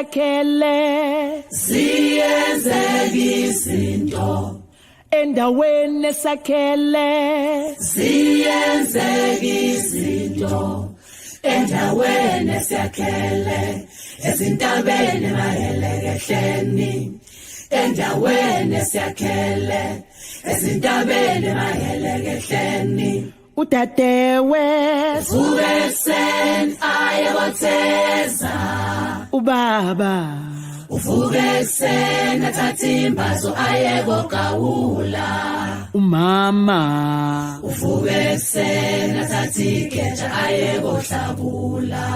Sakhele siyenzeka izinto endaweni sakhele siyenzeka izinto endaweni sakhele ezintabeni mahelekehleni endaweni sakhele ezintabeni mahelekehleni utadewe uvukesen ayebotheza ubaba uvukesen athatha imbazo ayebogawula umama uvukesen athatha ikheja ayebohlabula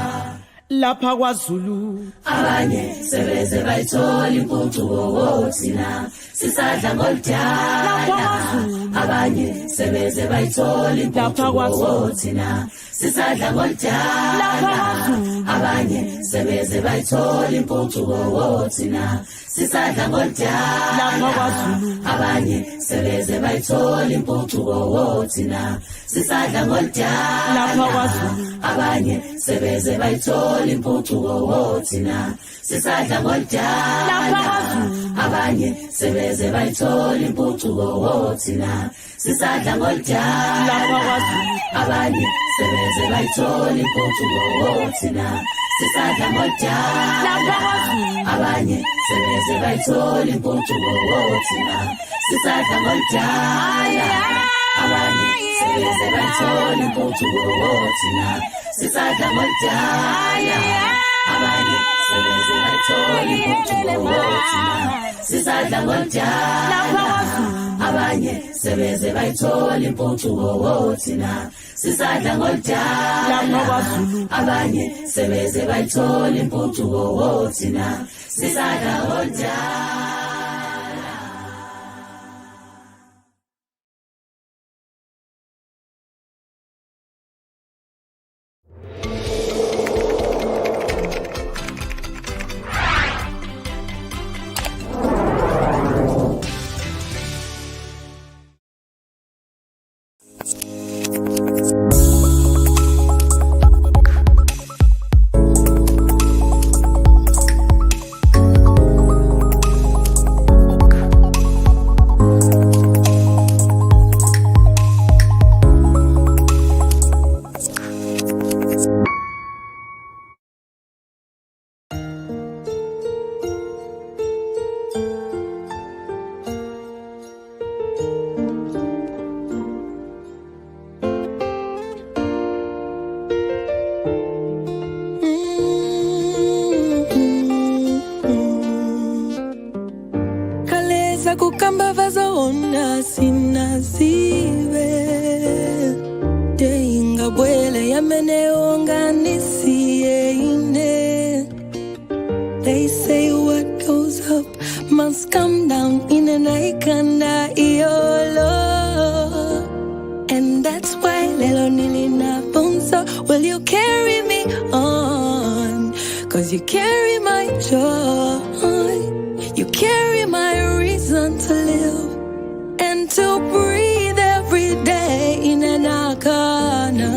lapha kwaZulu abanye sebeze bayithola impucuko wothina sisadla ngoludala abanye sebeze bayithola impucuko wothina sisadla ngoludala abanye sebeze bayithola impucuko wothina sisadla ngoludala abanye sebeze bayithola impucuko wothina sisadla ngoludala abanye sebeze bayithola impucuko wothina sisadla ngoludala abanye sebeze bayithola impucuko wothina sisadla ngoludala abanye sebeze bayithola impucuko wothina sisadla ngoludala abanye sebeze bayithola impucuko wothina sisadla ngoludala abanye sebeze bayithola impucuko wothina sisadla ngoludala abanye sebeze bayithola impucuko wothina sisadla ngoludala abanye sebeze bayithola impucuko wothina sisadla ngoludala abanye sebeze bayithola impucuko wothina sisadla ngoludala. Kukamba vazoona sinazive Deinga bwele yamene onganisie ine They say what goes up must come down ine naikanda iolo And that's why lelo nilina bonza Will you carry me on? Cause you carry my joy You carry my reason to live and to breathe every day in an akana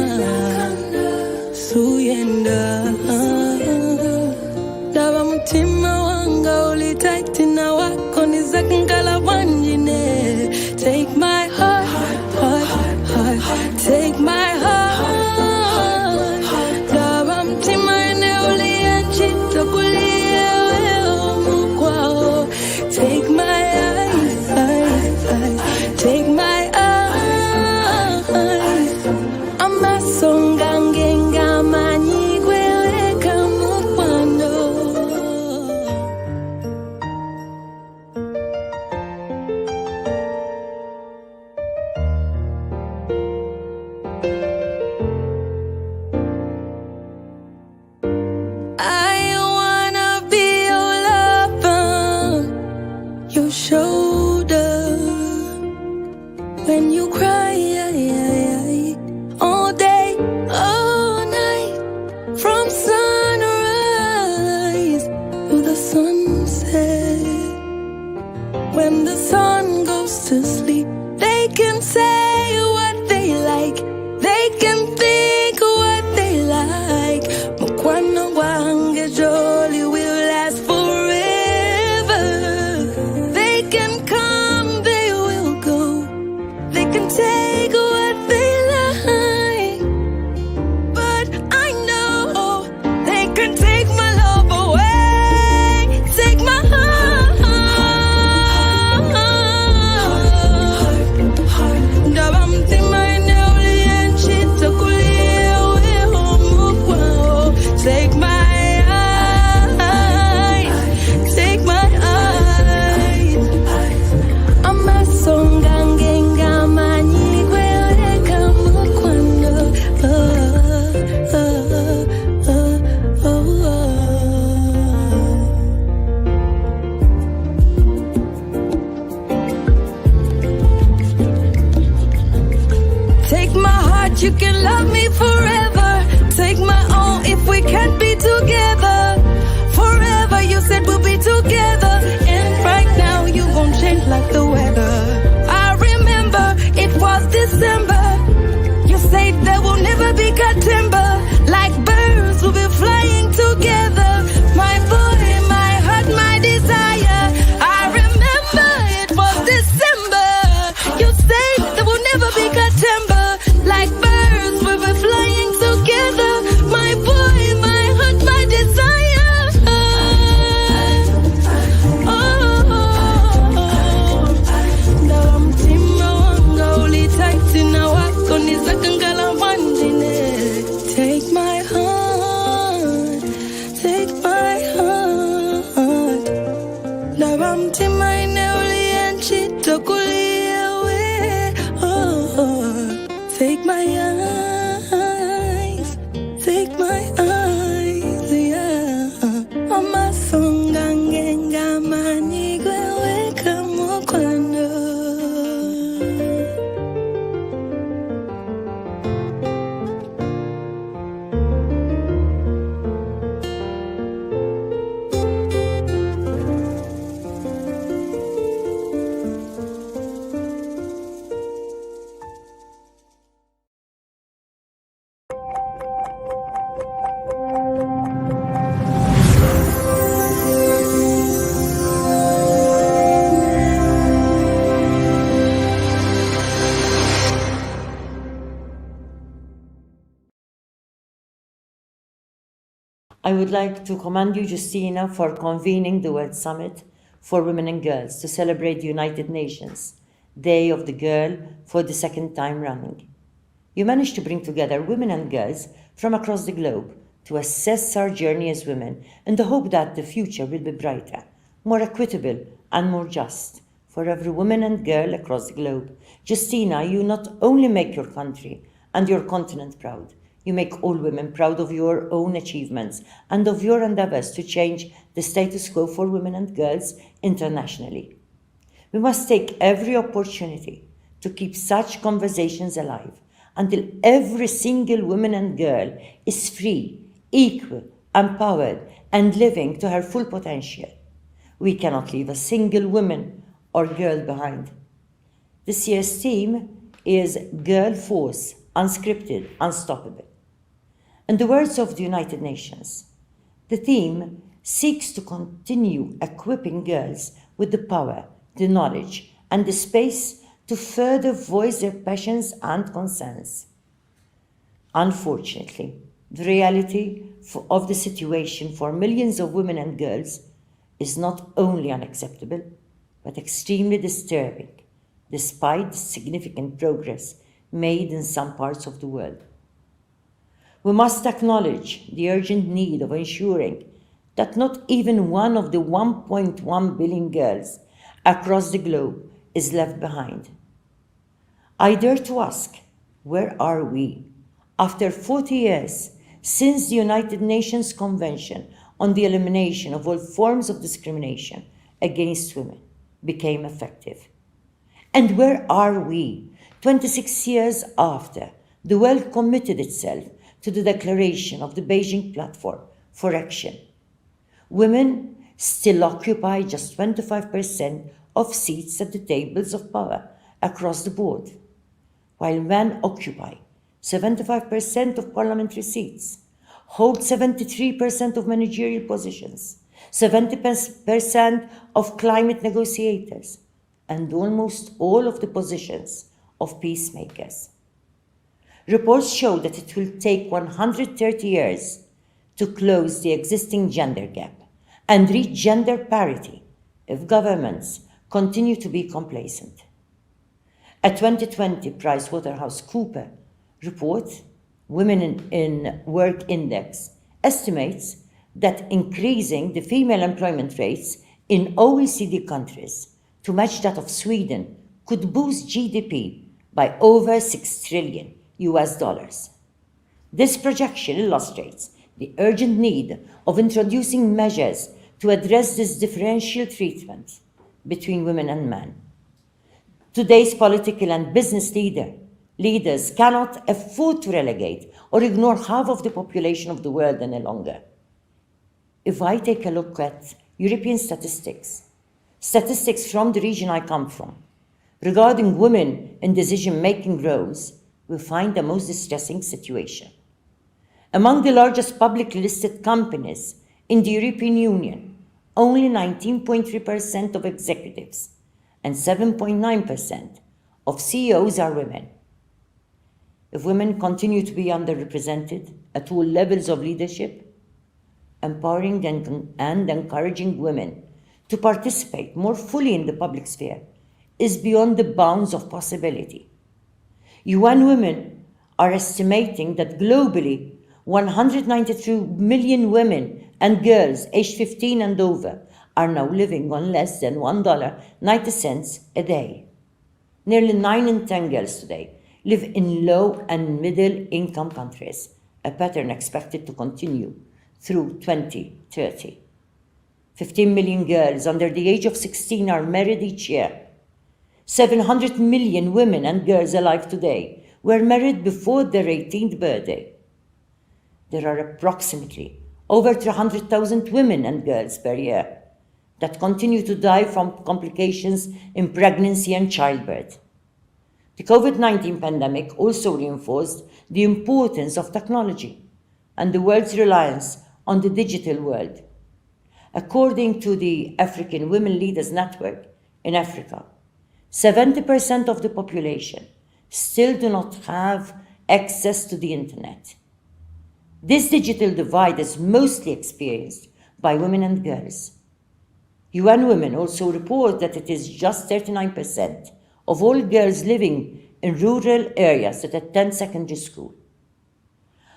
suyenda daba mutima wanga ulitaktina wako nizakangala wanjine take my heart take my heart daba mutima ene uliachita kulia Take my eyes, take my eyes. Amasonga ngenga manyigwele kamukwano. Your shoulder when you cry, take what they like, but I know they can take my love away, take my heart. Ndabamti mine ulianchita kulia weho mukwao. Take my eyes, take my eyes. Amasonga ngenga manyigwe weka mukwano. Take my heart, you can love me forever. Take my own if we can't be together. Forever, you said we'll be together. And right now, you won't change like the weather. I remember it was December. You said there will never be cut timber. Like birds, we'll be flying together. My boy, my heart, my desire. I remember it was December. You said there will never be cut timber. Like birds, we'll be flying together. My boy, my heart, my desire. Now I'm timma wanga uli tight na wako nizakangala wandine. Take my heart, take my heart. Now I'm timma ine uli anchita kulia we. Take my eyes, take my eyes, yeah. Amasonga ngenga manigwe weka mukwano. I would like to commend you, Justina, for convening the World Summit for Women and Girls to celebrate the United Nations Day of the Girl for the second time running. You managed to bring together women and girls from across the globe to assess our journey as women in the hope that the future will be brighter, more equitable and more just for every woman and girl across the globe. Justina, you not only make your country and your continent proud, you make all women proud of your own achievements and of your endeavors to change the status quo for women and girls internationally. We must take every opportunity to keep such conversations alive until every single woman and girl is free, equal, empowered, and living to her full potential. We cannot leave a single woman or girl behind. This year's theme is Girl Force, Unscripted, Unstoppable. In the words of the United Nations, the theme seeks to continue equipping girls with the power, the knowledge, and the space to further voice their passions and concerns. Unfortunately, the reality of the situation for millions of women and girls is not only unacceptable, but extremely disturbing, despite the significant progress made in some parts of the world. We must acknowledge the urgent need of ensuring that not even one of the 1.1 billion girls across the globe is left behind. I dare to ask, where are we? After 40 years since the United Nations Convention on the Elimination of All Forms of Discrimination against Women became effective. And where are we 26 years after the world committed itself to the declaration of the Beijing Platform for Action? Women still occupy just 25% of seats at the tables of power across the board, while men occupy 75% of parliamentary seats, hold 73% of managerial positions, 70% of climate negotiators, and almost all of the positions of peacemakers. Reports show that it will take 130 years to close the existing gender gap and reach gender parity if governments continue to be complacent. A 2020 PricewaterhouseCoopers report, Women in Work Index, estimates that increasing the female employment rates in OECD countries to match that of Sweden could boost GDP by over $6 trillion. This projection illustrates the urgent need of introducing measures to address this differential treatment between women and men. Today's political and business leaders cannot afford to relegate or ignore half of the population of the world any longer. If I take a look at European statistics from the region I come from, regarding women in decision-making roles, we find the most distressing situation. Among the largest publicly listed companies in the European Union, only 19.3% of executives and 7.9% of CEOs are women. If women continue to be underrepresented at all levels of leadership, empowering and encouraging women to participate more fully in the public sphere is beyond the bounds of possibility. UN Women are estimating that globally, 192 million women and girls aged 15 and over are now living on less than $1.90 a day. Nearly 9 in 10 girls today live in low and middle income countries, a pattern expected to continue through 2030. 15 million girls under the age of 16 are married each year. 700 million women and girls alive today were married before their 18th birthday. There are approximately over 300,000 women and girls per year that continue to die from complications in pregnancy and childbirth. The COVID-19 pandemic also reinforced the importance of technology and the world's reliance on the digital world. According to the African Women Leaders Network in Africa, 70% of the population still do not have access to the internet. This digital divide is mostly experienced by women and girls. UN Women also report that it is just 39% of all girls living in rural areas that attend secondary school.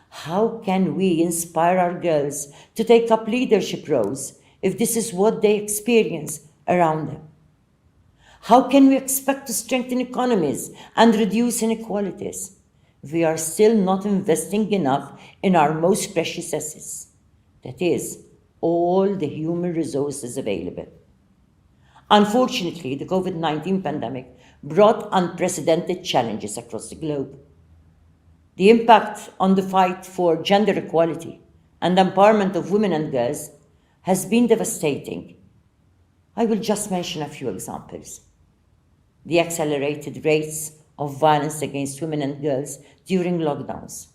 How can we inspire our girls to take up leadership roles if this is what they experience around them? How can we expect to strengthen economies and reduce inequalities if we are still not investing enough in our most precious assets, that is, all the human resources available? Unfortunately, the COVID-19 pandemic brought unprecedented challenges across the globe. The impact on the fight for gender equality and empowerment of women and girls has been devastating. I will just mention a few examples. The accelerated rates of violence against women and girls during lockdowns.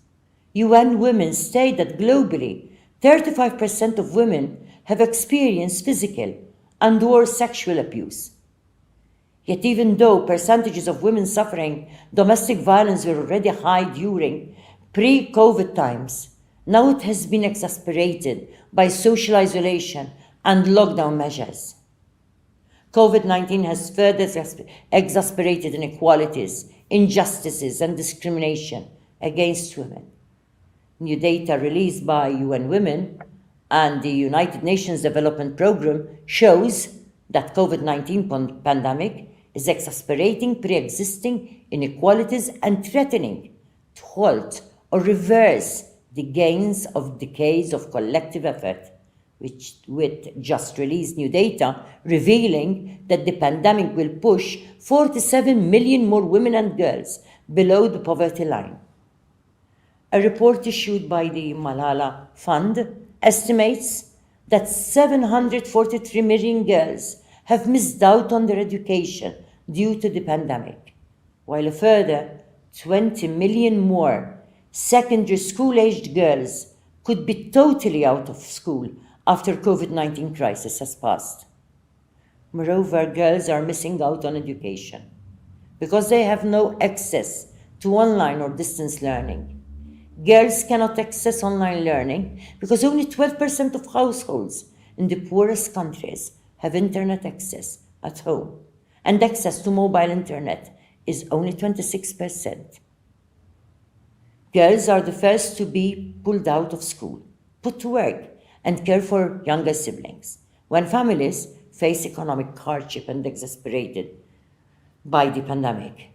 UN Women state that globally, 35% of women have experienced physical and/or sexual abuse. Yet even though percentages of women suffering domestic violence were already high during pre-COVID times, now it has been exacerbated by social isolation and lockdown measures. COVID-19 has further exacerbated inequalities, injustices, and discrimination against women. New data released by UN Women and the United Nations Development Programme shows that COVID-19 pandemic is exacerbating pre-existing inequalities and threatening to halt or reverse the gains of decades of collective effort, which with just released new data revealing that the pandemic will push 47 million more women and girls below the poverty line. A report issued by the Malala Fund estimates that 743 million girls have missed out on their education due to the pandemic, while a further 20 million more secondary school-aged girls could be totally out of school after COVID-19 crisis has passed. Moreover, girls are missing out on education, because they have no access to online or distance learning. Girls cannot access online learning because only 12% of households in the poorest countries have internet access at home, and access to mobile internet is only 26%. Girls are the first to be pulled out of school, put to work, and care for younger siblings when families face economic hardship and exasperated by the pandemic.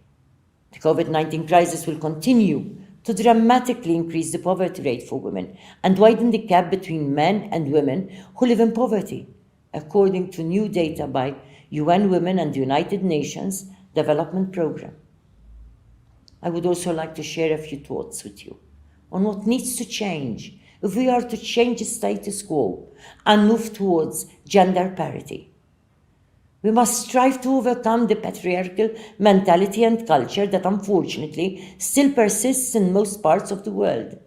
The COVID-19 crisis will continue to dramatically increase the poverty rate for women and widen the gap between men and women who live in poverty, according to new data by UN Women and the United Nations Development Programme. I would also like to share a few thoughts with you on what needs to change if we are to change the status quo and move towards gender parity. We must strive to overcome the patriarchal mentality and culture that unfortunately still persists in most parts of the world.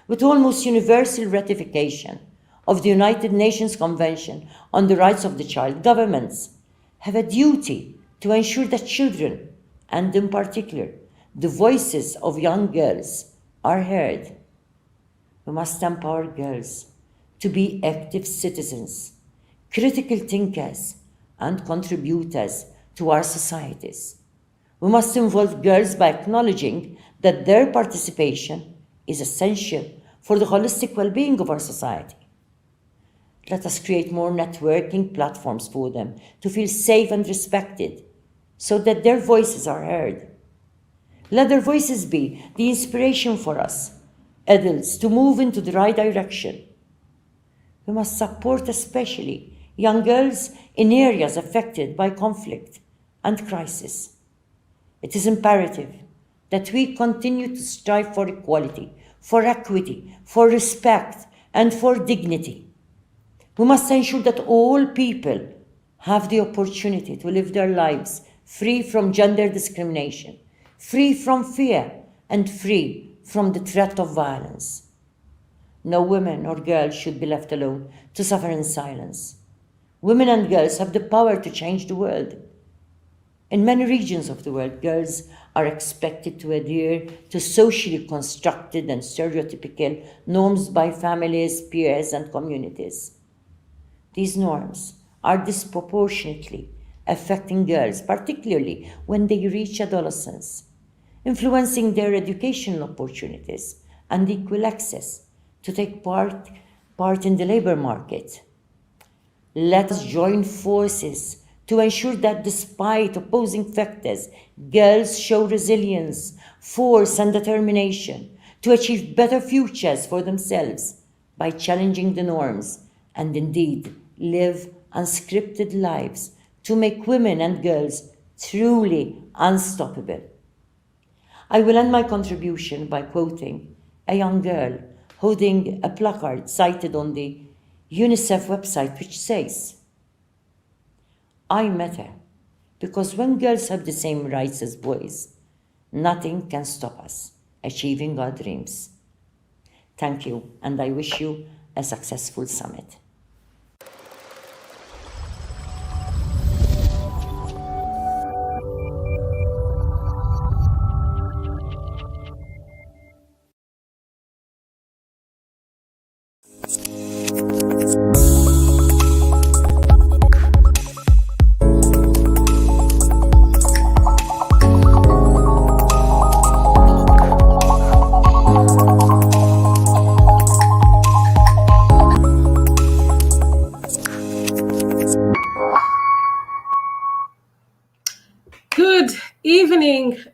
With almost universal ratification of the United Nations Convention on the Rights of the Child, governments have a duty to ensure that children, and in particular, the voices of young girls, are heard. We must empower girls to be active citizens, critical thinkers, and contributors to our societies. We must involve girls by acknowledging that their participation is essential for the holistic well-being of our society. Let us create more networking platforms for them to feel safe and respected so that their voices are heard. Let their voices be the inspiration for us, adults, to move into the right direction. We must support especially young girls in areas affected by conflict and crisis. It is imperative that we continue to strive for equality, for equity, for respect, and for dignity. We must ensure that all people have the opportunity to live their lives free from gender discrimination, free from fear, and free from the threat of violence. No woman or girl should be left alone to suffer in silence. Women and girls have the power to change the world. In many regions of the world, girls are expected to adhere to socially constructed and stereotypical norms by families, peers, and communities. These norms are disproportionately affecting girls, particularly when they reach adolescence, influencing their educational opportunities and equal access to take part in the labor market. Let us join forces to ensure that despite opposing factors, girls show resilience, force, and determination to achieve better futures for themselves by challenging the norms and indeed live unscripted lives to make women and girls truly unstoppable. I will end my contribution by quoting a young girl holding a placard cited on the UNICEF website, which says, "I matter because when girls have the same rights as boys, nothing can stop us achieving our dreams." Thank you, and I wish you a successful summit.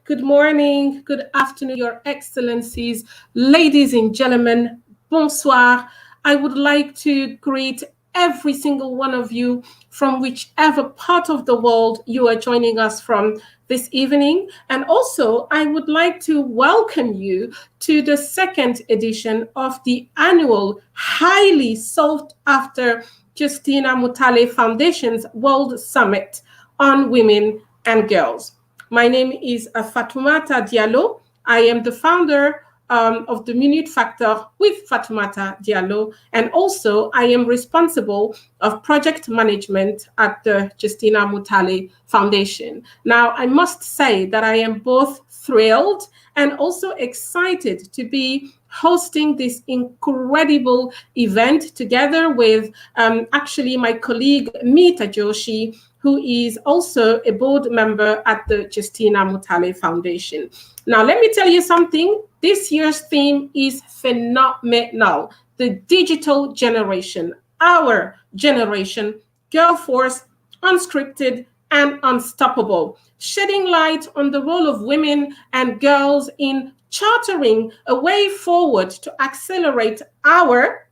Good morning, good afternoon, Your Excellencies, ladies and gentlemen, bonsoir. I would like to greet every single one of you from whichever part of the world you are joining us from this evening. And also, I would like to welcome you to the second edition of the annual, highly sought after Justina Mutale Foundation's World Summit on Women and Girls. My name is Fatoumata Diallo. I am the founder of the Minute Factor with Fatoumata Diallo, and also I am responsible of project management at the Justina Mutale Foundation. Now, I must say that I am both thrilled and also excited to be hosting this incredible event together with actually my colleague Meeta Joshi, who is also a board member at the Justina Mutale Foundation. Now, let me tell you something. This year's theme is phenomenal. The digital generation, our generation, girl force, unscripted and unstoppable, shedding light on the role of women and girls in chartering a way forward to accelerate our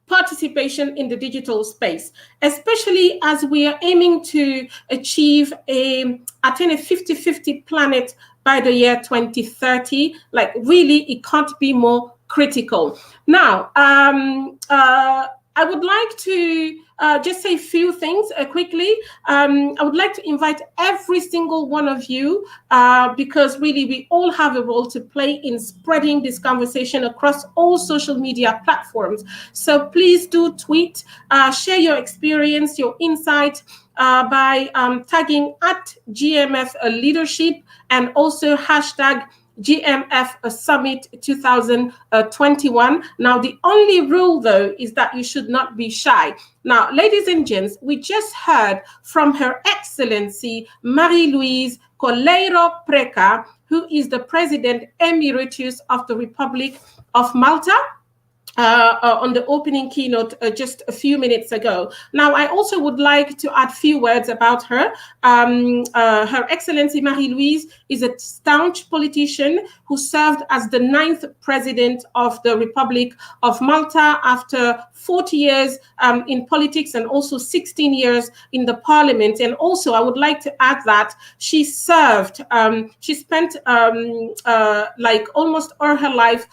participation in the digital space, especially as we are aiming to attain a 50-50 planet by the year 2030. Like, really, it can't be more critical. Now, I would like to just say a few things quickly. I would like to invite every single one of you because really we all have a role to play in spreading this conversation across all social media platforms. So please do tweet, share your experience, your insight by tagging at GMF Leadership and also hashtag GMF Summit 2021. Now, the only rule, though, is that you should not be shy. Now, ladies and gents, we just heard from Her Excellency Marie-Louise Coleiro Preca, who is the President Emeritus of the Republic of Malta, on the opening keynote just a few minutes ago. Now, I also would like to add a few words about her. Her Excellency Marie-Louise is a staunch politician who served as the 9th President of the Republic of Malta after 40 years in politics and also 16 years in the parliament. And also, I would like to add that she served, she spent like almost all her life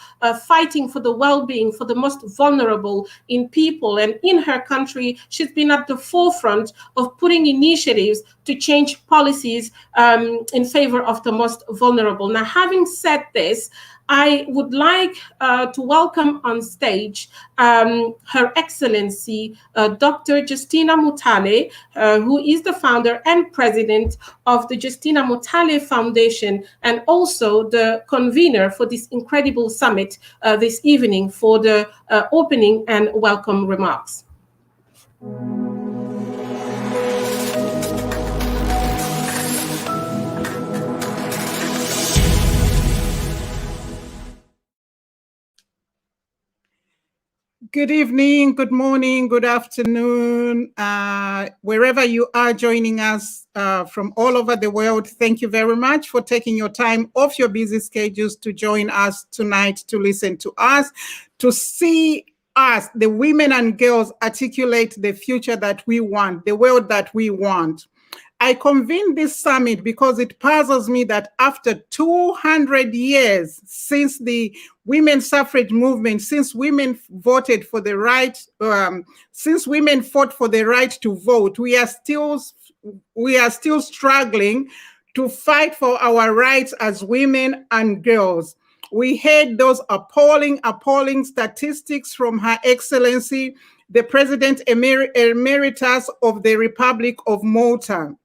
fighting for the well-being, for the most vulnerable in people. And in her country, she's been at the forefront of putting initiatives to change policies in favor of the most vulnerable. Now, having said this, I would like to welcome on stage Her Excellency Dr. Justina Mutale, who is the founder and president of the Justina Mutale Foundation and also the convener for this incredible summit this evening for the opening and welcome remarks. Good evening, good morning, good afternoon, wherever you are joining us from all over the world. Thank you very much for taking your time off your busy schedules to join us tonight, to listen to us, to see us, the women and girls, articulate the future that we want, the world that we want. I convened this summit because it puzzles me that after 200 years since the women's suffrage movement, since women voted for the right, since women fought for the right to vote, we are still struggling to fight for our rights as women and girls. We heard those appalling statistics from Her Excellency, the President Emeritus of the Republic of Malta.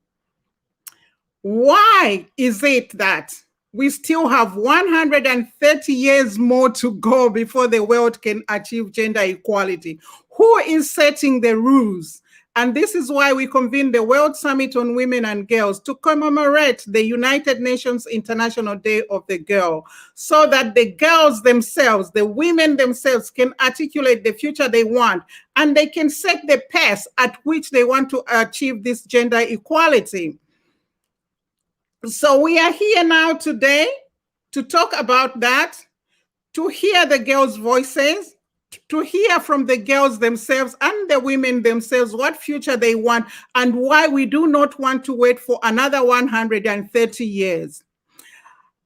Why is it that we still have 130 years more to go before the world can achieve gender equality? Who is setting the rules? And this is why we convened the World Summit on Women and Girls to commemorate the United Nations International Day of the Girl, so that the girls themselves, the women themselves, can articulate the future they want, and they can set the pace at which they want to achieve this gender equality. So we are here now today to talk about that, to hear the girls' voices, to hear from the girls themselves and the women themselves what future they want and why we do not want to wait for another 130 years.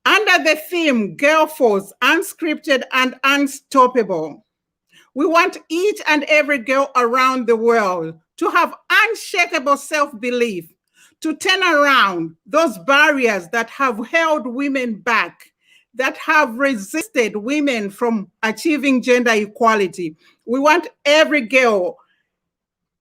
Under the theme, Girl Force, Unscripted and Unstoppable, we want each and every girl around the world to have unshakable self-belief, to turn around those barriers that have held women back, that have resisted women from achieving gender equality. We want every girl,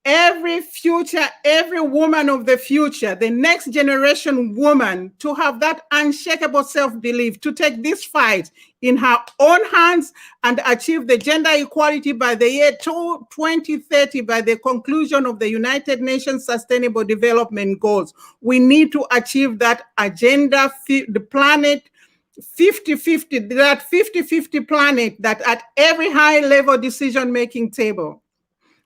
every future, every woman of the future, the next generation woman, to have that unshakable self-belief, to take this fight in her own hands and achieve the gender equality by the year 2030, by the conclusion of the United Nations Sustainable Development Goals. We need to achieve that agenda, the planet 50-50, that 50-50 planet that at every high-level decision-making table,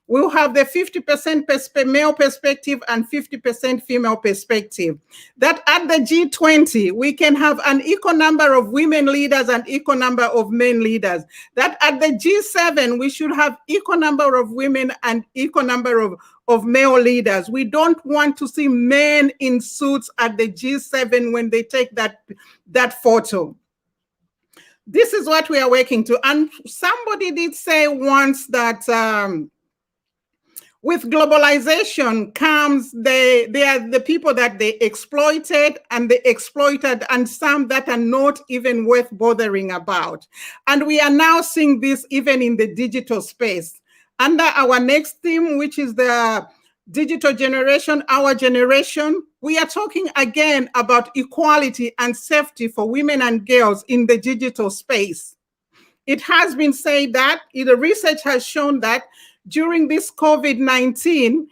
we'll have the 50% male perspective and 50% female perspective. That at the G20, we can have an equal number of women leaders and equal number of men leaders. That at the G7, we should have equal number of women and equal number of male leaders. We don't want to see men in suits at the G7 when they take that photo. This is what we are working to. And somebody did say once that with globalization comes they are the people that they exploited and they exploited, and some that are not even worth bothering about. And we are now seeing this even in the digital space. Under our next theme, which is the digital generation, our generation, we are talking again about equality and safety for women and girls in the digital space. It has been said that the research has shown that during this COVID-19,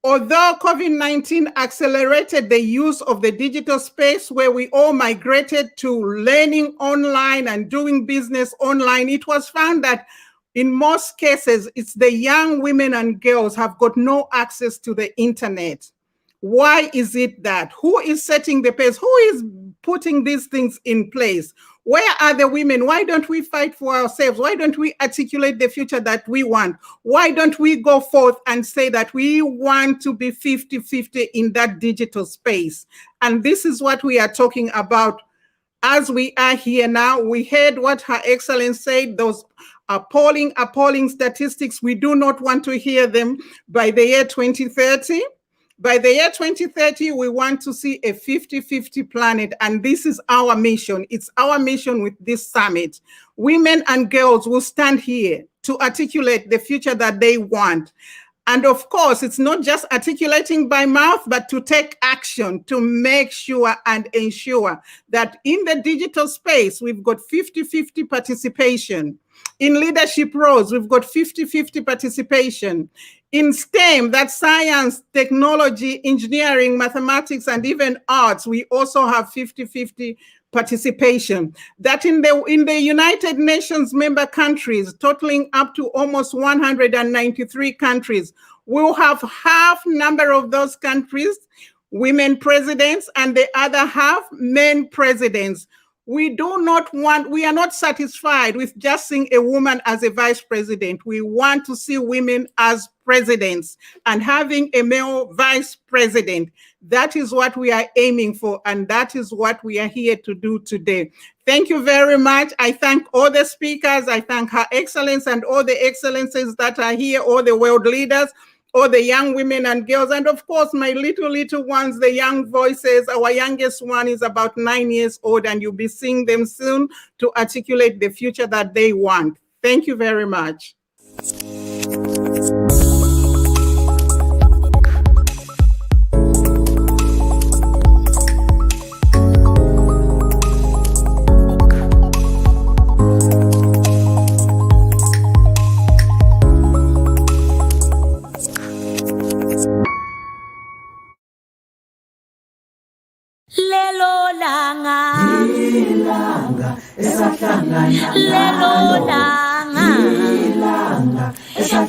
although COVID-19 accelerated the use of the digital space where we all migrated to learning online and doing business online, it was found that in most cases, it's the young women and girls have got no access to the internet. Why is it that? Who is setting the pace? Who is putting these things in place? Where are the women? Why don't we fight for ourselves? Why don't we articulate the future that we want? Why don't we go forth and say that we want to be 50-50 in that digital space? And this is what we are talking about as we are here now. We heard what Her Excellency said, those appalling statistics. We do not want to hear them by the year 2030. By the year 2030, we want to see a 50-50 planet, and this is our mission. It's our mission with this summit. Women and girls will stand here to articulate the future that they want. And of course, it's not just articulating by mouth, but to take action to make sure and ensure that in the digital space, we've got 50-50 participation. In leadership roles, we've got 50-50 participation. In STEM, that's science, technology, engineering, mathematics, and even arts, we also have 50-50 participation. That in the United Nations member countries, totaling up to almost 193 countries, we'll have half number of those countries women presidents and the other half men presidents. We are not satisfied with just seeing a woman as a vice president. We want to see women as presidents and having a male vice president. That is what we are aiming for, and that is what we are here to do today. Thank you very much. I thank all the speakers. I thank Her Excellency and all the excellencies that are here, all the world leaders, all the young women and girls, and of course, my little ones, the young voices. Our youngest one is about 9 years old, and you'll be seeing them soon to articulate the future that they want. Thank you very much. Lelo langa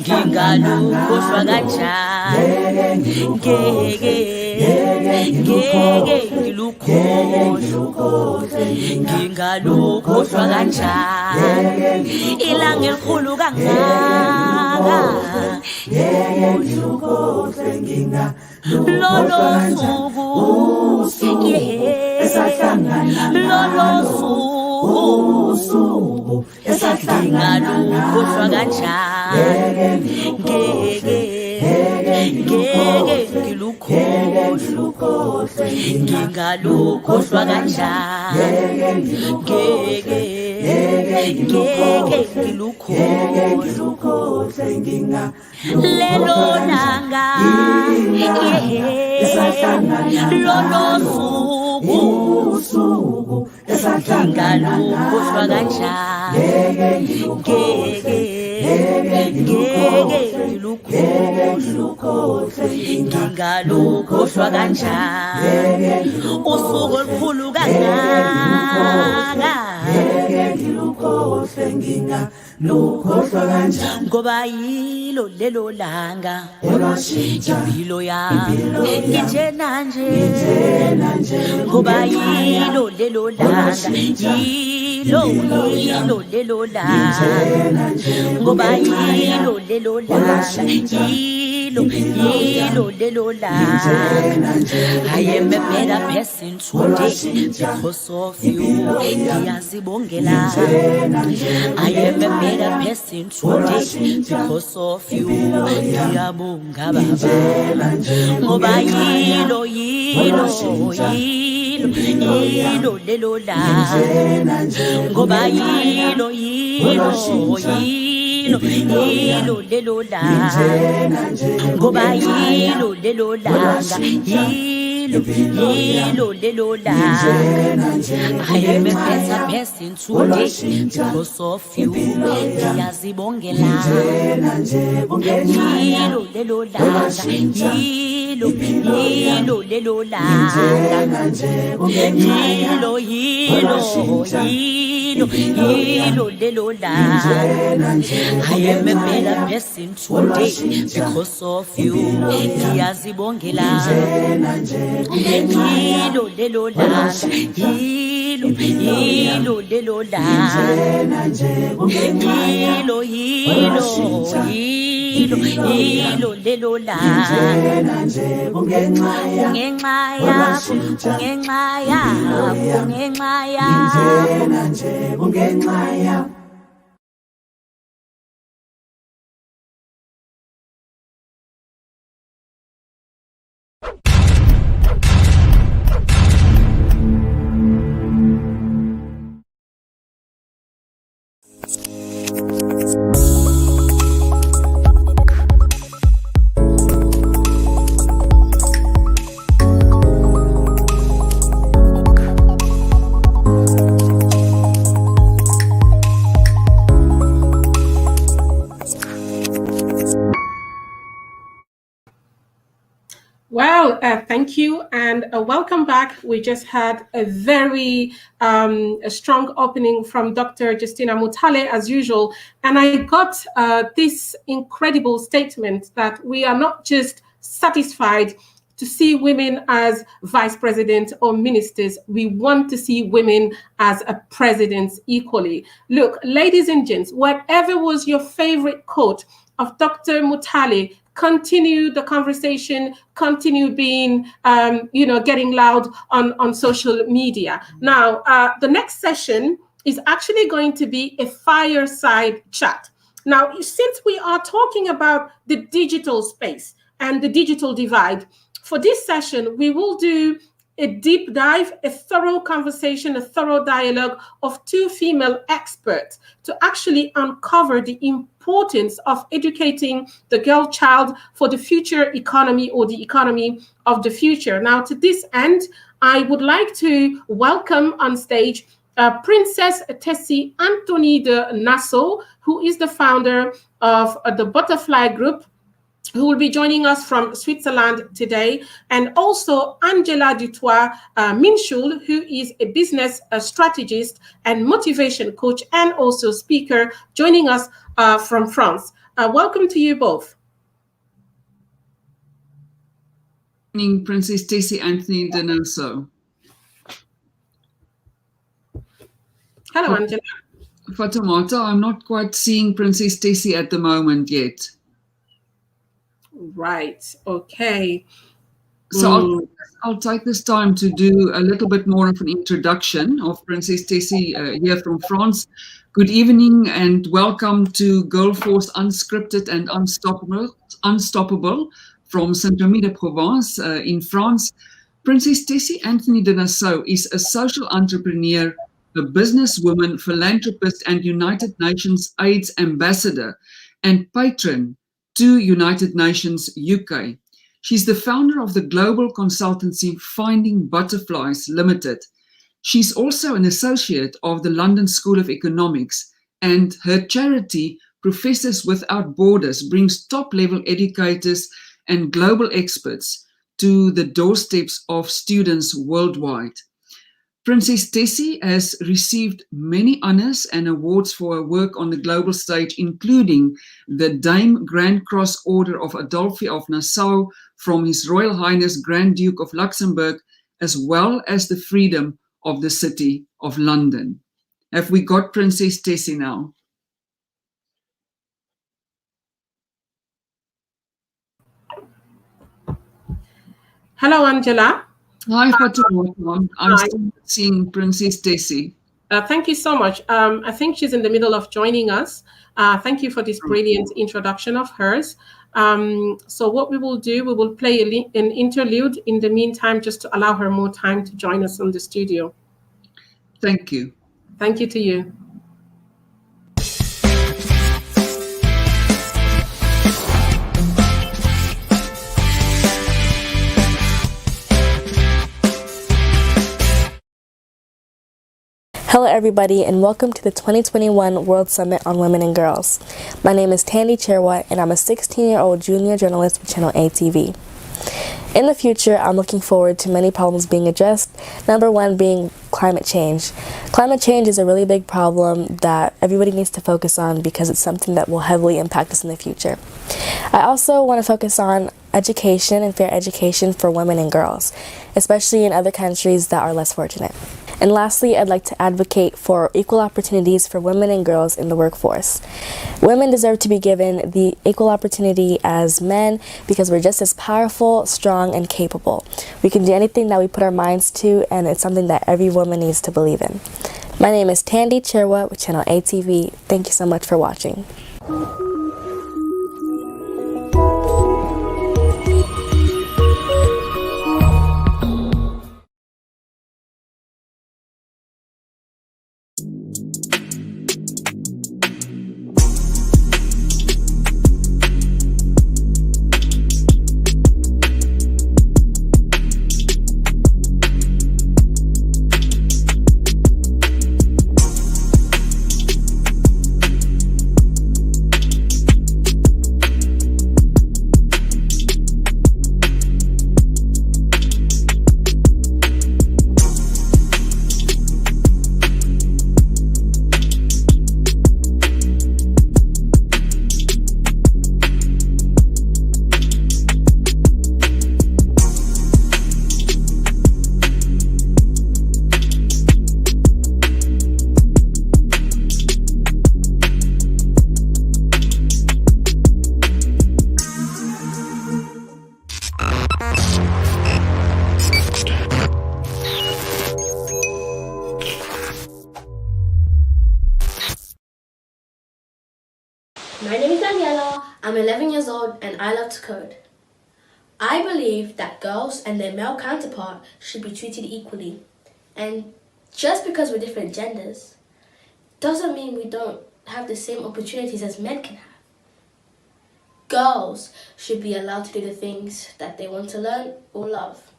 ngingalukhohlwa kanjani ngeke ngilukhohlwe ngingalukhohlwa kanjani ilanga elikhulu kangaka lolo suku lolo suku ngingalukhohlwa kanjani ngeke ngilukhohlwe ngingalukhohlwa kanjani ngeke ngilukhohlwe lelo langa lolo suku ngingalukhohlwa kanjani ngeke ngilukhohlwe ngingalukhohlwa kanjani usuku olukhulu kangaka ngoba yilo lelo langa impilo yami nginjena nje ngoba yilo lelo langa yilo lelo langa ngoba yilo lelo langa yilo lelo langa I am a better person today because of you ngiyazibongela I am a better person today because of you ngiyabonga baba ngoba yilo lelo langa ngoba yilo lelo langa ngoba yilo lelo langa yilo lelo langa I am a better person today because of you ngiyazibongela yilo lelo langa yilo lelo langa yilo lelo langa I am a better person today because of you ngiyazibongela yilo lelo langa yilo lelo langa yilo lelo langa ngenxa yakho Well, thank you and welcome back. We just had a very a strong opening from Dr. Justina Mutale, as usual. And I got this incredible statement that we are not just satisfied to see women as vice president or ministers. We want to see women as a president equally. Look, ladies and gents, whatever was your favorite quote of Dr. Mutale, continue the conversation, continue being, getting loud on social media. Now, the next session is actually going to be a fireside chat. Now, since we are talking about the digital space and the digital divide, for this session, we will do a deep dive, a thorough conversation, a thorough dialogue of two female experts to actually uncover the importance of educating the girl child for the future economy or the economy of the future. Now, to this end, I would like to welcome on stage Princess Tessie Anthony de Nassau, who is the founder of the Butterfly Group, who will be joining us from Switzerland today, and also Angela Dutoit Minchul, who is a business strategist and motivation coach and also speaker, joining us from France. Welcome to you both. Good evening, Princess Tessie Anthony de Nassau. Hello, Angela. Fatimata, I'm not quite seeing Princess Tessie at the moment yet. Right. Okay. So I'll take this time to do a little bit more of an introduction of Princess Tessie here from France. Good evening and welcome to Girl Force Unscripted and Unstoppable from Saint-Domingue de Provence in France. Princess Tessie Anthony de Nassau is a social entrepreneur, a businesswoman, philanthropist, and United Nations AIDS ambassador and patron to United Nations UK. She's the founder of the global consultancy Finding Butterflies Limited. She's also an associate of the London School of Economics, and her charity, Professors Without Borders, brings top-level educators and global experts to the doorsteps of students worldwide. Princess Tessie has received many honors and awards for her work on the global stage, including the Dame Grand Cross Order of Adolphe of Nassau from His Royal Highness Grand Duke of Luxembourg, as well as the Freedom of the City of London. Have we got Princess Tessie now? Hello, Angela. Hi, Fatima. I'm still seeing Princess Tessie. Thank you so much. I think she's in the middle of joining us. Thank you for this brilliant introduction of hers. So what we will do, we will play an interlude in the meantime, just to allow her more time to join us on the studio. Thank you. Thank you to you. Hello everybody and welcome to the 2021 World Summit on Women and Girls. My name is Tandy Cherwa and I'm a 16-year-old junior journalist with Channel A TV. In the future, I'm looking forward to many problems being addressed, number one being climate change. Climate change is a really big problem that everybody needs to focus on because it's something that will heavily impact us in the future. I also want to focus on education and fair education for women and girls, especially in other countries that are less fortunate. And lastly, I'd like to advocate for equal opportunities for women and girls in the workforce. Women deserve to be given the equal opportunity as men because we're just as powerful, strong, and capable. We can do anything that we put our minds to, and it's something that every woman needs to believe in. My name is Tandy Cherwa with Channel A TV. Thank you so much for watching. My name is Daniela, I'm 11 years old and I love to code. I believe that girls and their male counterpart should be treated equally. And just because we're different genders, doesn't mean we don't have the same opportunities as men can have. Girls should be allowed to do the things that they want to learn or love.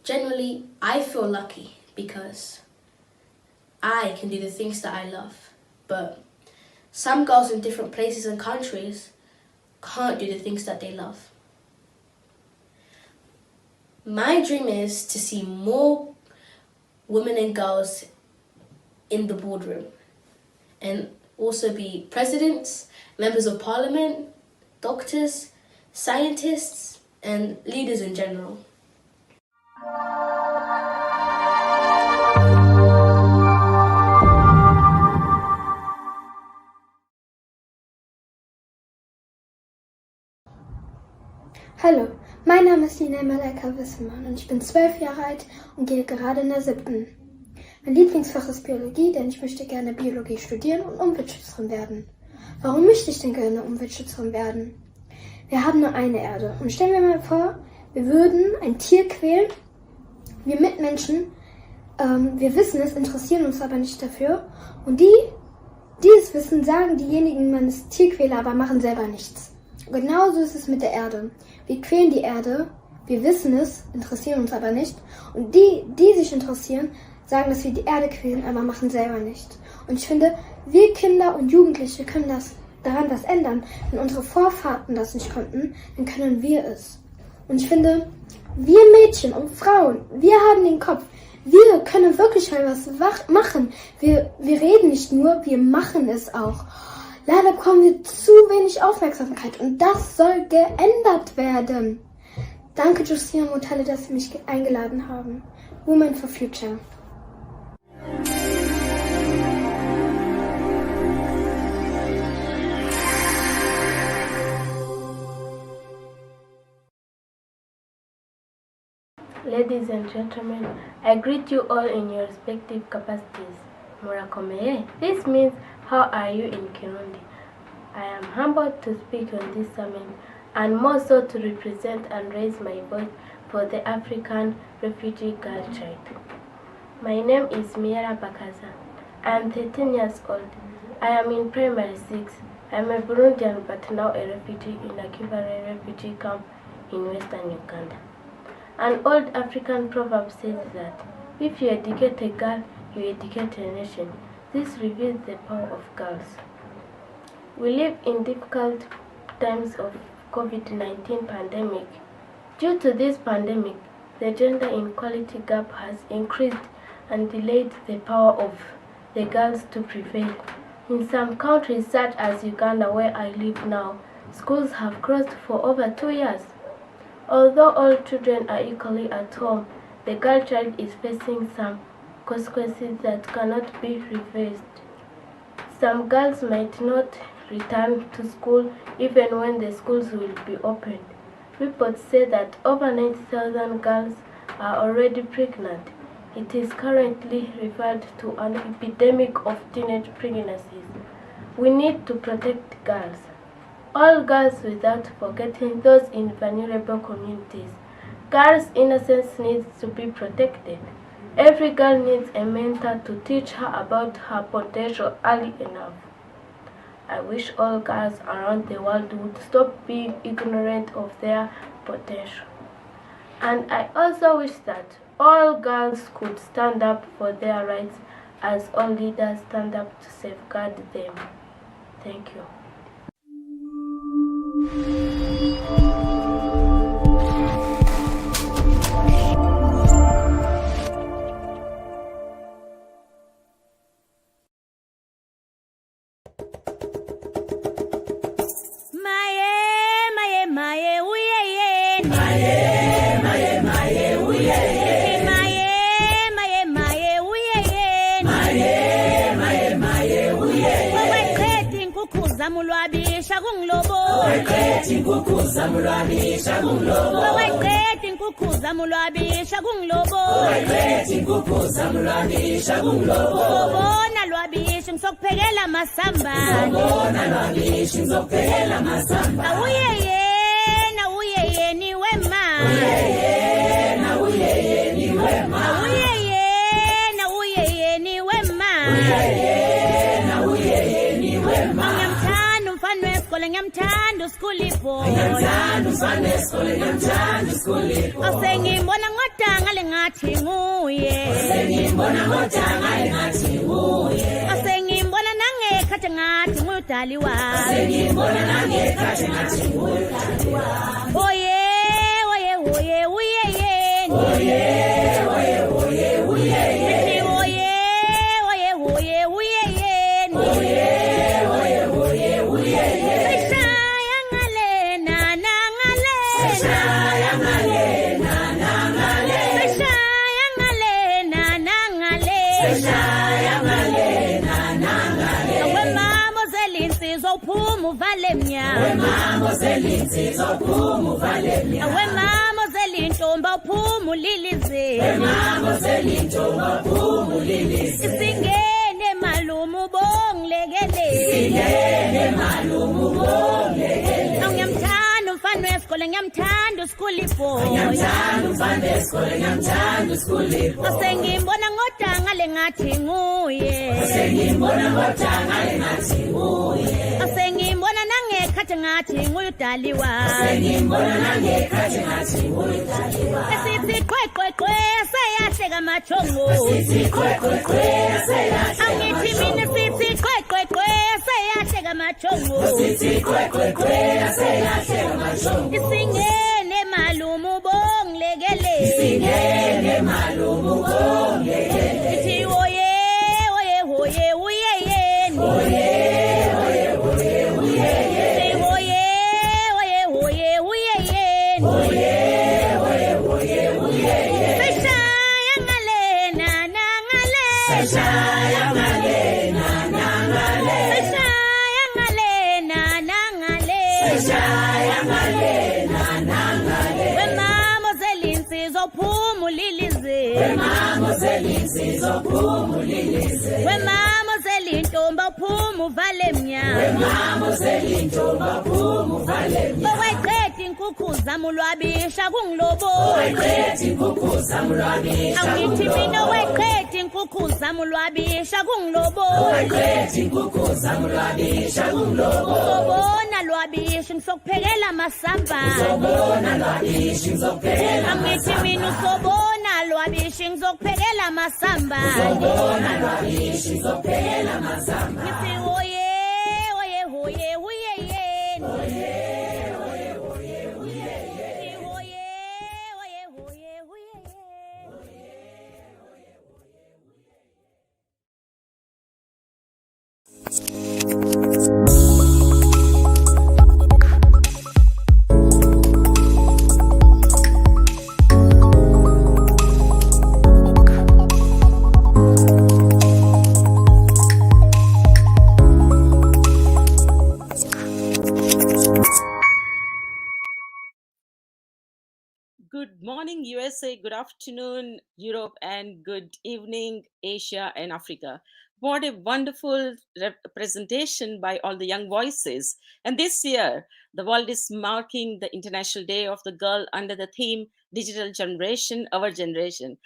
Generally, I feel lucky because I can do the things that I love, but some girls in different places and countries can't do the things that they love. My dream is to see more women and girls in the boardroom and also be presidents, members of parliament, doctors, scientists, and leaders in general. Hallo, mein Name ist Lina Malaika Wissemann und ich bin 12 Jahre alt und gehe gerade in der 7. Mein Lieblingsfach ist Biologie, denn ich möchte gerne Biologie studieren und Umweltschützerin werden. Warum möchte ich denn gerne Umweltschützerin werden? Wir haben nur eine Erde und stellen wir mal vor, wir würden ein Tier quälen, wir Mitmenschen, wir wissen es, interessieren uns aber nicht dafür. Und die es wissen, sagen diejenigen, man ist Tierquäler, aber machen selber nichts. Genauso ist es mit der Erde. Wir quälen die Erde, wir wissen es, interessieren uns aber nicht. Und die sich interessieren, sagen, dass wir die Erde quälen, aber machen selber nicht. Und ich finde, wir Kinder und Jugendliche können daran was ändern. Wenn unsere Vorfahren das nicht konnten, dann können wir es. Und ich finde, wir Mädchen und Frauen, wir haben den Kopf. Wir können wirklich mal was machen. Wir reden nicht nur, wir machen es auch. Leider bekommen wir zu wenig Aufmerksamkeit und das soll geändert werden. Danke Justina Mutale, dass Sie mich eingeladen haben. Women for Future. Ladies and gentlemen, I greet you all in your respective capacities. Murakomeye. This means, how are you in Kirundi? I am humbled to speak on this summit, and more so to represent and raise my voice for the African refugee girl child. My name is Miera Bakaza. I am 13 years old. I am in primary 6. I am a Burundian but now a refugee in a Kivare refugee camp in western Uganda. An old African proverb says that if you educate a girl, you educate a nation. This reveals the power of girls. We live in difficult times of COVID-19 pandemic. Due to this pandemic, the gender inequality gap has increased and delayed the power of the girls to prevail. In some countries such as Uganda, where I live now, schools have closed for over 2 years. Although all children are equally at home, the girl child is facing some consequences that cannot be reversed. Some girls might not return to school even when the schools will be opened. Reports say that over 90,000 girls are already pregnant. It is currently referred to an epidemic of teenage pregnancies. We need to protect girls. All girls without forgetting those in vulnerable communities. Girls' innocence needs to be protected. Every girl needs a mentor to teach her about her potential early enough. I wish all girls around the world would stop being ignorant of their potential. And I also wish that all girls could stand up for their rights as all leaders stand up to safeguard them. Thank you. Zamulwabisha kunglobo Waqethi inkukhu zamulwabisha kunglobo Waqethi inkukhu zamulwabisha kunglobo Waqethi inkukhu zamulwabisha kunglobo Ubona lwabisha ngizokuphekela masamba Ubona lwabisha ngizokuphekela masamba Awuye yeni wema Awuye yeni wema Awuye yeni wema Ngiyamthanda uSkulipo Asengimbona ngodanga lengathi nguye Asengimbona nangekhathi ngathi ngudali wami Oye Wemamo zelinsizo phuma uvale mnyango Wemamo zelintomba phuma ulilizeni Wemamo zelintomba phuma ulilizeni Singene malumu bongilekele Singene malumu bongilekele Ngiyamthanda umfana wesikole ngiyamthanda uSchoolie boy asengimbona ngodanga lengathi nguye asengimbona nangekhathi ngathi nguyudaliwa esithi qweqweqwe seyahleka mathongo angithi mina sithi qweqweqwe seyahleka mathongo isingene malumu bongilekele ithi oye oye oye uye yeni ithi oye oye oye uye yeni seshaya ngale nangale seshaya ngale nangale wemamo zelinsizwa uphumulilize wemamo zelintomba uphumuvale emnyama oweqeda inkukhu zami ulwabisha kungilobo angithi mina oweqeda inkukhu zami ulwabisha kungilobo uzobona lwabishi ngizokuphekela masamba angithi mina uzobona lwabishi ngizokuphekela masamba ngithi oye oye oye uye yeni Good morning, USA. Good afternoon, Europe, and good evening, Asia and Africa. What a wonderful representation by all the young voices. And this year, the world is marking the International Day of the Girl under the theme Digital Generation, Our Generation.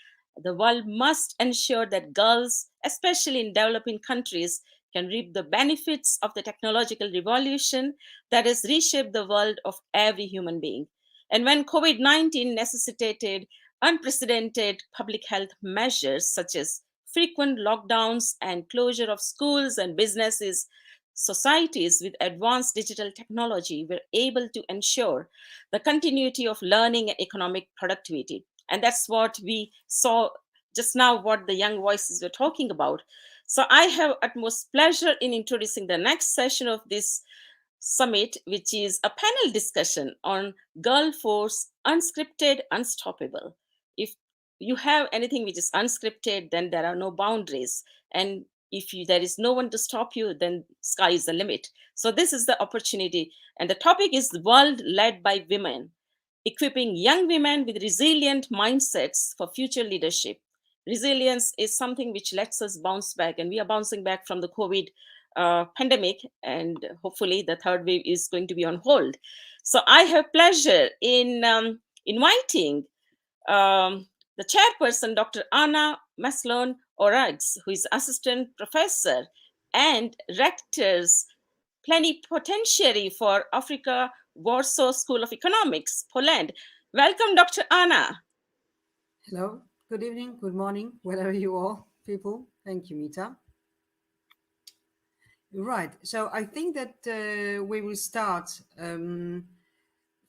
The world must ensure that girls, especially in developing countries, can reap the benefits of the technological revolution that has reshaped the world of every human being. And when COVID-19 necessitated unprecedented public health measures such as frequent lockdowns and closure of schools and businesses, societies with advanced digital technology were able to ensure the continuity of learning and economic productivity. And that's what we saw just now, what the young voices were talking about. So I have utmost pleasure in introducing the next session of this summit, which is a panel discussion on Girl Force Unscripted, Unstoppable. If you have anything which is unscripted, then there are no boundaries. And if there is no one to stop you, then sky is the limit. So this is the opportunity. And the topic is the world led by women, equipping young women with resilient mindsets for future leadership. Resilience is something which lets us bounce back, and we are bouncing back from the COVID pandemic, and hopefully the third wave is going to be on hold. So I have pleasure in inviting the chairperson, Dr. Anna Maslon Orags, who is assistant professor and rector's plenipotentiary for Africa, Warsaw School of Economics, Poland. Welcome, Dr. Anna. Hello, good evening, good morning, wherever you are, people. Thank you, Mita. Right, so I think that we will start.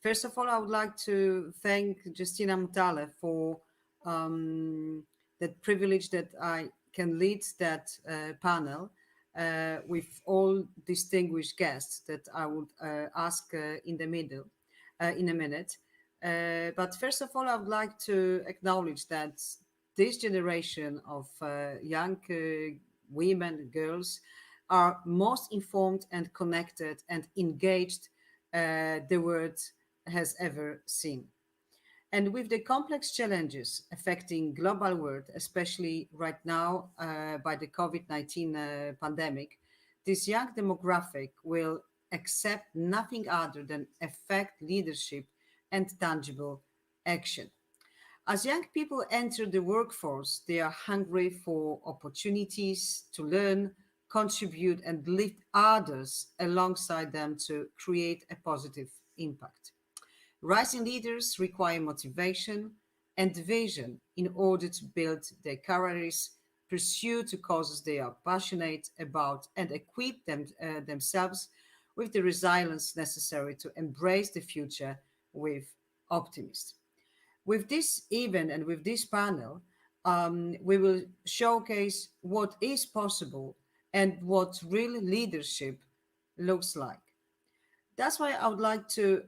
First of all, I would like to thank Justina Mutale for that privilege that I can lead that panel with all distinguished guests that I would ask in a minute. But first of all, I would like to acknowledge that this generation of young women, girls, are most informed and connected and engaged the world has ever seen. And with the complex challenges affecting global world, especially right now by the COVID-19 pandemic, this young demographic will accept nothing other than effect leadership and tangible action. As young people enter the workforce, they are hungry for opportunities to learn, contribute, and lift others alongside them to create a positive impact. Rising leaders require motivation and vision in order to build their careers, pursue the causes they are passionate about, and equip themselves with the resilience necessary to embrace the future with optimism. With this event and with this panel, we will showcase what is possible and what real leadership looks like. That's why I would like to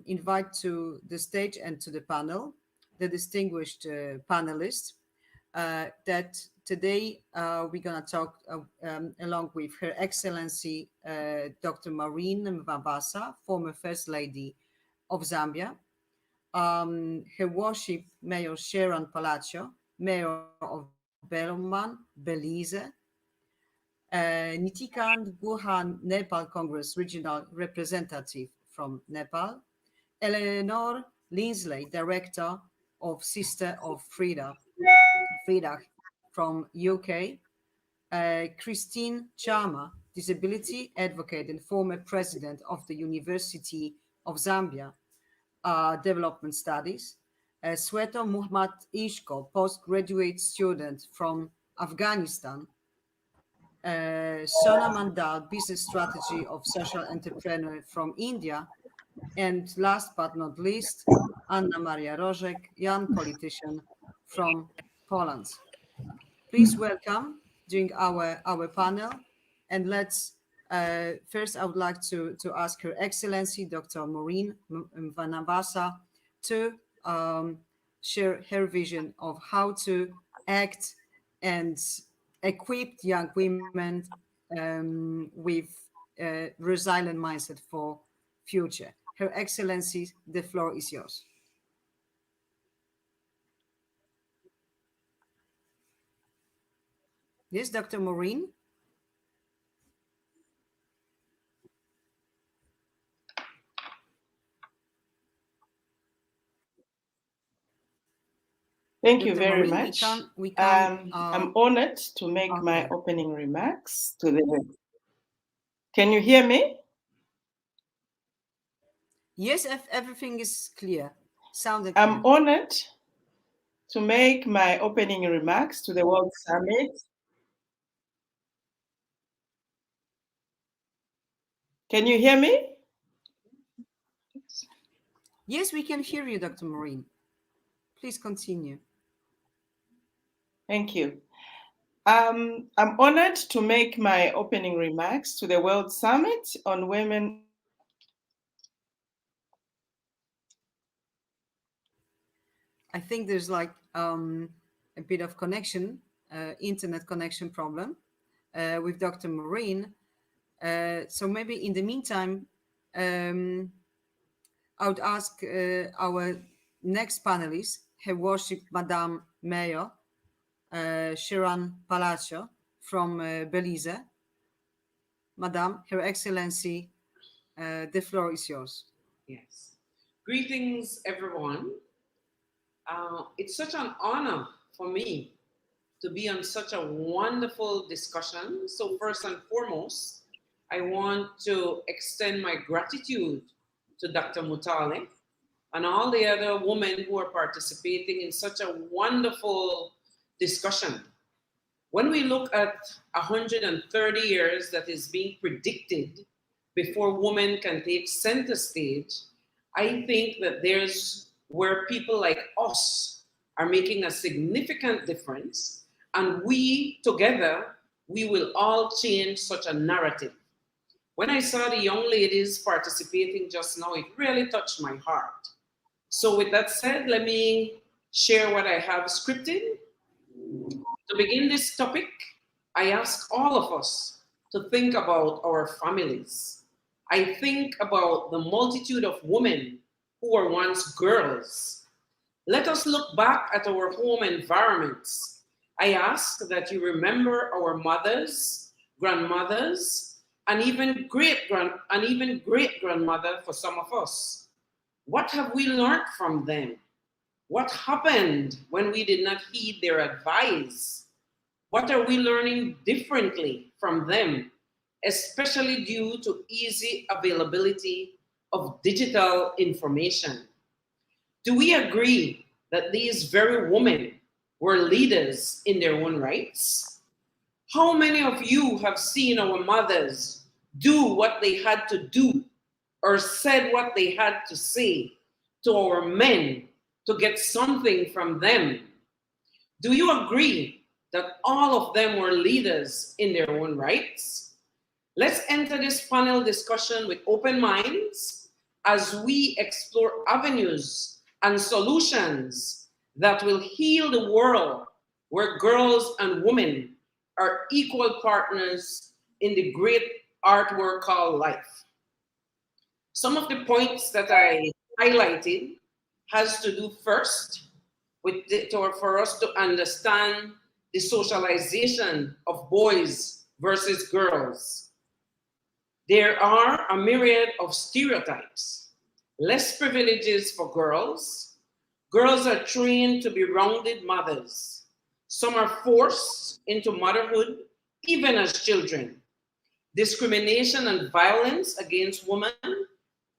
invite to the stage and to the panel the distinguished panelists that today we're going to talk along with Her Excellency Dr. Maureen Mvambasa, former First Lady of Zambia, Her Worship Mayor Sharon Palacio, Mayor of Belomman, Belize, Nitikan Guhan Nepal Congress Regional Representative from Nepal, Eleanor Linsley, Director of Sister of Frida from UK, Christine Chama, disability advocate and former president of the University of Zambia Development Studies, Sweto Muhammad Ishko, postgraduate student from Afghanistan, Sona Mandal, business strategy of social entrepreneur from India, and last but not least, Anna Maria Rożek, young politician from Poland. Please welcome during our panel, and let's first I would like to ask Her Excellency Dr. Maureen Mvambasa to share her vision of how to act and equip young women with a resilient mindset for future. Her Excellency, the floor is yours. Yes, Dr. Maureen. Thank you Dr. very Maureen, much. I'm honored to make okay. my opening remarks to the. Can you hear me? Yes, everything is clear. Sounded I'm clear. honored to make my opening remarks to the World Summit. Can you hear me? Yes, we can hear you, Dr. Maureen. Please continue. Thank you. I'm honored to make my opening remarks to the World Summit on Women. I think there's like a bit of connection, internet connection problem with Dr. Maureen. So maybe in the meantime, I would ask our next panelist, Her Worship Madame Mayor Sharon Palacio from Belize. Madame, Her Excellency, the floor is yours. Yes. Greetings, everyone. It's such an honor for me to be on such a wonderful discussion. So first and foremost, I want to extend my gratitude to Dr. Mutale and all the other women who are participating in such a wonderful discussion. When we look at 130 years that is being predicted before women can take center stage, I think that there's where people like us are making a significant difference, and we together, we will all change such a narrative. When I saw the young ladies participating just now, it really touched my heart. So with that said, let me share what I have scripted. To begin this topic, I ask all of us to think about our families. I think about the multitude of women who were once girls. Let us look back at our home environments. I ask that you remember our mothers, grandmothers, and even great grandmother for some of us. What have we learned from them? What happened when we did not heed their advice? What are we learning differently from them, especially due to easy availability of digital information? Do we agree that these very women were leaders in their own rights? How many of you have seen our mothers do what they had to do or said what they had to say to our men to get something from them? Do you agree that all of them were leaders in their own rights? Let's enter this panel discussion with open minds as we explore avenues and solutions that will heal the world where girls and women are equal partners in the great artwork called life. Some of the points that I highlighted has to do first for us to understand the socialization of boys versus girls. There are a myriad of stereotypes. Less privileges for girls. Girls are trained to be rounded mothers. Some are forced into motherhood even as children. Discrimination and violence against women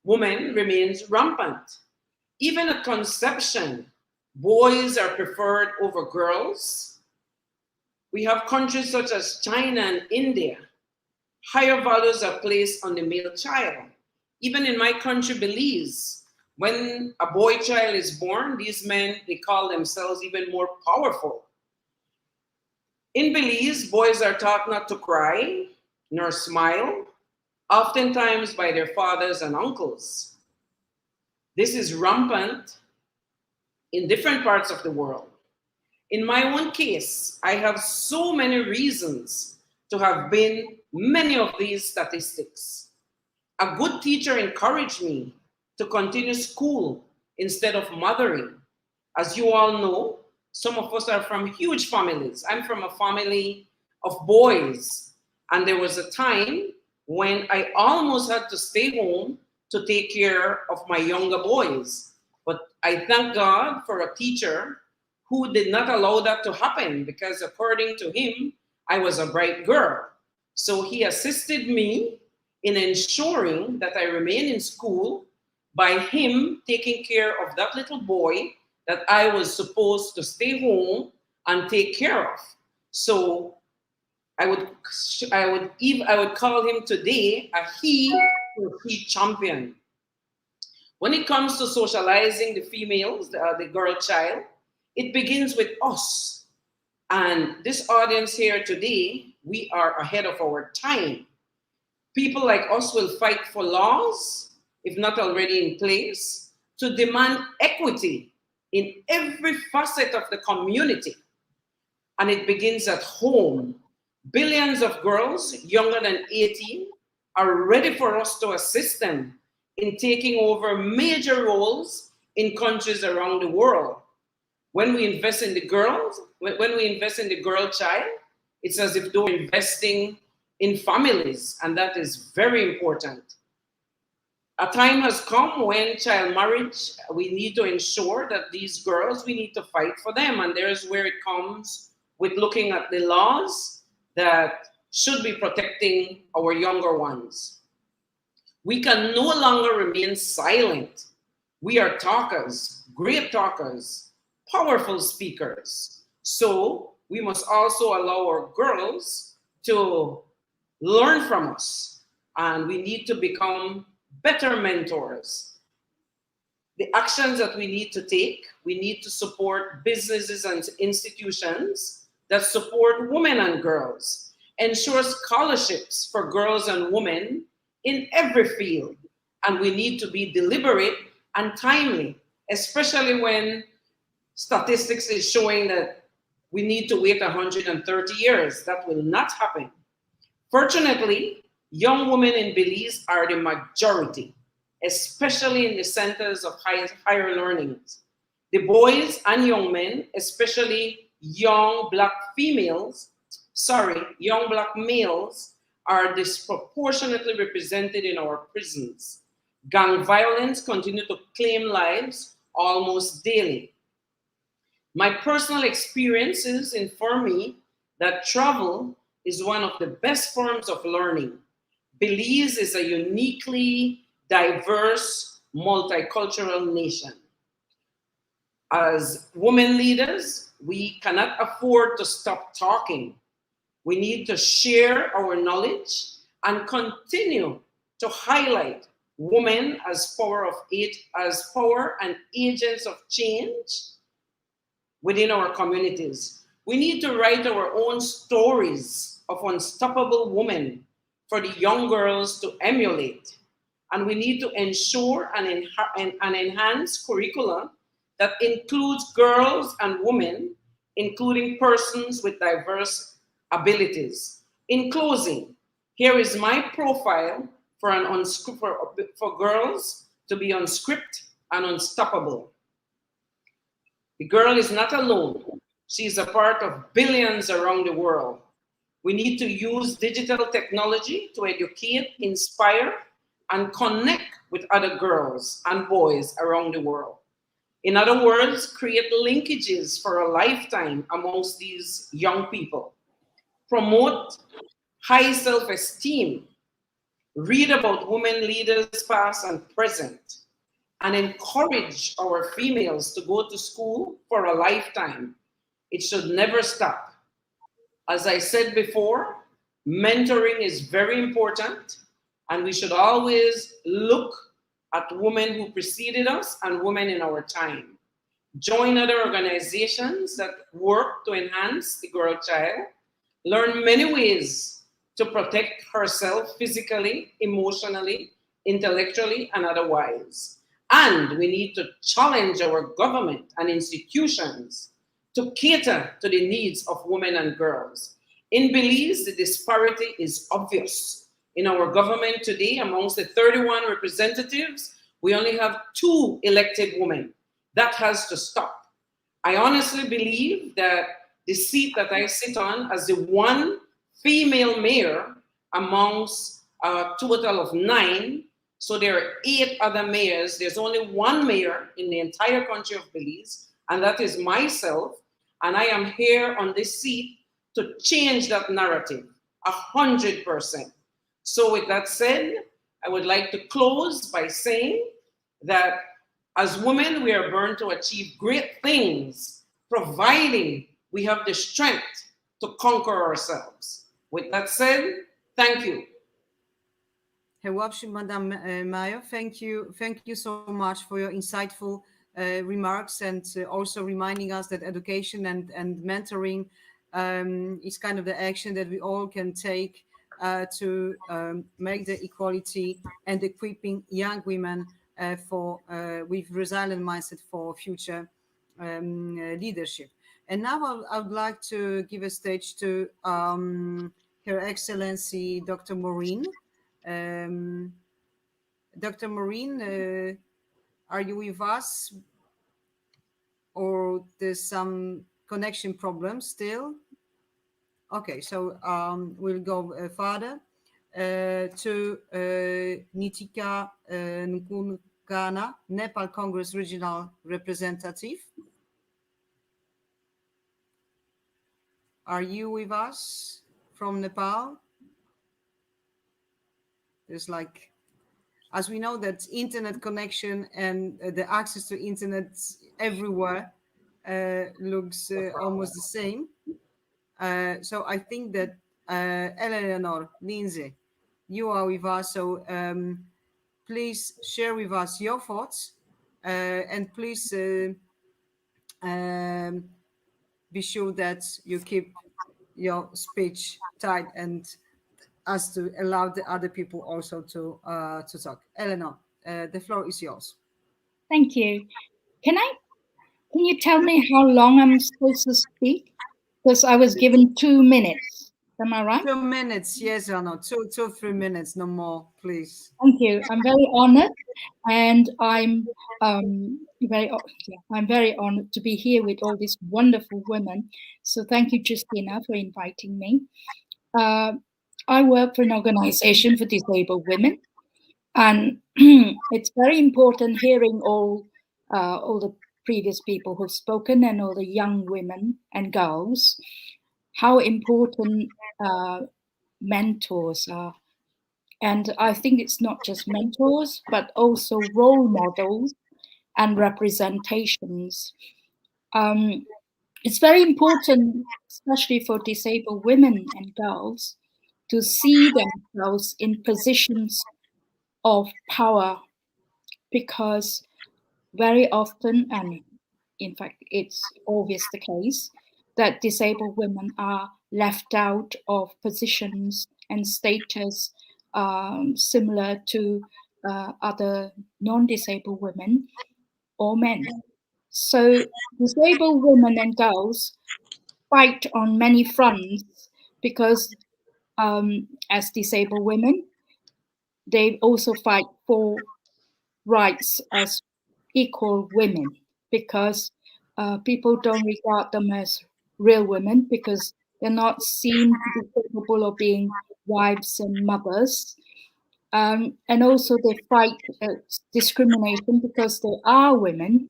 remains rampant. Even at conception, boys are preferred over girls. We have countries such as China and India. Higher values are placed on the male child. Even in my country, Belize, when a boy child is born, these men, they call themselves even more powerful. In Belize, boys are taught not to cry nor smile, oftentimes by their fathers and uncles. This is rampant in different parts of the world. In my own case, I have so many reasons to have been many of these statistics. A good teacher encouraged me to continue school instead of mothering. As you all know, some of us are from huge families. I'm from a family of boys, and there was a time when I almost had to stay home to take care of my younger boys. But I thank God for a teacher who did not allow that to happen, because according to him, I was a bright girl. So he assisted me in ensuring that I remain in school by him taking care of that little boy that I was supposed to stay home and take care of. So I would call him today a he champion. When it comes to socializing the females, the girl child, it begins with us. And this audience here today, we are ahead of our time. People like us will fight for laws, if not already in place, to demand equity in every facet of the community. And it begins at home. Billions of girls younger than 18 are ready for us to assist them in taking over major roles in countries around the world. When we invest in the girls, when we invest in the girl child, it's as if we're investing in families, and that is very important. A time has come when child marriage, we need to ensure that these girls, we need to fight for them, and there's where it comes with looking at the laws that should be protecting our younger ones. We can no longer remain silent. We are talkers, great talkers, powerful speakers. So we must also allow our girls to learn from us, and we need to become better mentors. The actions that we need to take, we need to support businesses and institutions that support women and girls, ensure scholarships for girls and women in every field. And we need to be deliberate and timely, especially when statistics is showing that we need to wait 130 years. That will not happen. Fortunately, young women in Belize are the majority, especially in the centers of higher learning. The boys and young men, especially young black males, are disproportionately represented in our prisons. Gang violence continues to claim lives almost daily. My personal experiences inform me that travel is one of the best forms of learning. Belize is a uniquely diverse, multicultural nation. As women leaders, we cannot afford to stop talking. We need to share our knowledge and continue to highlight women as power and agents of change within our communities. We need to write our own stories of unstoppable women for the young girls to emulate. And we need to ensure and enhance curricula that includes girls and women, including persons with diverse abilities. In closing, here is my profile for girls to be unscripted and unstoppable. The girl is not alone. She is a part of billions around the world. We need to use digital technology to educate, inspire, and connect with other girls and boys around the world. In other words, create linkages for a lifetime amongst these young people. Promote high self-esteem. Read about women leaders past and present, and encourage our females to go to school for a lifetime. It should never stop. As I said before, mentoring is very important, and we should always look at women who preceded us and women in our time. Join other organizations that work to enhance the girl child. Learn many ways to protect herself physically, emotionally, intellectually, and otherwise. And we need to challenge our government and institutions to cater to the needs of women and girls. In Belize, the disparity is obvious. In our government today, amongst the 31 representatives, we only have 2 elected women. That has to stop. I honestly believe that the seat that I sit on as the one female mayor amongst a total of 9, so there are 8 other mayors. There's only 1 mayor in the entire country of Belize, and that is myself. And I am here on this seat to change that narrative 100%. So with that said, I would like to close by saying that as women, we are born to achieve great things, providing we have the strength to conquer ourselves. With that said, thank you. Madam Mayor, thank you so much for your insightful remarks, and also reminding us that education and mentoring is kind of the action that we all can take to make the equality and equipping young women with resilient mindset for future leadership. And now I would like to give a stage to Her Excellency Dr. Maureen. Dr. Maureen, are you with us? Or there's some connection problem still? Okay, so we'll go further to Nitika Nkungana, Nepal Congress Regional Representative. Are you with us from Nepal? There's like, as we know that internet connection and the access to internet everywhere looks almost the same. So I think that Eleanor, Lindsay, you are with us. So please share with us your thoughts and please be sure that you keep your speech tight and as to allow the other people also to talk. Eleanor, the floor is yours. Thank you. Can you tell me how long I'm supposed to speak? Because I was given 2 minutes. Am I right? 2 minutes, yes or no? 3 minutes, no more, please. Thank you. I'm very honored, and I'm very honored to be here with all these wonderful women. So thank you, Justina, for inviting me. I work for an organization for disabled women. And it's very important hearing all the previous people who've spoken and all the young women and girls, how important mentors are. And I think it's not just mentors, but also role models and representations. It's very important, especially for disabled women and girls, to see themselves in positions of power, because very often, and in fact it's always the case, that disabled women are left out of positions and status similar to other non-disabled women or men. So disabled women and girls fight on many fronts because as disabled women, they also fight for rights as equal women, because people don't regard them as real women because they're not seen to be capable of being wives and mothers. And also they fight discrimination because they are women,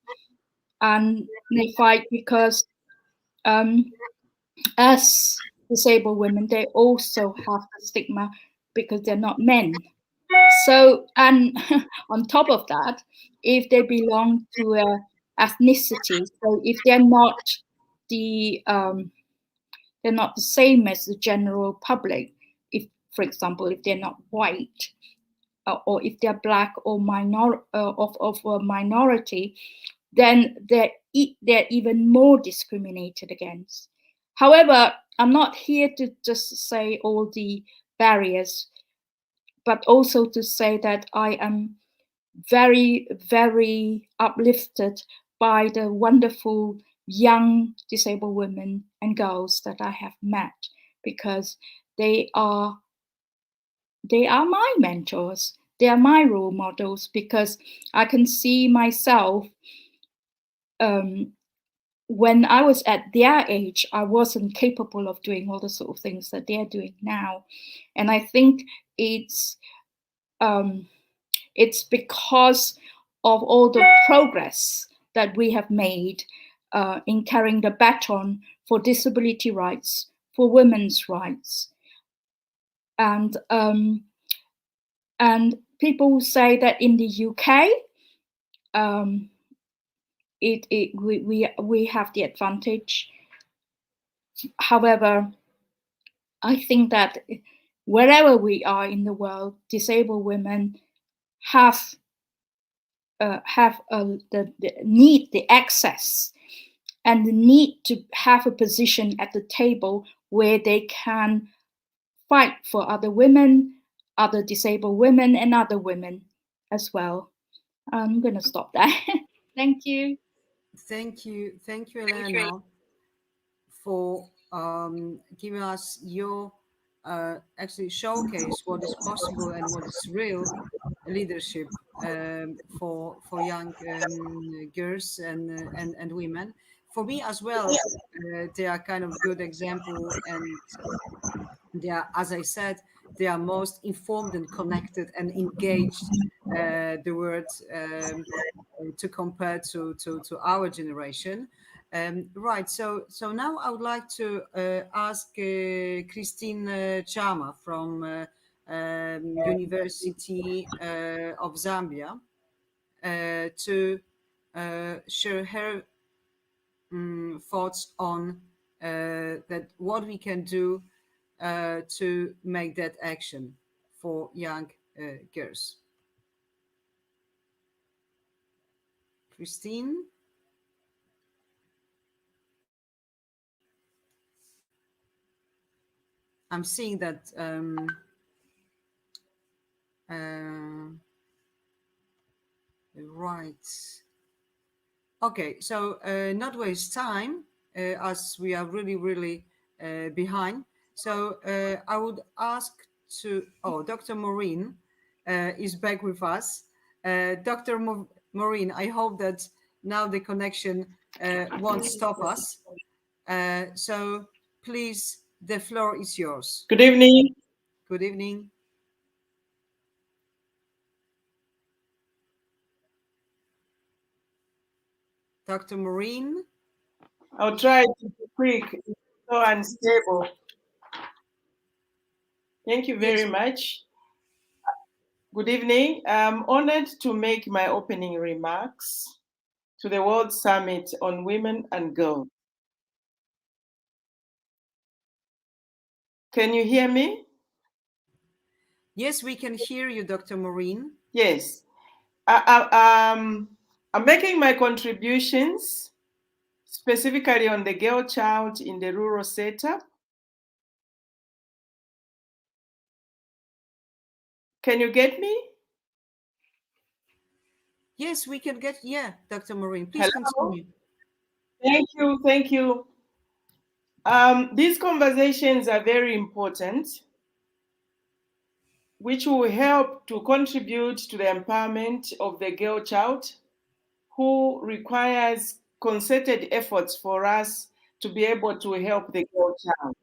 and they fight because as disabled women, they also have the stigma because they're not men. So, and on top of that, if they belong to a ethnicity, so if they're not the same as the general public, if, for example, if they're not white, or if they're black or of a minority, then they're even more discriminated against. However, I'm not here to just say all the barriers, but also to say that I am very, very uplifted by the wonderful young disabled women and girls that I have met, because they are my mentors. They are my role models, because I can see myself when I was at their age, I wasn't capable of doing all the sort of things that they're doing now. And I think it's because of all the progress that we have made in carrying the baton for disability rights, for women's rights. And people say that in the UK, we have the advantage. However, I think that wherever we are in the world, disabled women have the access and the need to have a position at the table where they can fight for other women, other disabled women, and other women as well. I'm going to stop there. Thank you. Thank you, Elena, for giving us your actually showcase what is possible and what is real leadership for young girls and women. For me as well, they are kind of good example, and they are, as I said, they are most informed and connected and engaged the word to compare to our generation. Right. So now I would like to ask Christine Chama from University of Zambia to share her thoughts on that what we can do to make that action for young girls. Christine? I'm seeing that right. Okay, so not waste time as we are really behind. So I would ask to, Dr. Maureen is back with us. Dr. Maureen, I hope that now the connection won't stop us. So please, the floor is yours. Good evening. Good evening. Dr. Maureen? I'll try to be quick. It's so unstable. Thank you very much. Good evening. I'm honored to make my opening remarks to the World Summit on Women and Girls. Can you hear me? Yes, we can hear you, Dr. Maureen. Yes. I'm making my contributions specifically on the girl child in the rural setup. Can you get me? Yes, we can get, yeah, Dr. Maureen, please continue. Thank you, thank you. These conversations are very important, which will help to contribute to the empowerment of the girl child, who requires concerted efforts for us to be able to help the girl child.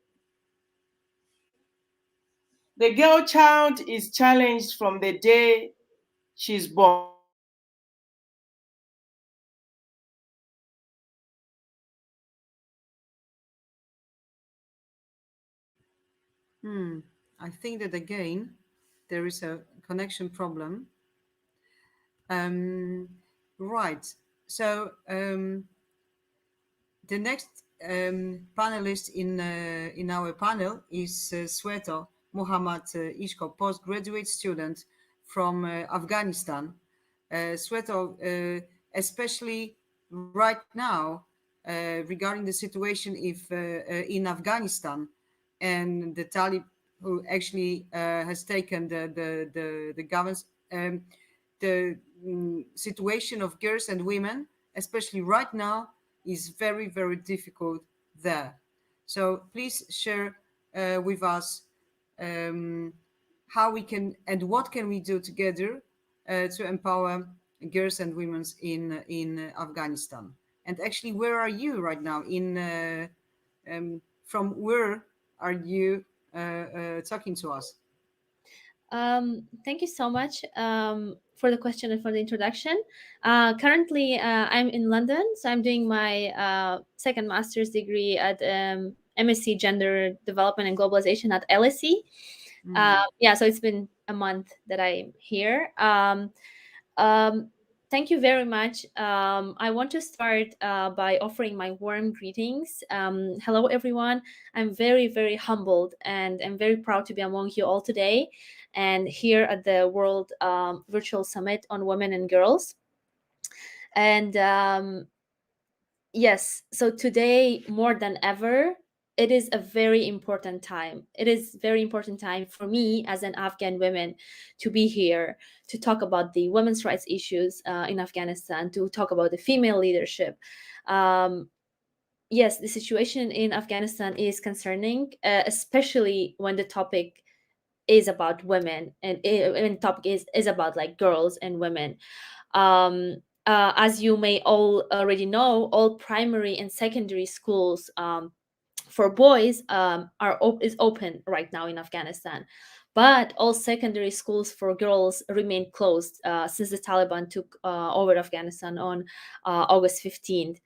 The girl child is challenged from the day she's born. I think that again, there is a connection problem. Right. So the next panelist in our panel is Sweta Mohammad Ishko, postgraduate student from Afghanistan. Sweta, especially right now, regarding the situation if in Afghanistan and the Taliban, who actually has taken the governance, the situation of girls and women, especially right now, is very, very difficult there. So please share with us how we can and what can we do together to empower girls and women in Afghanistan. And actually, where are you right now? From where are you talking to us? Thank you so much for the question and for the introduction. Currently, I'm in London, so I'm doing my second master's degree at MSc Gender Development and Globalization at LSE. Yeah, so it's been a month that I'm here. Thank you very much. I want to start by offering my warm greetings. Hello, everyone. I'm very, very humbled and I'm very proud to be among you all today and here at the World Virtual Summit on Women and Girls. And yes, so today, more than ever, it is a very important time. It is very important time for me as an Afghan woman to be here to talk about the women's rights issues in Afghanistan, to talk about the female leadership. Yes, the situation in Afghanistan is concerning, especially when the topic is about women and the topic is about like girls and women. As you may all already know, all primary and secondary schools for boys is open right now in Afghanistan, but all secondary schools for girls remain closed since the Taliban took over Afghanistan on August 15th.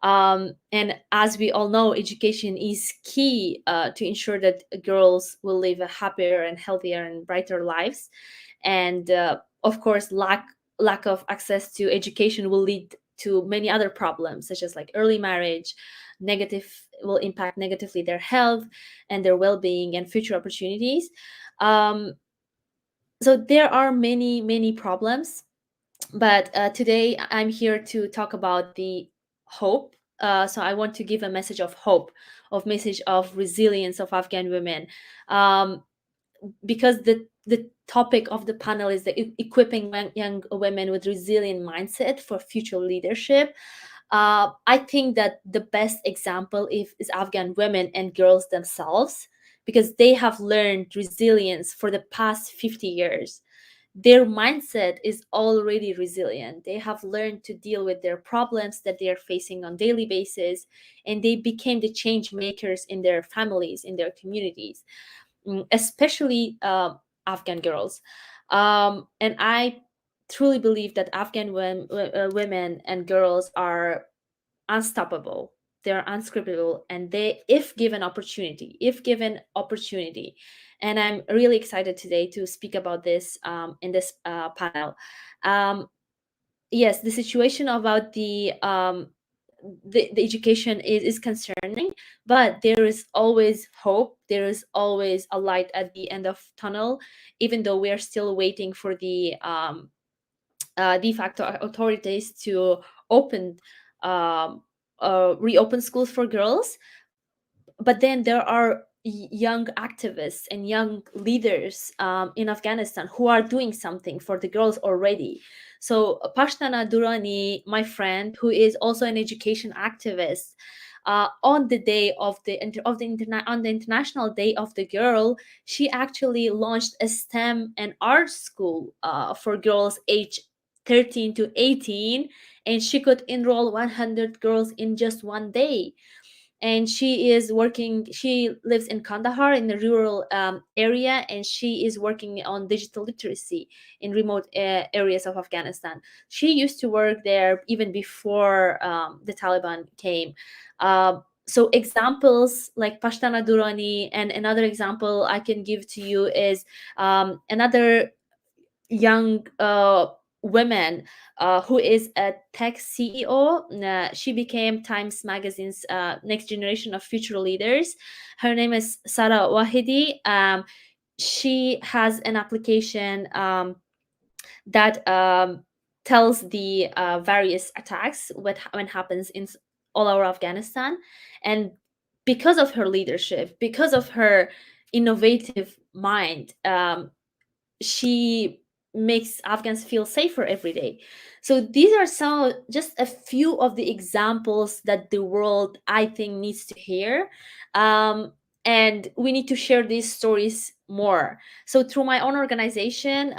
And as we all know, education is key to ensure that girls will live a happier and healthier and brighter lives. And of course, lack of access to education will lead to many other problems, such as like early marriage, will impact negatively their health and their well-being and future opportunities. So there are many problems, but today I'm here to talk about the hope. So I want to give a message of hope, of message of resilience of Afghan women, because the topic of the panel is the equipping young women with resilient mindset for future leadership. I think that the best example is Afghan women and girls themselves, because they have learned resilience for the past 50 years. Their mindset is already resilient. They have learned to deal with their problems that they are facing on daily basis, and they became the change makers in their families, in their communities, especially Afghan girls. And I truly believe that Afghan women and girls are unstoppable, they're unscriptable, and they, if given opportunity, and I'm really excited today to speak about this in this panel. Yes, the situation about the education is concerning, but there is always hope. There is always a light at the end of tunnel, even though we are still waiting for the de facto authorities to open reopen schools for girls. But then there are young activists and young leaders in Afghanistan who are doing something for the girls already. So Pashtana Durrani, my friend, who is also an education activist, on the day of the on the International Day of the Girl, she actually launched a STEM and art school for girls aged 13 to 18, and she could enroll 100 girls in just one day. And she lives in Kandahar, in the rural area, and she is working on digital literacy in remote areas of Afghanistan. She used to work there even before the Taliban came. So examples like Pashtana Durrani, and another example I can give to you is another young woman who is a tech CEO. She became Times Magazine's next generation of future leaders. Her name is Sara Wahidi. She has an application that tells the various attacks when happens in all over Afghanistan. And because of her leadership, because of her innovative mind, she makes Afghans feel safer every day. So these are just a few of the examples that the world, I think, needs to hear. And we need to share these stories more. So through my own organization,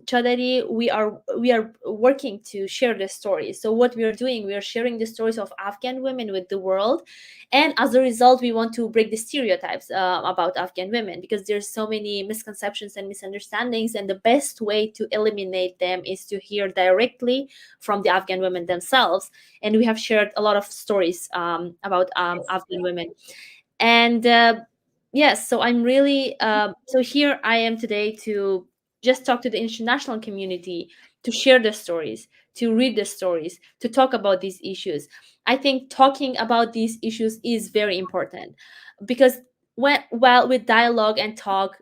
Chadari, we are working to share the stories. So what we are doing, we are sharing the stories of Afghan women with the world, and as a result, we want to break the stereotypes about Afghan women, because there's so many misconceptions and misunderstandings, and the best way to eliminate them is to hear directly from the Afghan women themselves. And we have shared a lot of stories about Afghan women. And yes, so I'm really so here I am today to just talk to the international community, to share the stories, to read the stories, to talk about these issues. I think talking about these issues is very important, because while with dialogue and talk,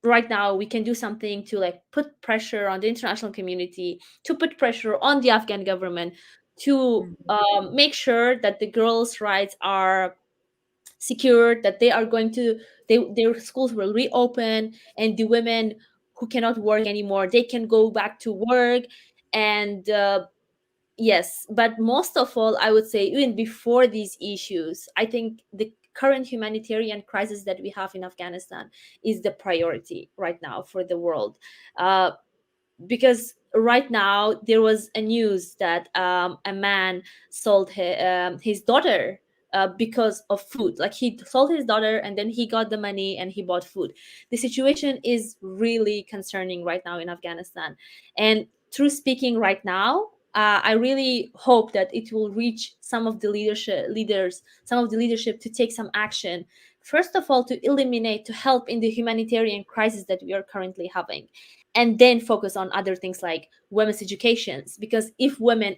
right now we can do something to like put pressure on the international community, to put pressure on the Afghan government, to make sure that the girls' rights are secured, that they are going to their schools will reopen, and the women who cannot work anymore, they can go back to work. And yes, but most of all, I would say, even before these issues, I think the current humanitarian crisis that we have in Afghanistan is the priority right now for the world. Because right now there was a news that a man sold his daughter because of food. Like, he sold his daughter and then he got the money and he bought food. The situation is really concerning right now in Afghanistan. And through speaking right now, I really hope that it will reach some of the leaders, some of the leadership, to take some action. First of all, to eliminate, to help in the humanitarian crisis that we are currently having, and then focus on other things like women's educations. Because if women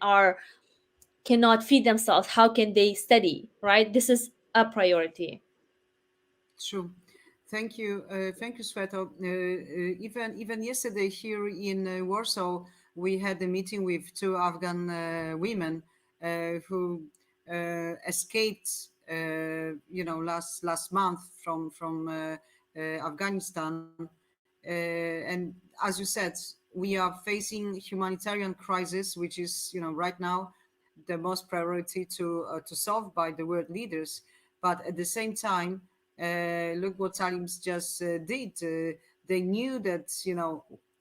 cannot feed themselves, how can they study, right? This is a priority. True. Thank you, Sveta. Even yesterday here in Warsaw, we had a meeting with two Afghan women who escaped, last month from Afghanistan. And as you said, we are facing humanitarian crisis, which is, right now the most priority to solve by the world leaders. But at the same time, look what Salim's just did. They knew that,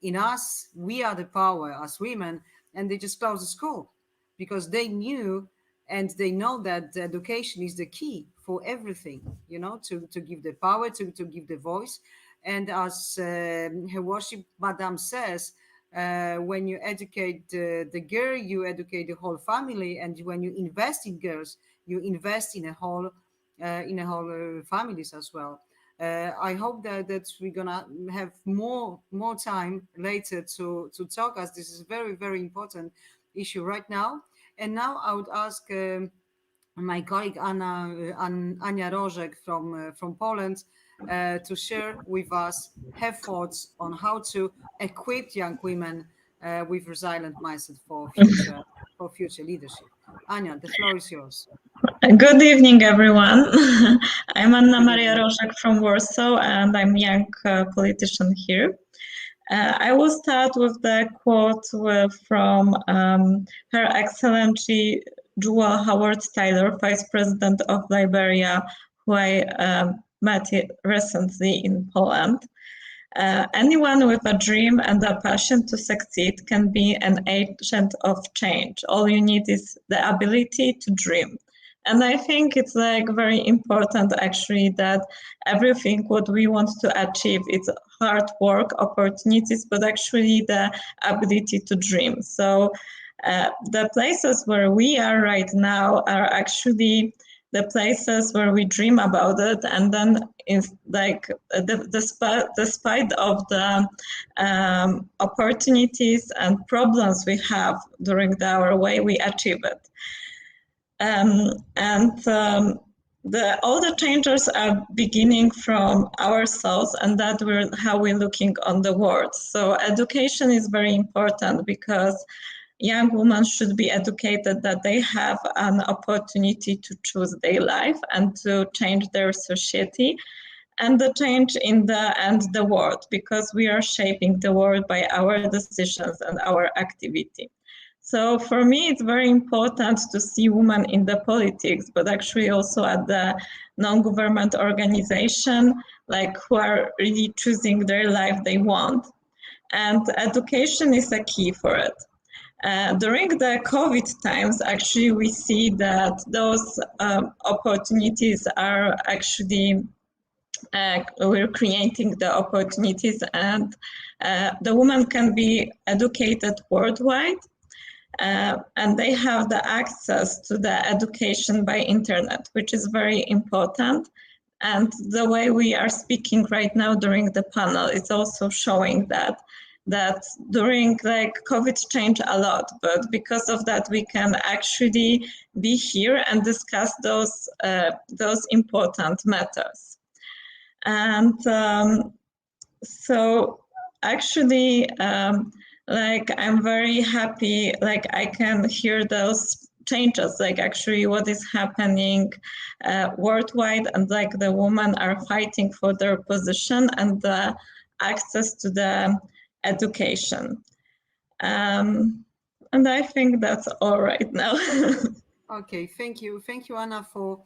in us, we are the power as women, and they just closed the school because they knew and they know that education is the key for everything, to give the power, to give the voice. And as her worship Madame says, When you educate the girl, you educate the whole family, and when you invest in girls, you invest in a whole families as well. I hope that we're gonna have more time later to talk, as this is a very, very important issue right now. And now I would ask my colleague Ania Rożek from Poland to share with us her thoughts on how to equip young women with resilient mindset for future leadership. Ania, the floor is yours. Good evening, everyone. I'm Anna Maria Rożek from Warsaw, and I'm a young politician here. I will start with the quote from Her Excellency Jewel Howard Taylor, Vice President of Liberia, who I met recently in Poland. Anyone with a dream and a passion to succeed can be an agent of change. All you need is the ability to dream. And I think it's like very important actually that everything what we want to achieve is hard work, opportunities, but actually the ability to dream. So the places where we are right now are actually the places where we dream about it, and then it's like despite of the opportunities and problems we have during our way, we achieve it. All the changes are beginning from ourselves, and that how we're looking on the world. So education is very important because young women should be educated that they have an opportunity to choose their life and to change their society and the change in the world, because we are shaping the world by our decisions and our activity. So for me, it's very important to see women in the politics, but actually also at the non-government organization, like who are really choosing their life they want. And education is a key for it. During the COVID times, actually, we see that those opportunities are actually, we're creating the opportunities, and the women can be educated worldwide. And they have the access to the education by internet, which is very important. And the way we are speaking right now during the panel is also showing that during like COVID changed a lot, but because of that we can actually be here and discuss those important matters. And so actually, like I'm very happy, like I can hear those changes, like actually what is happening worldwide, and like the women are fighting for their position and the access to the education. And I think that's all right now. Okay, thank you, Anna, for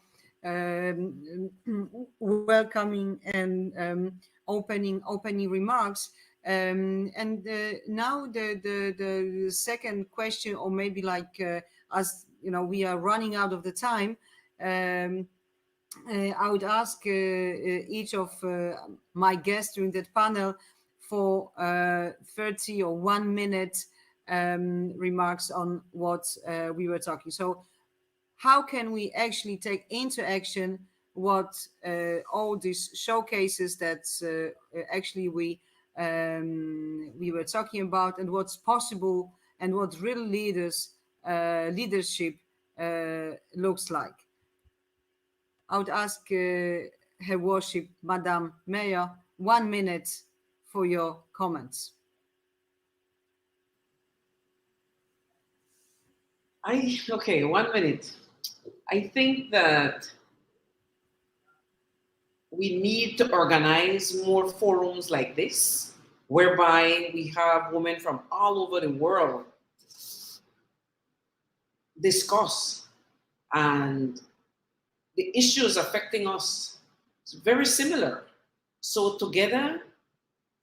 welcoming and opening remarks. And now the second question, or maybe like as you know, we are running out of the time. I would ask each of my guests during that panel for 30 or 1 minute remarks on what we were talking. So how can we actually take into action what all these showcases that actually we were talking about, and what's possible, and what real leadership looks like? I would ask Her Worship, Madam Mayor, 1 minute for your comments. Okay, 1 minute. I think that we need to organize more forums like this, whereby we have women from all over the world discuss, and the issues affecting us is very similar. So together,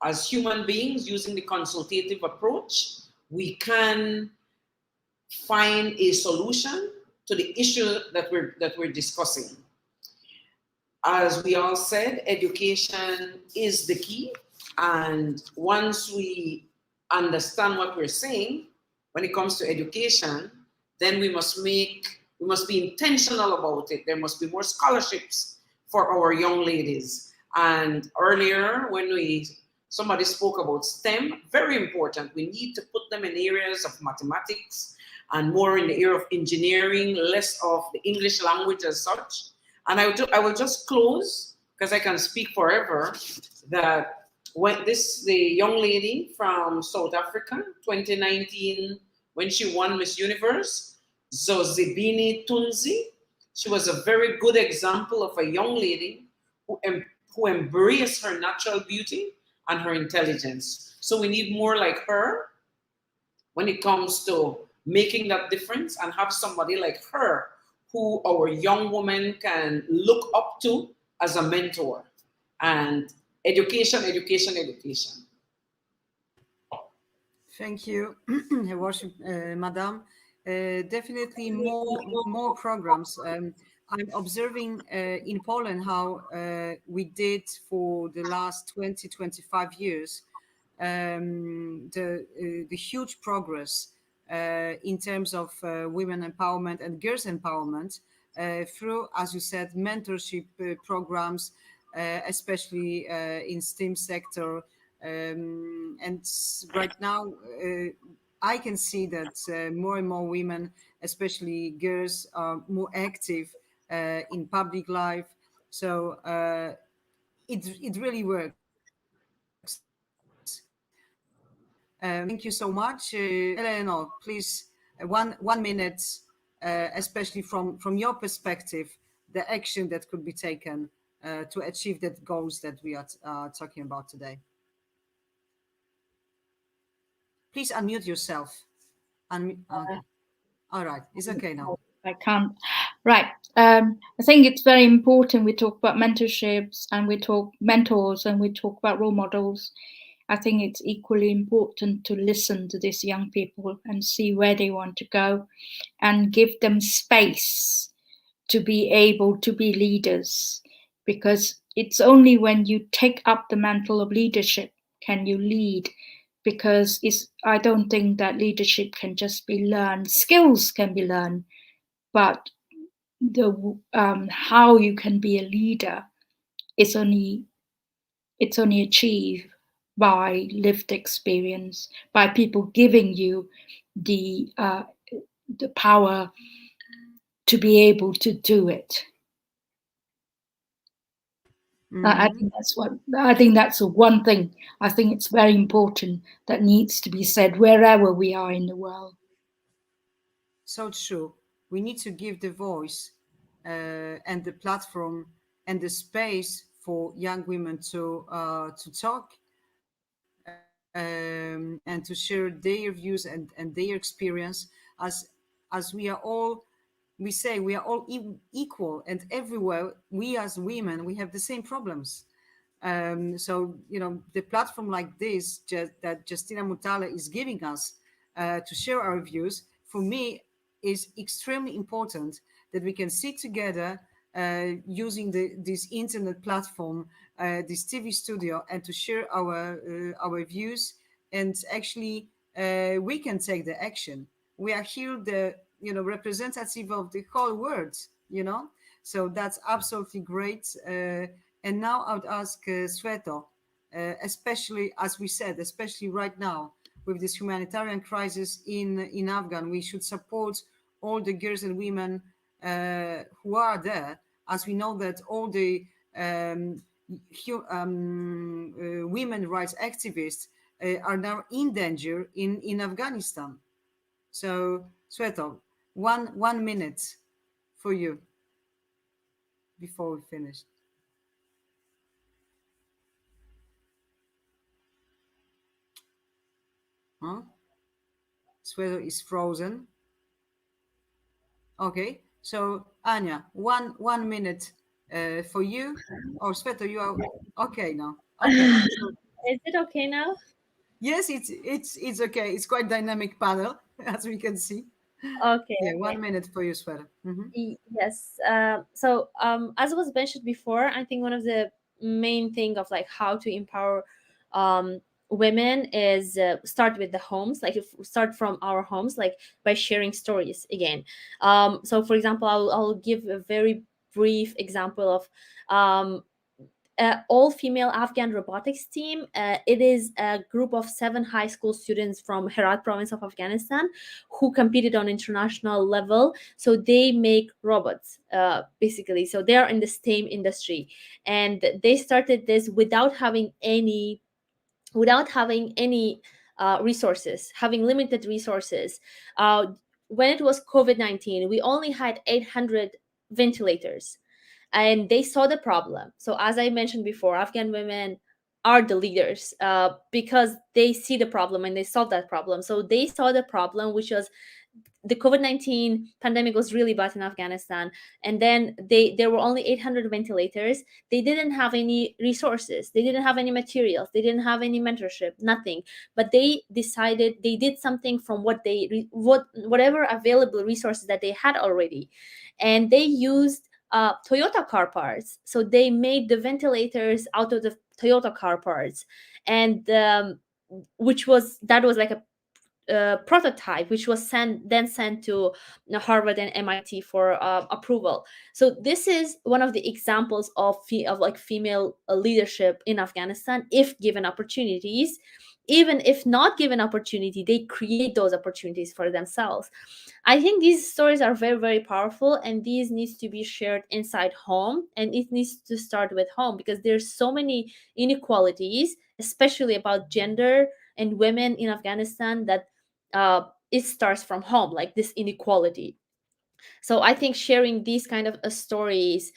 as human beings, using the consultative approach, we can find a solution to the issue that we're discussing. As we all said, education is the key, and once we understand what we're saying when it comes to education, then we must be intentional about it. There must be more scholarships for our young ladies. And earlier, when somebody spoke about STEM, very important. We need to put them in areas of mathematics and more in the area of engineering, less of the English language as such. And I will just close, because I can speak forever, that when the young lady from South Africa, 2019, when she won Miss Universe, Zozibini Tunzi, she was a very good example of a young lady who embraced her natural beauty and her intelligence. So we need more like her when it comes to making that difference, and have somebody like her who our young women can look up to as a mentor. And education, education, education. Thank you, Her Worship, Madam. Definitely more programs. I'm observing in Poland how we did for the last 20, 25 years, the huge progress in terms of women empowerment and girls empowerment through, as you said, mentorship programs, especially in STEM sector. And right now, I can see that more and more women, especially girls, are more active in public life. So it really works. Thank you so much, Eleanor. Please, 1 minute, especially from your perspective, the action that could be taken to achieve the goals that we are talking about today. Please unmute yourself. Okay. All right, it's okay now. I can't. Right. I think it's very important we talk about mentorships and we talk mentors and we talk about role models. I think it's equally important to listen to these young people and see where they want to go and give them space to be able to be leaders, because it's only when you take up the mantle of leadership can you lead, because I don't think that leadership can just be learned. Skills can be learned, but the how you can be a leader it's only achieved by lived experience, by people giving you the power to be able to do it. I think that's one thing. I think it's very important that needs to be said wherever we are in the world. So true. We need to give the voice and the platform and the space for young women to talk and to share their views and their experience. As we are all, we say we are all equal, and everywhere we as women we have the same problems. So the platform like this that Justina Mutale is giving us to share our views, for me, is extremely important, that we can sit together using this internet platform, this TV studio, and to share our views, and actually we can take the action. We are here the representative of the whole world, so that's absolutely great. And now I would ask Sveto, especially, as we said, especially right now with this humanitarian crisis in Afghan, we should support all the girls and women who are there, as we know that all the women rights activists are now in danger in Afghanistan. So, Sveto, one minute for you before we finish. Huh? Sveto is frozen. Okay, so Anya, one minute for you. Or Sveto, you are okay now. Okay. Is it okay now? Yes, it's okay. It's quite dynamic panel, as we can see. Okay. Yeah, okay. 1 minute for you, Sveto. Yes. So as was mentioned before, I think one of the main thing of like how to empower women is start with the homes, like if we start from our homes, like by sharing stories again. So for example, I'll give a very brief example of all-female Afghan robotics team. It is a group of 7 high school students from Herat province of Afghanistan who competed on international level. So they make robots, basically. So they are in the STEM industry, and they started this without having any resources, having limited resources. When it was COVID-19, we only had 800 ventilators, and they saw the problem. So as I mentioned before, Afghan women are the leaders because they see the problem and they solve that problem. So they saw the problem, which was the COVID-19 pandemic was really bad in Afghanistan, and then there were only 800 ventilators. They didn't have any resources, they didn't have any materials, they didn't have any mentorship, nothing. But they decided, they did something from whatever available resources that they had already, and they used Toyota car parts. So they made the ventilators out of the Toyota car parts, and that was like a prototype, which was then sent to Harvard and MIT for approval. So this is one of the examples of like female leadership in Afghanistan. If given opportunities, even if not given opportunity, they create those opportunities for themselves. I think these stories are very, very powerful, and these needs to be shared inside home, and it needs to start with home, because there's so many inequalities, especially about gender and women in Afghanistan, that it starts from home, like this inequality. So I think sharing these kind of stories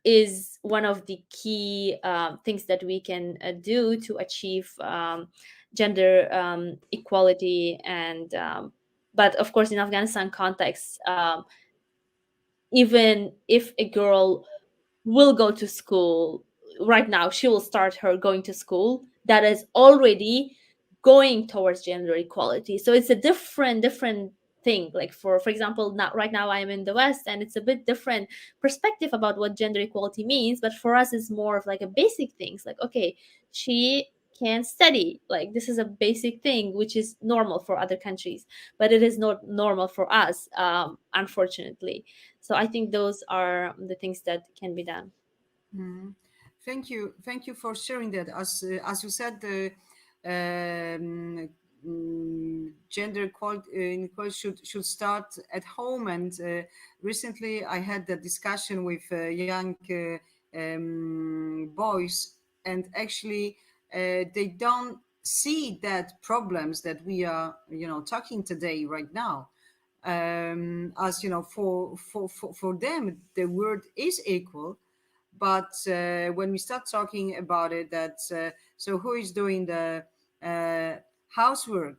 is one of the key things that we can do to achieve gender equality. And but of course, in Afghanistan context, even if a girl will go to school right now, she will start her going to school that is already going towards gender equality. So it's a different thing. Like for example, not right now I'm in the West, and it's a bit different perspective about what gender equality means. But for us, it's more of like a basic things, like, okay, she can study, like this is a basic thing which is normal for other countries, but it is not normal for us, unfortunately. So I think those are the things that can be done. Mhm. Thank you for sharing that. As you said, the gender inequality should start at home. And recently, I had a discussion with young boys, and actually, they don't see that problems that we are, talking today right now. As you know, for them, the word is equal. But when we start talking about it, that so who is doing the housework?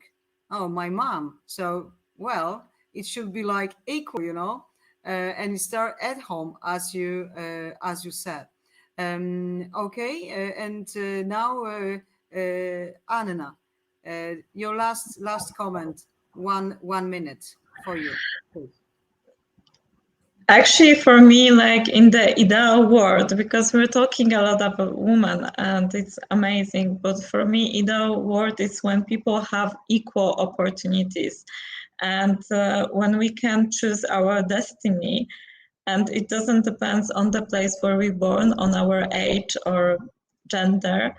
Oh, my mom. So, well, it should be like equal, and start at home, as you said. Okay, and now Anna, your last comment. 1 minute for you, please. Actually, for me, like in the ideal world, because we're talking a lot about women and it's amazing, but for me, ideal world is when people have equal opportunities, and when we can choose our destiny, and it doesn't depend on the place where we're born, on our age or gender,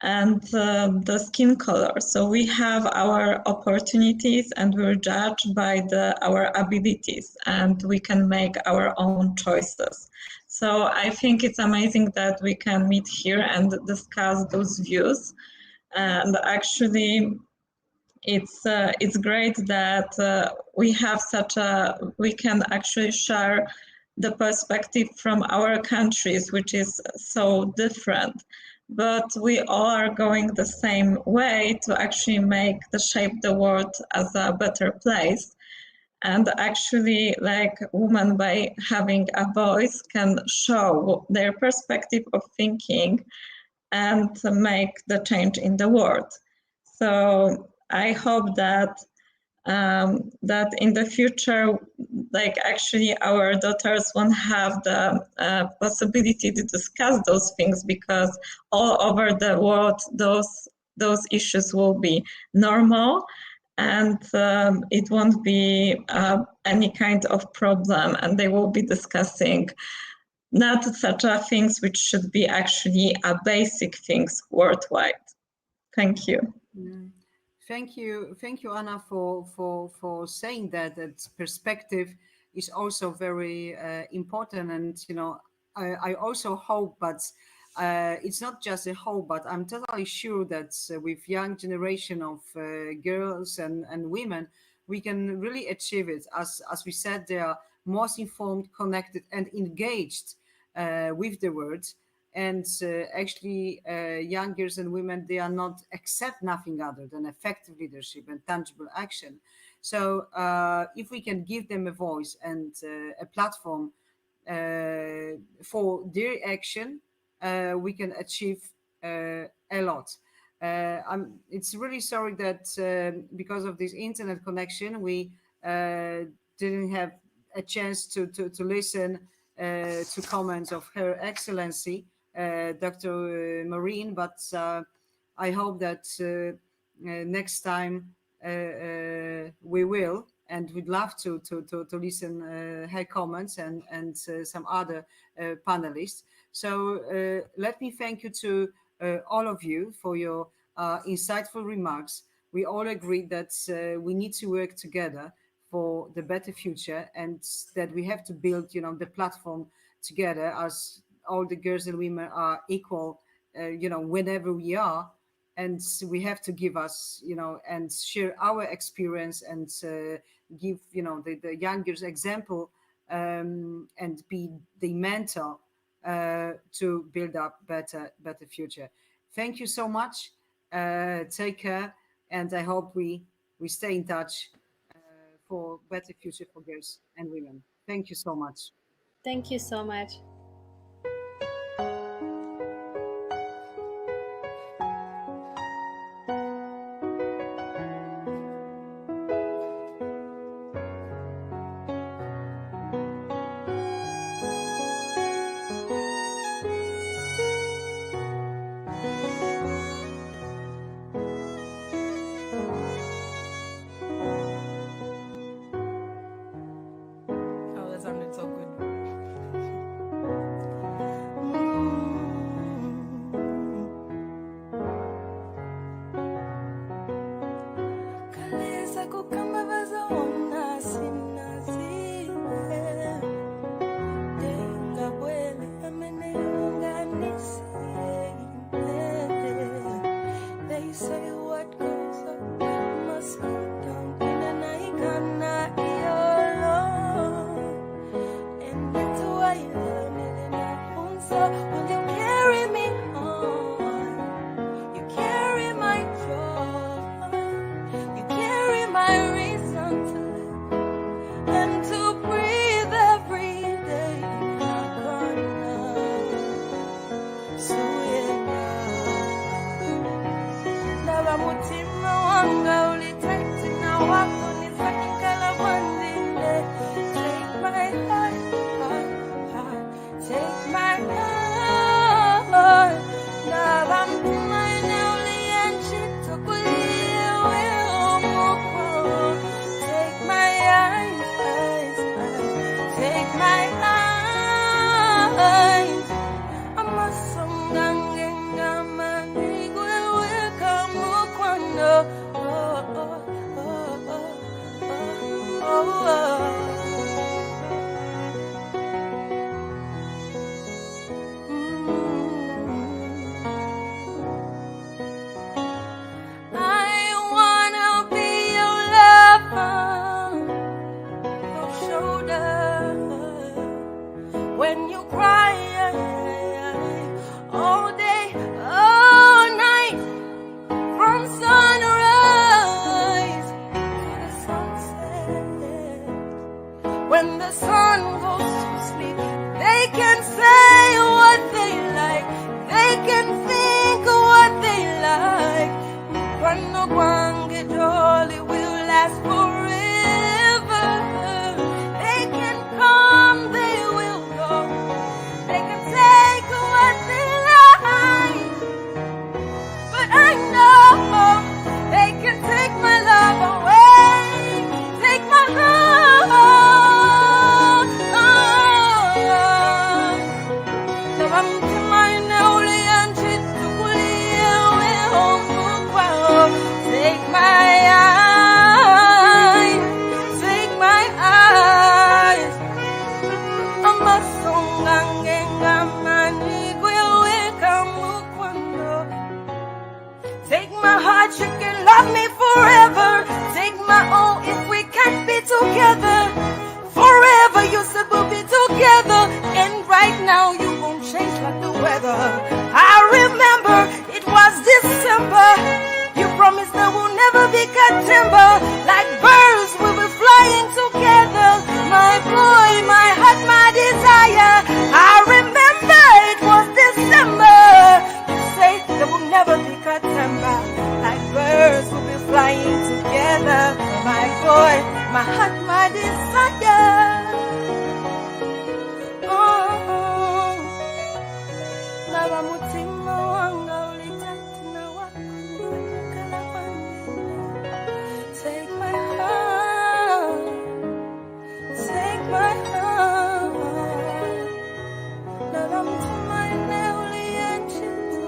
and the skin color. So we have our opportunities, and we're judged by our abilities, and we can make our own choices. So I think it's amazing that we can meet here and discuss those views. And actually, it's great that we have we can actually share the perspective from our countries, which is so different. But we all are going the same way to actually shape the world as a better place. And actually, like, women, by having a voice, can show their perspective of thinking and make the change in the world. So I hope that that in the future, like, actually our daughters won't have the possibility to discuss those things, because all over the world those those issues will be normal, and it won't be any kind of problem, and they will be discussing not such a things which should be actually a basic things worldwide. Thank you. Thank you, Anna, for saying that perspective is also very important. And I also hope, but it's not just a hope, but I'm totally sure that with young generation of girls and women, we can really achieve it. As we said, they are most informed, connected, and engaged with the world. And actually, young girls and women, they are not accept nothing other than effective leadership and tangible action. So if we can give them a voice and a platform for their action, we can achieve a lot. It's really sorry that because of this internet connection, we didn't have a chance to listen to comments of Her Excellency, Dr. Marine, but I hope that next time we will, and we'd love to listen her comments and some other panelists. So let me thank you to all of you for your insightful remarks. We all agree that we need to work together for the better future, and that we have to build, the platform together, as all the girls and women are equal, whenever we are, and we have to give us, and share our experience and give, the young girls example, and be the mentor to build up better future. Thank you so much. Take care, and I hope we stay in touch for better future for girls and women. Thank you so much. Thank you so much. When you cry all day, all night, from sunrise to the sunset. When the sun goes to sleep, they can say what they like, they can think what they like. Cuando guangue jolly will last forever. They can come, they will go, they can take what they like, but I know that you can love me forever. Take my all if we can't be together. Forever you said we'll be together, and right now you won't change like the weather. I remember it was December. You promised that we'll never be cut timber. Like birds we were flying together. My boy, my heart, my desire. I remember it was December. You say that we'll never be cut timber. Like birds we'll be flying together. My boy, my heart, my desire. Oh, Baba mutima wanga ulitati na wakala wangine. Take my heart, take my heart. Baba mutima ine uliachitu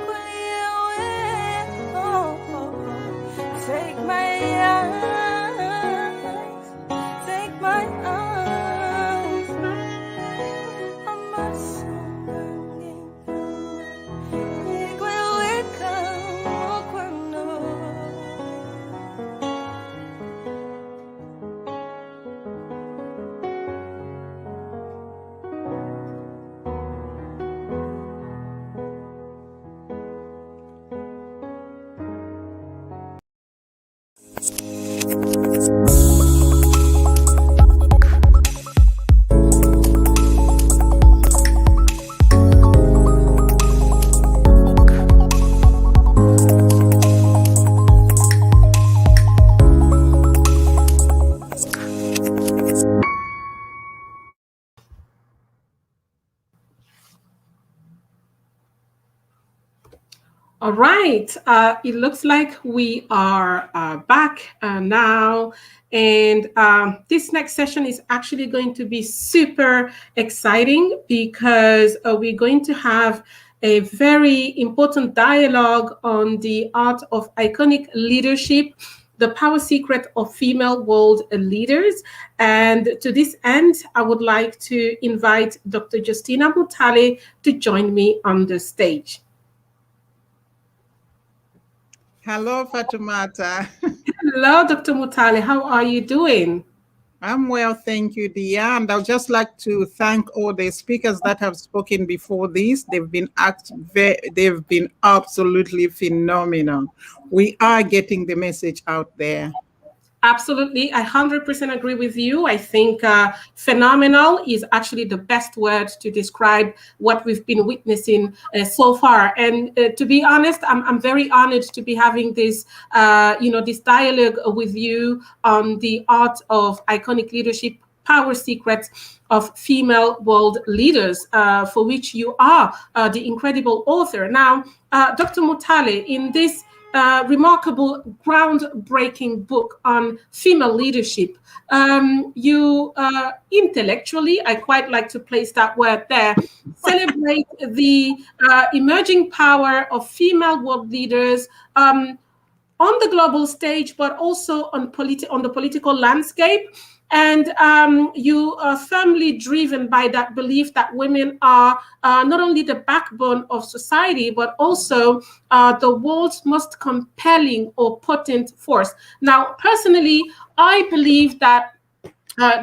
kuliawe. Take my eyes, take my eyes. All right, it looks like we are back now. And this next session is actually going to be super exciting because we're going to have a very important dialogue on the art of iconic leadership, the power secret of female world leaders. And to this end, I would like to invite Dr. Justina Mutale to join me on the stage. Hello, Fatoumata. Hello, Dr. Mutale. How are you doing? I'm well, thank you, Dia. And I'd just like to thank all the speakers that have spoken before this. They've been absolutely phenomenal. We are getting the message out there. Absolutely. I 100% agree with you. I think phenomenal is actually the best word to describe what we've been witnessing so far. And to be honest, I'm very honored to be having this, this dialogue with you on the art of iconic leadership, power secrets of female world leaders, for which you are the incredible author. Now, Dr. Mutale, in this remarkable, groundbreaking book on female leadership. You intellectually, I quite like to place that word there, celebrate the emerging power of female world leaders on the global stage, but also on the political landscape. And you are firmly driven by that belief that women are not only the backbone of society, but also the world's most compelling or potent force. Now, personally, I believe that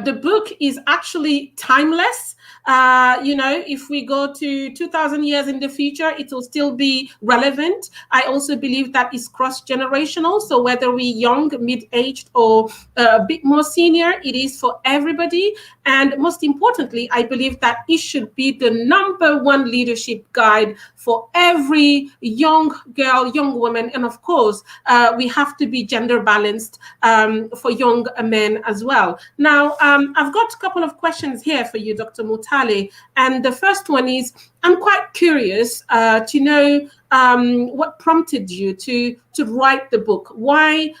the book is actually timeless. If we go to 2,000 years in the future, it will still be relevant. I also believe that it's cross-generational. So whether we're young, mid-aged, or a bit more senior, it is for everybody. And most importantly, I believe that it should be the #1 leadership guide for every young girl, young woman. And of course, we have to be gender balanced for young men as well. Now, I've got a couple of questions here for you, Dr. Mutale. And the first one is, I'm quite curious to know what prompted you to write the book. Why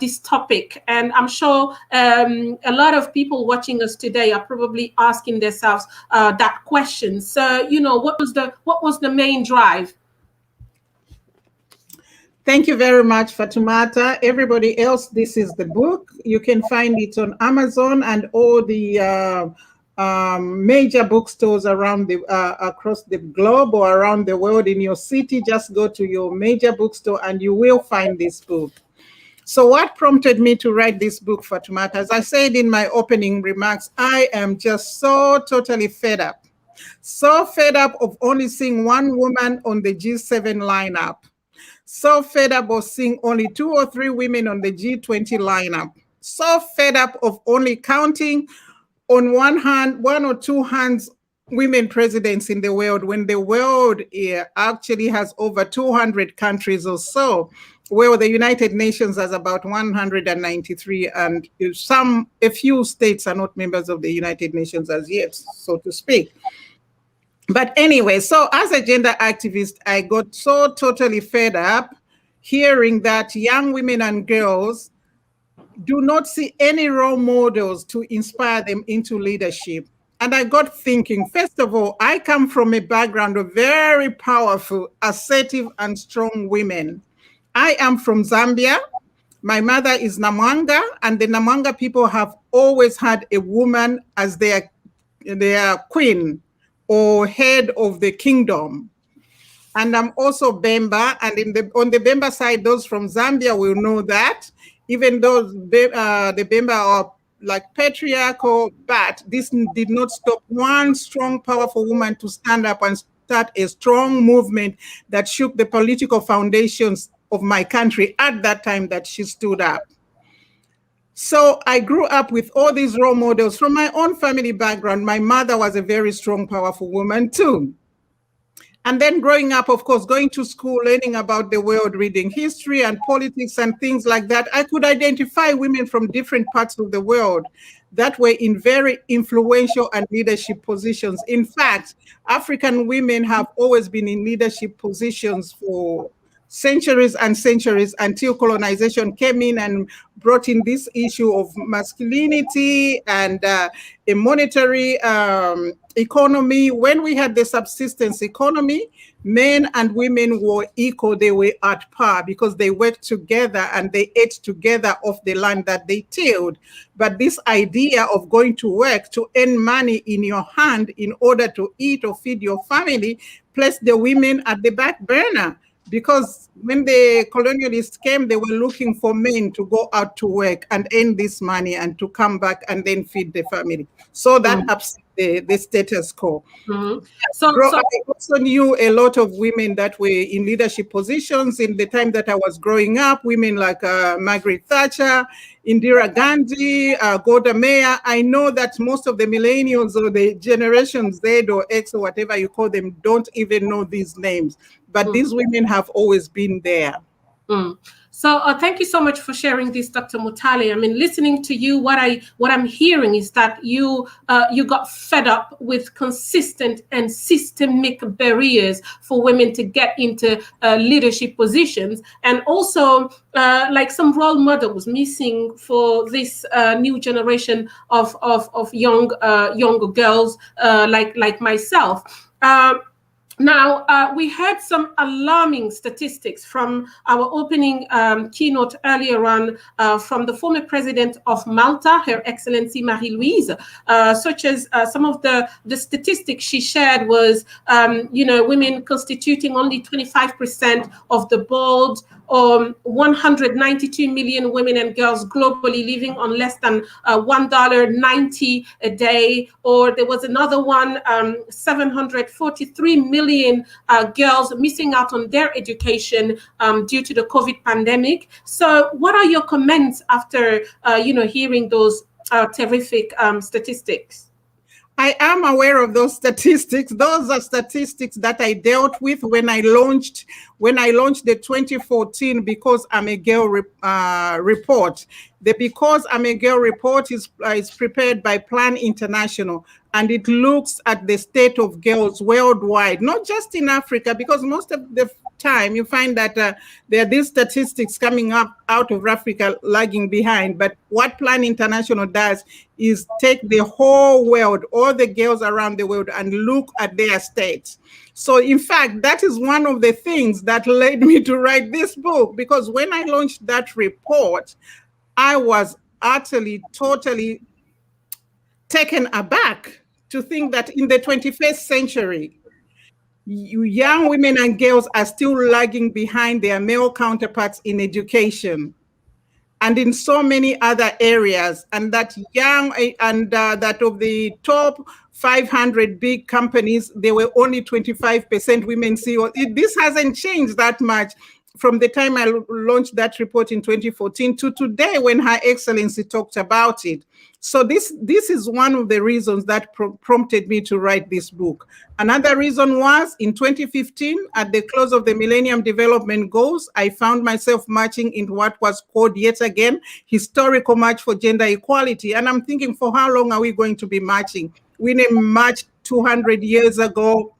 this topic? And I'm sure a lot of people watching us today are probably asking themselves that question. So, what was the main drive? Thank you very much, Fatoumata. Everybody else, this is the book. You can find it on Amazon and all the major bookstores around the across the globe or around the world. In your city, just go to your major bookstore and you will find this book. So what prompted me to write this book, Fatoumata? As I said in my opening remarks, I am just so totally fed up. So fed up of only seeing one woman on the G7 lineup. So fed up of seeing only 2 or 3 women on the G20 lineup. So fed up of only counting on one hand, 1 or 2 hands, women presidents in the world, when the world actually has over 200 countries or so, where the United Nations has about 193, and a few states are not members of the United Nations as yet, so to speak. But anyway, so as a gender activist, I got so totally fed up hearing that young women and girls do not see any role models to inspire them into leadership. And I got thinking, first of all, I come from a background of very powerful, assertive, and strong women. I am from Zambia. My mother is Namwanga, and the Namwanga people have always had a woman as their queen or head of the kingdom. And I'm also Bemba, and on the Bemba side, those from Zambia will know that, even though the Bemba are like patriarchal, but this did not stop one strong, powerful woman to stand up and start a strong movement that shook the political foundations of my country at that time that she stood up. So I grew up with all these role models from my own family background. My mother was a very strong, powerful woman too. And then growing up, of course, going to school, learning about the world, reading history and politics and things like that, I could identify women from different parts of the world that were in very influential and leadership positions. In fact, African women have always been in leadership positions for centuries and centuries until colonization came in and brought in this issue of masculinity and a monetary economy. When we had the subsistence economy, men and women were equal, they were at par because they worked together and they ate together off the land that they tilled. But this idea of going to work to earn money in your hand in order to eat or feed your family placed the women at the back burner. Because when the colonialists came, they were looking for men to go out to work and earn this money and to come back and then feed the family. So that upset the status quo. So I also knew a lot of women that were in leadership positions in the time that I was growing up, women like Margaret Thatcher, Indira Gandhi, Golda Meir. I know that most of the millennials or the Generation Z or X or whatever you call them don't even know these names. But these women have always been there. So thank you so much for sharing this, Dr. Mutale. I mean, listening to you, what I'm hearing is that you got fed up with consistent and systemic barriers for women to get into leadership positions, and also like some role models missing for this new generation of young girls like myself. Now, we had some alarming statistics from our opening keynote earlier on from the former president of Malta, Her Excellency Marie-Louise, such as some of the statistics she shared was, women constituting only 25% of the board, 192 million women and girls globally living on less than $1.90 a day, or there was another one, 743 million girls missing out on their education due to the COVID pandemic. So what are your comments after hearing those terrific statistics? I am aware of those statistics. Those are statistics that I dealt with when I launched the 2014 Because I'm a Girl report. The Because I'm a Girl report is prepared by Plan International, and it looks at the state of girls worldwide, not just in Africa, because most of the time you find that there are these statistics coming up out of Africa lagging behind. But what Plan International does is take the whole world, all the girls around the world, and look at their states. So in fact, that is one of the things that led me to write this book, because when I launched that report, I was utterly, totally taken aback to think that in the 21st century, young women and girls are still lagging behind their male counterparts in education and in so many other areas, and that that of the top 500 big companies, there were only 25% women CEOs. This hasn't changed that much from the time I launched that report in 2014 to today, when Her Excellency talked about it. So this is one of the reasons that prompted me to write this book. Another reason was in 2015, at the close of the Millennium Development Goals, I found myself marching in what was called, yet again, Historical March for Gender Equality. And I'm thinking, for how long are we going to be marching? We marched 200 years ago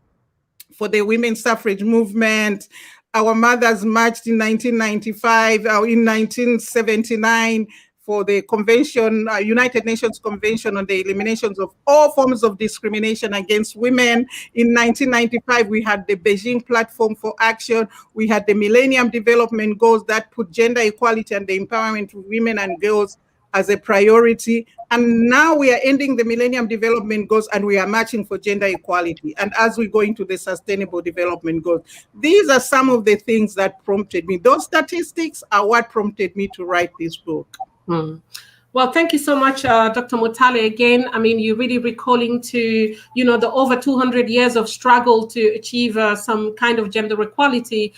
for the women's suffrage movement. Our mothers marched in 1995, in 1979 for the convention, United Nations Convention on the Eliminations of All Forms of Discrimination Against Women. In 1995, we had the Beijing Platform for Action. We had the Millennium Development Goals that put gender equality and the empowerment of women and girls as a priority. And now we are ending the Millennium Development Goals and we are marching for gender equality. And as we go into the Sustainable Development Goals, these are some of the things that prompted me. Those statistics are what prompted me to write this book. Well, thank you so much, Dr. Mutale. Again, I mean, you're really recalling to, the over 200 years of struggle to achieve some kind of gender equality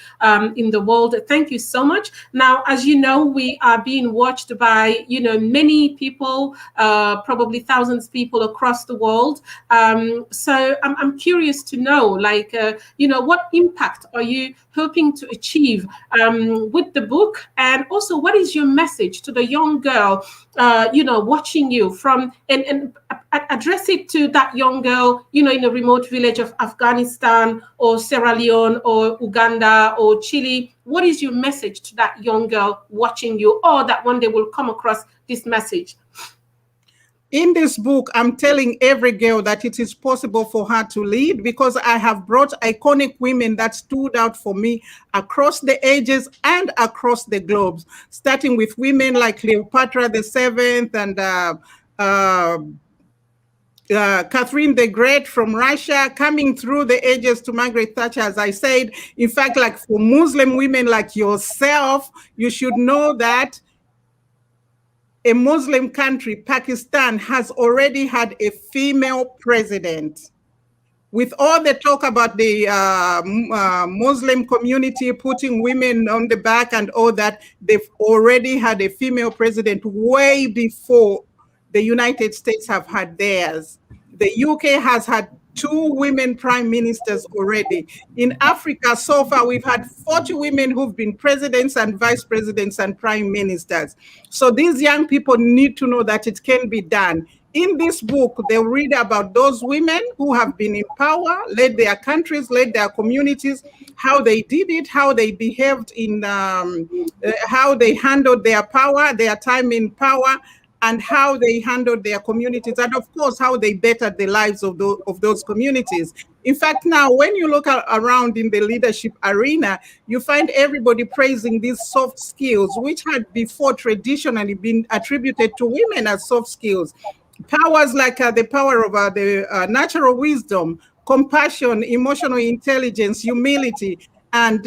in the world. Thank you so much. Now, as you know, we are being watched by, many people, probably thousands of people across the world. So I'm curious to know, what impact are you hoping to achieve with the book? And also, what is your message to the young girl watching you from, and address it to that young girl, in a remote village of Afghanistan or Sierra Leone or Uganda or Chile? What is your message to that young girl watching you, or that one day will come across this message? In this book, I'm telling every girl that it is possible for her to lead, because I have brought iconic women that stood out for me across the ages and across the globes, starting with women like Cleopatra VII and Catherine the Great from Russia, coming through the ages to Margaret Thatcher, as I said. In fact, like for Muslim women like yourself, you should know that a Muslim country, Pakistan, has already had a female president. With all the talk about the Muslim community putting women on the back and all that, they've already had a female president way before the United States have had theirs. The UK has had 2 women prime ministers already. In Africa, so far, we've had 40 women who've been presidents and vice presidents and prime ministers. So these young people need to know that it can be done. In this book, they'll read about those women who have been in power, led their countries, led their communities, how they did it, how they behaved in, how they handled their power, their time in power, and how they handled their communities, and of course, how they bettered the lives of those communities. In fact, now, when you look around in the leadership arena, you find everybody praising these soft skills, which had before traditionally been attributed to women as soft skills. Powers like the power of the natural wisdom, compassion, emotional intelligence, humility, and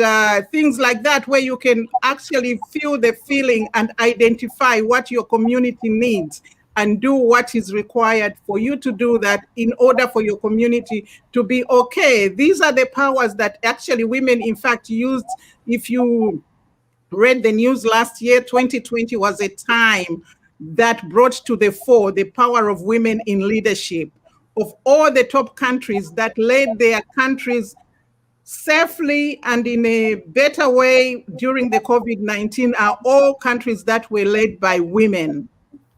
things like that, where you can actually feel the feeling and identify what your community needs and do what is required for you to do that in order for your community to be okay. These are the powers that actually women, in fact, used. If you read the news last year, 2020 was a time that brought to the fore the power of women in leadership. Of all the top countries that led their countries safely and in a better way during the COVID-19 are all countries that were led by women.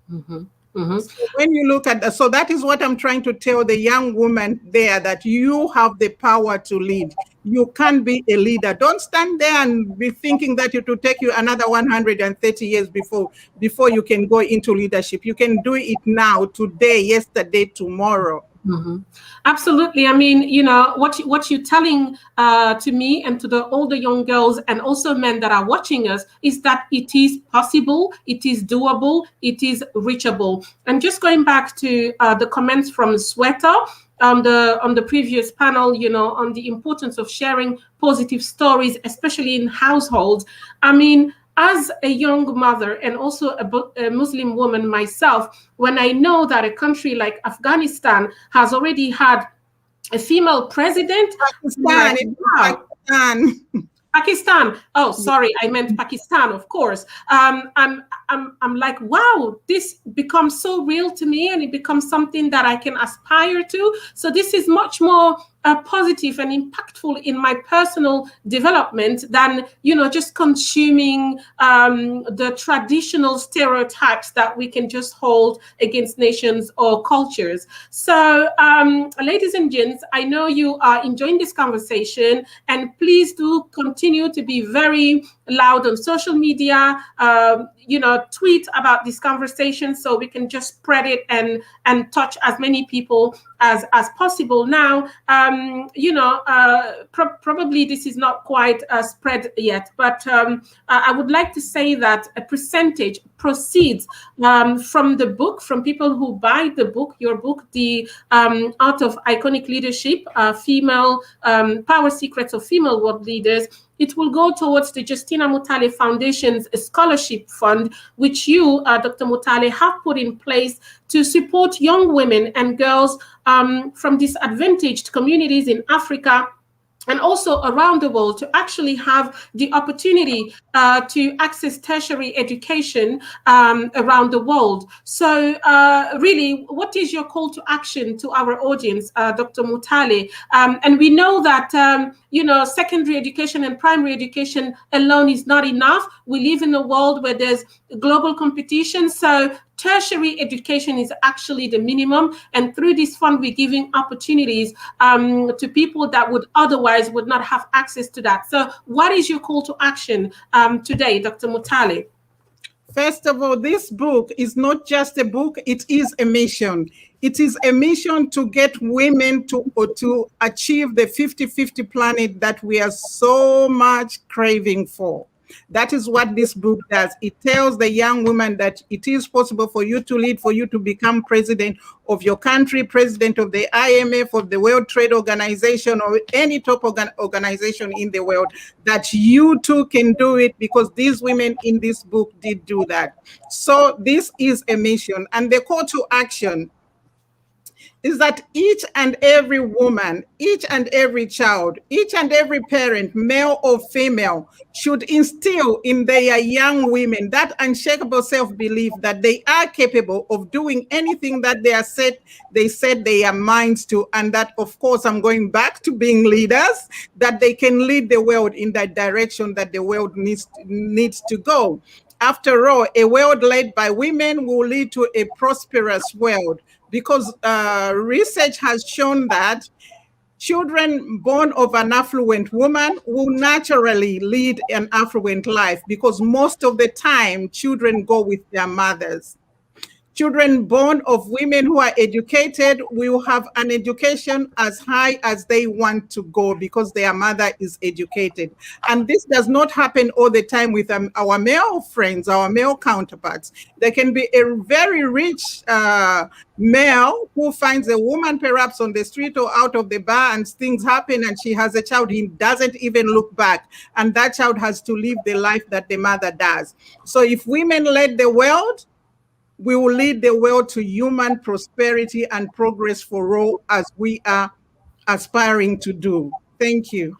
So when you look at that, so that is what I'm trying to tell the young woman there, that you have the power to lead. You can be a leader. Don't stand there and be thinking that it will take you another 130 years before you can go into leadership. You can do it now, today, yesterday, tomorrow. Absolutely. I mean, what you're telling to me and to the older young girls and also men that are watching us is that it is possible, it is doable, it is reachable. And just going back to the comments from Sweater on the previous panel, on the importance of sharing positive stories, especially in households. I mean, as a young mother and also a Muslim woman myself, when I know that a country like Afghanistan has already had a female president, Pakistan, wow. Pakistan. Oh, sorry, I meant Pakistan, of course. I'm like, wow, this becomes so real to me, and it becomes something that I can aspire to. So this is much more positive and impactful in my personal development than just consuming the traditional stereotypes that we can just hold against nations or cultures. So ladies and gents, I know you are enjoying this conversation, and please do continue to be very loud on social media, tweet about this conversation so we can just spread it and touch as many people as possible. Now, probably this is not quite spread yet, but I would like to say that a percentage proceeds from the book, from people who buy the book, your book, The Art of Iconic Leadership, Female Power Secrets of Female World Leaders. It will go towards the Justina Mutale Foundation's scholarship fund, which you, Dr. Mutale, have put in place to support young women and girls from disadvantaged communities in Africa and also around the world to actually have the opportunity to access tertiary education around the world. So really, what is your call to action to our audience, Dr. Mutale? And we know that, secondary education and primary education alone is not enough. We live in a world where there's global competition. So tertiary education is actually the minimum, and through this fund we're giving opportunities to people that would not have access to that. So what is your call to action today, Dr. Mutale? First of all, this book is not just a book, it is a mission. It is a mission to get women to achieve the 50-50 planet that we are so much craving for. That is what this book does. It tells the young woman that it is possible for you to lead, for you to become president of your country, president of the IMF, of the World Trade Organization, or any top organization in the world, that you too can do it, because these women in this book did do that. So this is a mission. And the call to action is that each and every woman, each and every child, each and every parent, male or female, should instill in their young women that unshakable self-belief that they are capable of doing anything that they set their minds to, and that, of course, I'm going back to being leaders, that they can lead the world in that direction that the world needs to go. After all, a world led by women will lead to a prosperous world, because research has shown that children born of an affluent woman will naturally lead an affluent life, because most of the time children go with their mothers. Children born of women who are educated will have an education as high as they want to go because their mother is educated. And this does not happen all the time with our male friends, our male counterparts. There can be a very rich male who finds a woman perhaps on the street or out of the bar, and things happen and she has a child. He doesn't even look back, and that child has to live the life that the mother does. So if women led the world, we will lead the world to human prosperity and progress for all, as we are aspiring to do. Thank you.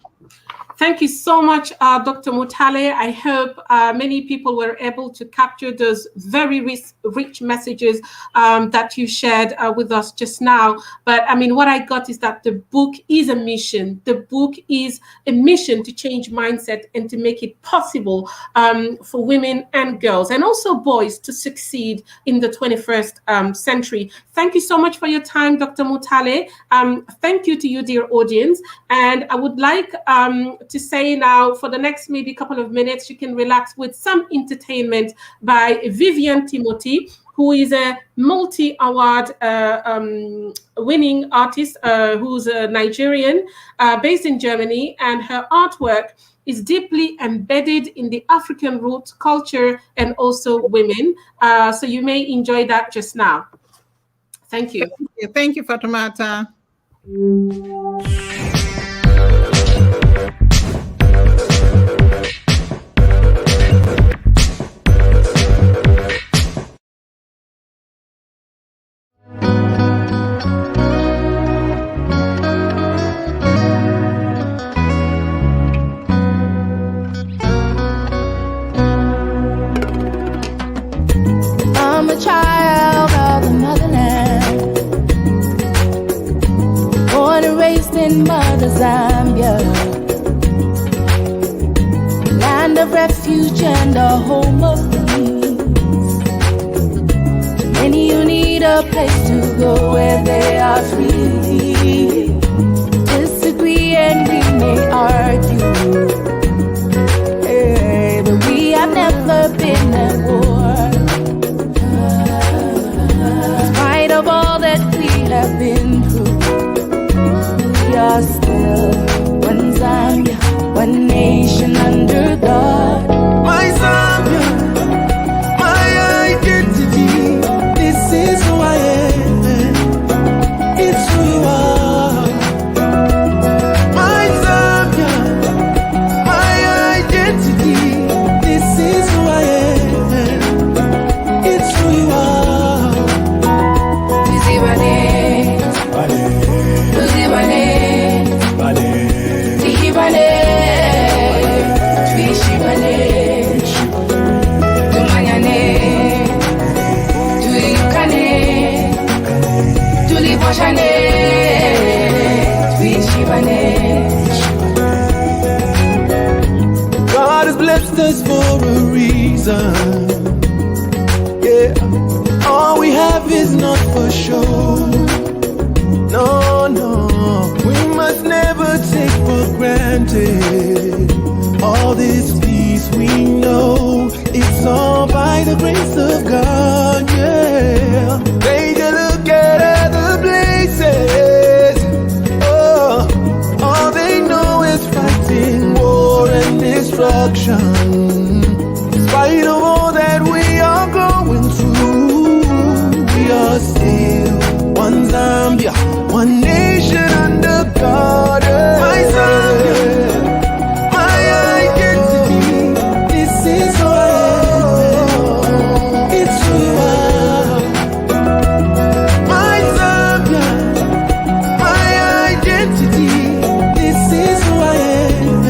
Thank you so much, Dr. Mutale. I hope many people were able to capture those very rich messages that you shared with us just now. But I mean, what I got is that the book is a mission. The book is a mission to change mindset and to make it possible for women and girls, and also boys, to succeed in the 21st century. Thank you so much for your time, Dr. Mutale. Thank you to you, dear audience. And I would like to say now, for the next maybe couple of minutes, you can relax with some entertainment by Vivian Timothy, who is a multi-award winning artist who's a Nigerian based in Germany, and her artwork is deeply embedded in the African roots, culture, and also women. So you may enjoy that just now. Thank you. Thank you, Fatoumata. I'm a child of the motherland, born and raised in Mother Zambia, land of refuge and a home of peace. Many who need a place to go where they are free. Disagree and we may argue, hey, but we have never been at war. Of all that we have been through, we are still one Zambia, one nation under God. My Zambia, my identity, this is who I am, it's who you are. My Zambia, my identity, this is who I am, it's who you are. God has blessed us for a reason. Yeah, all we have is not for show. No, no, we must never take for granted all this peace we know. It's all by the grace of God, yeah. Take a look at other places. Oh, all they know is fighting, war and destruction. In spite of all that we are going through, we are still one Zambia, one nation under God. My Zambia, my identity, this is who I am, it's who you are. My Zambia, my identity, this is who I am,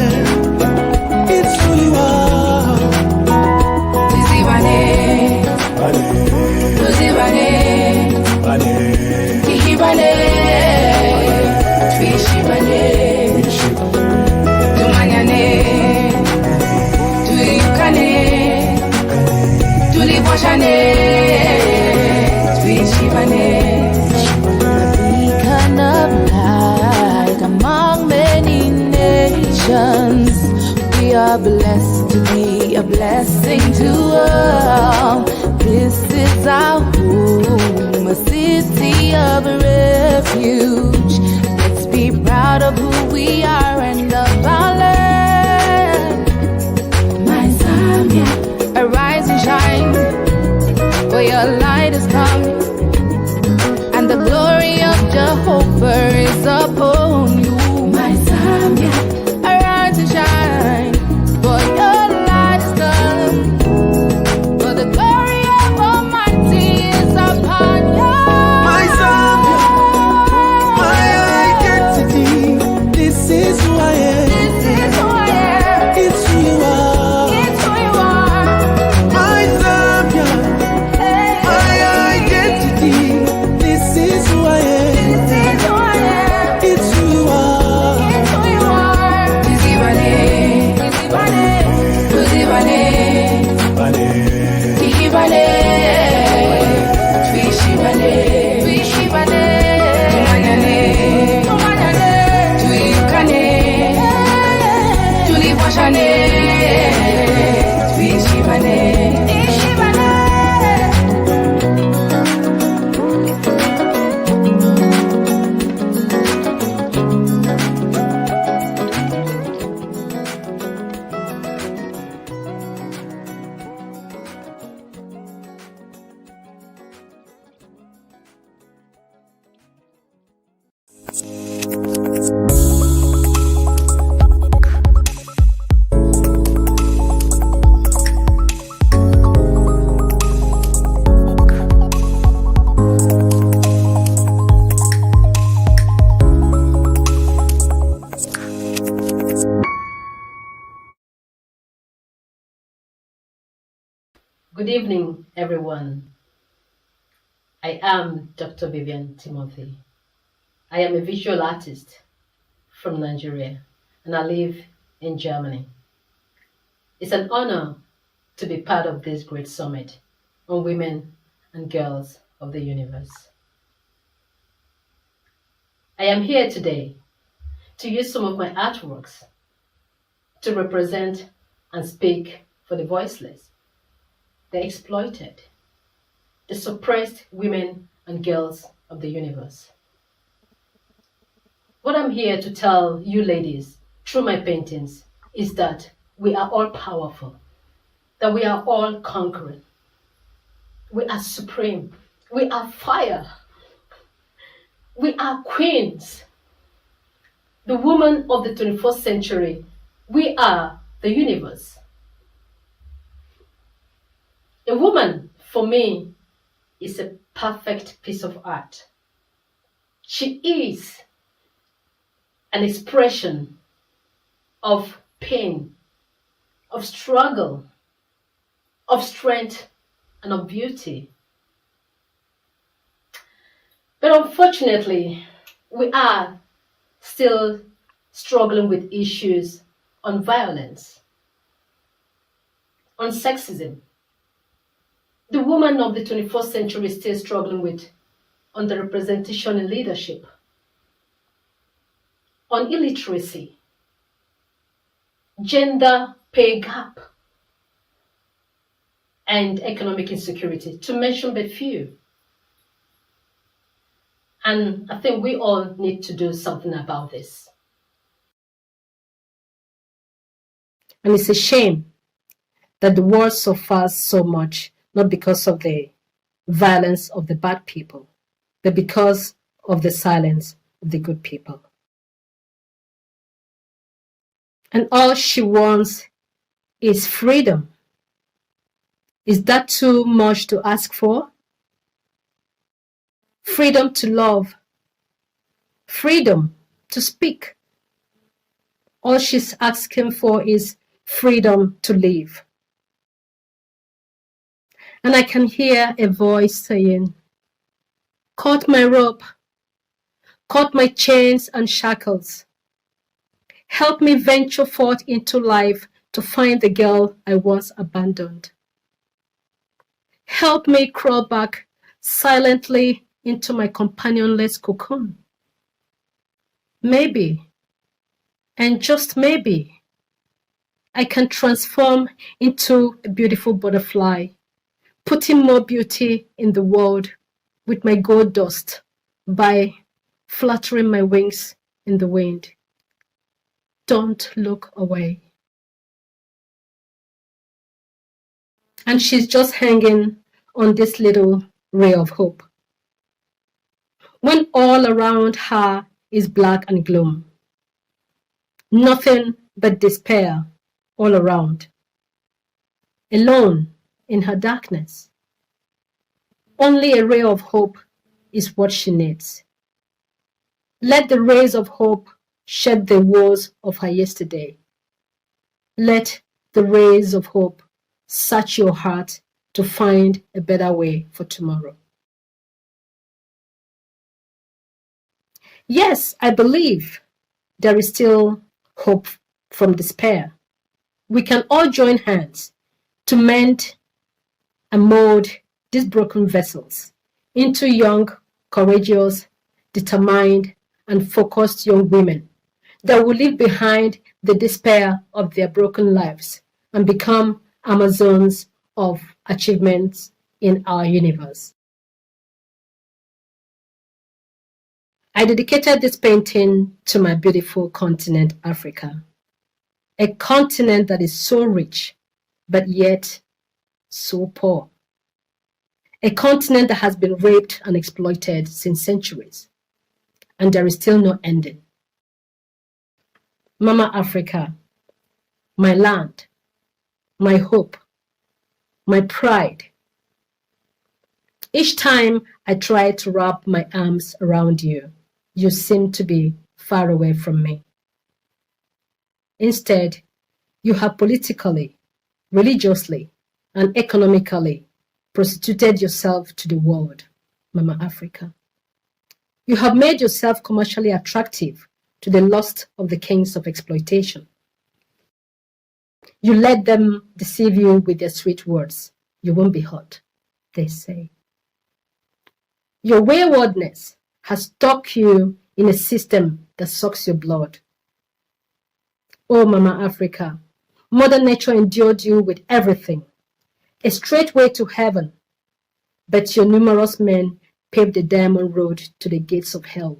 it's who you are. Tizibane, Tuzibane, Kihibane, Twishibane, Tumanyane, Tuyukane, Tuliboshane, Twishibane. A beacon of light among many nations. We are blessed to be a blessing to all. This is our home, a city of refuge. Let's be proud of who we are and of our land. My Zambia, arise and shine, for your light has come, and the glory of Jehovah is upon you. My Zambia, arise and shine, for your light has come, for the glory of Almighty is upon you. My Zambia, my identity, this is who I am. Good evening, everyone. I am Dr. Vivian Timothy. I am a visual artist from Nigeria, and I live in Germany. It's an honor to be part of this great summit on women and girls of the universe. I am here today to use some of my artworks to represent and speak for the voiceless, the exploited, the suppressed women and girls of the universe. What I'm here to tell you ladies through my paintings is that we are all powerful, that we are all conquering. We are supreme. We are fire. We are queens. The woman of the 21st century. We are the universe. A woman, for me, is a perfect piece of art. She is an expression of pain, of struggle, of strength, and of beauty. But unfortunately, we are still struggling with issues on violence, on sexism. The woman of the 21st century is still struggling with underrepresentation in leadership, on illiteracy, gender pay gap, and economic insecurity, to mention but few. And I think we all need to do something about this. And it's a shame that the world suffers so much, not because of the violence of the bad people, but because of the silence of the good people. And all she wants is freedom. Is that too much to ask for? Freedom to love, freedom to speak. All she's asking for is freedom to live. And I can hear a voice saying, cut my rope, cut my chains and shackles. Help me venture forth into life to find the girl I once abandoned. Help me crawl back silently into my companionless cocoon. Maybe, and just maybe, I can transform into a beautiful butterfly, putting more beauty in the world with my gold dust by fluttering my wings in the wind. Don't look away. And she's just hanging on this little ray of hope, when all around her is black and gloom. Nothing but despair all around. Alone in her darkness. Only a ray of hope is what she needs. Let the rays of hope shed the woes of her yesterday. Let the rays of hope search your heart to find a better way for tomorrow. Yes, I believe there is still hope from despair. We can all join hands to mend and mold these broken vessels into young, courageous, determined, and focused young women that will leave behind the despair of their broken lives and become Amazons of achievements in our universe. I dedicated this painting to my beautiful continent, Africa, a continent that is so rich, but yet so poor. A continent that has been raped and exploited since centuries, and there is still no ending. Mama Africa, my land, my hope, my pride. Each time I try to wrap my arms around you, you seem to be far away from me. Instead, you have politically, religiously, and economically prostituted yourself to the world, Mama Africa. You have made yourself commercially attractive to the lust of the kings of exploitation. You let them deceive you with their sweet words. You won't be hurt, they say. Your waywardness has stuck you in a system that sucks your blood. Oh, Mama Africa, Mother Nature endured you with everything, a straight way to heaven, but your numerous men paved the diamond road to the gates of hell.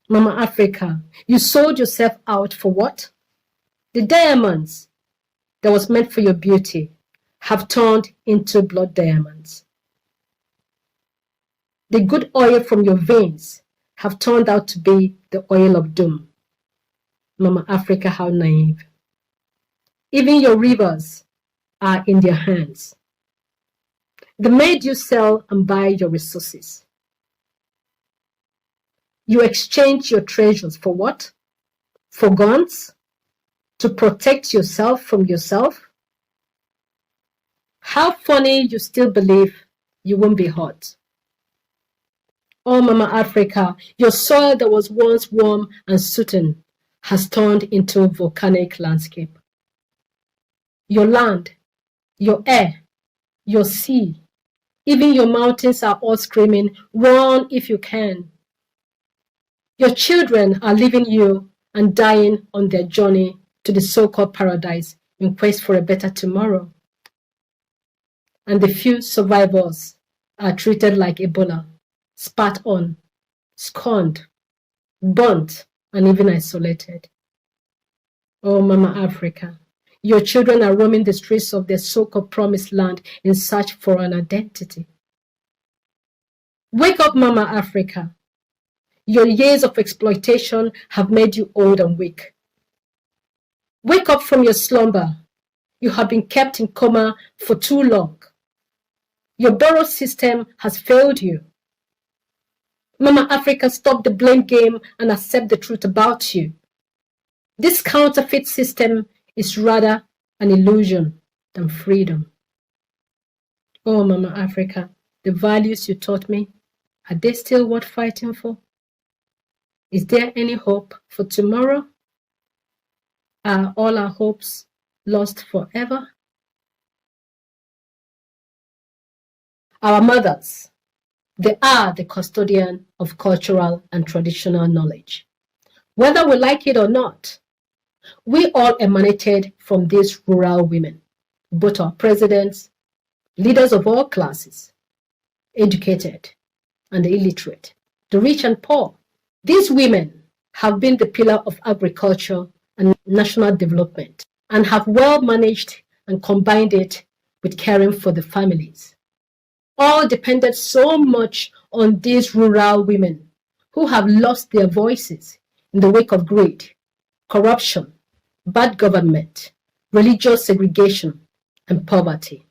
Mama Africa, you sold yourself out for what? The diamonds that was meant for your beauty have turned into blood diamonds. The good oil from your veins have turned out to be the oil of doom. Mama Africa, how naive. Even your rivers are in their hands. They made you sell and buy your resources. You exchange your treasures for what? For guns? To protect yourself from yourself? How funny you still believe you won't be hurt. Oh, Mama Africa, your soil that was once warm and certain has turned into a volcanic landscape. Your land, your air, your sea, even your mountains are all screaming, run if you can. Your children are leaving you and dying on their journey to the so-called paradise in quest for a better tomorrow. And the few survivors are treated like Ebola, spat on, scorned, burnt, and even isolated. Oh, Mama Africa, your children are roaming the streets of their so-called promised land in search for an identity. Wake up, Mama Africa. Your years of exploitation have made you old and weak. Wake up from your slumber. You have been kept in coma for too long. Your borrowed system has failed you. Mama Africa, stop the blame game and accept the truth about you. This counterfeit system is rather an illusion than freedom. Oh, Mama Africa, the values you taught me, are they still worth fighting for? Is there any hope for tomorrow? Are all our hopes lost forever? Our mothers, they are the custodian of cultural and traditional knowledge. Whether we like it or not, we all emanated from these rural women, both our presidents, leaders of all classes, educated and the illiterate, the rich and poor. These women have been the pillar of agriculture and national development and have well managed and combined it with caring for the families. All depended so much on these rural women who have lost their voices in the wake of greed, corruption, bad government, religious segregation, and poverty.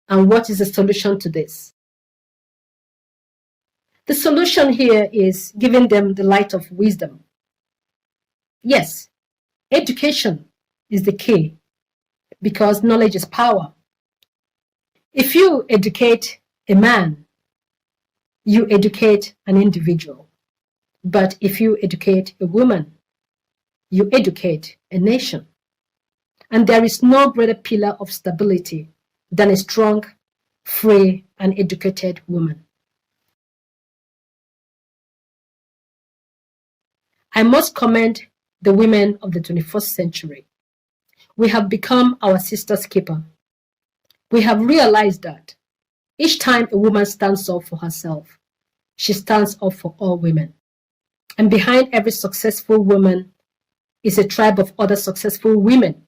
And what is the solution to this? The solution here is giving them the light of wisdom. Yes, education is the key because knowledge is power. If you educate a man, you educate an individual. But if you educate a woman, you educate a nation. And there is no greater pillar of stability than a strong, free, and educated woman. I must commend the women of the 21st century. We have become our sister's keeper. We have realized that each time a woman stands up for herself, she stands up for all women. And behind every successful woman is a tribe of other successful women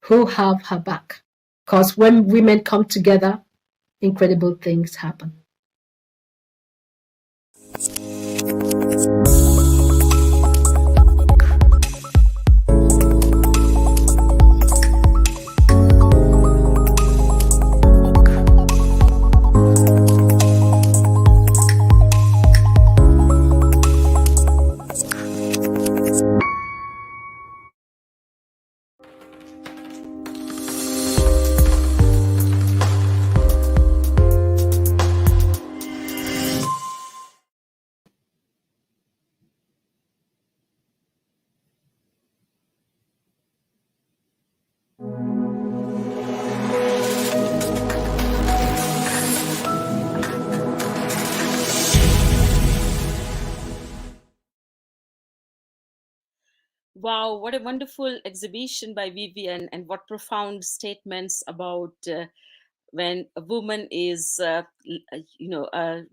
who have her back. Because when women come together, incredible things happen. Wow, what a wonderful exhibition by Vivian, and what profound statements about when a woman is, a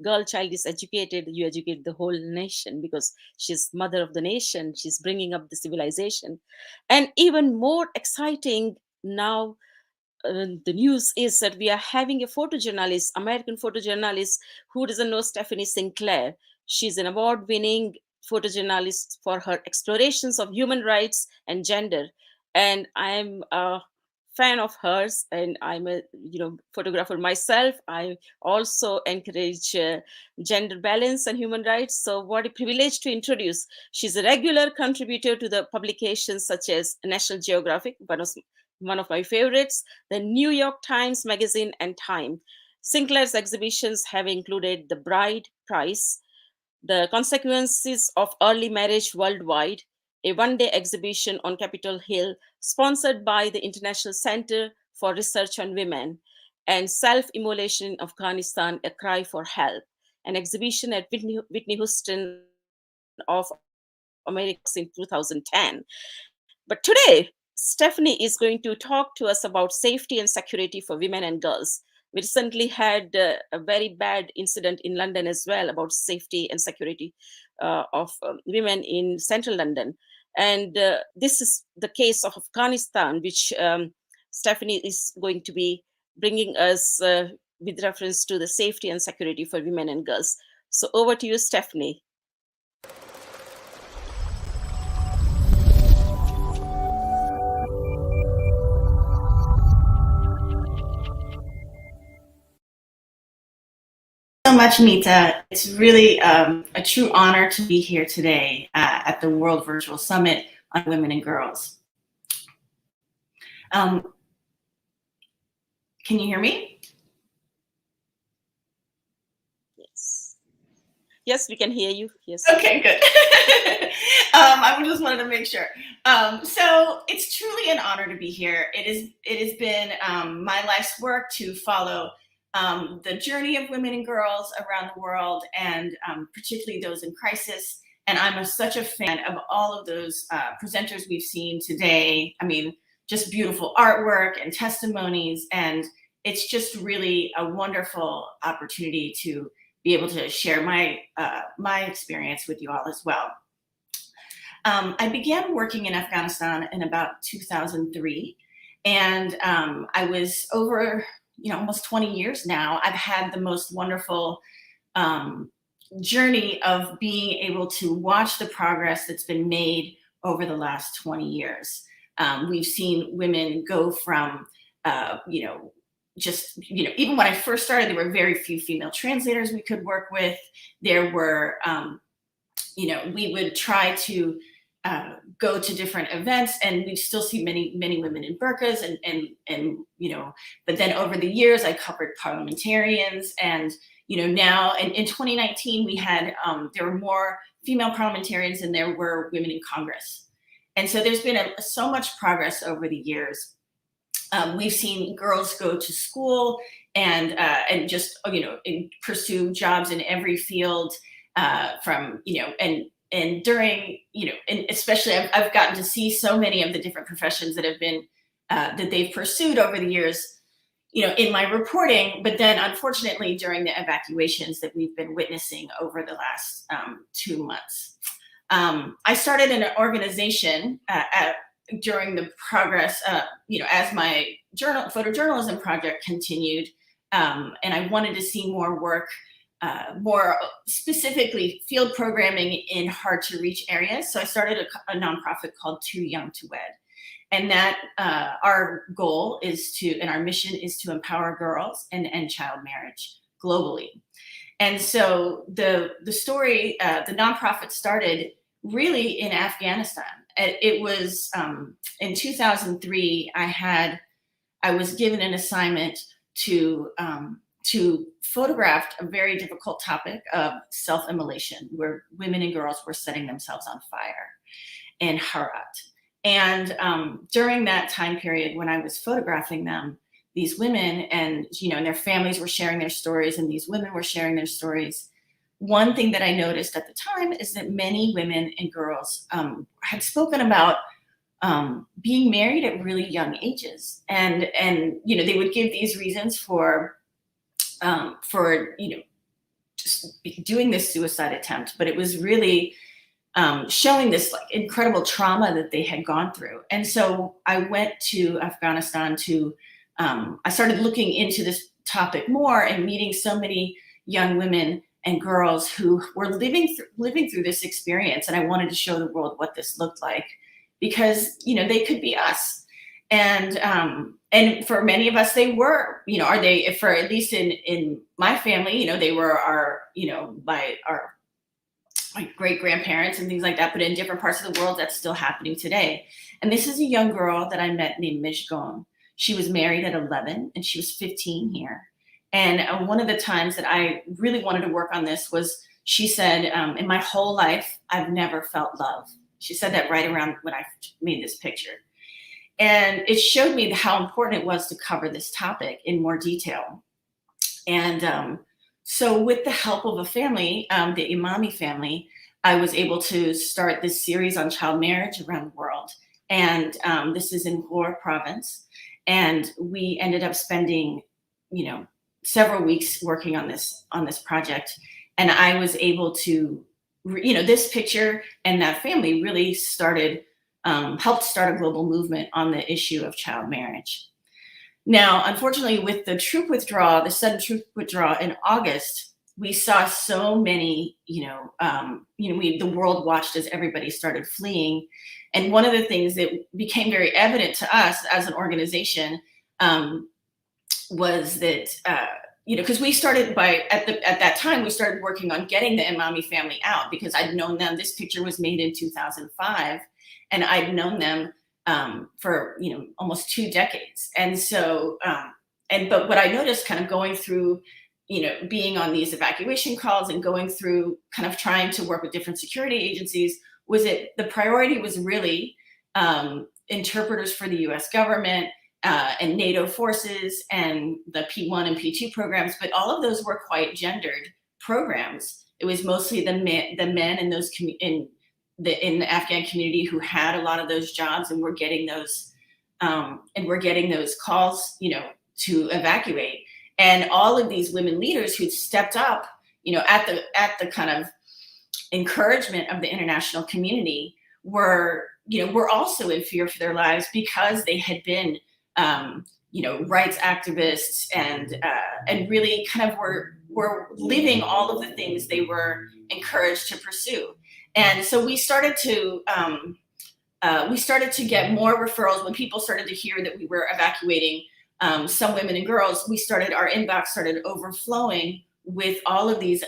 girl child is educated, you educate the whole nation, because she's mother of the nation, she's bringing up the civilization. And even more exciting now, the news is that we are having a photojournalist, American photojournalist, who doesn't know Stephanie Sinclair. She's an award-winning photojournalist for her explorations of human rights and gender. And I'm a fan of hers, and I'm a photographer myself. I also encourage gender balance and human rights. So what a privilege to introduce. She's a regular contributor to the publications such as National Geographic, one of my favorites, the New York Times Magazine, and Time. Sinclair's exhibitions have included The Bride Price, The Consequences of Early Marriage Worldwide, a one-day exhibition on Capitol Hill sponsored by the International Center for Research on Women, and Self-Immolation in Afghanistan, A Cry for Help, an exhibition at Whitney Houston of America in 2010. But today, Stephanie is going to talk to us about safety and security for women and girls. We recently had a very bad incident in London as well about safety and security of women in central London. And this is the case of Afghanistan, which Stephanie is going to be bringing us with reference to the safety and security for women and girls. So over to you, Stephanie. So much, Nita. It's really a true honor to be here today at the World Virtual Summit on Women and Girls. Can you hear me? Yes. Yes, we can hear you. Yes. Okay, good. I just wanted to make sure. So it's truly an honor to be here. It has been my life's work to follow the journey of women and girls around the world, and particularly those in crisis. And I'm such a fan of all of those presenters we've seen today. I mean, just beautiful artwork and testimonies. And it's just really a wonderful opportunity to be able to share my experience with you all as well. I began working in Afghanistan in about 2003. And I was over almost 20 years now. I've had the most wonderful journey of being able to watch the progress that's been made over the last 20 years. We've seen women go from, even when I first started, there were very few female translators we could work with. There were, we would try to go to different events, and we still see many women in burqas, but then over the years I covered parliamentarians, and now in 2019 we had there were more female parliamentarians than there were women in Congress. And so there's been so much progress over the years. We've seen girls go to school and just pursue jobs in every field, and during, and especially I've gotten to see so many of the different professions that have been, that they've pursued over the years, in my reporting, but then unfortunately during the evacuations that we've been witnessing over the last 2 months. I started an organization during the progress, as my photojournalism project continued, and I wanted to see more work, more specifically field programming in hard to reach areas. So I started a nonprofit called Too Young to Wed. And that our goal is and our mission is to empower girls and end child marriage globally. And so the story, the nonprofit started really in Afghanistan. It was in 2003, I was given an assignment to photograph a very difficult topic of self-immolation, where women and girls were setting themselves on fire in Herat. And during that time period when I was photographing them, these women and their families were sharing their stories, and these women were sharing their stories. one thing that I noticed at the time is that many women and girls had spoken about being married at really young ages, and they would give these reasons for just doing this suicide attempt, but it was really showing this like incredible trauma that they had gone through. And so I went to Afghanistan to I started looking into this topic more and meeting so many young women and girls who were living through this experience, and I wanted to show the world what this looked like, because they could be us. And for many of us, they were, are they, for at least in my family, they were our, my great grandparents and things like that, but in different parts of the world, that's still happening today. And this is a young girl that I met named Mishgon. She was married at 11 and she was 15 here. And one of the times that I really wanted to work on this was, she said, in my whole life, I've never felt love. She said that right around when I made this picture. And it showed me how important it was to cover this topic in more detail. And so with the help of a family, the Imami family, I was able to start this series on child marriage around the world. And this is in Ghor province. And we ended up spending, several weeks working on this project. And I was able to, this picture and that family really started helped start a global movement on the issue of child marriage. Now, unfortunately, with the troop withdrawal, the sudden troop withdrawal in August, we saw so many, the world watched as everybody started fleeing. And one of the things that became very evident to us as an organization was that, because we started at that time, we started working on getting the Imami family out, because I'd known them. This picture was made in 2005. And I'd known them for almost 2 decades. And so, but what I noticed kind of going through, being on these evacuation calls and going through kind of trying to work with different security agencies, was that the priority was really interpreters for the US government and NATO forces and the P1 and P2 programs, but all of those were quite gendered programs. It was mostly the men in those in the Afghan community who had a lot of those jobs, and we're getting those calls, to evacuate. And all of these women leaders who'd stepped up, at the kind of encouragement of the international community were also in fear for their lives, because they had been, rights activists and really kind of were living all of the things they were encouraged to pursue. And so we started to get more referrals when people started to hear that we were evacuating some women and girls. Our inbox started overflowing with all of these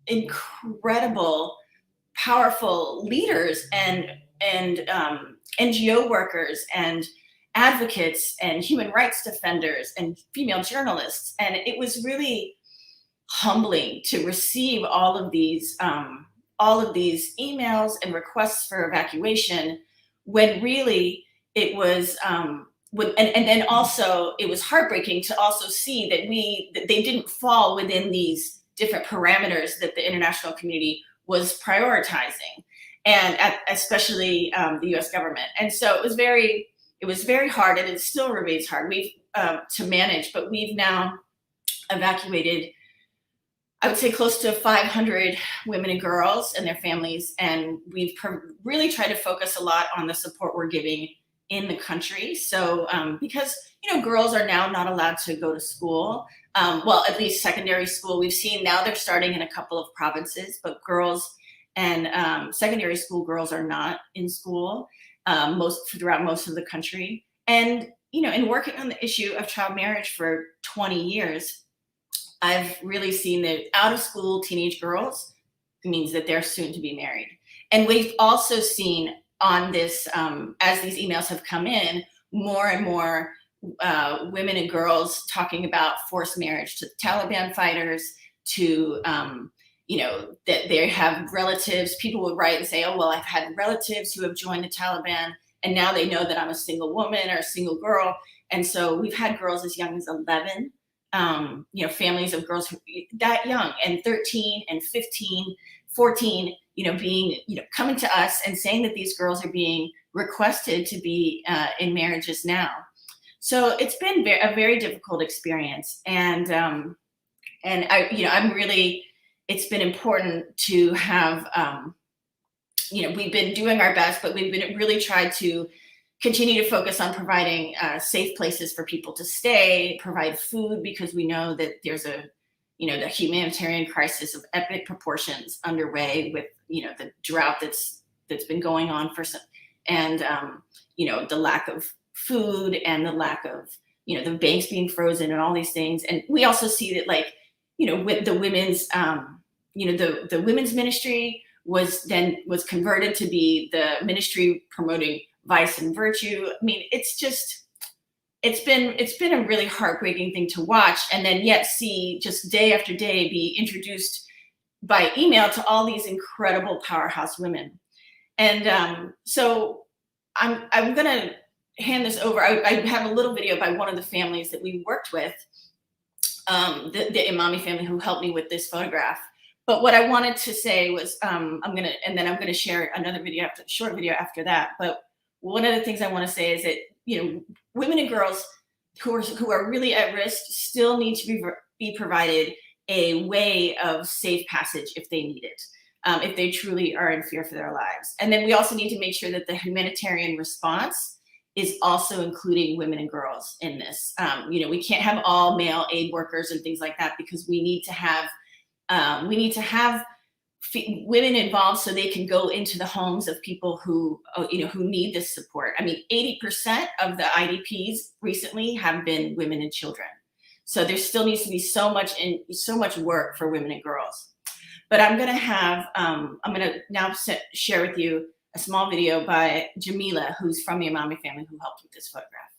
incredible, powerful leaders and NGO workers and advocates and human rights defenders and female journalists. And it was really humbling to receive all of these emails and requests for evacuation, when really it was, and then also it was heartbreaking to also see that they didn't fall within these different parameters that the international community was prioritizing, and especially the U.S. government. And so it was very hard, and it still remains hard to manage. But we've now evacuated, I would say, close to 500 women and girls and their families. And we've really tried to focus a lot on the support we're giving in the country. So because, girls are now not allowed to go to school, well, at least secondary school. We've seen now they're starting in a couple of provinces, but girls and secondary school girls are not in school throughout most of the country. And, in working on the issue of child marriage for 20 years, I've really seen that out of school teenage girls means that they're soon to be married. And we've also seen on this, as these emails have come in, more and more women and girls talking about forced marriage to Taliban fighters, to, that they have relatives. People would write and say, oh, well, I've had relatives who have joined the Taliban, and now they know that I'm a single woman or a single girl. And so we've had girls as young as 11 families of girls who that young and 13 and 15, 14, being, coming to us and saying that these girls are being requested to be in marriages now. So it's been a very difficult experience. And I'm really, it's been important to have, we've been doing our best, but we've been really tried to continue to focus on providing safe places for people to stay, provide food, because we know that there's the humanitarian crisis of epic proportions underway with, the drought that's been going on for some, and, the lack of food and the lack of, the banks being frozen and all these things. And we also see that, like, with the women's, the women's ministry was converted to be the ministry promoting vice and virtue. I mean, it's been a really heartbreaking thing to watch, and then yet see just day after day be introduced by email to all these incredible powerhouse women. And so I'm gonna hand this over. I have a little video by one of the families that we worked with, the Imami family who helped me with this photograph. But what I wanted to say was, I'm gonna share another video short video after that. But one of the things I want to say is that, women and girls who are really at risk still need to be provided a way of safe passage if they need it, if they truly are in fear for their lives. And then we also need to make sure that the humanitarian response is also including women and girls in this. We can't have all male aid workers and things like that, because we need to have women involved so they can go into the homes of people who need this support. I mean, 80% of the IDPs recently have been women and children. So there still needs to be so much work for women and girls. But I'm gonna now share with you a small video by Jamila, who's from the Imami family, who helped with this photograph.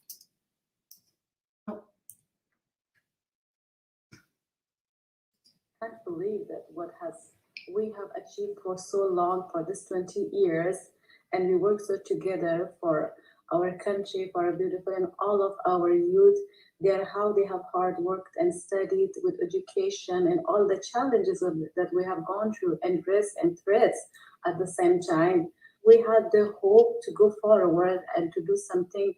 I can't believe that we have achieved for so long, for this 20 years, and we work so together for our country, for our beautiful, and all of our youth. How they have hard worked and studied with education and all the challenges that we have gone through, and risks and threats at the same time. We had the hope to go forward and to do something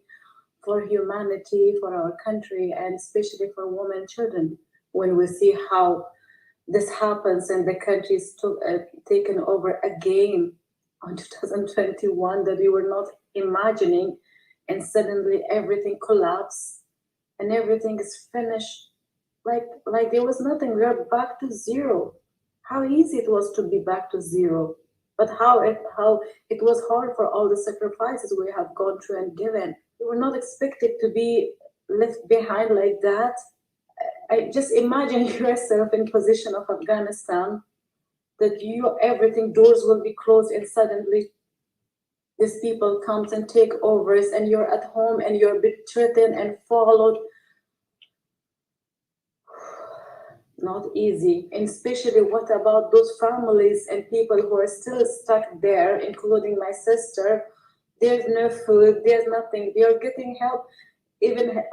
for humanity, for our country, and especially for women and children. When we see how this happens and the country is taken over again on 2021 that we were not imagining, and suddenly everything collapsed and everything is finished like there was nothing. We are back to zero. How easy it was to be back to zero, but how it was hard for all the sacrifices we have gone through and given. We were not expected to be left behind like that. I just imagine yourself in position of Afghanistan, that everything, doors will be closed, and suddenly these people comes and take overs, and you're at home and you're threatened and followed. Not easy. And especially, what about those families and people who are still stuck there, including my sister? There's no food, there's nothing. They are getting help, even.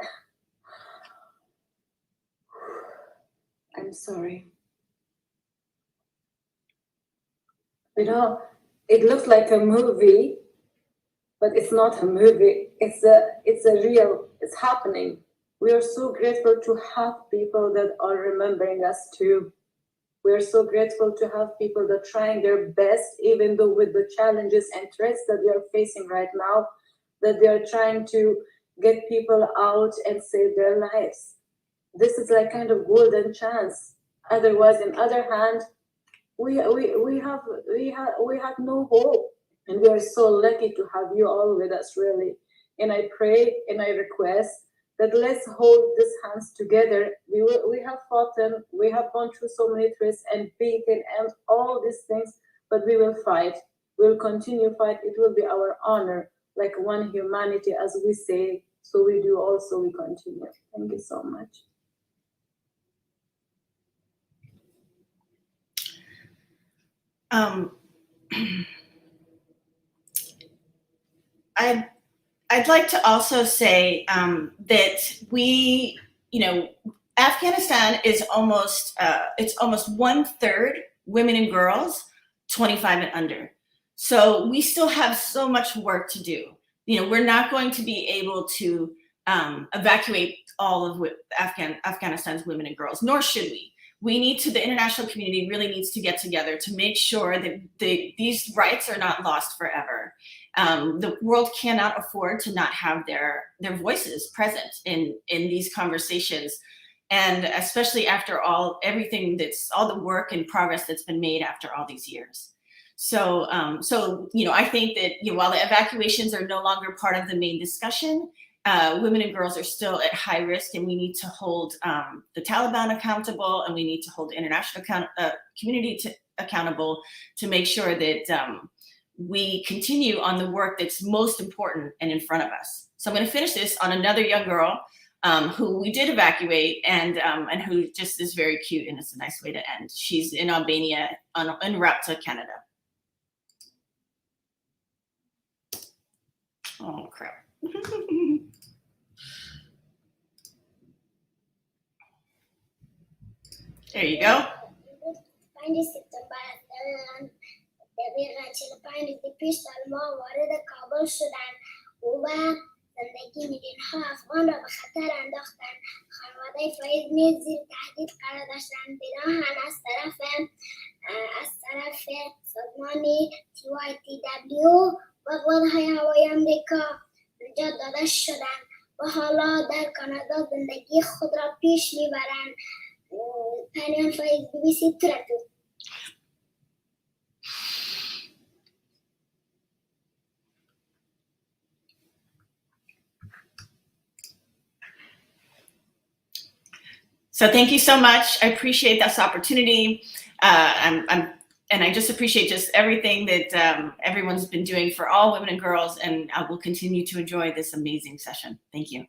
I'm sorry. It looks like a movie, but it's not a movie. It's happening. We are so grateful to have people that are remembering us too. We are so grateful to have people that are trying their best, even though with the challenges and threats that we are facing right now, that they are trying to get people out and save their lives. This is like kind of golden chance. Otherwise, on the other hand, we have no hope, and we are so lucky to have you all with us, really. And I pray and I request that let's hold these hands together. We have fought them, we have gone through so many threats and beaten and all these things, but we will fight. We will continue fight. It will be our honor, like one humanity, as we say. So we do also. We continue. Thank you so much. I'd like to also say that we, Afghanistan is almost it's almost 1/3 women and girls 25 and under. So we still have so much work to do. We're not going to be able to evacuate all of Afghanistan's women and girls, nor should we. The international community really needs to get together to make sure that these rights are not lost forever. The world cannot afford to not have their voices present in these conversations. And especially after all the work and progress that's been made after all these years. So I think that while the evacuations are no longer part of the main discussion, women and girls are still at high risk, and we need to hold the Taliban accountable, and we need to hold the international community accountable to make sure that we continue on the work that's most important and in front of us. So I'm going to finish this on another young girl who we did evacuate and who just is very cute, and it's a nice way to end. She's in Albania en route to Canada. Oh, crap. There you go. زندگی میلیون‌ها افغان را به خطر انداختند. خانواده فایز نیز زیر تهدید قرار داشتند. پیراهن از طرف سازمان TYTW و قوادهای هوایی آمریکا نجات داده شدند و حالا در کانادا زندگی خود را پیش میبرند. پریان فایز BBC ترکو. So thank you so much. I appreciate this opportunity. And I just appreciate just everything that everyone's been doing for all women and girls. And I will continue to enjoy this amazing session. Thank you.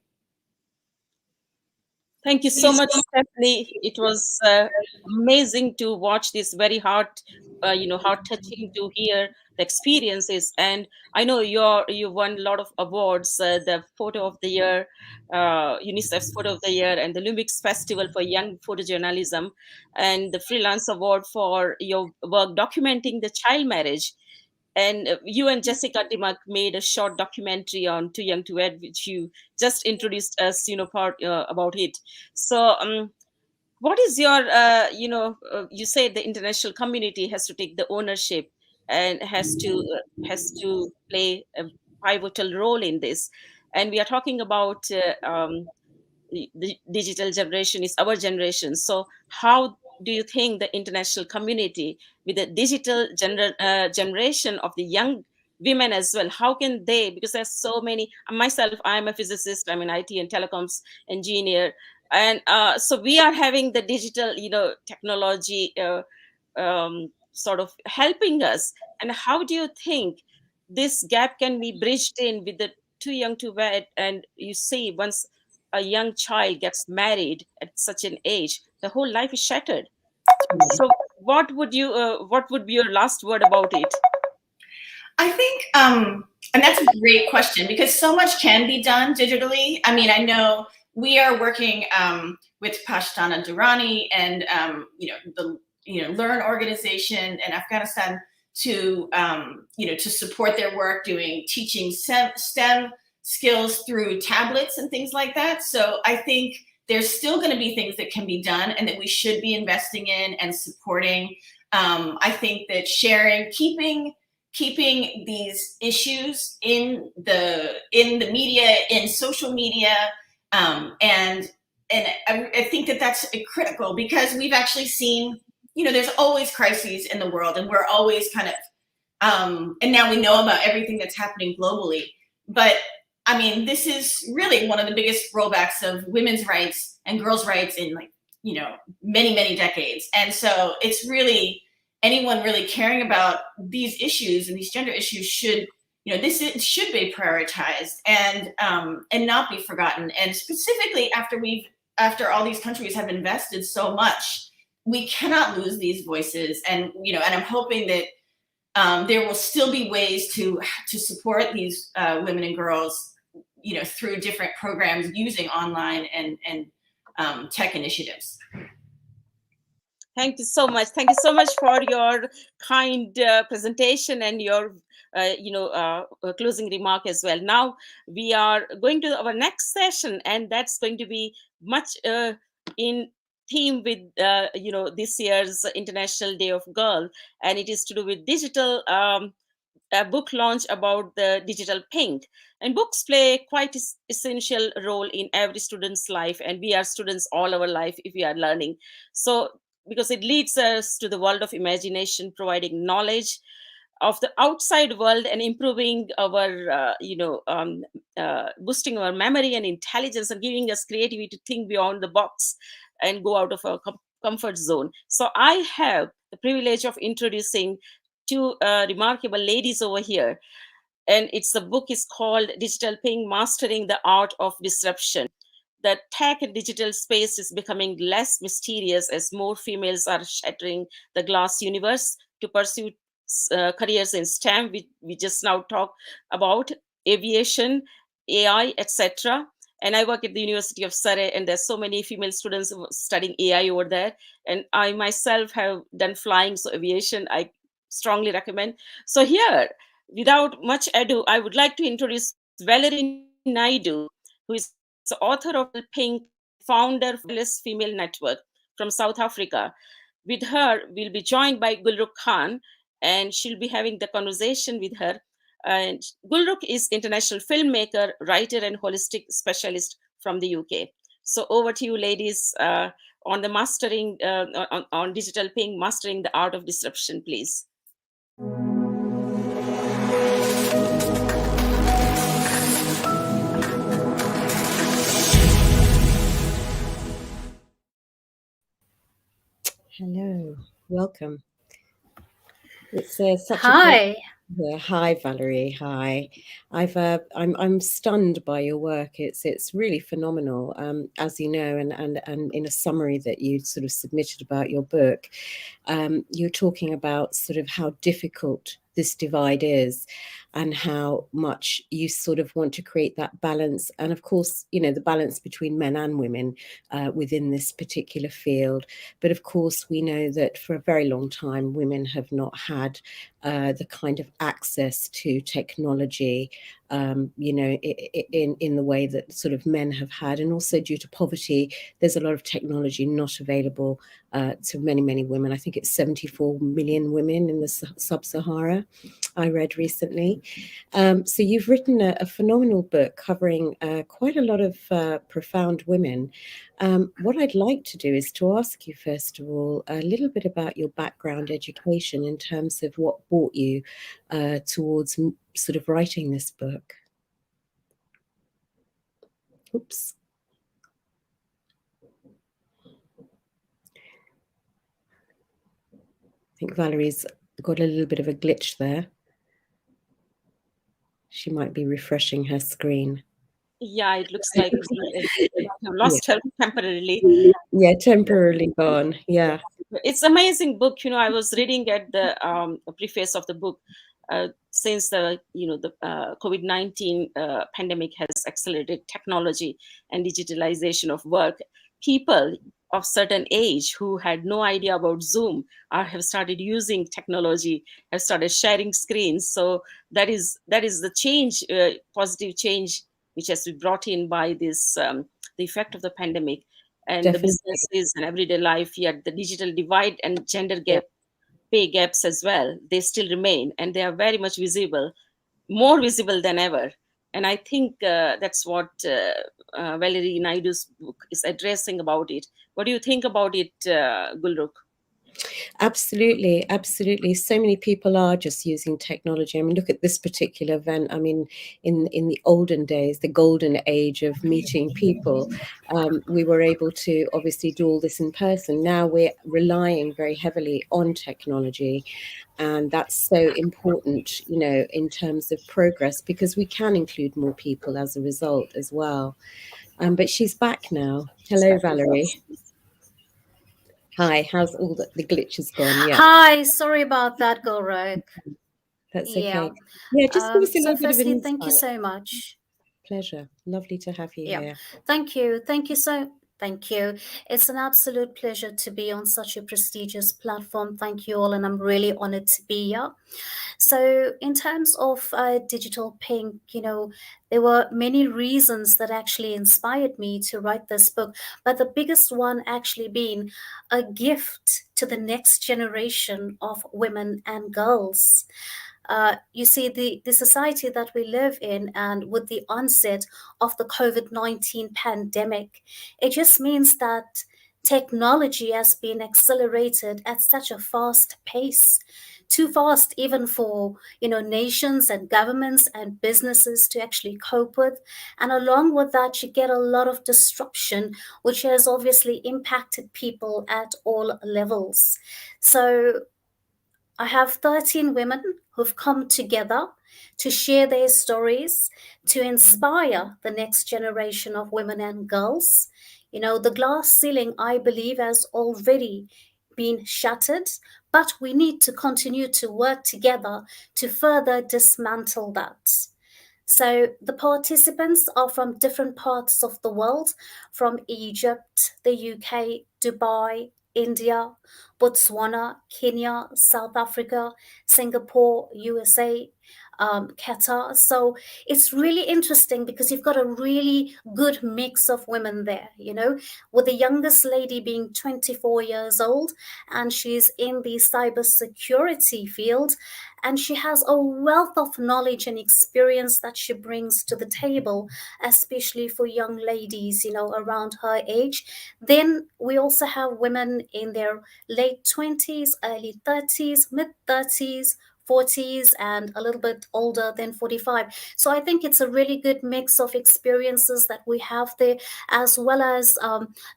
Thank you so much, Stephanie. It was amazing to watch this very heart touching to hear the experiences. And I know you won a lot of awards, the Photo of the Year, UNICEF's Photo of the Year, and the Lumix Festival for Young Photojournalism, and the Freelance Award for your work documenting the child marriage. And you and Jessica Dimmock made a short documentary on Too Young to Wed, which you just introduced us, about it. So, what is your, you say the international community has to take the ownership and has to play a pivotal role in this. And we are talking about the digital generation is our generation. So, how do you think the international community with the digital generation of the young women as well, how can they, because there's so many, myself, I'm a physicist, I'm an IT and telecoms engineer, and so we are having the digital technology sort of helping us, and how do you think this gap can be bridged in with the Too Young to Wed? And you see, once a young child gets married at such an age, the whole life is shattered. So what would be your last word about it? I think, and that's a great question, because so much can be done digitally. I mean, I know we are working with Pashtana Durrani and the Learn organization in Afghanistan to to support their work doing teaching STEM skills through tablets and things like that. So I think there's still going to be things that can be done and that we should be investing in and supporting. I think that sharing, keeping these issues in the media, in social media, and I think that that's critical, because we've actually seen, there's always crises in the world, and we're always kind of, and now we know about everything that's happening globally. But I mean, this is really one of the biggest rollbacks of women's rights and girls' rights in many, many decades. And so it's really, anyone really caring about these issues and these gender issues should, this should be prioritized and not be forgotten. And specifically after all these countries have invested so much, we cannot lose these voices. And, and I'm hoping that there will still be ways to support these women and girls, through different programs using online and tech initiatives. Thank you so much. Thank you so much for your kind presentation and your closing remark as well. Now we are going to our next session, and that's going to be much in theme with this year's International Day of Girl, and it is to do with digital. A book launch about the digital pink, and books play quite essential role in every student's life, and we are students all our life if we are learning. So because it leads us to the world of imagination, providing knowledge of the outside world and improving our boosting our memory and intelligence and giving us creativity to think beyond the box and go out of our comfort zone. So I have the privilege of introducing two remarkable ladies over here, and the book is called Digital Pink: Mastering the Art of Disruption. The tech and digital space is becoming less mysterious as more females are shattering the glass universe to pursue careers in STEM. We just now talk about aviation, AI, etc. And I work at the University of Surrey, and there's so many female students studying AI over there. And I myself have done flying, so aviation I strongly recommend. So here, without much ado, I would like to introduce Valerie Naidu, who is the author of Pink, founder of Fearless Female Network from South Africa. With her, we'll be joined by Gulrukh Khan, and she'll be having the conversation with her. And Gulrukh is international filmmaker, writer, and holistic specialist from the UK. So over to you, ladies, on the mastering, on Digital Pink, mastering the art of disruption, please. Hello, welcome. It's such Hi. Hi, Valerie. Hi. I'm stunned by your work. It's really phenomenal. As you know, and in a summary that you sort of submitted about your book, you're talking about sort of how difficult this divide is and how much you sort of want to create that balance. And of course, the balance between men and women within this particular field. But of course, we know that for a very long time, women have not had the kind of access to technology, in the way that sort of men have had. And also due to poverty, there's a lot of technology not available to many, many women. I think it's 74 million women in the sub-Sahara, I read recently. So you've written a phenomenal book covering quite a lot of profound women. What I'd like to do is to ask you, first of all, a little bit about your background education in terms of what brought you towards sort of writing this book. Oops. I think Valerie's got a little bit of a glitch there. She might be refreshing her screen. Yeah, it looks like we have lost her temporarily. Yeah, temporarily gone. Yeah. It's an amazing book. I was reading at the preface of the book. Since the COVID-19 pandemic has accelerated technology and digitalization of work, people of certain age who had no idea about Zoom have started using technology, have started sharing screens. So that is the change, positive change, which has been brought in by this the effect of the pandemic. And Definitely. The businesses and everyday life, yet the digital divide and gender gap, pay gaps as well, they still remain, and they are very much visible, more visible than ever. And I think that's what Valerie Naidu's book is addressing about it. What do you think about it, Gulrukh? Absolutely, absolutely. So many people are just using technology. I mean, look at this particular event. I mean, in the olden days, the golden age of meeting people, we were able to obviously do all this in person. Now we're relying very heavily on technology. And that's so important, in terms of progress, because we can include more people as a result as well. But she's back now. Hello, Valerie. Hi, how's all the glitches gone? Yeah. Hi, sorry about that, Gulrukh. That's Yeah. okay. Yeah, just give us a So little bit of an firstly, insight. thank you so much. Pleasure. Lovely to have you here. Thank you. Thank you so Thank you. It's an absolute pleasure to be on such a prestigious platform. Thank you all, and I'm really honored to be here. So, in terms of Digital Pink, there were many reasons that actually inspired me to write this book, but the biggest one actually being a gift to the next generation of women and girls. You see, the society that we live in, and with the onset of the COVID-19 pandemic, it just means that technology has been accelerated at such a fast pace, too fast even for nations and governments and businesses to actually cope with. And along with that, you get a lot of disruption, which has obviously impacted people at all levels. So I have 13 women who've come together to share their stories, to inspire the next generation of women and girls. The glass ceiling, I believe, has already been shattered, but we need to continue to work together to further dismantle that. So the participants are from different parts of the world, from Egypt, the UK, Dubai, India, Botswana, Kenya, South Africa, Singapore, USA, Qatar. So it's really interesting because you've got a really good mix of women there, with the youngest lady being 24 years old, and she's in the cybersecurity field, and she has a wealth of knowledge and experience that she brings to the table, especially for young ladies, around her age. Then we also have women in their late 20s, early 30s, mid 30s, 40s, and a little bit older than 45. So I think it's a really good mix of experiences that we have there, as well as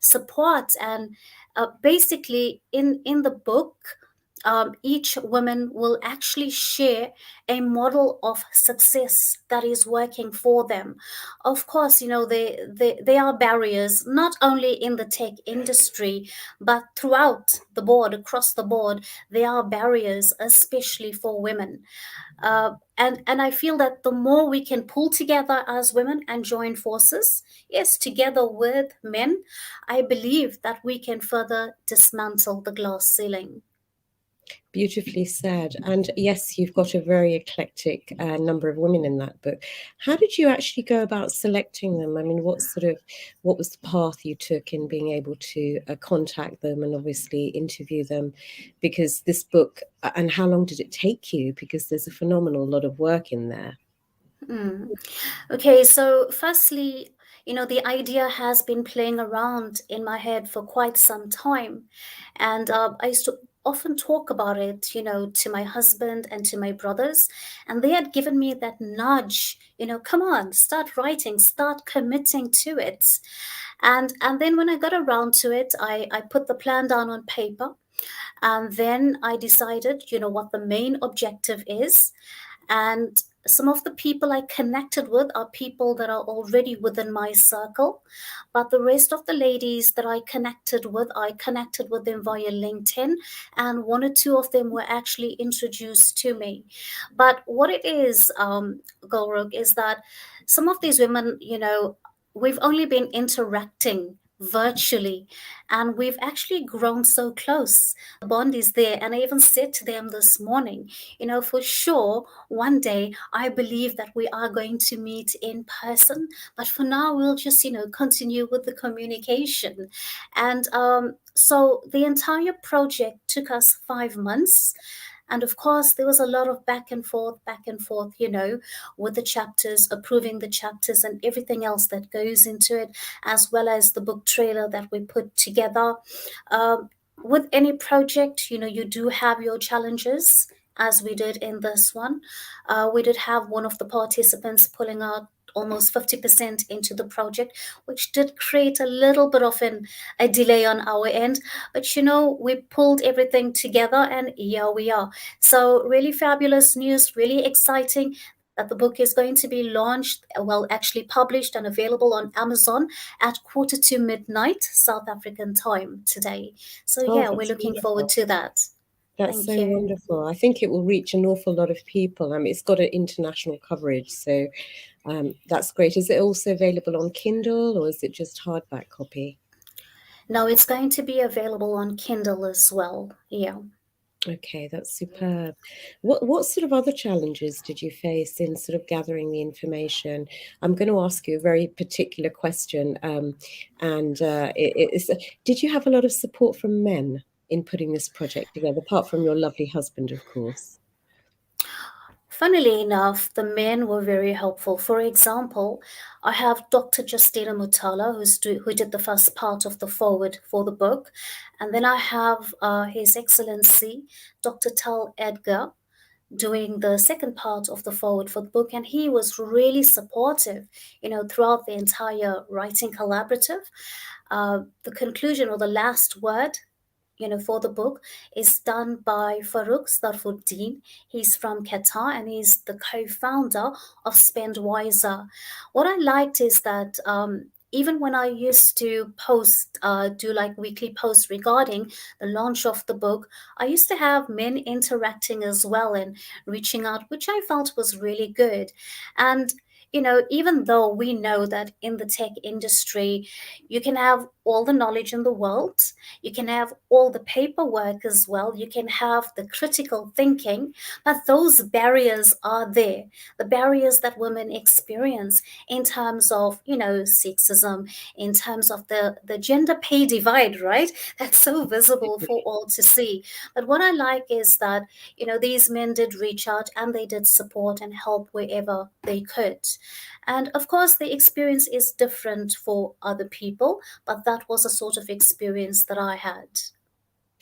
support. And basically, in the book, each woman will actually share a model of success that is working for them. Of course, there are barriers, not only in the tech industry, but throughout the board, across the board, there are barriers, especially for women. And I feel that the more we can pull together as women and join forces, yes, together with men, I believe that we can further dismantle the glass ceiling. Beautifully said. And yes, you've got a very eclectic number of women in that book. How did you actually go about selecting them? I mean, what was the path you took in being able to contact them and obviously interview them? Because this book, and how long did it take you? Because there's a phenomenal lot of work in there. Okay, so firstly, the idea has been playing around in my head for quite some time. And I used to often talk about it, to my husband and to my brothers. And they had given me that nudge, come on, start writing, start committing to it. And then when I got around to it, I put the plan down on paper. And then I decided, what the main objective is. And some of the people I connected with are people that are already within my circle. But the rest of the ladies that I connected with them via LinkedIn. And one or two of them were actually introduced to me. But what it is, Golruk, is that some of these women, we've only been interacting virtually, and we've actually grown so close. The bond is there, and I even said to them this morning, for sure one day I believe that we are going to meet in person, but for now we'll just continue with the communication. And so the entire project took us 5 months. And of course, there was a lot of back and forth, with the chapters, approving the chapters and everything else that goes into it, as well as the book trailer that we put together. With any project, you do have your challenges, as we did in this one. We did have one of the participants pulling out almost 50% into the project, which did create a little bit of a delay on our end. But we pulled everything together, and here we are. So really fabulous news, really exciting that the book is going to be launched, actually published and available on Amazon at 1:45 midnight South African time today. So we're looking forward to that. That's so wonderful. I think it will reach an awful lot of people. I mean, it's got an international coverage, so that's great. Is it also available on Kindle, or is it just hardback copy? Now it's going to be available on Kindle as well. Yeah. Okay, that's superb. What sort of other challenges did you face in sort of gathering the information? I'm going to ask you a very particular question, and did you have a lot of support from men in putting this project together, apart from your lovely husband, of course? Funnily enough, the men were very helpful. For example, I have Dr. Justina Mutale, who did the first part of the forward for the book. And then I have His Excellency, Dr. Tal Edgar, doing the second part of the forward for the book. And he was really supportive, throughout the entire writing collaborative. The conclusion or the last word for the book is done by Farouk Starfuddin. He's from Qatar and he's the co-founder of Spend Wiser. What I liked is that even when I used to do like weekly posts regarding the launch of the book, I used to have men interacting as well and reaching out, which I felt was really good. And even though we know that in the tech industry, you can have all the knowledge in the world, you can have all the paperwork as well, you can have the critical thinking, but those barriers are there. The barriers that women experience in terms of, sexism, in terms of the gender pay divide, right? That's so visible for all to see. But what I like is that, these men did reach out and they did support and help wherever they could. And of course, the experience is different for other people, but that was a sort of experience that I had.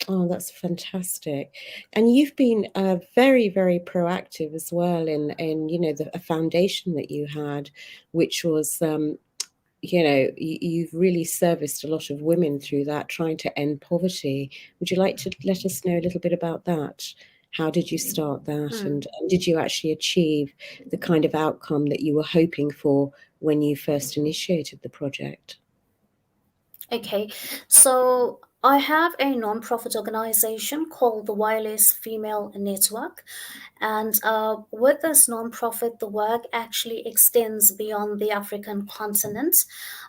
Oh, that's fantastic. And you've been very, very proactive as well in a foundation that you had, which was, you've really serviced a lot of women through that, trying to end poverty. Would you like to let us know a little bit about that? How did you start that? And did you actually achieve the kind of outcome that you were hoping for when you first initiated the project? Okay, so I have a non-profit organization called the Wireless Female Network. And with this non-profit, the work actually extends beyond the African continent.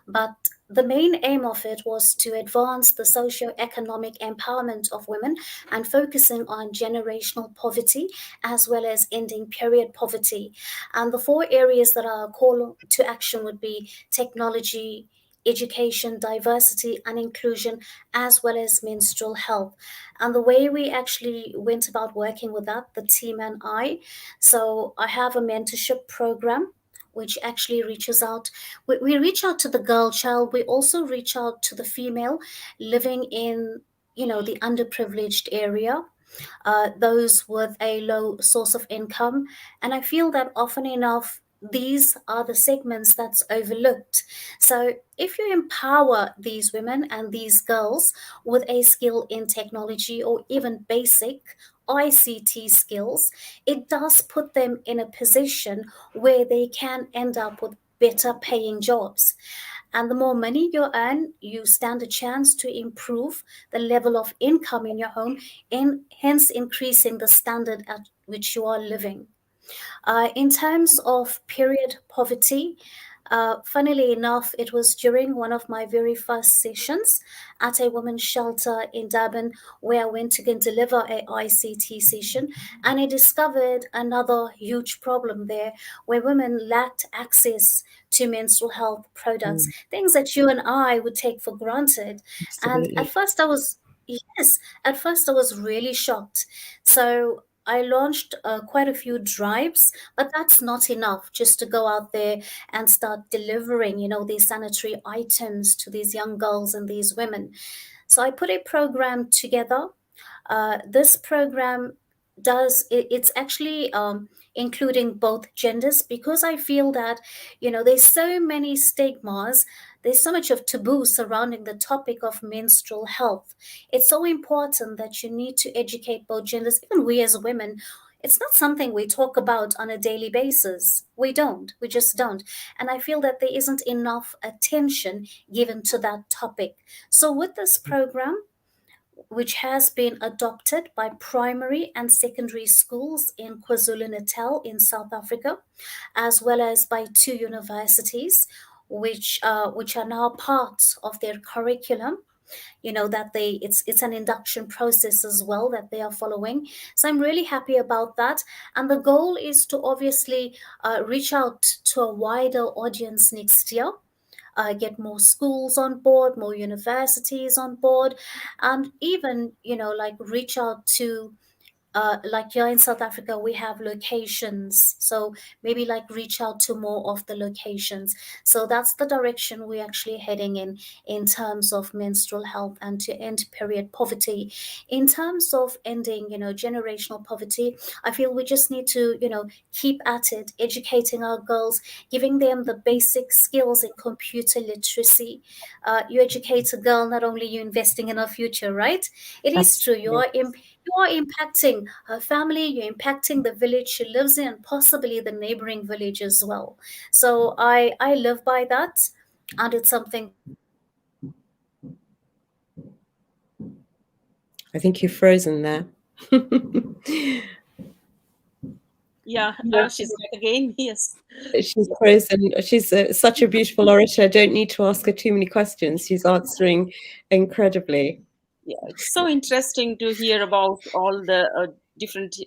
But the main aim of it was to advance the socio-economic empowerment of women and focusing on generational poverty as well as ending period poverty. And the 4 areas that are call to action would be technology, education, diversity, and inclusion, as well as menstrual health. And the way we actually went about working with that, the team and I, so I have a mentorship program which actually reaches out. We reach out to the girl child. We also reach out to the female living in, the underprivileged area. Those with a low source of income. And I feel that often enough, these are the segments that's overlooked. So if you empower these women and these girls with a skill in technology or even basic ICT skills, it does put them in a position where they can end up with better paying jobs. And the more money you earn, you stand a chance to improve the level of income in your home, and hence increasing the standard at which you are living. In terms of period poverty, funnily enough, it was during one of my very first sessions at a women's shelter in Durban where I went to go and deliver a ICT session, and I discovered another huge problem there where women lacked access to menstrual health products, things that you and I would take for granted. And Absolutely. at first I was really shocked. So I launched quite a few drives, but that's not enough just to go out there and start delivering, these sanitary items to these young girls and these women. So I put a program together. This program it's actually including both genders, because I feel that there's so many stigmas, there's so much of taboo surrounding the topic of menstrual health. It's so important that you need to educate both genders. Even we as women, it's not something we talk about on a daily basis. We just don't. And I feel that there isn't enough attention given to that topic. So with this program, which has been adopted by primary and secondary schools in KwaZulu-Natal in South Africa, as well as by 2 universities, which are now part of their curriculum that it's an induction process as well that they are following. So I'm really happy about that. And the goal is to obviously reach out to a wider audience next year. Get more schools on board, more universities on board, and even like reach out to like here in South Africa, we have locations. So maybe like reach out to more of the locations. So that's the direction we're actually heading in terms of menstrual health and to end period poverty. In terms of ending, generational poverty, I feel we just need to, keep at it, educating our girls, giving them the basic skills in computer literacy. You educate a girl, not only you investing in her future, right? It is true. You are impacting her family, you're impacting the village she lives in, and possibly the neighboring village as well. So I live by that, and it's something. I think you're frozen there. Yeah, she's back again. Yes. She's frozen. She's such a beautiful orator. I don't need to ask her too many questions. She's answering incredibly. Yeah, it's so interesting to hear about all the different,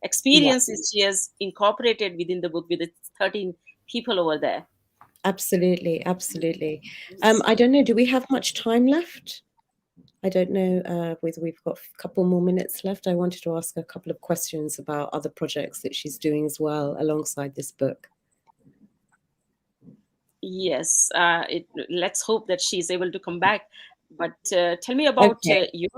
experiences she has incorporated within the book with the 13 people over there. Absolutely, absolutely. I don't know, do we have much time left? I don't know whether we've got a couple more minutes left. I wanted to ask a couple of questions about other projects that she's doing as well alongside this book. Yes, let's hope that she's able to come back. But tell me about your.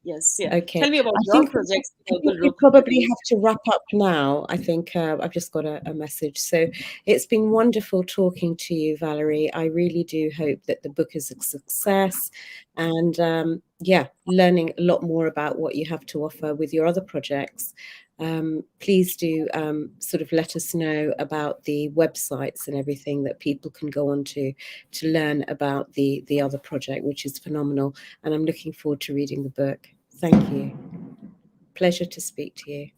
Yes, yeah. Okay. Tell me about your projects. I think we probably have to wrap up now. I think I've just got a message. So it's been wonderful talking to you, Valerie. I really do hope that the book is a success and learning a lot more about what you have to offer with your other projects. Please do sort of let us know about the websites and everything that people can go on to learn about the other project, which is phenomenal. And I'm looking forward to reading the book. Thank you. Pleasure to speak to you.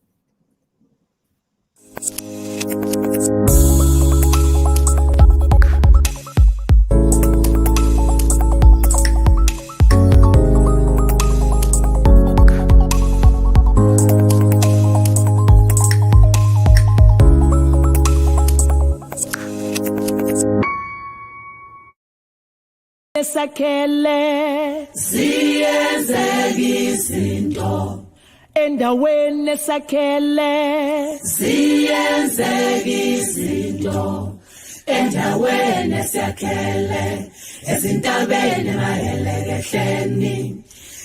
Esakhele siyenzeka izinto endaweni esakhele siyenzeka izinto endaweni esakhele ezintabeni mayelekehleni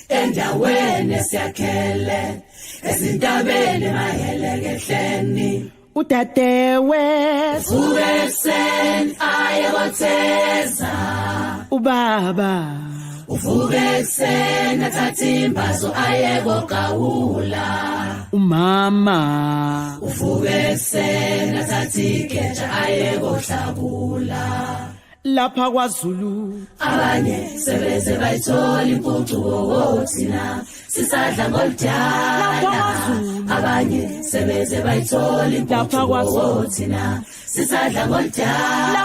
endaweni esakhele ezintabeni mayelekehleni utatewe uvukesen ayekotheza ubaba uvukesen athatha imbazo ayekogawula umama uvukesen athatha igeja ayekohlabula lapha kwaZulu abanye sebeze bayithola impucuko wothina sisadla ngoludala abanye sebeze bayithola impucuko wothina sisadla ngoludala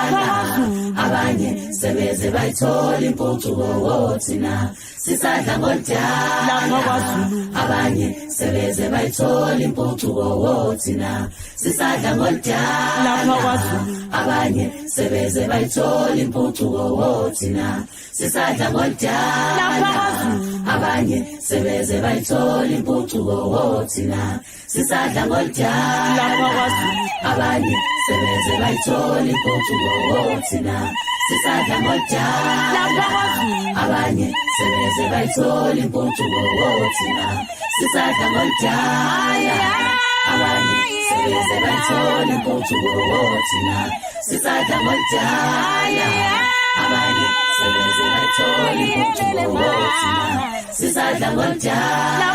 abanye sebeze bayithola impucuko wothina sisadla ngoludala abanye sebeze bayithola impucuko wothina sisadla ngoludala abanye sebeze bayithola impucuko wothina sisadla ngoludala abanye sebeze bayithola impucuko wothina sisadla ngoludala abanye sebeze bayithola impucuko wothina sisadla ngoludala abanye sebeze bayithola impucuko wothina sisadla ngoludala abanye sebeze bayithola impucuko wothina sisadla ngoludala abanye sebeze bayithola impucuko wothina sisadla ngoludala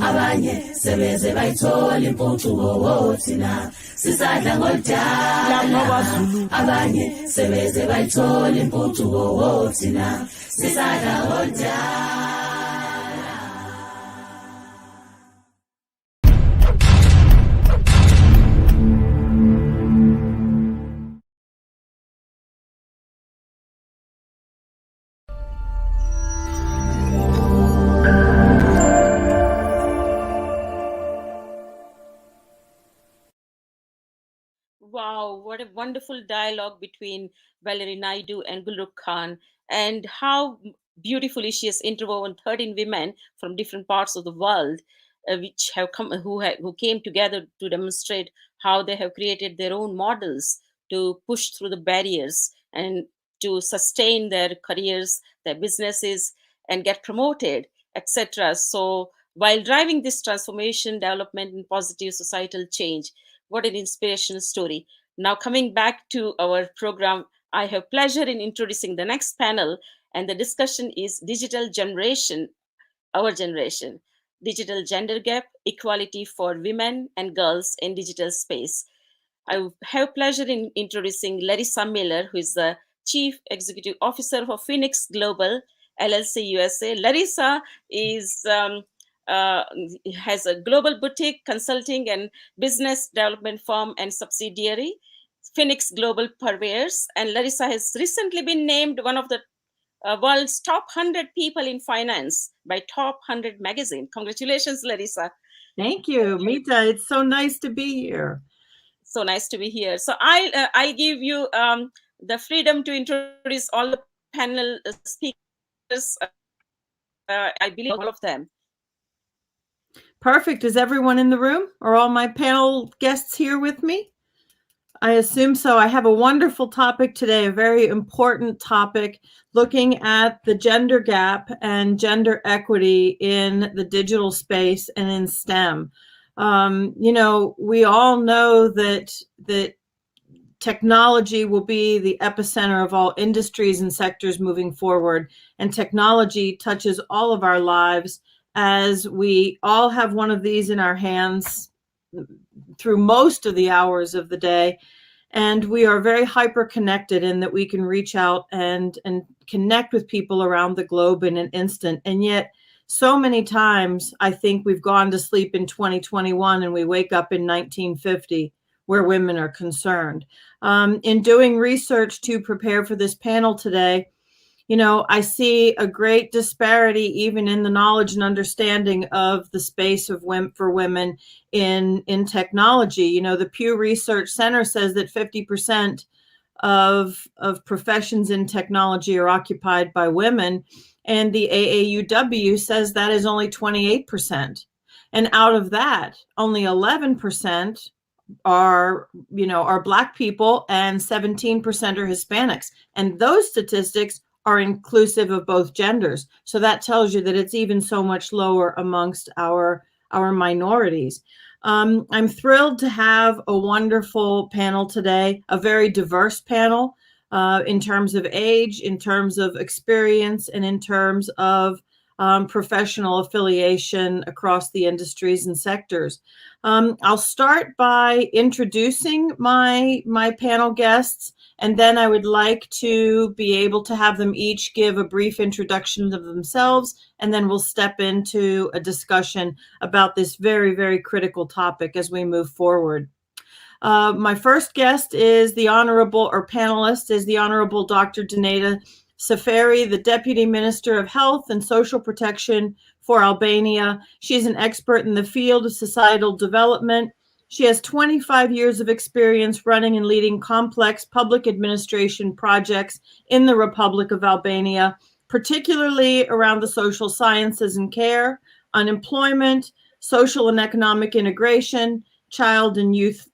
abanye sebeze bayithola impucuko wothina sisadla ngoludala abanye sebeze bayithola impucuko wothina sisadla ngoludala. Wow, what a wonderful dialogue between Valerie Naidu and Gulrukh Khan, and how beautifully she has interwoven 13 women from different parts of the world, which have come, who came together to demonstrate how they have created their own models to push through the barriers and to sustain their careers, their businesses, and get promoted, etc. So, while driving this transformation, development, and positive societal change, what an inspirational story. Now, coming back to our program, I have pleasure in introducing the next panel, and the discussion is digital generation, our generation, digital gender gap, equality for women and girls in digital space. I have pleasure in introducing Larissa Miller, who is the Chief Executive Officer for Phoenix Global LLC USA. Larissa is uh, has a global boutique consulting and business development firm and subsidiary, Phoenix Global Purveyors. And Larissa has recently been named one of the world's top 100 people in finance by Top 100 magazine. Congratulations, Larissa. Thank you, Mita. It's so nice to be here. So nice to be here. So I'll give you the freedom to introduce all the panel speakers. I believe all of them. Perfect. Is everyone in the room? Are all my panel guests here with me? I assume so. I have a wonderful topic today, a very important topic, looking at the gender gap and gender equity in the digital space and in STEM. We all know that technology will be the epicenter of all industries and sectors moving forward, and technology touches all of our lives, as we all have one of these in our hands through most of the hours of the day. And we are very hyper connected in that we can reach out and connect with people around the globe in an instant. And yet so many times I think we've gone to sleep in 2021 and we wake up in 1950 where women are concerned. In doing research to prepare for this panel today, I see a great disparity even in the knowledge and understanding of the space of for women in technology. The Pew Research Center says that 50% of professions in technology are occupied by women, and the AAUW says that is only 28%. And out of that, only 11% are Black people and 17% are Hispanics. And those statistics are inclusive of both genders. So that tells you that it's even so much lower amongst our minorities. I'm thrilled to have a wonderful panel today, a very diverse panel in terms of age, in terms of experience, and in terms of professional affiliation across the industries and sectors. I'll start by introducing my panel guests, and then I would like to be able to have them each give a brief introduction of themselves, and then we'll step into a discussion about this very, very critical topic as we move forward. My first guest is the panelist is the Honorable Dr. Deneta Safari, the Deputy Minister of Health and Social Protection for Albania. She's an expert in the field of societal development. She has 25 years of experience running and leading complex public administration projects in the Republic of Albania, particularly around the social sciences and care, unemployment, social and economic integration, child and youth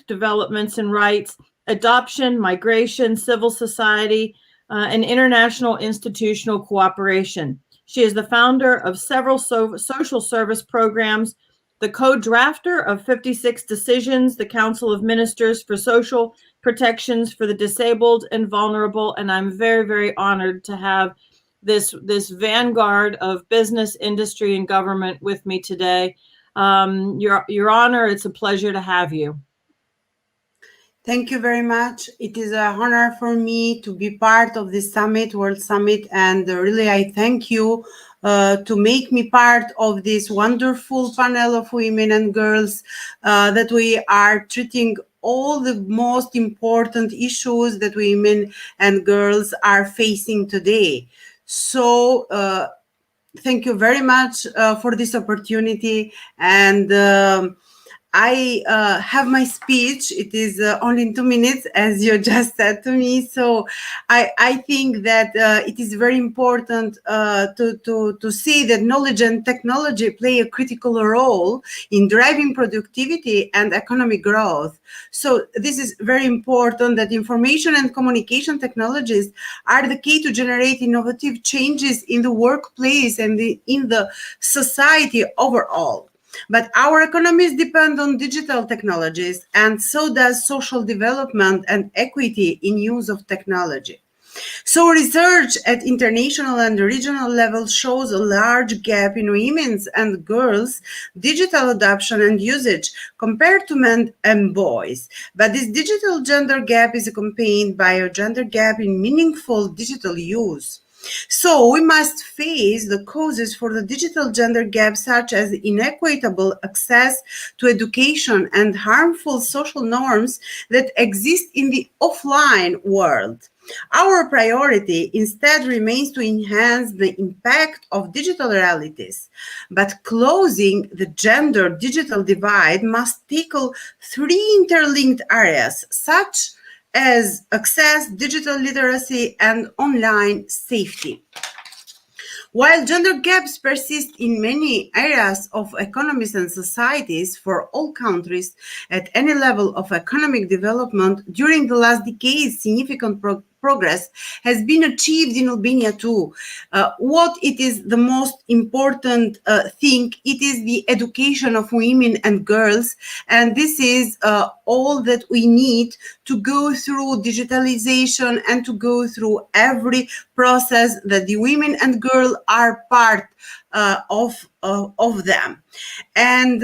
developments and rights, adoption, migration, civil society, and international institutional cooperation. She is the founder of several social service programs, the co-drafter of 56 decisions, the Council of Ministers for Social Protections for the Disabled and Vulnerable, and I'm very, very honored to have this vanguard of business, industry, and government with me today. Your Honor, it's a pleasure to have you. Thank you very much. It is an honor for me to be part of this summit, World Summit, and really I thank you to make me part of this wonderful panel of women and girls that we are treating all the most important issues that women and girls are facing today. So thank you very much for this opportunity, and I have my speech. It is only in 2 minutes, as you just said to me. So I think that it is very important to see that knowledge and technology play a critical role in driving productivity and economic growth. So this is very important, that information and communication technologies are the key to generate innovative changes in the workplace and in the society overall. But our economies depend on digital technologies, and so does social development and equity in use of technology. So research at international and regional levels shows a large gap in women's and girls' digital adoption and usage compared to men and boys. But this digital gender gap is accompanied by a gender gap in meaningful digital use. So we must face the causes for the digital gender gap, such as inequitable access to education and harmful social norms that exist in the offline world. Our priority instead remains to enhance the impact of digital realities, but closing the gender digital divide must tackle three interlinked areas, such as access, digital literacy, and online safety. While gender gaps persist in many areas of economies and societies for all countries at any level of economic development, during the last decades, significant progress has been achieved in Albania too. What it is the most important thing, it is the education of women and girls, and this is all that we need to go through digitalization and to go through every process that the women and girls are part of them. And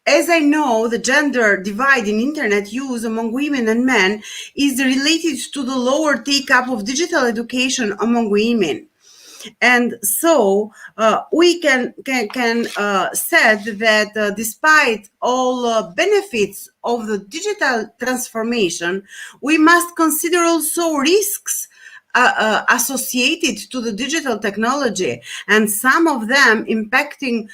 as I know, the gender divide in internet use among women and men is related to the lower take-up of digital education among women. And so we can said that despite all benefits of the digital transformation, we must consider also risks associated to the digital technology, and some of them impacting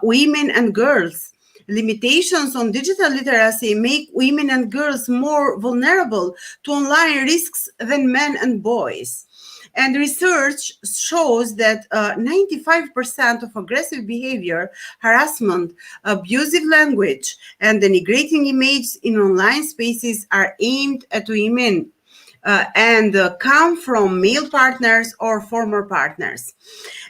women and girls. Limitations on digital literacy make women and girls more vulnerable to online risks than men and boys. And research shows that 95% of aggressive behavior, harassment, abusive language, and denigrating images in online spaces are aimed at women and come from male partners or former partners.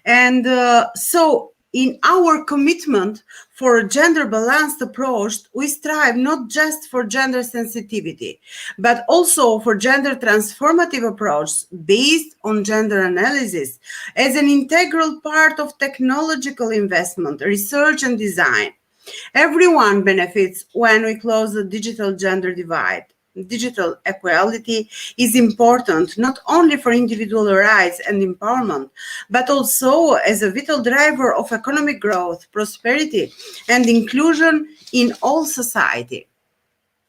And so in our commitment for a gender-balanced approach, we strive not just for gender sensitivity, but also for gender transformative approach based on gender analysis as an integral part of technological investment, research, and design. Everyone benefits when we close the digital gender divide. Digital equality is important not only for individual rights and empowerment, but also as a vital driver of economic growth, prosperity, and inclusion in all society.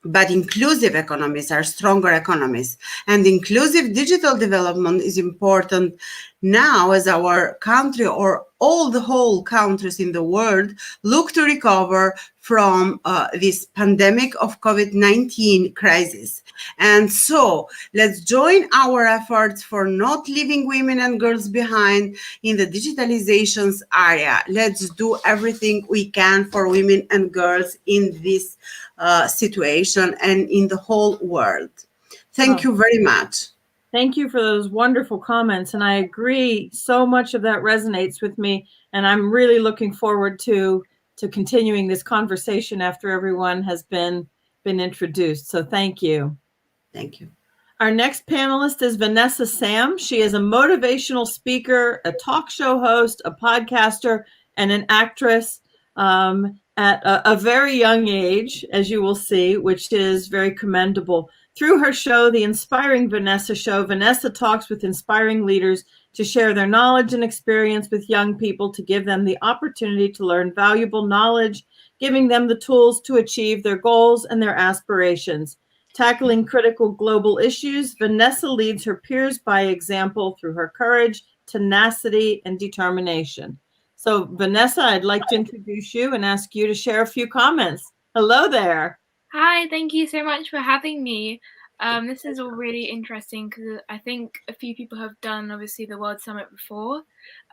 But inclusive economies are stronger economies, and inclusive digital development is important now as our country or all the whole countries in the world look to recover from this pandemic of COVID-19 crisis. And so let's join our efforts for not leaving women and girls behind in the digitalizations area. Let's do everything we can for women and girls in this situation and in the whole world. Thank you very much. Thank you for those wonderful comments. And I agree, so much of that resonates with me. And I'm really looking forward to continuing this conversation after everyone has been introduced. So thank you. Thank you. Our next panelist is Vanessa Sam. She is a motivational speaker, a talk show host, a podcaster, and an actress at a very young age, as you will see, which is very commendable. Through her show, The Inspiring Vanessa Show, Vanessa talks with inspiring leaders to share their knowledge and experience with young people to give them the opportunity to learn valuable knowledge, giving them the tools to achieve their goals and their aspirations. Tackling critical global issues, Vanessa leads her peers by example through her courage, tenacity, and determination. So, Vanessa, I'd like to introduce you and ask you to share a few comments. Hello there. Hi, thank you so much for having me. This is all really interesting because I think a few people have done obviously the World Summit before,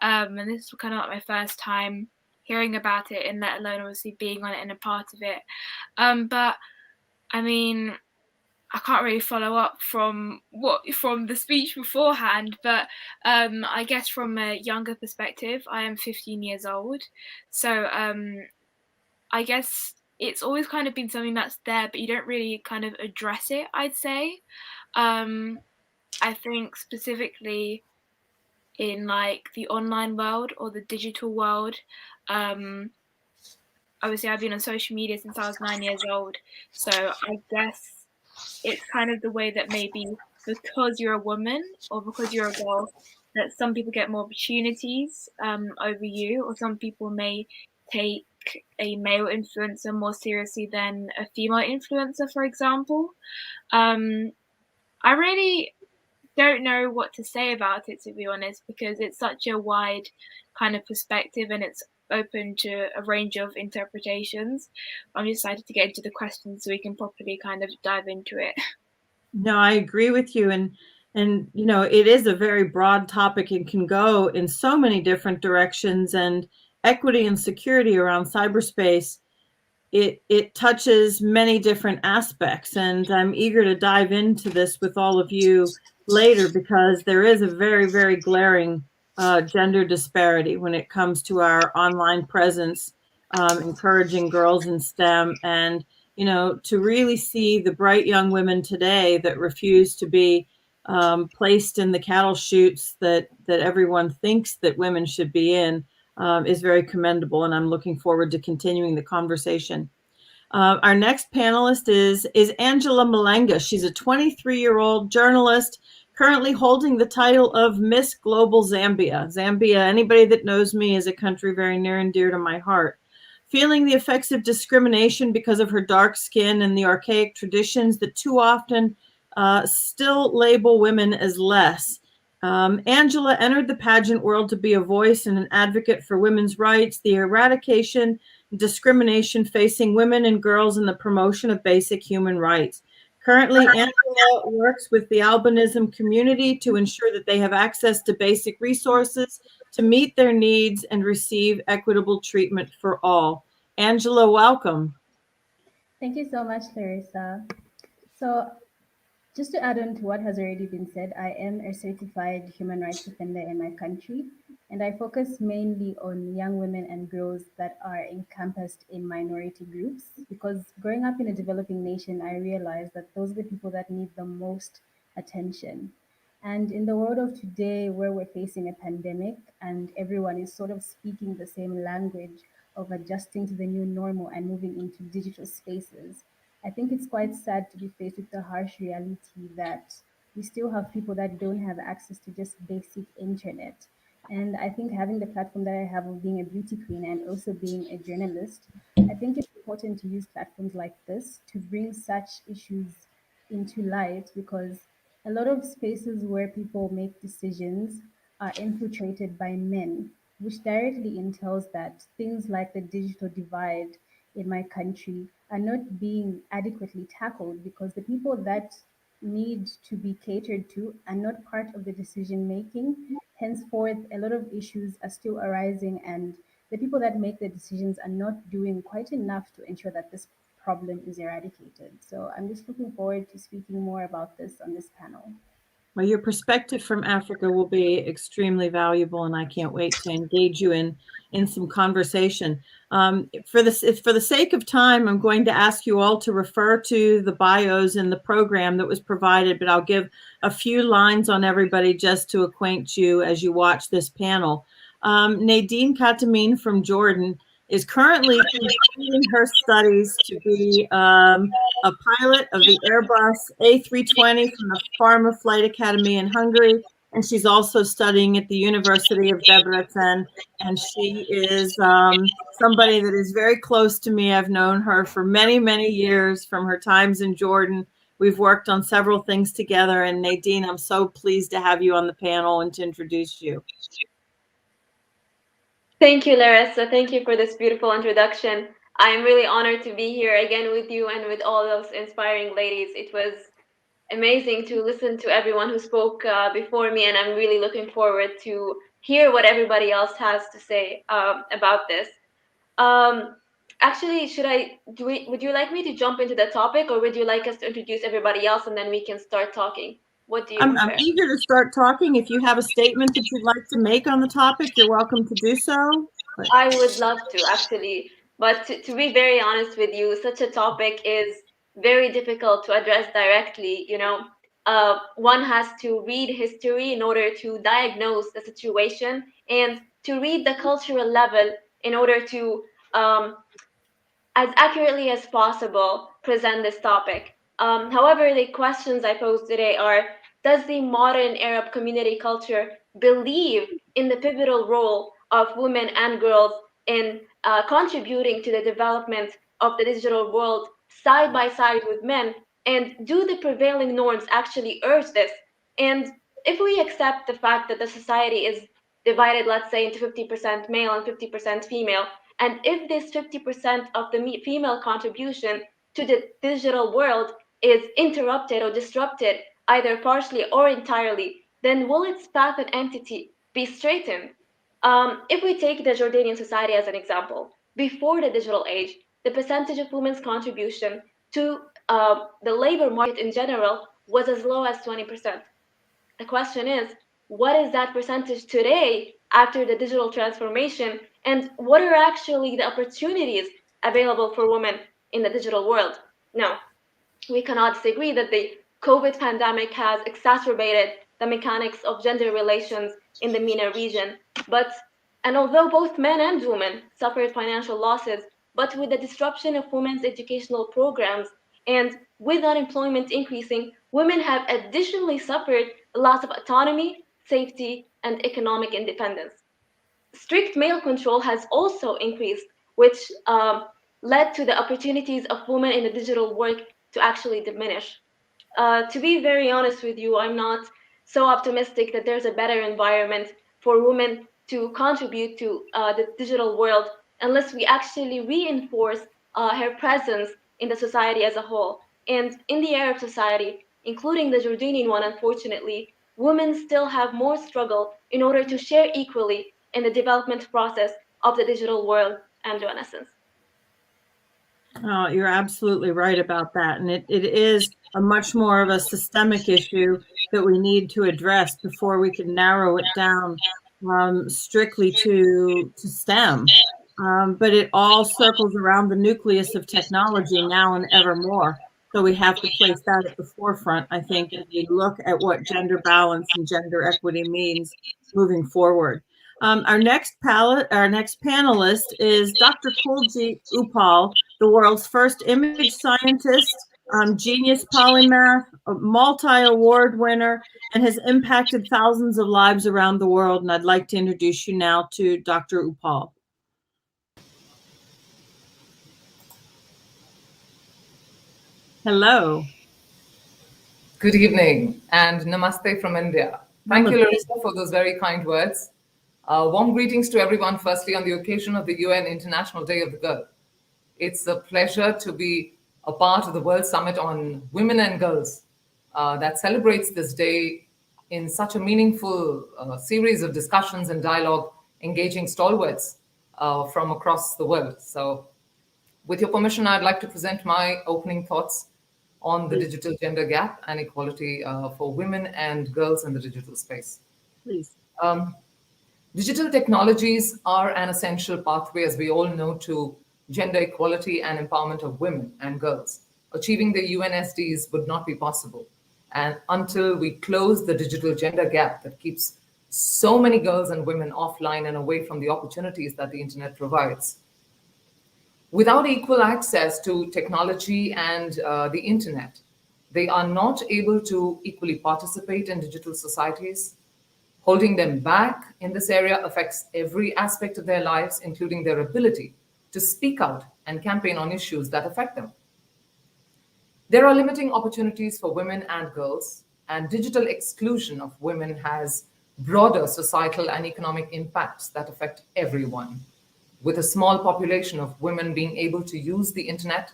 and this is kind of like my first time hearing about it, and let alone obviously being on it and a part of it. But I mean, I can't really follow up from the speech beforehand, but I guess from a younger perspective, I am 15 years old, so I guess it's always kind of been something that's there, but you don't really kind of address it, I'd say. I think specifically in like the online world or the digital world, obviously I've been on social media since I was 9 years old, so I guess it's kind of the way that maybe because you're a woman or because you're a girl, that some people get more opportunities over you, or some people may take a male influencer more seriously than a female influencer, for example. I really don't know what to say about it, to be honest, because it's such a wide kind of perspective and it's open to a range of interpretations. I'm excited to get into the questions so we can properly kind of dive into it. No, I agree with you. And you know, it is a very broad topic and can go in so many different directions, and equity and security around cyberspace, it touches many different aspects. And I'm eager to dive into this with all of you later, because there is a very, very glaring gender disparity when it comes to our online presence, encouraging girls in STEM. And you know, to really see the bright young women today that refuse to be placed in the cattle chutes that everyone thinks that women should be in is very commendable. And I'm looking forward to continuing the conversation. Our next panelist is Angela Malenga. She's a 23-year-old journalist currently holding the title of Miss Global Zambia. Zambia, anybody that knows me, is a country very near and dear to my heart. Feeling the effects of discrimination because of her dark skin and the archaic traditions that too often still label women as less. Angela entered the pageant world to be a voice and an advocate for women's rights, the eradication of discrimination facing women and girls, and the promotion of basic human rights. Currently, Angela works with the albinism community to ensure that they have access to basic resources to meet their needs and receive equitable treatment for all. Angela, welcome. Thank you so much, Larissa. So just to add on to what has already been said, I am a certified human rights defender in my country, and I focus mainly on young women and girls that are encompassed in minority groups, because growing up in a developing nation, I realized that those are the people that need the most attention. And in the world of today, where we're facing a pandemic and everyone is sort of speaking the same language of adjusting to the new normal and moving into digital spaces, I think it's quite sad to be faced with the harsh reality that we still have people that don't have access to just basic internet. And I think having the platform that I have of being a beauty queen and also being a journalist, I think it's important to use platforms like this to bring such issues into light, because a lot of spaces where people make decisions are infiltrated by men, which directly entails that things like the digital divide in my country are not being adequately tackled, because the people that need to be catered to are not part of the decision making. Henceforth, a lot of issues are still arising, and the people that make the decisions are not doing quite enough to ensure that this problem is eradicated. So I'm just looking forward to speaking more about this on this panel. Well, your perspective from Africa will be extremely valuable, and I can't wait to engage you in some conversation. For the sake of time, I'm going to ask you all to refer to the bios in the program that was provided, but I'll give a few lines on everybody just to acquaint you as you watch this panel. Nadine Katamin from Jordan is currently completing her studies to be a pilot of the Airbus A320 from the Pharma Flight Academy in Hungary. And she's also studying at the University of Debrecen. And she is somebody that is very close to me. I've known her for many, many years from her times in Jordan. We've worked on several things together. And Nadine, I'm so pleased to have you on the panel and to introduce you. Thank you, Larissa. Thank you for this beautiful introduction. I'm really honored to be here again with you and with all those inspiring ladies. It was amazing to listen to everyone who spoke before me, and I'm really looking forward to hear what everybody else has to say about this. Actually, would you like me to jump into the topic, or would you like us to introduce everybody else and then we can start talking? What do you I'm prefer? eager to start talking. If you have a statement that you'd like to make on the topic, you're welcome to do so. But I would love to, actually. But to be very honest with you, such a topic is very difficult to address directly. One has to read history in order to diagnose the situation and to read the cultural level in order to um, as accurately as possible present this topic. However, the questions I pose today are: does the modern Arab community culture believe in the pivotal role of women and girls in contributing to the development of the digital world side by side with men? And do the prevailing norms actually urge this? And if we accept the fact that the society is divided, let's say, into 50% male and 50% female, and if this 50% of the female contribution to the digital world is interrupted or disrupted, either partially or entirely, then will its path and entity be straightened? If we take the Jordanian society as an example, before the digital age, the percentage of women's contribution to the labor market in general was as low as 20%. The question is, what is that percentage today after the digital transformation, and what are actually the opportunities available for women in the digital world? Now, we cannot disagree that the COVID pandemic has exacerbated the mechanics of gender relations in the MENA region. And although both men and women suffered financial losses, but with the disruption of women's educational programs and with unemployment increasing, women have additionally suffered a loss of autonomy, safety, and economic independence. Strict male control has also increased, which led to the opportunities of women in the digital world to actually diminish. To be very honest with you, I'm not so optimistic that there's a better environment for women to contribute to the digital world unless we actually reinforce her presence in the society as a whole. And in the Arab society, including the Jordanian one, unfortunately, women still have more struggle in order to share equally in the development process of the digital world and renaissance. Oh, you're absolutely right about that. And it is a much more of a systemic issue that we need to address before we can narrow it down strictly to STEM. But it all circles around the nucleus of technology now and ever more. So we have to place that at the forefront, I think, as we look at what gender balance and gender equity means moving forward. Our next panelist is Dr. Kuljeet Upal, the world's first image scientist, genius polymath, a multi-award winner, and has impacted thousands of lives around the world. And I'd like to introduce you now to Dr. Upal. Hello. Good evening and namaste from India. Thank you, Larissa, for those very kind words. Warm greetings to everyone, firstly, on the occasion of the UN International Day of the Girl. It's a pleasure to be a part of the World Summit on Women and Girls that celebrates this day in such a meaningful series of discussions and dialogue, engaging stalwarts from across the world. So with your permission, I'd like to present my opening thoughts on the digital gender gap and equality for women and girls in the digital space. Please. Digital technologies are an essential pathway, as we all know, to gender equality and empowerment of women and girls. Achieving the UN SDGs would not be possible. And until we close the digital gender gap that keeps so many girls and women offline and away from the opportunities that the internet provides. Without equal access to technology and the internet, they are not able to equally participate in digital societies. Holding them back in this area affects every aspect of their lives, including their ability to speak out and campaign on issues that affect them. There are limiting opportunities for women and girls, and digital exclusion of women has broader societal and economic impacts that affect everyone. with a small population of women being able to use the internet,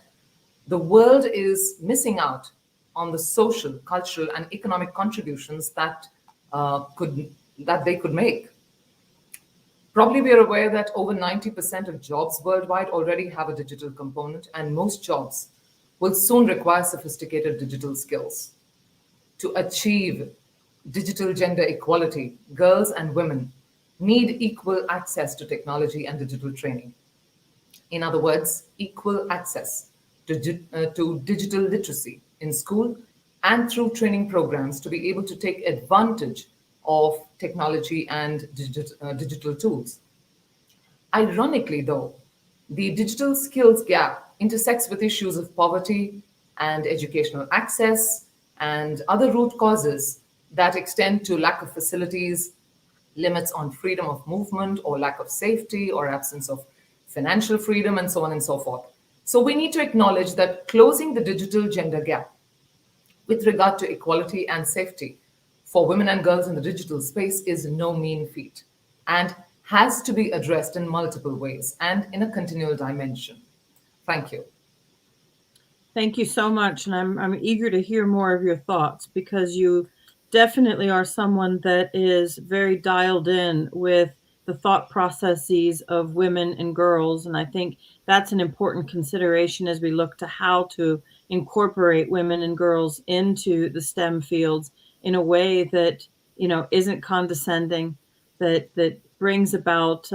the world is missing out on the social, cultural, and economic contributions that they could make. Probably we are aware that over 90% of jobs worldwide already have a digital component, and most jobs will soon require sophisticated digital skills. To achieve digital gender equality, girls and women need equal access to technology and digital training. In other words, equal access to digital literacy in school and through training programs to be able to take advantage of technology and digital tools. Ironically, though, the digital skills gap intersects with issues of poverty and educational access and other root causes that extend to lack of facilities, limits on freedom of movement, or lack of safety, or absence of financial freedom, and so on and so forth. So we need to acknowledge that closing the digital gender gap with regard to equality and safety for women and girls in the digital space is no mean feat and has to be addressed in multiple ways and in a continual dimension. Thank you. Thank you so much. And I'm eager to hear more of your thoughts, because you definitely are someone that is very dialed in with the thought processes of women and girls. And I think that's an important consideration as we look to how to incorporate women and girls into the STEM fields in a way that, you know, isn't condescending, that brings about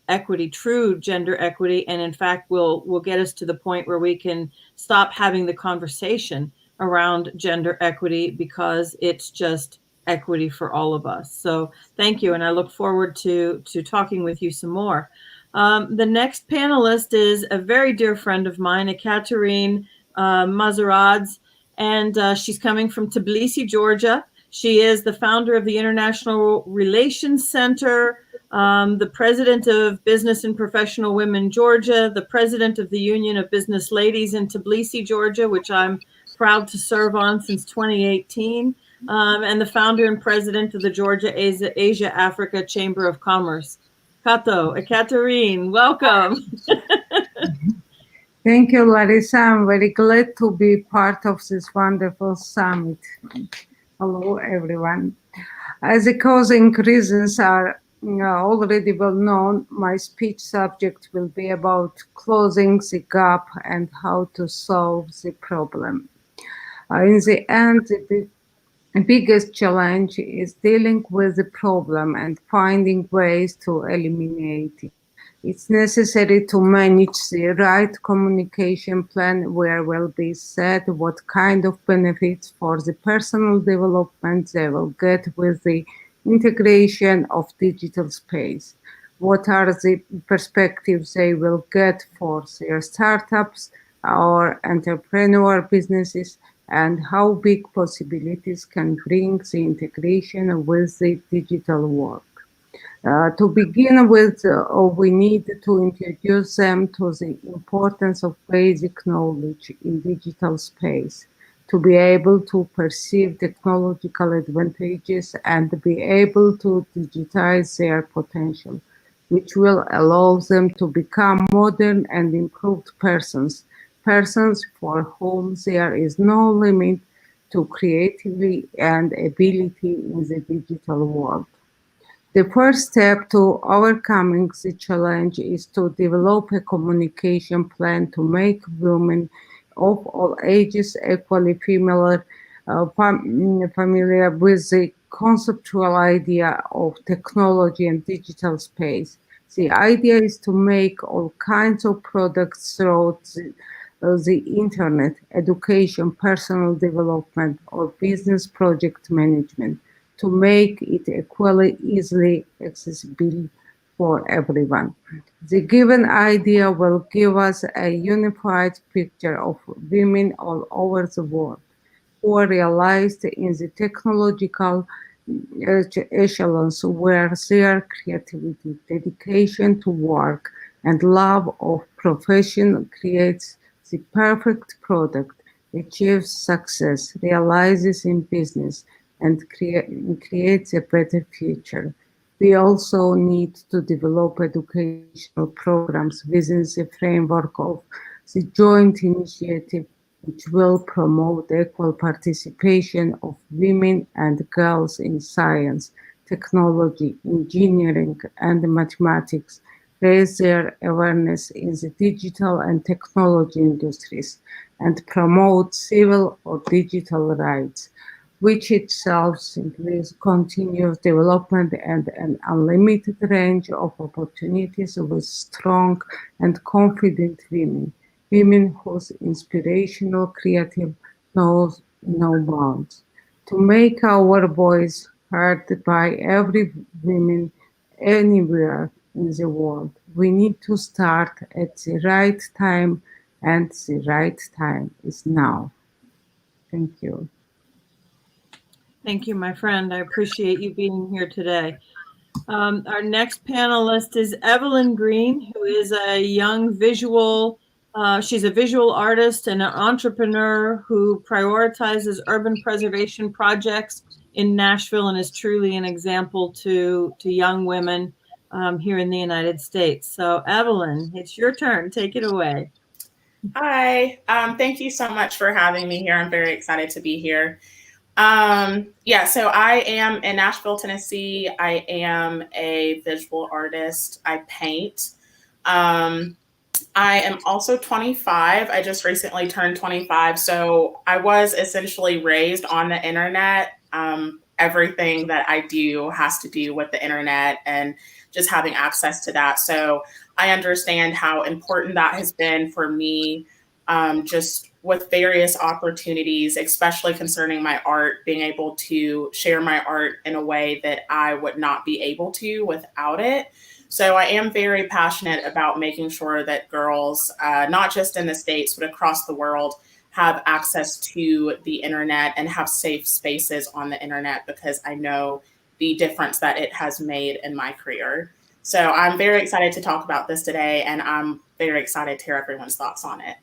equity, true gender equity, and in fact will get us to the point where we can stop having the conversation around gender equity, because it's just equity for all of us. So thank you, and I look forward to talking with you some more. The next panelist is a very dear friend of mine, Ekaterine Mazaradz, and she's coming from Tbilisi, Georgia. She is the founder of the International Relations Center, the president of Business and Professional Women Georgia, the president of the Union of Business Ladies in Tbilisi, Georgia, which I'm proud to serve on since 2018, and the founder and president of the Georgia Asia Africa Chamber of Commerce. Kato, Ekaterine, welcome. Thank you, Larissa. I'm very glad to be part of this wonderful summit. Hello, everyone. As the causing reasons are already well known, my speech subject will be about closing the gap and how to solve the problem. In the end, the biggest challenge is dealing with the problem and finding ways to eliminate it. It's necessary to manage the right communication plan where will be said what kind of benefits for the personal development they will get with the integration of digital space. What are the perspectives they will get for their startups or entrepreneur businesses, and how big possibilities can bring the integration with the digital world. To begin with, we need to introduce them to the importance of basic knowledge in digital space, to be able to perceive technological advantages and be able to digitize their potential, which will allow them to become modern and improved persons for whom there is no limit to creativity and ability in the digital world. The first step to overcoming the challenge is to develop a communication plan to make women of all ages equally familiar with the conceptual idea of technology and digital space. The idea is to make all kinds of products throughout the internet, education, personal development, or business project management, to make it equally easily accessible for everyone. The given idea will give us a unified picture of women all over the world who are realized in the technological echelons where their creativity, dedication to work, and love of profession creates the perfect product, achieves success, realizes in business, and creates a better future. We also need to develop educational programs within the framework of the joint initiative, which will promote equal participation of women and girls in science, technology, engineering, and mathematics, raise their awareness in the digital and technology industries, and promote civil or digital rights, which itself implies continuous development and an unlimited range of opportunities with strong and confident women, women whose inspirational creative knows no bounds. To make our voice heard by every woman anywhere in the world, we need to start at the right time, and the right time is now. Thank you. Thank you, my friend. I appreciate you being here today. Our next panelist is Evelyn Green, who is a young she's a visual artist and an entrepreneur who prioritizes urban preservation projects in Nashville and is truly an example to young women here in the United States. So Evelyn, it's your turn. Take it away. Hi, thank you so much for having me here. I'm very excited to be here. Yeah, so I am in Nashville, Tennessee. I am a visual artist. I paint. I am also 25. I just recently turned 25. So I was essentially raised on the internet. Everything that I do has to do with the internet and just having access to that. So I understand how important that has been for me, just with various opportunities, especially concerning my art, being able to share my art in a way that I would not be able to without it. So I am very passionate about making sure that girls, not just in the States, but across the world, have access to the internet and have safe spaces on the internet, because I know the difference that it has made in my career. So I'm very excited to talk about this today, and I'm very excited to hear everyone's thoughts on it.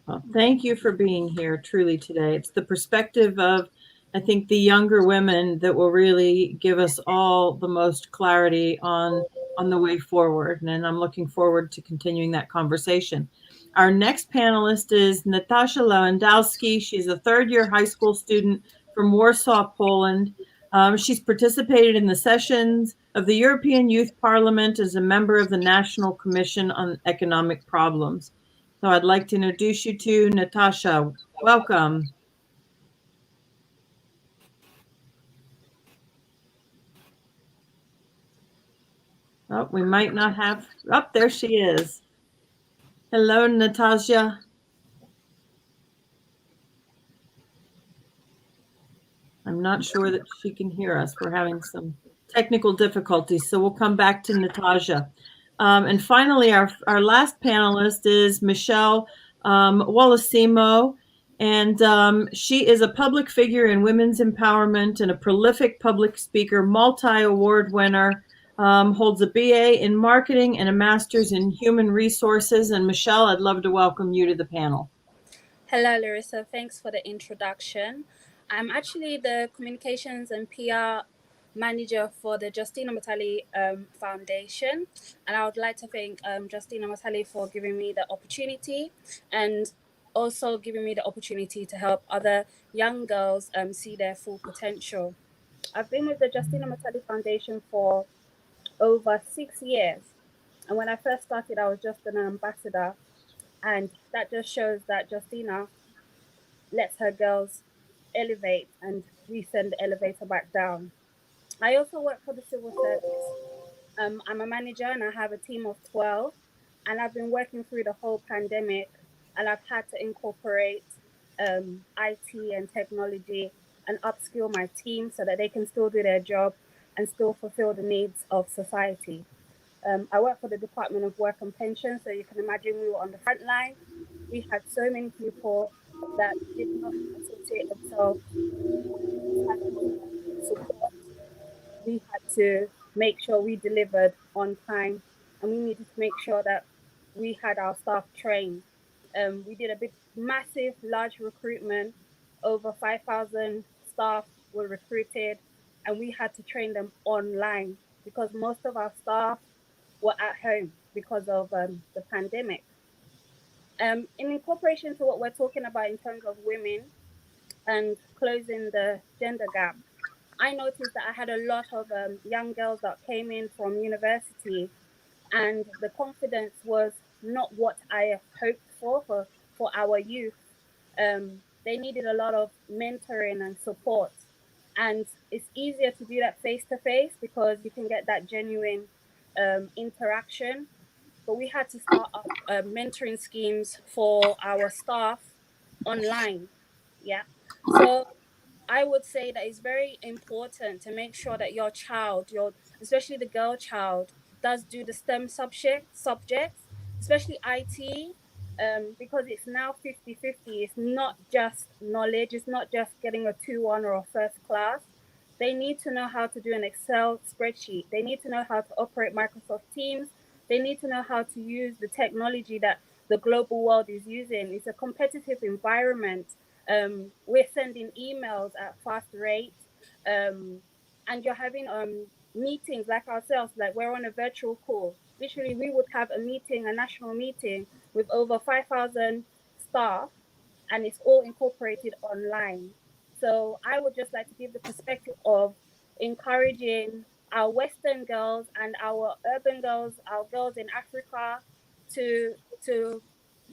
Well, thank you for being here truly today. It's the perspective of, I think, the younger women that will really give us all the most clarity on the way forward. And I'm looking forward to continuing that conversation. Our next panelist is Natasha Lewandowski. She's a third-year high school student from Warsaw, Poland. She's participated in the sessions of the European Youth Parliament as a member of the National Commission on Economic Problems. So I'd like to introduce you to Natasha. Welcome. Oh, we might not have, oh, there she is. Hello, Natasha. I'm not sure that she can hear us. We're having some technical difficulties, so we'll come back to Natasha. And finally, our last panelist is Michelle Wallacimo, and she is a public figure in women's empowerment and a prolific public speaker, multi-award winner, holds a BA in marketing and a master's in human resources. And Michelle, I'd love to welcome you to the panel. Hello, Larissa. Thanks for the introduction. I'm actually the communications and PR manager for the Justina Mutale Foundation. And I would like to thank Justina Mutale for giving me the opportunity, and also giving me the opportunity to help other young girls see their full potential. I've been with the Justina Mutale Foundation for over 6 years. And when I first started, I was just an ambassador. And that just shows that Justina lets her girls elevate, and we send the elevator back down. I also work for the civil service. I'm a manager and I have a team of 12, and I've been working through the whole pandemic, and I've had to incorporate IT and technology and upskill my team so that they can still do their job and still fulfill the needs of society. I work for the Department of Work and Pension, so you can imagine we were on the front line. We had so many people that did not associate themselves with any type of support. We had to make sure we delivered on time, and we needed to make sure that we had our staff trained. We did a big, massive, large recruitment. Over 5,000 staff were recruited, and we had to train them online. because most of our staff were at home because of the pandemic. In incorporation to what we're talking about in terms of women and closing the gender gap, I noticed that I had a lot of young girls that came in from university, and the confidence was not what I hoped for our youth. They needed a lot of mentoring and support, and it's easier to do that face to face because you can get that genuine interaction. But we had to start up mentoring schemes for our staff online. Yeah. So I would say that it's very important to make sure that your child, especially the girl child, does do the STEM subjects, especially IT, because it's now 50-50. It's not just knowledge. It's not just getting a 2-1 or a first class. They need to know how to do an Excel spreadsheet. They need to know how to operate Microsoft Teams. They need to know how to use the technology that the global world is using. It's a competitive environment. We're sending emails at fast rate, and you're having meetings like ourselves, like we're on a virtual call. Literally, we would have a meeting, a national meeting with over 5,000 staff, and it's all incorporated online. So I would just like to give the perspective of encouraging our Western girls and our urban girls, our girls in Africa, to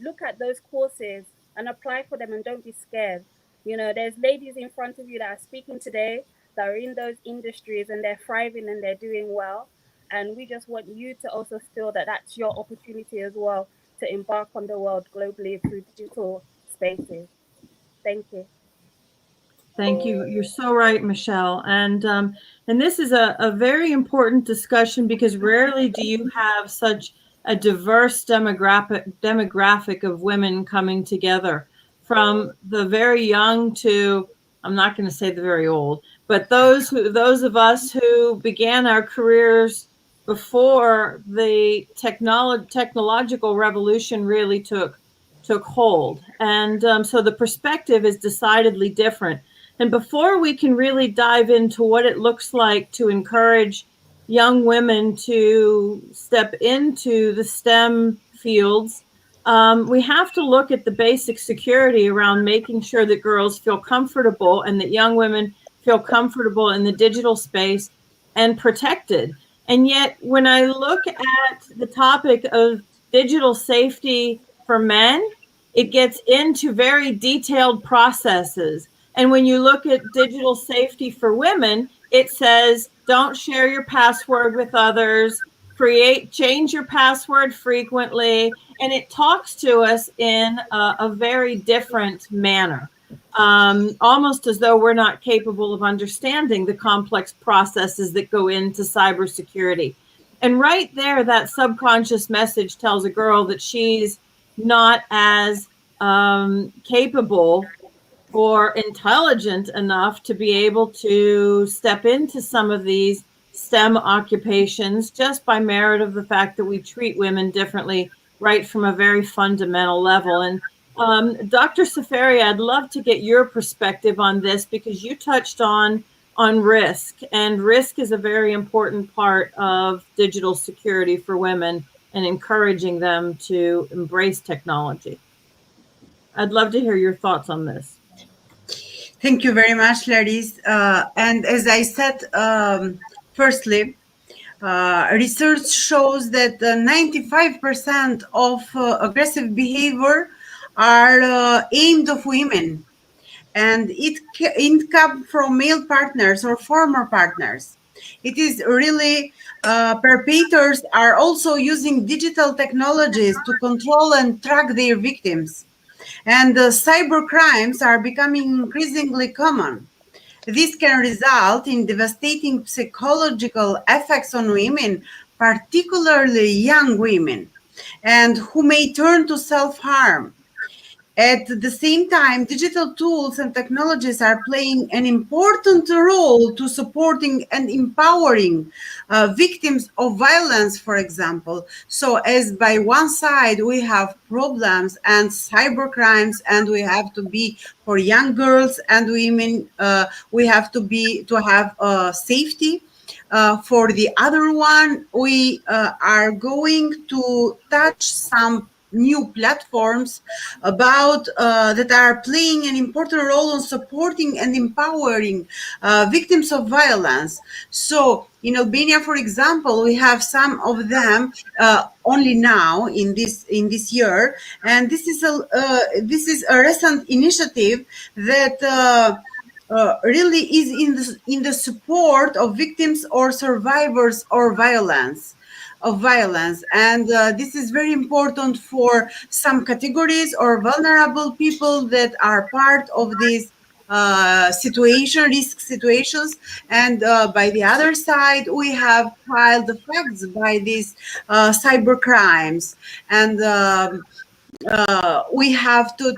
look at those courses and apply for them, and don't be scared. You know, there's ladies in front of you that are speaking today that are in those industries and they're thriving and they're doing well. And we just want you to also feel that that's your opportunity as well to embark on the world globally through digital spaces. Thank you. Thank you. You're so right, Michelle. And this is a very important discussion because rarely do you have such a diverse demographic of women coming together, from the very young to, I'm not going to say the very old, but those of us who began our careers before the technological revolution really took hold. And so the perspective is decidedly different. And before we can really dive into what it looks like to encourage young women to step into the STEM fields, we have to look at the basic security around making sure that girls feel comfortable and that young women feel comfortable in the digital space and protected. And yet, when I look at the topic of digital safety for men, it gets into very detailed processes. And when you look at digital safety for women, it says, don't share your password with others, change your password frequently. And it talks to us in a very different manner, almost as though we're not capable of understanding the complex processes that go into cybersecurity. And right there, that subconscious message tells a girl that she's not as capable or intelligent enough to be able to step into some of these STEM occupations just by merit of the fact that we treat women differently right from a very fundamental level. And Dr. Safari, I'd love to get your perspective on this because you touched on risk, and risk is a very important part of digital security for women and encouraging them to embrace technology. I'd love to hear your thoughts on this. Thank you very much, Laris. And as I said, firstly, research shows that 95% of aggressive behavior are aimed of women, and it comes from male partners or former partners. It is really perpetrators are also using digital technologies to control and track their victims. And cyber crimes are becoming increasingly common. This can result in devastating psychological effects on women, particularly young women, and who may turn to self-harm. At the same time, digital tools and technologies are playing an important role to supporting and empowering victims of violence, for example. So as by one side, we have problems and cyber crimes, and we have to be for young girls and women, we have to have safety. For the other one, we are going to touch some new platforms about that are playing an important role in supporting and empowering victims of violence. So in Albania, for example, we have some of them only now in this year, and this is a recent initiative that really is in the support of victims or survivors of violence. And this is very important for some categories or vulnerable people that are part of these risk situations. And by the other side, we have filed the facts by these cyber crimes. And we have to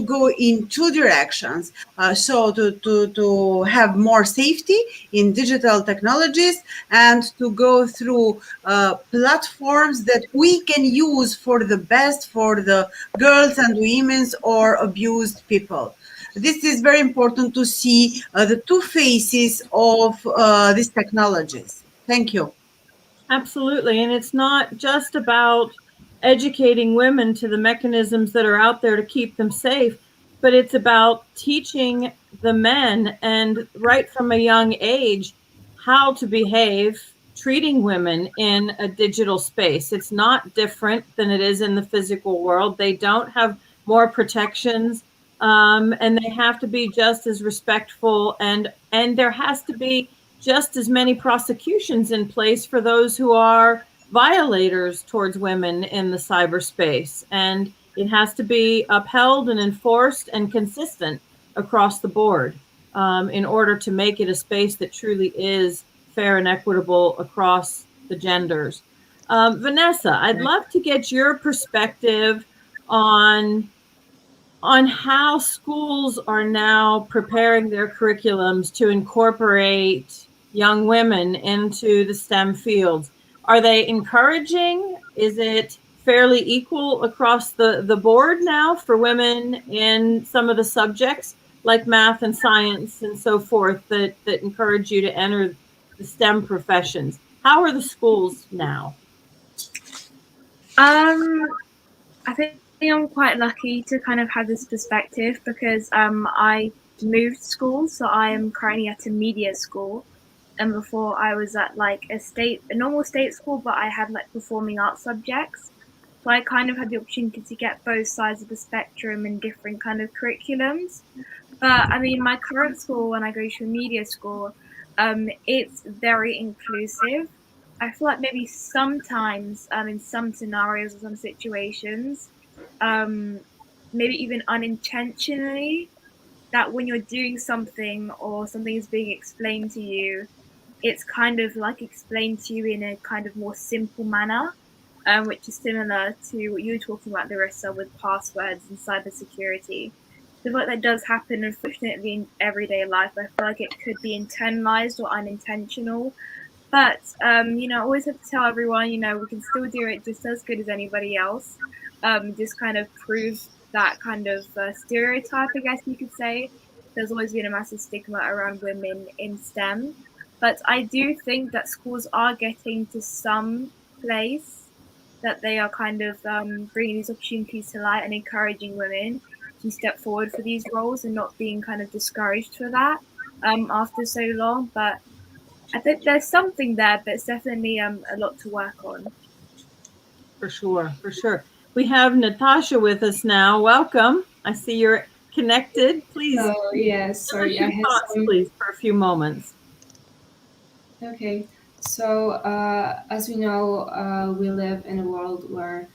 go in two directions. So to have more safety in digital technologies, and to go through platforms that we can use for the best for the girls and women or abused people. This is very important to see the two faces of these technologies. Thank you. Absolutely. And it's not just about educating women to the mechanisms that are out there to keep them safe, but it's about teaching the men, and right from a young age, how to behave, treating women in a digital space. It's not different than it is in the physical world. They don't have more protections, and they have to be just as respectful, and there has to be just as many prosecutions in place for those who are violators towards women in the cyberspace. And it has to be upheld and enforced and consistent across the board in order to make it a space that truly is fair and equitable across the genders. Vanessa, I'd love to get your perspective on how schools are now preparing their curriculums to incorporate young women into the STEM fields. Are they encouraging? Is it fairly equal across the board now for women in some of the subjects like math and science and so forth that encourage you to enter the STEM professions? How are the schools now? I think I'm quite lucky to kind of have this perspective because I moved schools, so I am currently at a media school, and before I was at like a normal state school, but I had like performing arts subjects. So I kind of had the opportunity to get both sides of the spectrum and different kind of curriculums. But I mean, my current school, when I go to a media school, it's very inclusive. I feel like maybe sometimes, in some scenarios or some situations, maybe even unintentionally, that when you're doing something or something is being explained to you, it's kind of like explained to you in a kind of more simple manner, which is similar to what you were talking about, Larissa, with passwords and cybersecurity. I feel like that does happen, unfortunately, in everyday life. I feel like it could be internalized or unintentional. But, I always have to tell everyone, we can still do it just as good as anybody else. Just kind of prove that kind of stereotype, I guess you could say. There's always been a massive stigma around women in STEM. But I do think that schools are getting to some place that they are kind of bringing these opportunities to light and encouraging women to step forward for these roles and not being kind of discouraged for that after so long. But I think there's something there, but it's definitely a lot to work on. For sure, for sure. We have Natasha with us now. Welcome. I see you're connected. Please. Oh, yes. Sorry, I had thoughts, some. please, for a few moments. Okay. So, as we know, we live in a world where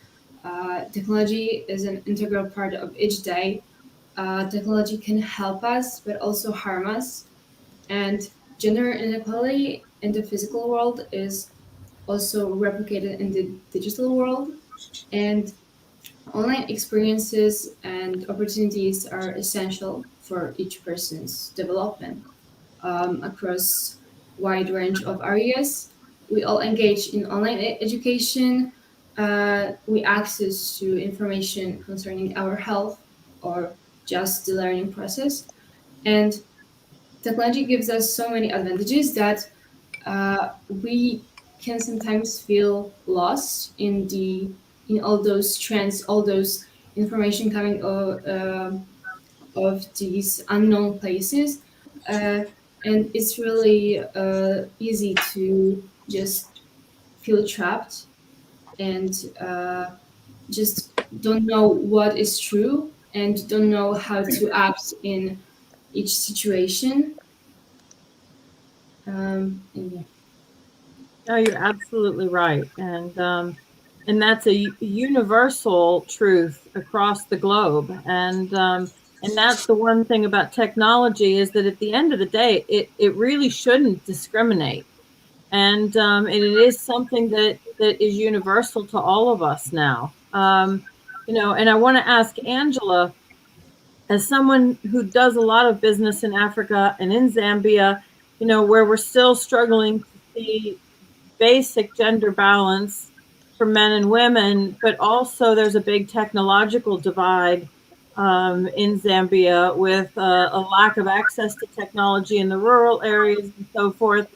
technology is an integral part of each day. Technology can help us, but also harm us. And gender inequality in the physical world is also replicated in the digital world. And online experiences and opportunities are essential for each person's development across wide range of areas. We all engage in online education. We access to information concerning our health or just the learning process. And technology gives us so many advantages that we can sometimes feel lost in all those trends, all those information coming of these unknown places, and it's really easy to just feel trapped and just don't know what is true and don't know how to act in each situation. And yeah. No, you're absolutely right, and that's a universal truth across the globe, and that's the one thing about technology is that at the end of the day, it really shouldn't discriminate, and it is something that is universal to all of us now. And I want to ask Angela, as someone who does a lot of business in Africa and in Zambia, where we're still struggling to see basic gender balance for men and women, but also there's a big technological divide in Zambia with a lack of access to technology in the rural areas and so forth.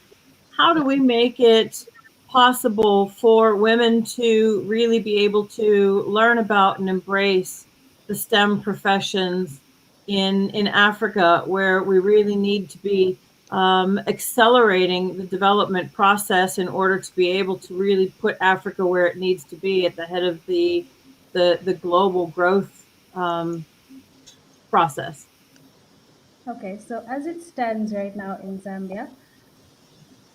How do we make it possible for women to really be able to learn about and embrace the STEM professions in Africa, where we really need to be accelerating the development process in order to be able to really put Africa where it needs to be at the head of the global growth process? Okay, so as it stands right now in Zambia,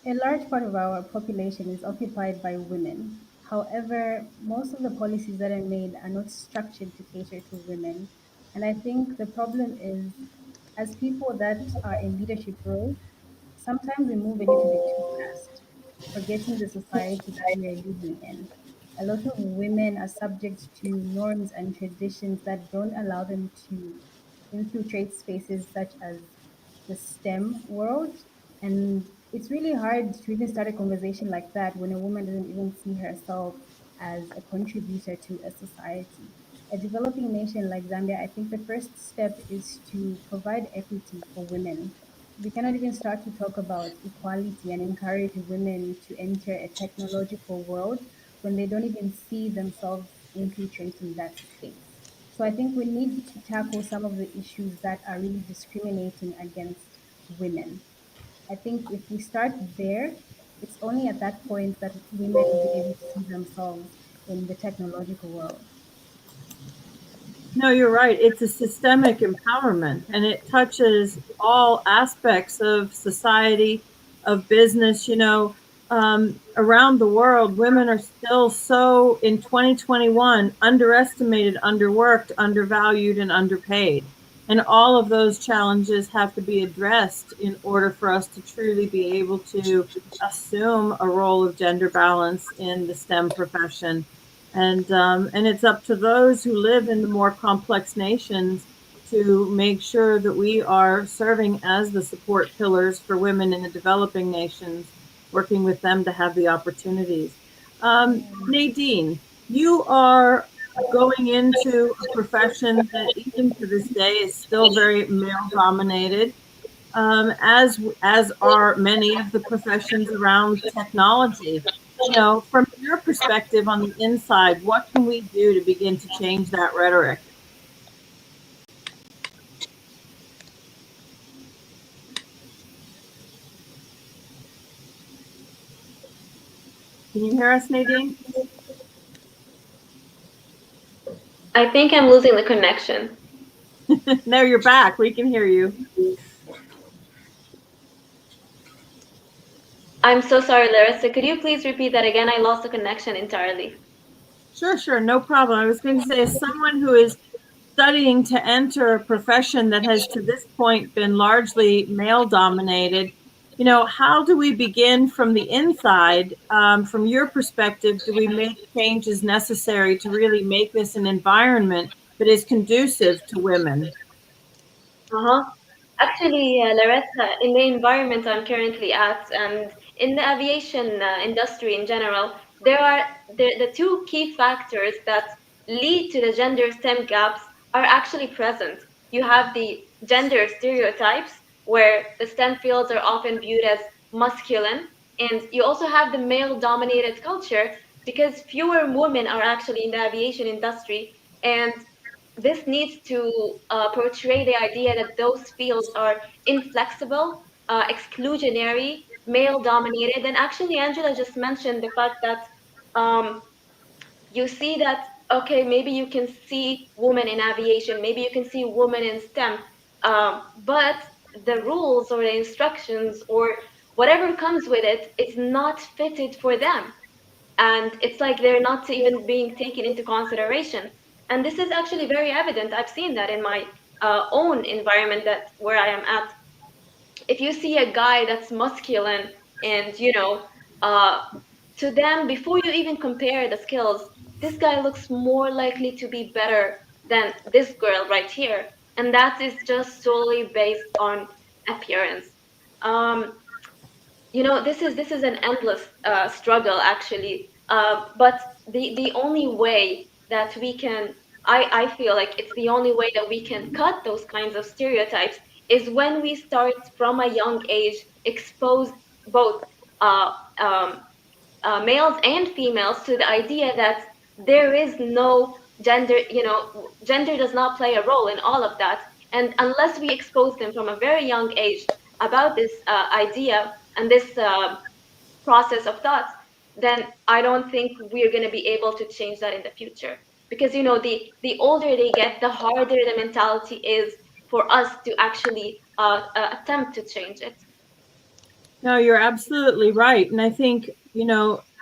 a large part of our population is occupied by women. However, most of the policies that are made are not structured to cater to women. And I think the problem is, as people that are in leadership roles, sometimes we move a little bit too fast, forgetting the society that we are living in. A lot of women are subject to norms and traditions that don't allow them to infiltrate spaces such as the STEM world. And it's really hard to even start a conversation like that when a woman doesn't even see herself as a contributor to a society. A developing nation like Zambia, I think the first step is to provide equity for women. We cannot even start to talk about equality and encourage women to enter a technological world when they don't even see themselves infiltrating that space. So I think we need to tackle some of the issues that are really discriminating against women. I think if we start there, it's only at that point that women will be able to see themselves in the technological world. No, you're right. It's a systemic empowerment and it touches all aspects of society, of business. Around the world, women are still so in 2021 underestimated, underworked, undervalued, and underpaid. And all of those challenges have to be addressed in order for us to truly be able to assume a role of gender balance in the STEM profession. And it's up to those who live in the more complex nations to make sure that we are serving as the support pillars for women in the developing nations, working with them to have the opportunities. Nadine, you are going into a profession that even to this day is still very male dominated, as are many of the professions around technology. From your perspective on the inside, what can we do to begin to change that rhetoric? Can you hear us, Nadine? I think I'm losing the connection. No, you're back. We can hear you. I'm so sorry, Larissa. Could you please repeat that again? I lost the connection entirely. Sure, no problem. I was going to say, as someone who is studying to enter a profession that has to this point been largely male dominated, how do we begin from the inside? From your perspective, do we make changes necessary to really make this an environment that is conducive to women? Uh-huh. Actually, Larissa, in the environment I'm currently at and in the aviation industry in general, there are the two key factors that lead to the gender STEM gaps are actually present. You have the gender stereotypes, where the STEM fields are often viewed as masculine, And you also have the male-dominated culture because fewer women are actually in the aviation industry, and this needs to portray the idea that those fields are inflexible, exclusionary, male-dominated. And actually, Angela just mentioned the fact that you see that, okay, maybe you can see women in aviation, maybe you can see women in STEM, but the rules or the instructions or whatever comes with it is not fitted for them. And it's like they're not even being taken into consideration. And this is actually very evident. I've seen that in my own environment, that where I am at. If you see a guy that's masculine and, to them, before you even compare the skills, this guy looks more likely to be better than this girl right here. And that is just solely based on appearance. This is an endless struggle, actually. But the only way that we can, I feel like it's the only way that we can cut those kinds of stereotypes is when we start from a young age, expose both uh, um, males and females to the idea that there is no gender, gender does not play a role in all of that. And unless we expose them from a very young age about this idea and this process of thoughts, then I don't think we're going to be able to change that in the future. Because, the older they get, the harder the mentality is for us to actually attempt to change it. No, you're absolutely right. And I think,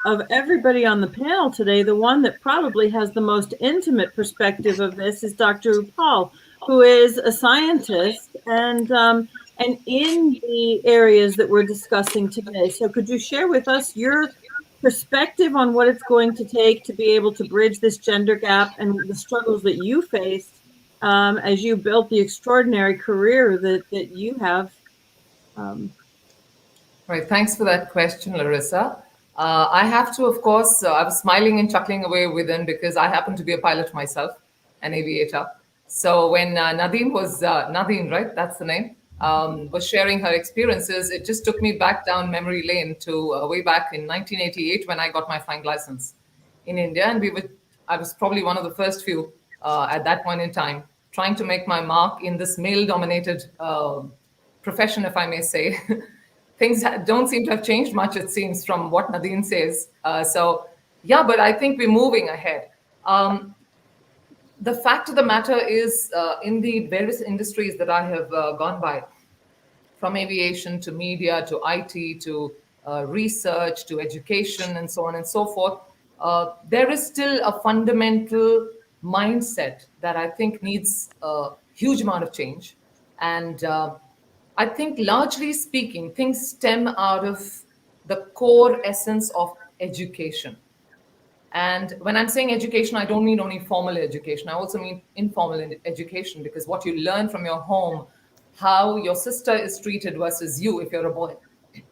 of everybody on the panel today, the one that probably has the most intimate perspective of this is Dr. Upal, who is a scientist and in the areas that we're discussing today. So could you share with us your perspective on what it's going to take to be able to bridge this gender gap and the struggles that you faced as you built the extraordinary career that you have? Right. Thanks for that question, Larissa. I have to, of course, I was smiling and chuckling away within because I happen to be a pilot myself, an aviator. So when Nadine was, Nadine, right? That's the name, was sharing her experiences, it just took me back down memory lane to way back in 1988 when I got my flying license in India. And I was probably one of the first few at that point in time trying to make my mark in this male-dominated profession, if I may say. Things don't seem to have changed much, it seems, from what Nadine says. Yeah, but I think we're moving ahead. The fact of the matter is, in the various industries that I have gone by, from aviation to media to IT to research to education and so on and so forth, there is still a fundamental mindset that I think needs a huge amount of change. And I think, largely speaking, things stem out of the core essence of education. And when I'm saying education, I don't mean only formal education. I also mean informal education, because what you learn from your home, how your sister is treated versus you if you're a boy,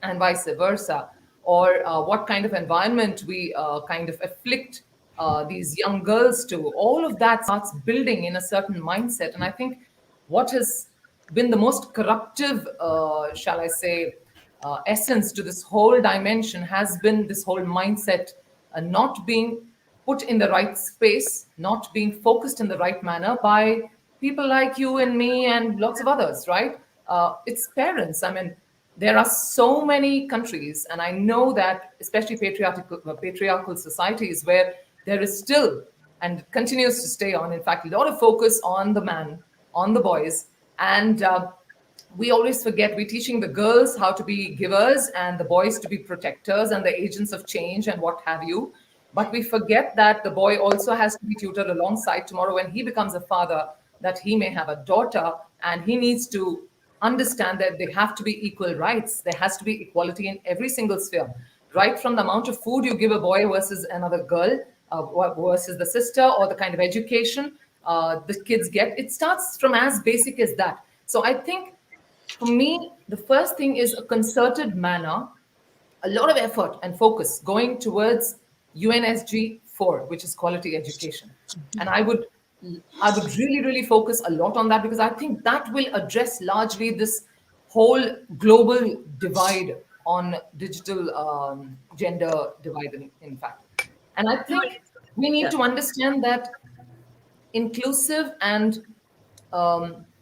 and vice versa, or what kind of environment we kind of afflict these young girls to, all of that starts building in a certain mindset. And I think what has been the most corruptive, shall I say, essence to this whole dimension has been this whole mindset not being put in the right space, not being focused in the right manner by people like you and me and lots of others, right? It's parents. I mean, there are so many countries, and I know that especially patriarchal societies where there is still and continues to stay on, in fact, a lot of focus on the man, on the boys. And we always forget we're teaching the girls how to be givers and the boys to be protectors and the agents of change and what have you. But we forget that the boy also has to be tutored alongside tomorrow when he becomes a father, that he may have a daughter, and he needs to understand that there have to be equal rights. There has to be equality in every single sphere, right from the amount of food you give a boy versus another girl, versus the sister, or the kind of education the kids get. It starts from as basic as that. So I think, for me, the first thing is a concerted manner, a lot of effort and focus going towards UNSG 4, which is quality education. And I would really, really focus a lot on that, because I think that will address largely this whole global divide on digital gender divide, in fact. And I think we need to understand that inclusive and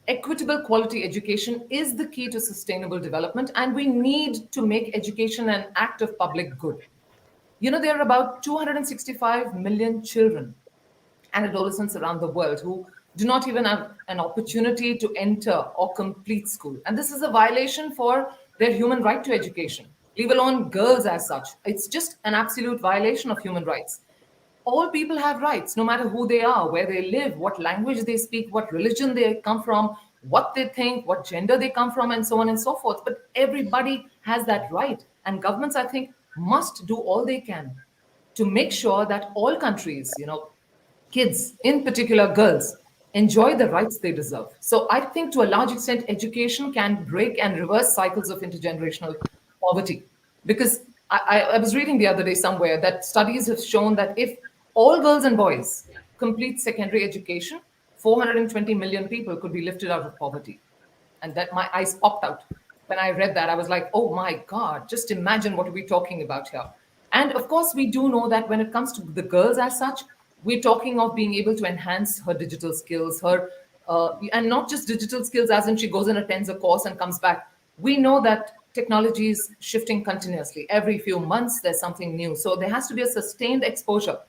equitable quality education is the key to sustainable development, and we need to make education an act of public good. You know, there are about 265 million children and adolescents around the world who do not even have an opportunity to enter or complete school. And this is a violation for their human right to education, leave alone girls as such. It's just an absolute violation of human rights. All people have rights, no matter who they are, where they live, what language they speak, what religion they come from, what they think, what gender they come from, and so on and so forth. But everybody has that right. And governments, I think, must do all they can to make sure that all countries, kids, in particular girls, enjoy the rights they deserve. So I think to a large extent, education can break and reverse cycles of intergenerational poverty. Because I was reading the other day somewhere that studies have shown that if all girls and boys complete secondary education, 420 million people could be lifted out of poverty. And that my eyes popped out when I read that. I was like, oh my God, just imagine what are we talking about here. And of course, we do know that when it comes to the girls as such, we're talking of being able to enhance her digital skills, and not just digital skills as in she goes and attends a course and comes back. We know that technology is shifting continuously. Every few months, there's something new. So there has to be a sustained exposure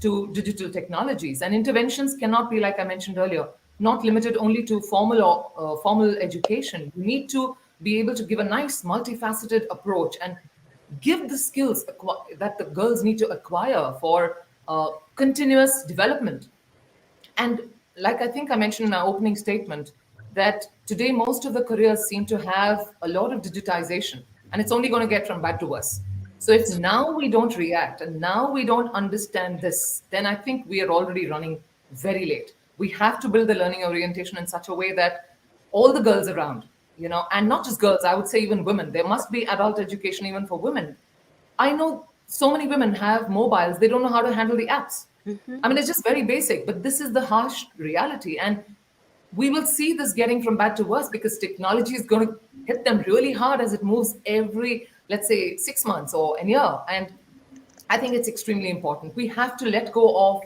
to digital technologies, and interventions cannot be, like I mentioned earlier, not limited only to formal or formal education. You need to be able to give a nice multifaceted approach and give the skills that the girls need to acquire for continuous development. And like I think I mentioned in our opening statement, that today most of the careers seem to have a lot of digitization, and it's only going to get from bad to worse. So if now we don't react and now we don't understand this, then I think we are already running very late. We have to build the learning orientation in such a way that all the girls around, and not just girls, I would say even women, there must be adult education even for women. I know so many women have mobiles, they don't know how to handle the apps. I mean, it's just very basic, but this is the harsh reality. And we will see this getting from bad to worse because technology is going to hit them really hard as it moves every, let's say, 6 months or a year. And I think it's extremely important. We have to let go of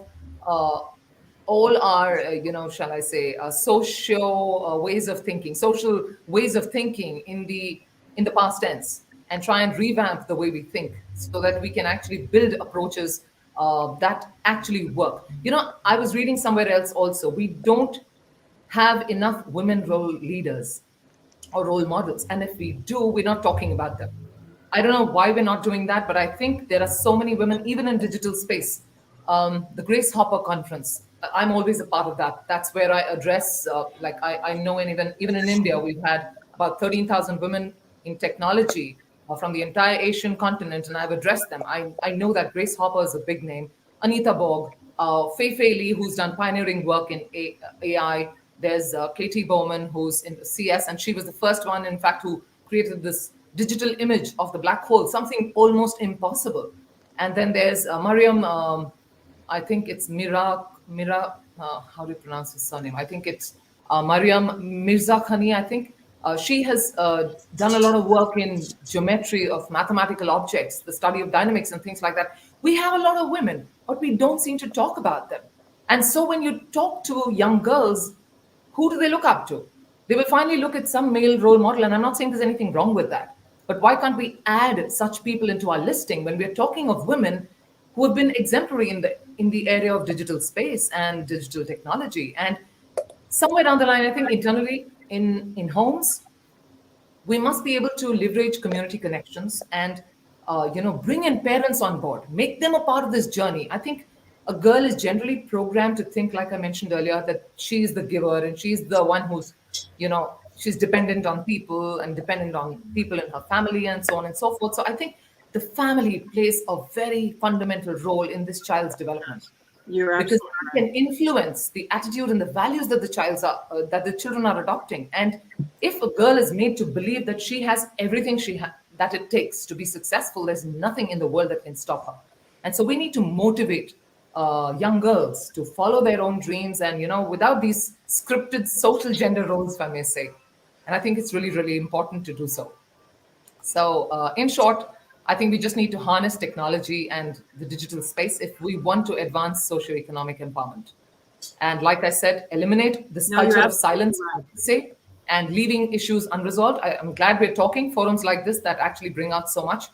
all our, shall I say, social ways of thinking, social ways of thinking in the past tense, and try and revamp the way we think so that we can actually build approaches that actually work. I was reading somewhere else also, we don't have enough women role leaders or role models. And if we do, we're not talking about them. I don't know why we're not doing that, but I think there are so many women, even in digital space. The Grace Hopper Conference, I'm always a part of that. That's where I address, I know even in India, we've had about 13,000 women in technology from the entire Asian continent, and I've addressed them. I know that Grace Hopper is a big name. Anita Borg, Fei Lee, who's done pioneering work in AI. There's Katie Bowman, who's in CS, and she was the first one, in fact, who created this digital image of the black hole, something almost impossible. And then there's Mariam, I think it's Mira, how do you pronounce his surname? I think it's Mariam Mirzakhani, I think. She has done a lot of work in geometry of mathematical objects, the study of dynamics and things like that. We have a lot of women, but we don't seem to talk about them. And so when you talk to young girls, who do they look up to? They will finally look at some male role model, and I'm not saying there's anything wrong with that. But why can't we add such people into our listing when we're talking of women who have been exemplary in the area of digital space and digital technology? And somewhere down the line, I think internally in homes, we must be able to leverage community connections and bring in parents on board, make them a part of this journey. I think a girl is generally programmed to think, like I mentioned earlier, that she's the giver and she's the one who's, she's dependent on people and dependent on people in her family and so on and so forth. So I think the family plays a very fundamental role in this child's development. Because it can influence the attitude and the values that the children are adopting. And if a girl is made to believe that she has everything that it takes to be successful, there's nothing in the world that can stop her. And so we need to motivate young girls to follow their own dreams and, without these scripted social gender roles, if I may say. And I think it's really, really important to do so. So in short, I think we just need to harness technology and the digital space if we want to advance socioeconomic empowerment. And like I said, eliminate this No, you're culture of absolutely silence, right. say, and leaving issues unresolved. I'm glad we're talking forums like this that actually bring out so much.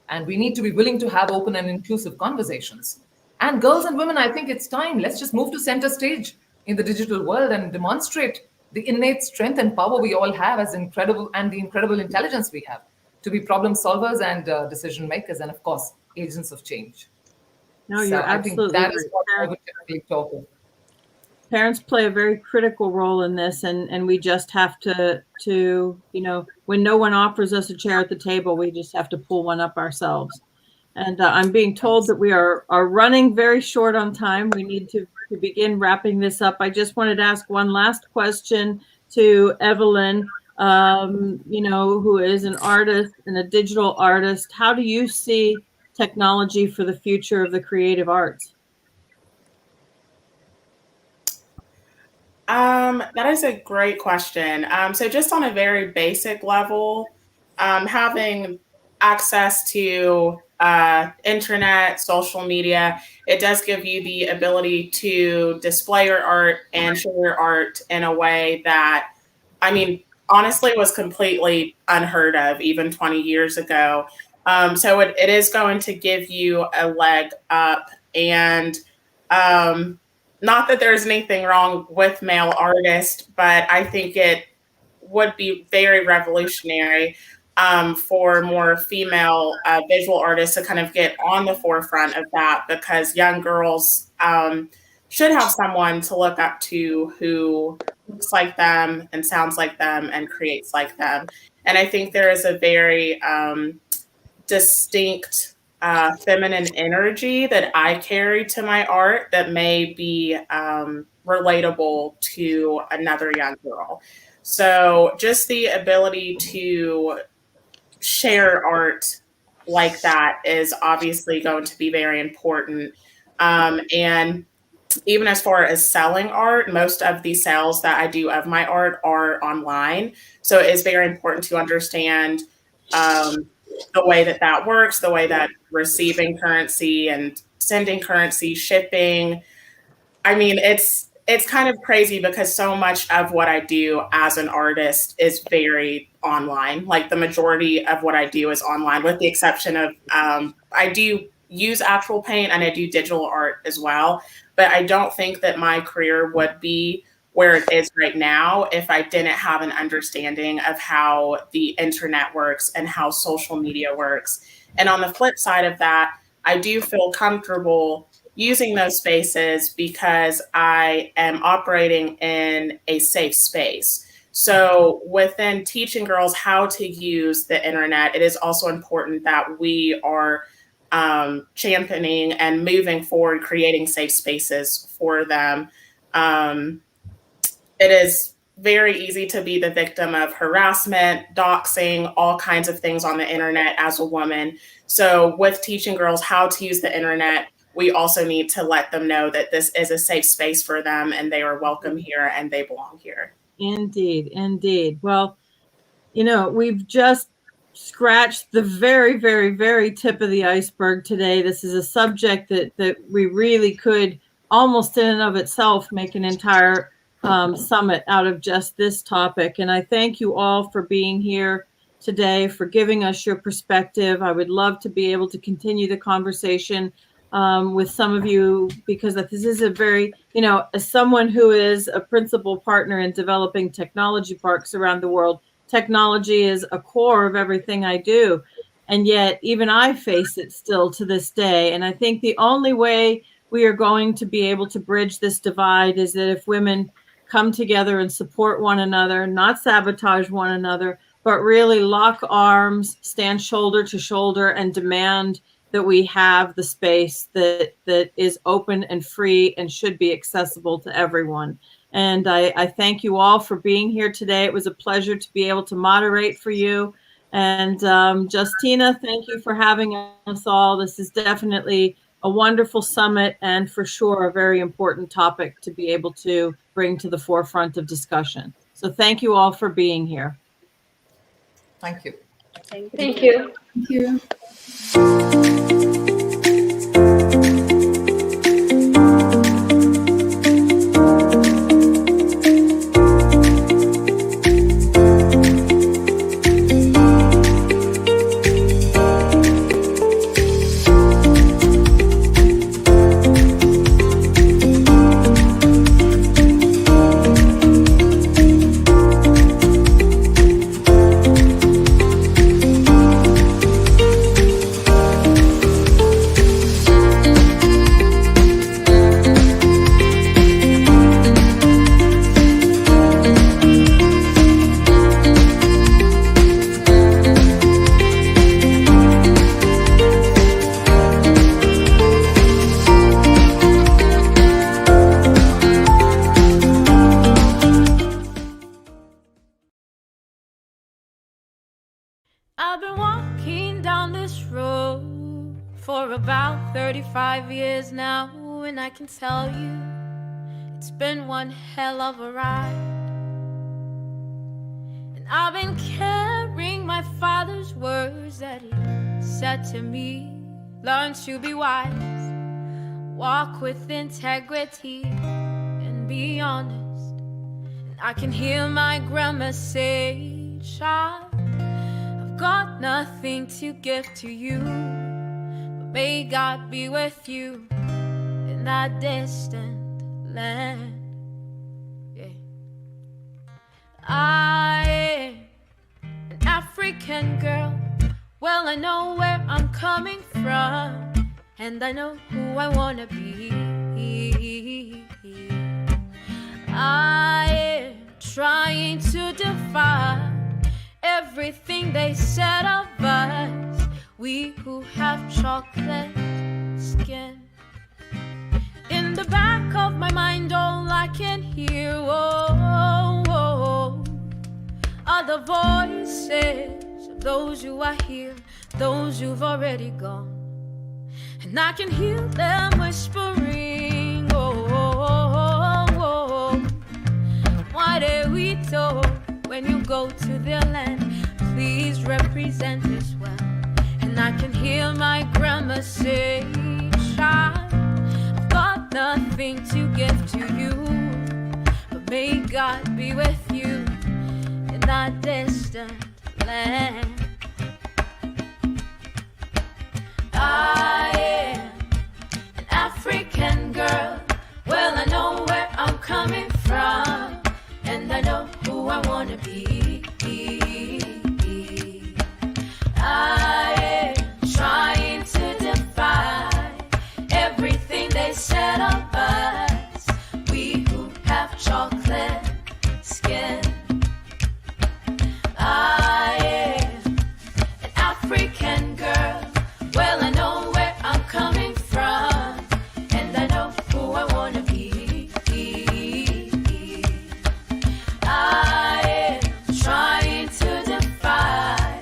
And we need to be willing to have open and inclusive conversations. And girls and women, I think it's time. Let's just move to center stage in the digital world and demonstrate the innate strength and power we all have as incredible, and the incredible intelligence we have to be problem solvers and decision makers, and of course, agents of change. No, So you're I think absolutely that is right. what I would typically talk of. Parents play a very critical role in this, and we just have to when no one offers us a chair at the table, we just have to pull one up ourselves. And I'm being told that we are running very short on time. We need to begin wrapping this up. I just wanted to ask one last question to Evelyn, who is an artist and a digital artist. How do you see technology for the future of the creative arts? That is a great question. So just on a very basic level, having access to internet, social media, it does give you the ability to display your art and share your art in a way that, I mean, honestly was completely unheard of even 20 years ago. So it is going to give you a leg up. And not that there's anything wrong with male artists, but I think it would be very revolutionary for more female visual artists to kind of get on the forefront of that, because young girls should have someone to look up to who looks like them and sounds like them and creates like them. And I think there is a very distinct feminine energy that I carry to my art that may be relatable to another young girl. So just the ability to share art like that is obviously going to be very important. And even as far as selling art, most of the sales that I do of my art are online. So it is very important to understand the way that that works, the way that receiving currency and sending currency, shipping. I mean, it's kind of crazy because so much of what I do as an artist is very online. Like the majority of what I do is online, with the exception of I do use actual paint and I do digital art as well. But I don't think that my career would be where it is right now if I didn't have an understanding of how the internet works and how social media works. And on the flip side of that, I do feel comfortable using those spaces because I am operating in a safe space. So within teaching girls how to use the internet, it is also important that we are championing and moving forward, creating safe spaces for them. It is very easy to be the victim of harassment, doxing, all kinds of things on the internet as a woman. So with teaching girls how to use the internet, we also need to let them know that this is a safe space for them and they are welcome here and they belong here. Indeed, indeed. Well, we've just scratched the very, very, very tip of the iceberg today. This is a subject that we really could almost in and of itself make an entire summit out of just this topic. And I thank you all for being here today, for giving us your perspective. I would love to be able to continue the conversation with some of you, because this is a very, as someone who is a principal partner in developing technology parks around the world, technology is a core of everything I do. And yet even I face it still to this day. And I think the only way we are going to be able to bridge this divide is that if women come together and support one another, not sabotage one another, but really lock arms, stand shoulder to shoulder, and demand that we have the space that is open and free and should be accessible to everyone. And I thank you all for being here today. It was a pleasure to be able to moderate for you. And Justina, thank you for having us all. This is definitely a wonderful summit and for sure a very important topic to be able to bring to the forefront of discussion. So thank you all for being here. Thank you. Thank Thank you. you. Thank you. I've been walking down this road for about 35 years now, and I can tell you it's been one hell of a ride. And I've been carrying my father's words that he said to me: learn to be wise, walk with integrity, and be honest. And I can hear my grandma say, child, got nothing to give to you, but may God be with you in that distant land. Yeah. I am an African girl. Well, I know where I'm coming from, and I know who I wanna be. I am trying to defy everything they said of us, we who have chocolate skin. In the back of my mind, all I can hear, are the voices of those who are here, those who've already gone. And I can hear them whispering, what are we told? When you go to their land, please represent us well. And I can hear my grandma say, child, I've got nothing to give to you, but may God be with you in that distant land. I am an African girl. Well, I know where I'm coming from, and I know who I wanna be. I am trying to defy everything they said of us, we who have chocolate skin. I am an African girl. Well, I know where I'm coming from, and I know who I wanna be. I am trying to defy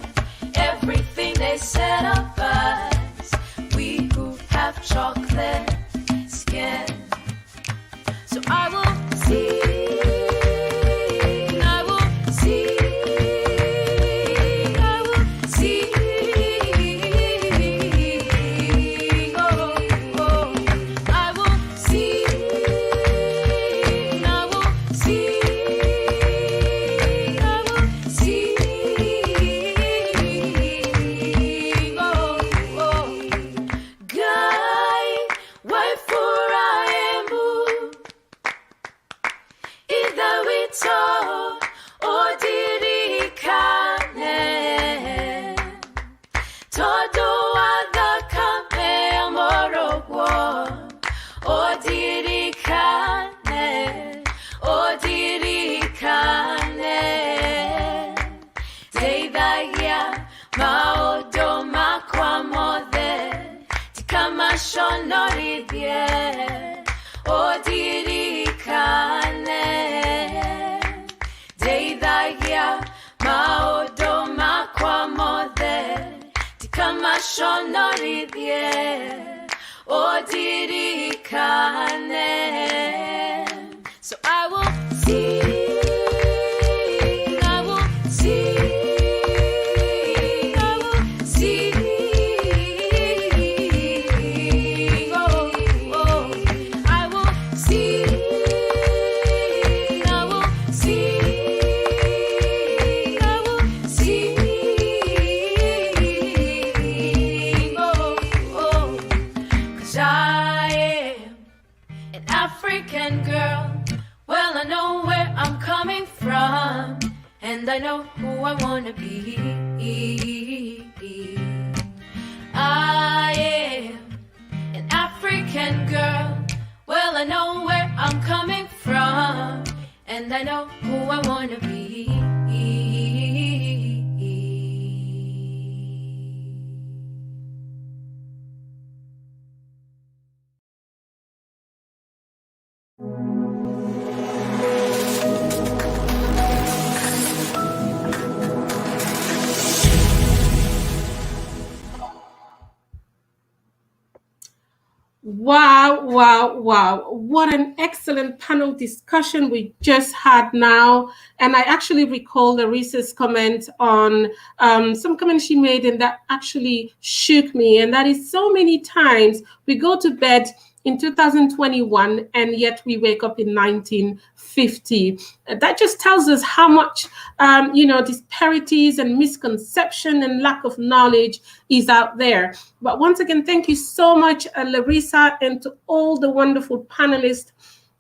everything they said of us, we who have chocolate skin. So I will sing, I will sing, I will sing, oh, oh. I will sing, I will sing. So I will sing, I will sing, Well, I know where I'm coming from, and I know who I wanna be. I am an African girl. Well, I know where I'm coming from, and I know who I wanna be. Wow, wow, wow. What an excellent panel discussion we just had now. And I actually recall Larissa's comment on some comments she made, and that actually shook me. And that is, so many times we go to bed in 2021 and yet we wake up in 1950. That just tells us how much disparities and misconception and lack of knowledge is out there. But once again, thank you so much, Larissa, and to all the wonderful panelists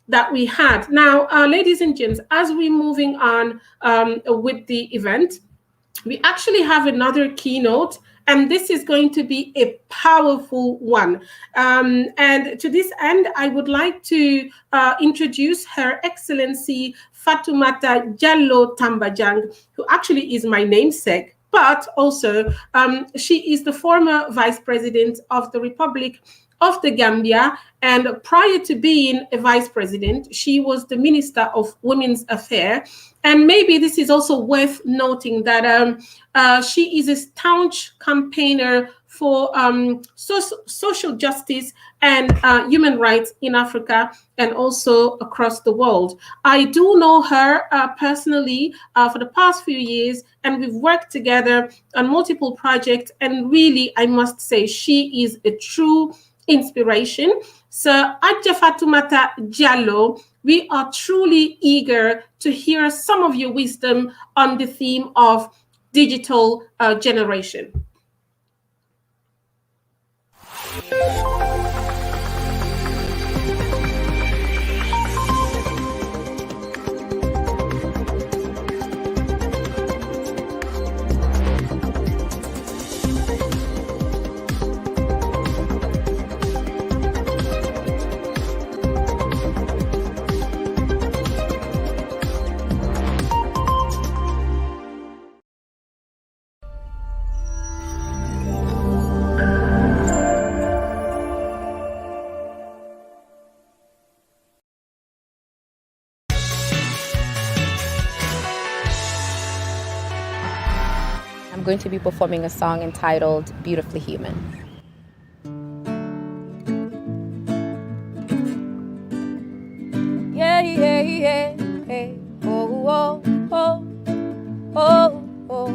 that we had. Now, ladies and gents, as we're moving on with the event, we actually have another keynote, and this is going to be a powerful one. And to this end, I would like to introduce Her Excellency Fatoumata Jallow Tambajang, who actually is my namesake, but also she is the former Vice President of the Republic of the Gambia. And prior to being a Vice President, she was the Minister of Women's Affairs. And maybe this is also worth noting that she is a staunch campaigner for social justice and human rights in Africa and also across the world. I do know her personally for the past few years, and we've worked together on multiple projects. And really, I must say, she is a true inspiration. So, Adja Fatoumata Jallow, we are truly eager to hear some of your wisdom on the theme of digital generation. I'm going to be performing a song entitled Beautifully Human. Yeah, yeah, yeah, yeah. Oh, oh, oh, oh, oh.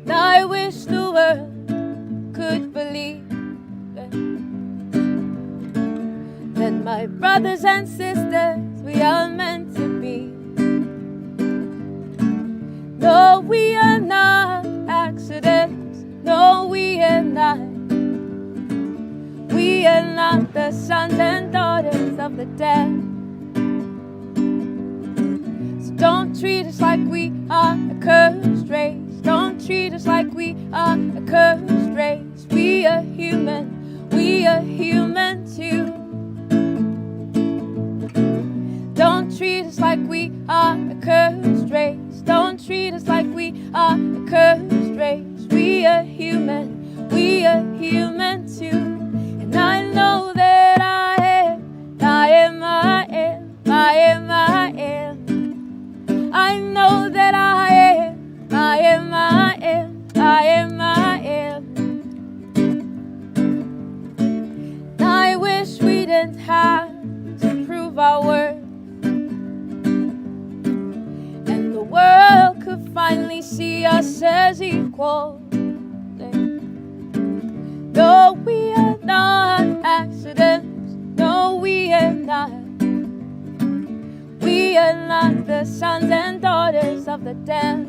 Now I wish the world could believe that my brothers and sisters, we are meant to be. No, we are not accidents. No, we are not. We are not the sons and daughters of the dead. So don't treat us like we are a cursed race. Don't treat us like we are a cursed race. We are human. We are human too. Don't treat us like we are a cursed race. Don't treat us like we are a cursed race. We are human. We are human too. And I know that I am. I am. I am. I am. I am. I know that I am. I am. I am. I am. I am. I wish we didn't have to prove our worth. The world could finally see us as equals. No, we are not accidents. No, we are not. We are not the sons and daughters of the dead.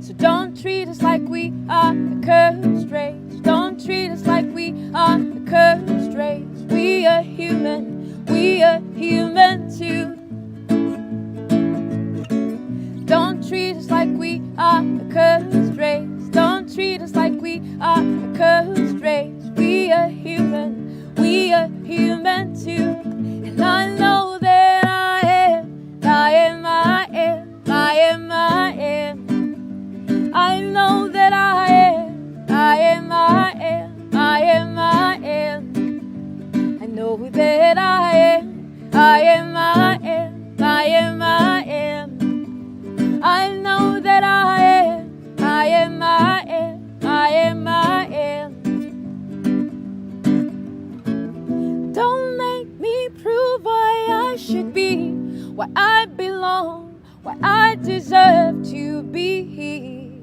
So don't treat us like we are a cursed race. Don't treat us like we are a cursed race. We human, we are human too. Don't treat us like we are a cursed race. Don't treat us like we are a cursed race. We are human too. And I know that I am. I know that I am. I know that I am. I know that I am. Don't make me prove why I should be, why I belong, why I deserve to be.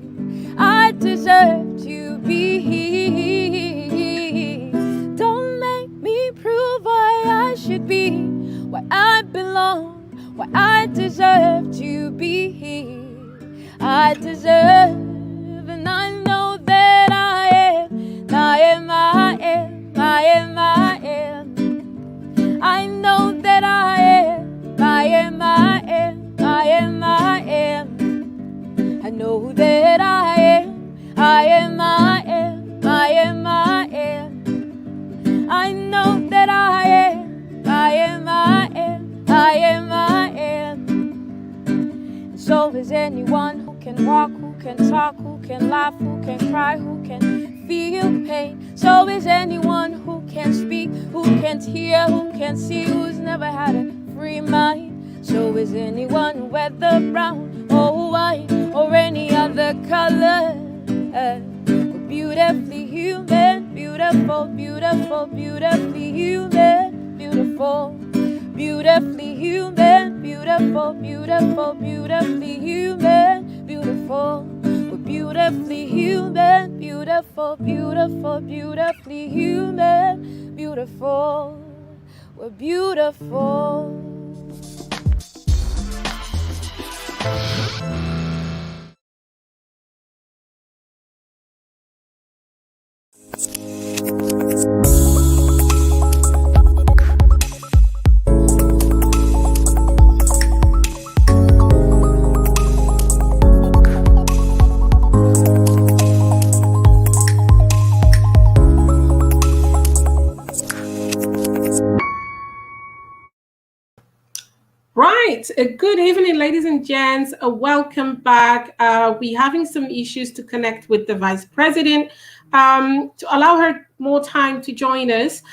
I deserve to be. Don't make me prove why I should be, why I belong, why I deserve to be. I deserve, and I know that I am. I know that I am. I know that I am. I know that I am. So is anyone who can walk, who can talk, who can laugh, who can cry, who can feel pain. So is anyone who can speak, who can hear, who can see, who's never had a free mind. So is anyone, whether brown or white or any other color. We're beautifully human, beautiful, beautiful, beautifully human, beautiful, beautifully human, beautiful, beautiful, beautifully human, beautiful. We're beautifully human, beautiful, beautiful, beautifully human, beautiful. We're beautiful. Right. Good evening, ladies and gents. Welcome back. We're having some issues to connect with the Vice President. To allow her more time to join us,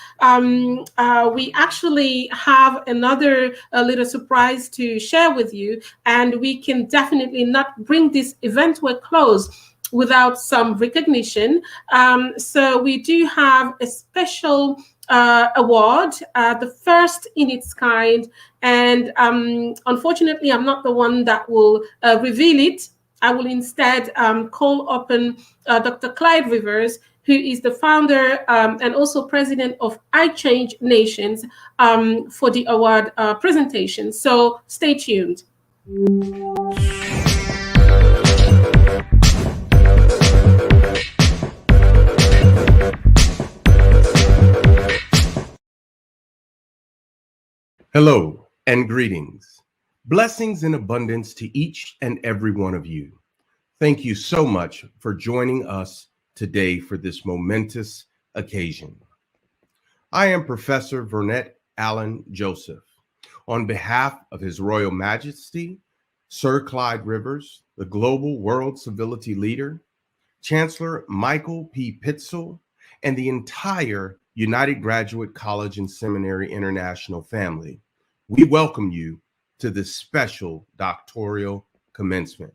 we actually have another little surprise to share with you, and we can definitely not bring this event to a close without some recognition. So we do have a special award, the first in its kind. And unfortunately, I'm not the one that will reveal it. I will instead call upon Dr. Clyde Rivers, who is the founder and also president of I Change Nations, for the award presentation. So stay tuned. Hello and greetings. Blessings in abundance to each and every one of you. Thank you so much for joining us today for this momentous occasion. I am Professor Vernet Allen Joseph. On behalf of His Royal Majesty, Sir Clyde Rivers, the Global World Civility Leader, Chancellor Michael P. Pitzel, and the entire United Graduate College and Seminary International family, we welcome you to this special doctoral commencement.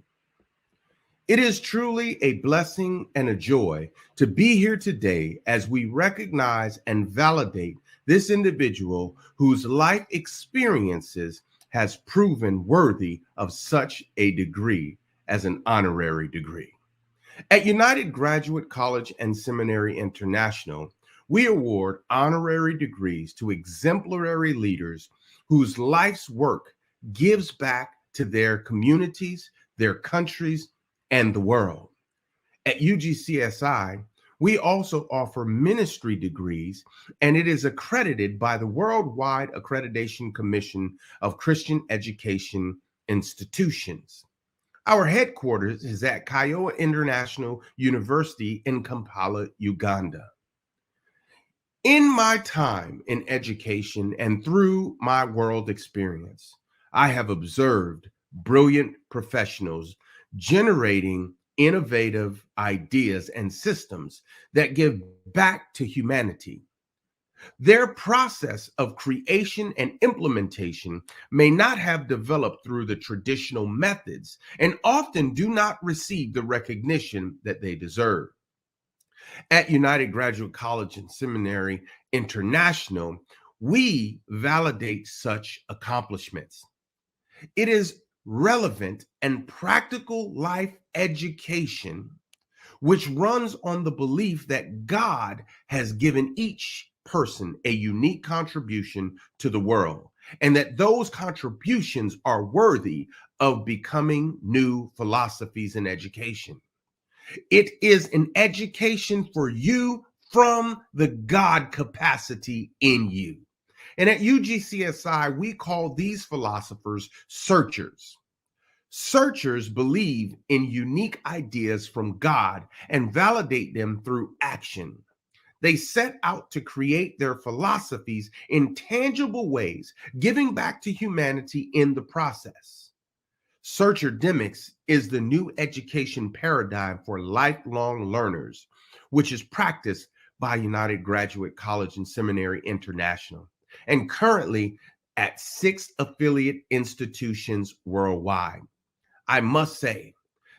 It is truly a blessing and a joy to be here today as we recognize and validate this individual whose life experiences has proven worthy of such a degree as an honorary degree. At United Graduate College and Seminary International, we award honorary degrees to exemplary leaders whose life's work gives back to their communities, their countries, and the world. At UGCSI, We also offer ministry degrees, and it is accredited by the Worldwide Accreditation Commission of Christian Education Institutions. Our headquarters is at Kiowa International University in Kampala, Uganda. In my time in education and through my world experience, I have observed brilliant professionals generating innovative ideas and systems that give back to humanity. Their process of creation and implementation may not have developed through the traditional methods and often do not receive the recognition that they deserve. At United Graduate College and Seminary International, we validate such accomplishments. It is relevant and practical life education, which runs on the belief that God has given each person a unique contribution to the world, and that those contributions are worthy of becoming new philosophies in education. It is an education for you from the God capacity in you. And at UGCSI, we call these philosophers searchers. Searchers believe in unique ideas from God and validate them through action. They set out to create their philosophies in tangible ways, giving back to humanity in the process. Searcherdemics is the new education paradigm for lifelong learners, which is practiced by United Graduate College and Seminary International, and currently at 6 affiliate institutions worldwide. I must say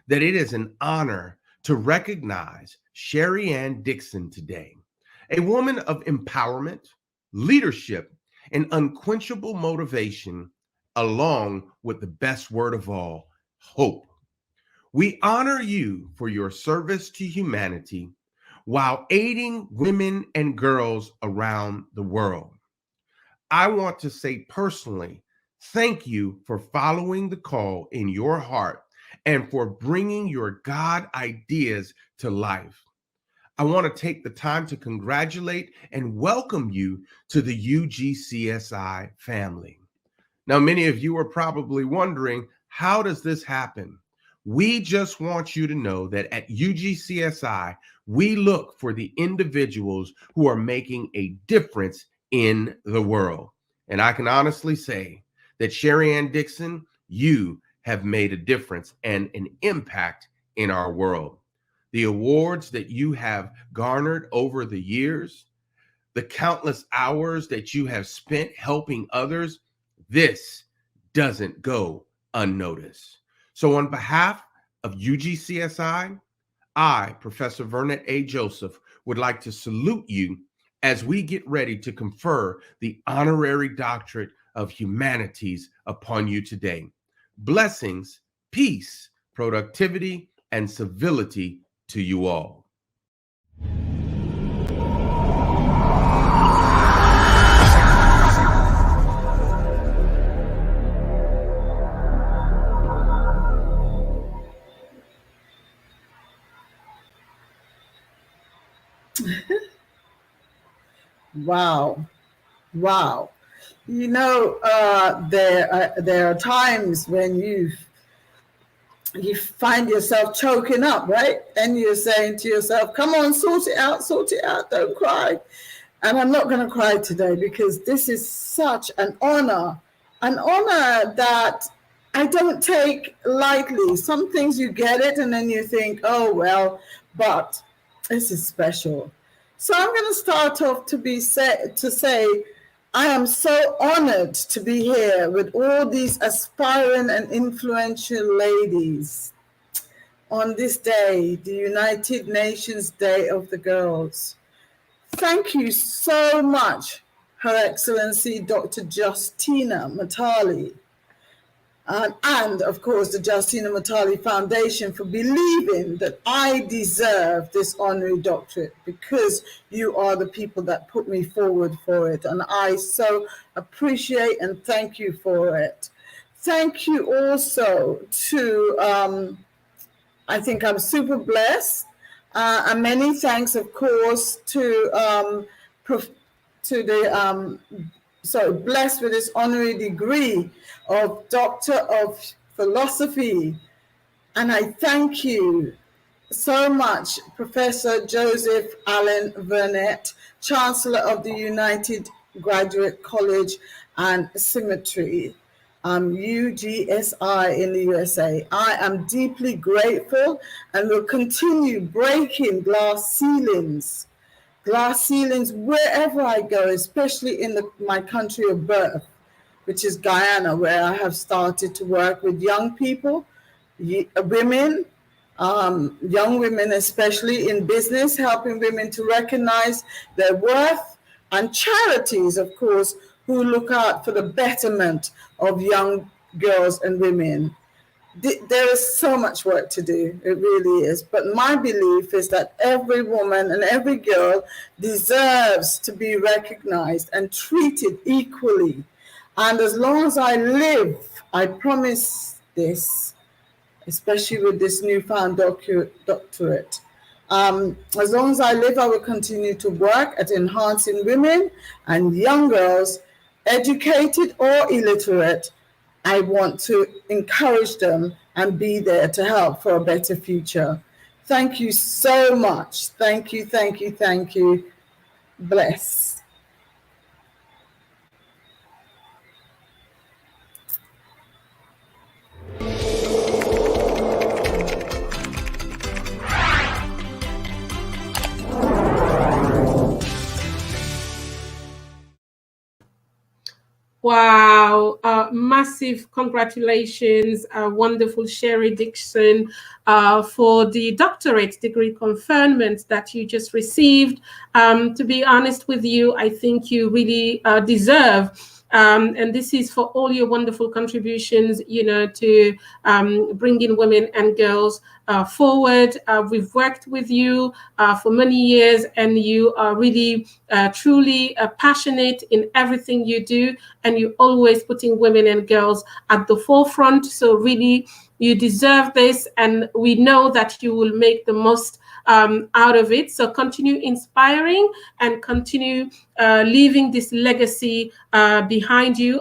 that it is an honor to recognize Sherry Ann Dixon today, a woman of empowerment, leadership, and unquenchable motivation, along with the best word of all, hope. We honor you for your service to humanity while aiding women and girls around the world. I want to say personally, thank you for following the call in your heart and for bringing your God ideas to life. I want to take the time to congratulate and welcome you to the UGCSI family. Now, many of you are probably wondering, how does this happen? We just want you to know that at UGCSI, we look for the individuals who are making a difference in the world. And I can honestly say that Sherry Ann Dixon, you have made a difference and an impact in our world. The awards that you have garnered over the years, the countless hours that you have spent helping others, this doesn't go unnoticed. So on behalf of UGCSI, I, Professor Vernet A. Joseph, would like to salute you as we get ready to confer the honorary doctorate of humanities upon you today. Blessings, peace, productivity, and civility to you all. Wow. Wow. You know, there are times when you find yourself choking up, right? And you're saying to yourself, come on, sort it out, don't cry. And I'm not going to cry today because this is such an honor that I don't take lightly. Some things you get it and then you think, oh, well, but this is special. So I'm going to start off to say, I am so honored to be here with all these aspiring and influential ladies on this day, the United Nations Day of the Girls. Thank you so much, Her Excellency Dr. Justina Mutale, and of course the Justina Mutale Foundation for believing that I deserve this honorary doctorate, because you are the people that put me forward for it, and I so appreciate and thank you for it. Thank you also to, I think I'm super blessed. And many thanks, of course, to blessed with this honorary degree of Doctor of Philosophy. And I thank you so much, Professor Joseph Allen Burnett, Chancellor of the United Graduate College and Symmetry, UGSI in the USA. I am deeply grateful and will continue breaking glass ceilings wherever I go, especially in my country of birth, which is Guyana, where I have started to work with young people, women, young women, especially in business, helping women to recognize their worth, and charities, of course, who look out for the betterment of young girls and women. There is so much work to do, it really is. But my belief is that every woman and every girl deserves to be recognized and treated equally. And as long as I live, I promise this, especially with this newfound doctorate. As long as I live, I will continue to work at enhancing women and young girls, educated or illiterate. I want to encourage them and be there to help for a better future. Thank you so much. Thank you, thank you, thank you. Bless. Wow, massive congratulations, wonderful Sherry Dixon, for the doctorate degree conferment that you just received. To be honest with you, I think you really deserve. And this is for all your wonderful contributions, you know, to bringing women and girls forward. We've worked with you for many years, and you are really, truly passionate in everything you do, and you're always putting women and girls at the forefront. So really, you deserve this, and we know that you will make the most out of it. So continue inspiring and continue leaving this legacy behind you.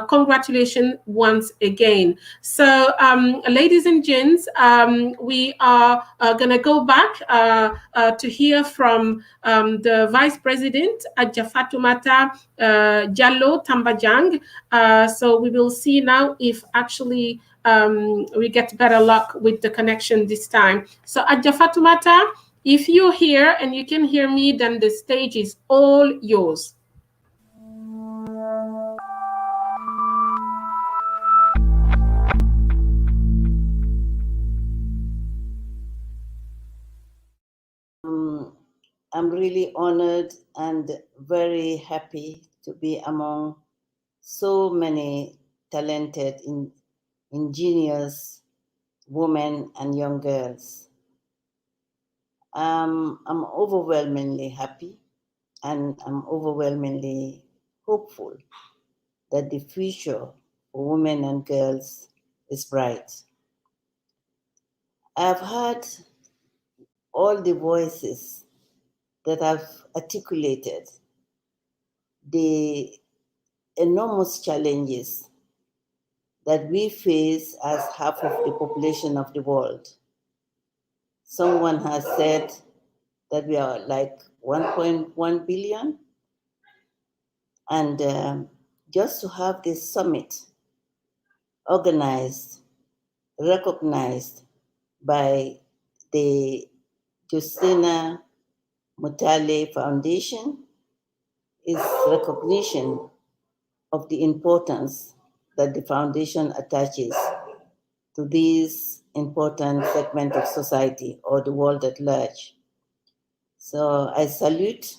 Congratulations once again. So, ladies and gents, we are going to go back to hear from the Vice President, Adja Fatoumata Jallo Tambajang. So we will see now if actually we get better luck with the connection this time. So Adja Fatoumata, if you're here and you can hear me, then the stage is all yours. I'm really honored and very happy to be among so many talented, ingenious women and young girls. I'm overwhelmingly happy, and I'm overwhelmingly hopeful that the future for women and girls is bright. I've heard all the voices that have articulated the enormous challenges that we face as half of the population of the world. Someone has said that we are like 1.1 billion. And just to have this summit organized, recognized by the Justina Mutale Foundation is recognition of the importance that the foundation attaches to this important segment of society or the world at large. So I salute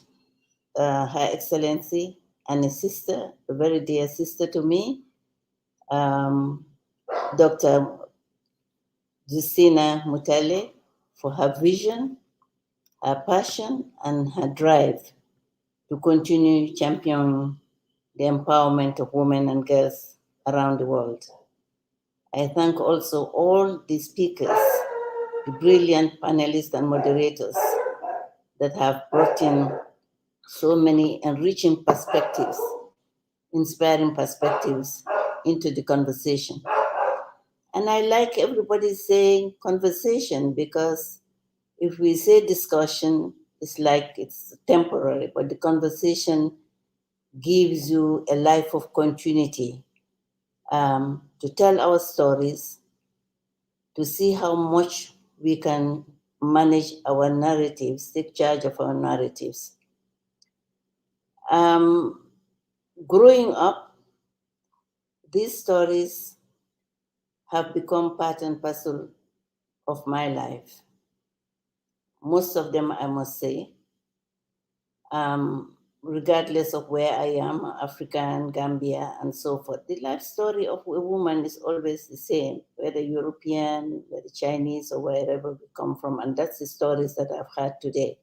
Her Excellency and a sister, a very dear sister to me, Dr. Justina Mutale, for her vision, her passion, and her drive to continue championing the empowerment of women and girls around the world. I thank also all the speakers the brilliant panelists and moderators that have brought in so many enriching perspectives, inspiring perspectives into the conversation. And I like everybody saying conversation, because if we say discussion, it's like it's temporary, but the conversation gives you a life of continuity, to tell our stories, to see how much we can manage our narratives, take charge of our narratives. Growing up, these stories have become part and parcel of my life. Most of them, I must say, regardless of where I am, African, Gambia, and so forth. The life story of a woman is always the same, whether European, whether Chinese, or wherever we come from. And that's the stories that I've had today.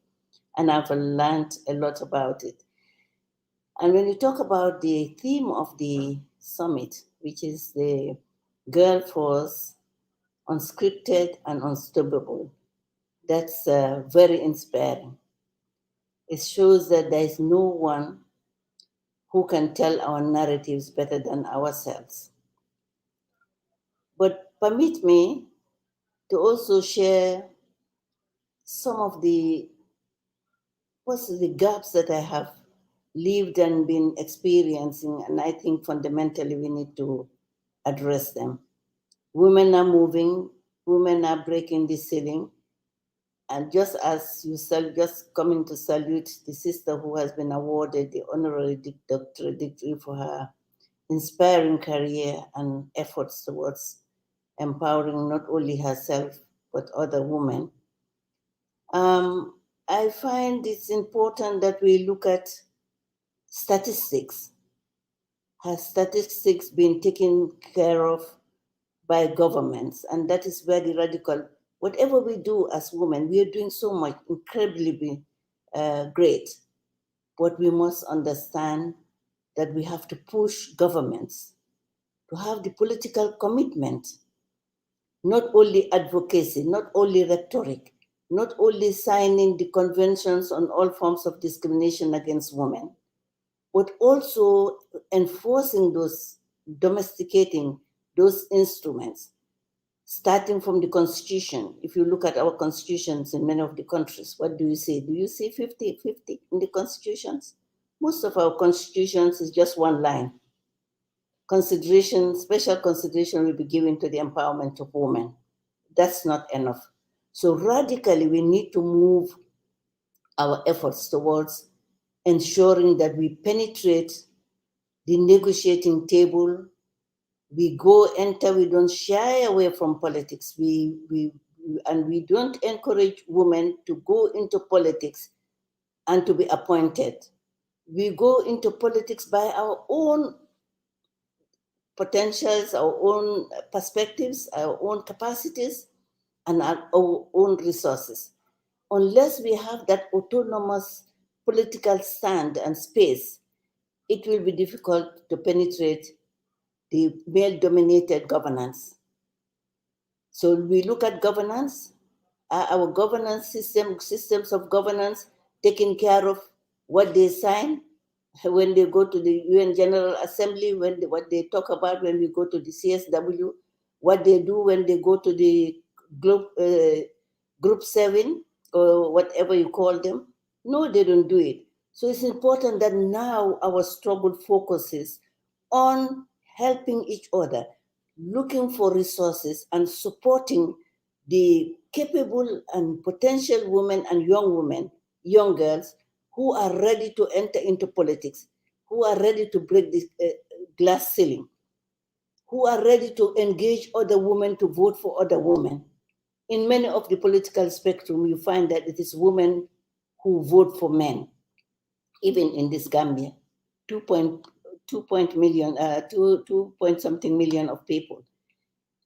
And I've learned a lot about it. And when you talk about the theme of the summit, which is the Girl Force, Unscripted and Unstoppable, that's very inspiring. It shows that there is no one who can tell our narratives better than ourselves. But permit me to also share some of the gaps that I have lived and been experiencing, and I think fundamentally we need to address them. Women are moving, women are breaking the ceiling, and just as you just coming to salute the sister who has been awarded the honorary doctorate degree for her inspiring career and efforts towards empowering not only herself but other women, I find it's important that we look at statistics. Has statistics been taken care of by governments? And that is very radical. Whatever we do as women, we are doing so much, incredibly great. But we must understand that we have to push governments to have the political commitment, not only advocacy, not only rhetoric, not only signing the conventions on all forms of discrimination against women, but also enforcing those, domesticating those instruments, starting from the constitution. If you look at our constitutions in many of the countries, what do you see? Do you see 50-50 in the constitutions? Most of our constitutions is just one line. Consideration, special consideration will be given to the empowerment of women. That's not enough. So radically, we need to move our efforts towards ensuring that we penetrate the negotiating table. We enter, we don't shy away from politics. We don't encourage women to go into politics and to be appointed. We go into politics by our own potentials, our own perspectives, our own capacities, and our own resources. Unless we have that autonomous political stand and space, it will be difficult to penetrate the male-dominated governance. So we look at governance, our governance systems of governance, taking care of what they sign when they go to the UN General Assembly, what they talk about when we go to the CSW, what they do when they go to the Group 7 or whatever you call them. No, they don't do it. So it's important that now our struggle focuses on helping each other, looking for resources and supporting the capable and potential women and young girls who are ready to enter into politics, who are ready to break this glass ceiling, who are ready to engage other women to vote for other women. In many of the political spectrum, you find that it is women who vote for men, even in this Gambia, 2 point something million of people.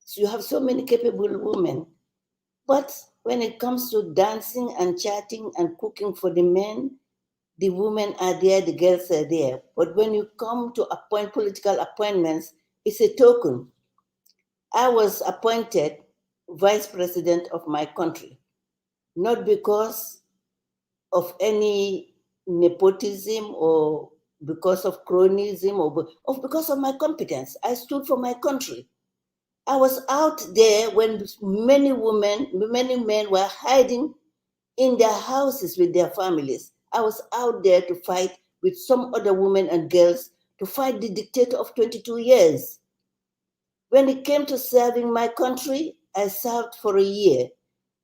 So you have so many capable women. But when it comes to dancing and chatting and cooking for the men, the women are there, the girls are there. But when you come to political appointments, it's a token. I was appointed vice president of my country, not because of any nepotism or because of cronyism or because of my competence. I stood for my country. I was out there when many women, many men were hiding in their houses with their families. I was out there to fight with some other women and girls to fight the dictator of 22 years. When it came to serving my country, I served for a year.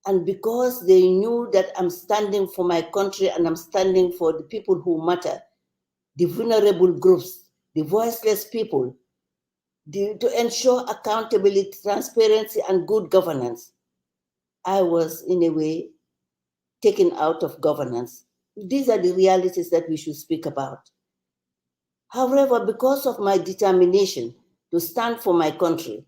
And because they knew that I'm standing for my country and I'm standing for the people who matter, the vulnerable groups, the voiceless people, to ensure accountability, transparency, and good governance, I was, in a way, taken out of governance. These are the realities that we should speak about. However, because of my determination to stand for my country,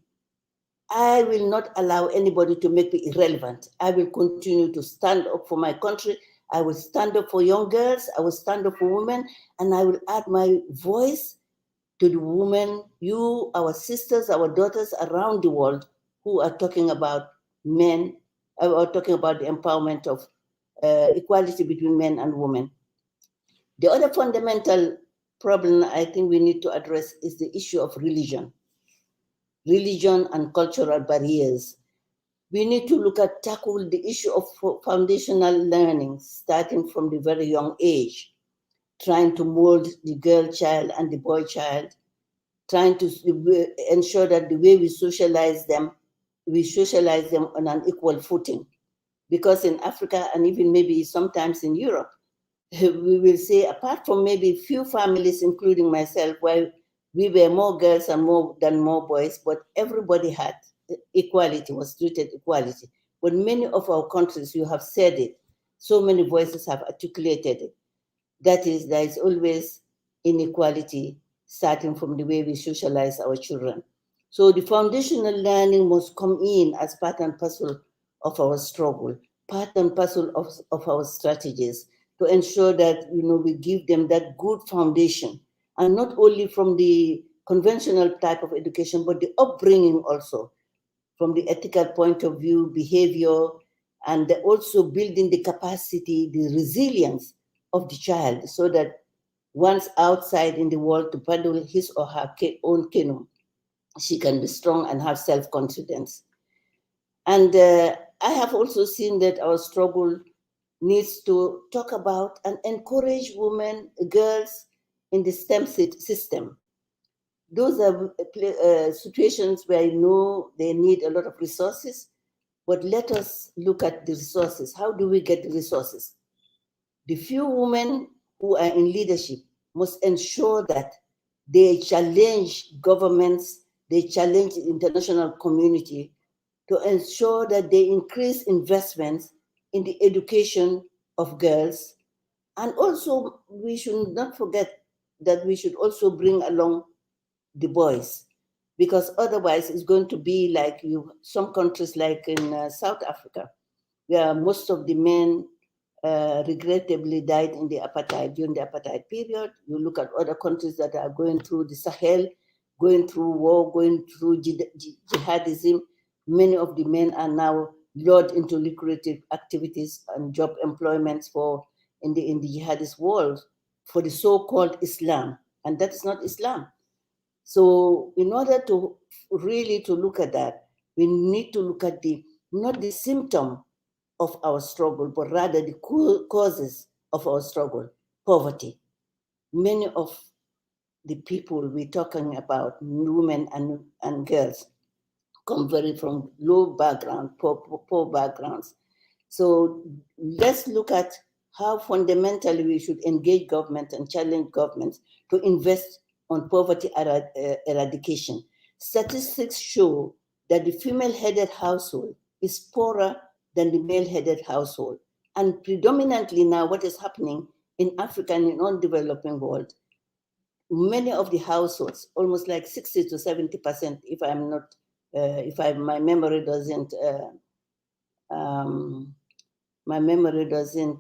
I will not allow anybody to make me irrelevant. I will continue to stand up for my country. I will stand up for young girls. I will stand up for women, and I will add my voice to the women, you, our sisters, our daughters around the world who are talking about men, are talking about the empowerment of equality between men and women. The other fundamental problem I think we need to address is the issue of religion and cultural barriers. We need to tackle the issue of foundational learning, starting from the very young age, trying to mold the girl child and the boy child, trying to ensure that the way we socialize them on an equal footing. Because in Africa, and even maybe sometimes in Europe, we will say, apart from maybe few families, including myself, where we were more girls and more boys, but everybody had equality, was treated equality. But many of our countries, you have said it, so many voices have articulated it. That is, there is always inequality starting from the way we socialize our children. So the foundational learning must come in as part and parcel of our struggle, part and parcel of our strategies to ensure that we give them that good foundation, and not only from the conventional type of education, but the upbringing also, from the ethical point of view, behavior, and also building the capacity, the resilience of the child, so that once outside in the world to paddle his or her own canoe, she can be strong and have self-confidence. And I have also seen that our struggle needs to talk about and encourage women, girls in the STEM system. Those are situations where they need a lot of resources, but let us look at the resources. How do we get the resources? The few women who are in leadership must ensure that they challenge governments, they challenge the international community to ensure that they increase investments in the education of girls. And also, we should not forget that we should also bring along the boys, because otherwise it's going to be like some countries like in South Africa, where most of the men regrettably died in the apartheid, during the apartheid period. You look at other countries that are going through the Sahel, going through war, going through jihadism. Many of the men are now lured into lucrative activities and job employments in the jihadist world for the so-called Islam, and that is not Islam. So in order to really to look at that, we need to look at not the symptom of our struggle, but rather the causes of our struggle: poverty. Many of the people we're talking about, women and girls, come from low background, poor backgrounds. So let's look at how fundamentally we should engage government and challenge governments to invest on poverty eradication. Statistics show that the female-headed household is poorer than the male-headed household. And predominantly now what is happening in Africa and in non-developing world, many of the households, almost like 60 to 70%, if I'm not, my memory doesn't,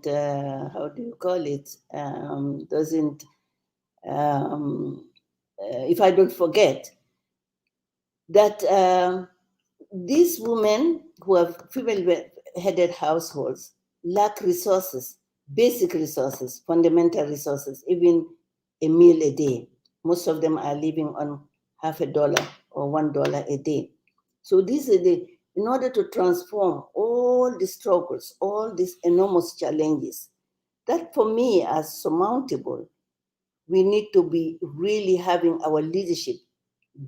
how do you call it, if I don't forget, that these women who have female-headed households lack resources, basic resources, fundamental resources, even a meal a day. Most of them are living on $50 or $1 a day. So these are in order to transform all the struggles, all these enormous challenges, that for me are surmountable, we need to be really having our leadership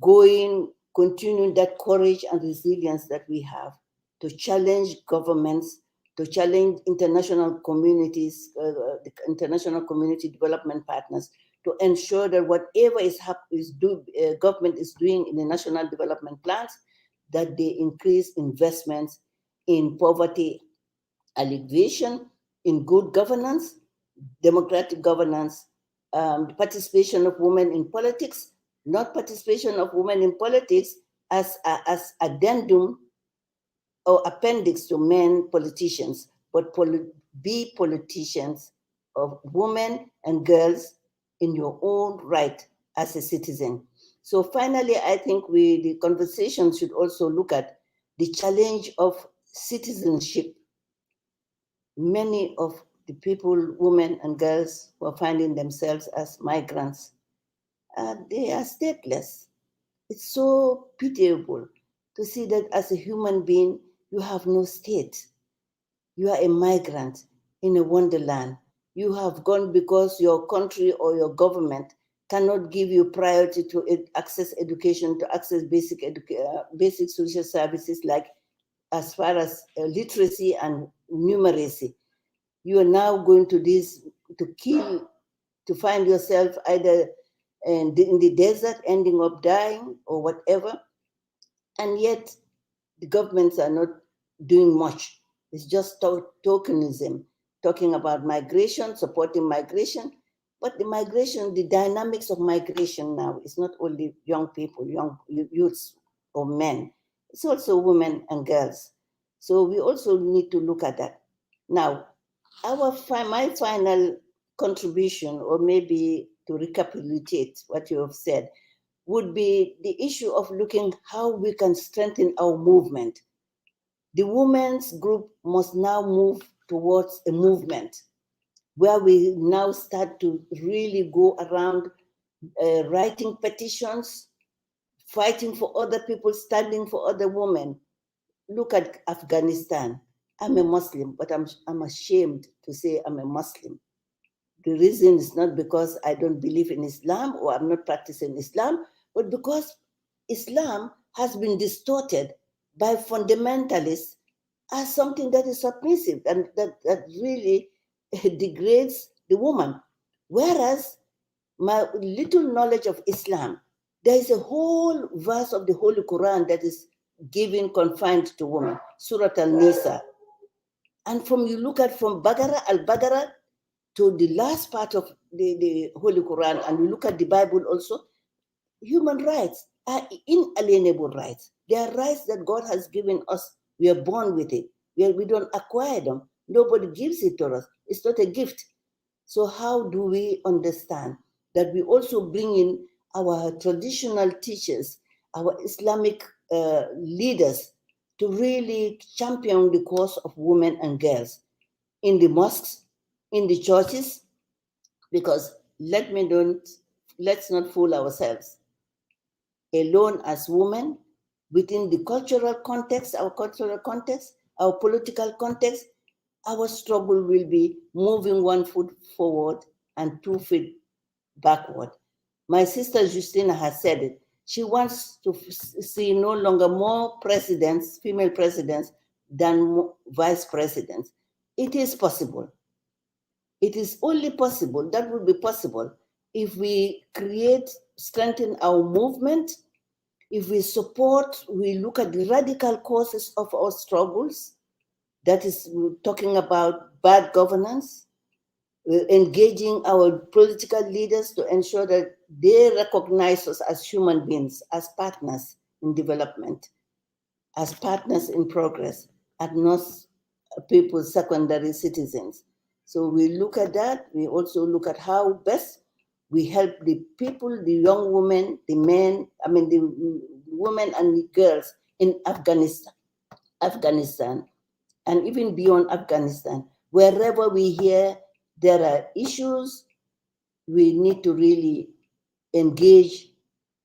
going, continuing that courage and resilience that we have to challenge governments, to challenge international communities, the international community development partners, to ensure that whatever government is doing in the national development plans, that they increase investments in poverty alleviation, in good governance, democratic governance, participation of women in politics, not participation of women in politics as addendum or appendix to men politicians, but be politicians of women and girls in your own right as a citizen. So finally, I think the conversation should also look at the challenge of citizenship. Many of the people, women and girls who are finding themselves as migrants, they are stateless. It's so pitiable to see that as a human being, you have no state. You are a migrant in a wonderland. You have gone because your country or your government cannot give you priority to access education, to access basic social services like as far as literacy and numeracy. You are now going to to find yourself either in the desert, ending up dying or whatever. And yet the governments are not doing much. It's just tokenism, talking about migration, supporting migration. But the dynamics of migration now is not only young people, young youths or men. It's also women and girls. So we also need to look at that. Now, my final contribution, or maybe to recapitulate what you have said, would be the issue of looking how we can strengthen our movement. The women's group must now move towards a movement where we now start to really go around writing petitions, fighting for other people, standing for other women. Look at Afghanistan. I'm a Muslim, but I'm ashamed to say I'm a Muslim. The reason is not because I don't believe in Islam or I'm not practicing Islam, but because Islam has been distorted by fundamentalists as something that is submissive and that really degrades the woman. Whereas my little knowledge of Islam, there is a whole verse of the Holy Quran that is given confined to women, Surah Al-Nisa. And you look at from Al-Baqarah to the last part of the Holy Quran, and you look at the Bible also, human rights are inalienable rights. They are rights that God has given us. We are born with it. We don't acquire them. Nobody gives it to us. It's not a gift. So how do we understand that we also bring in our traditional teachers, our Islamic leaders to really champion the cause of women and girls in the mosques, in the churches? Because let's not fool ourselves. Alone as women, within the cultural context, our political context, our struggle will be moving 1 foot forward and 2 feet backward. My sister Justina has said it. She wants to see no longer more presidents, female presidents, than vice presidents. It is possible. It is only possible, that would be possible, if we strengthen our movement, if we look at the radical causes of our struggles, that is talking about bad governance, engaging our political leaders to ensure that they recognize us as human beings, as partners in development, as partners in progress, and not people, secondary citizens. So we look at that. We also look at how best we help the people, the young women, the men, the women and the girls in Afghanistan, and even beyond Afghanistan. Wherever we hear there are issues, we need to really engage,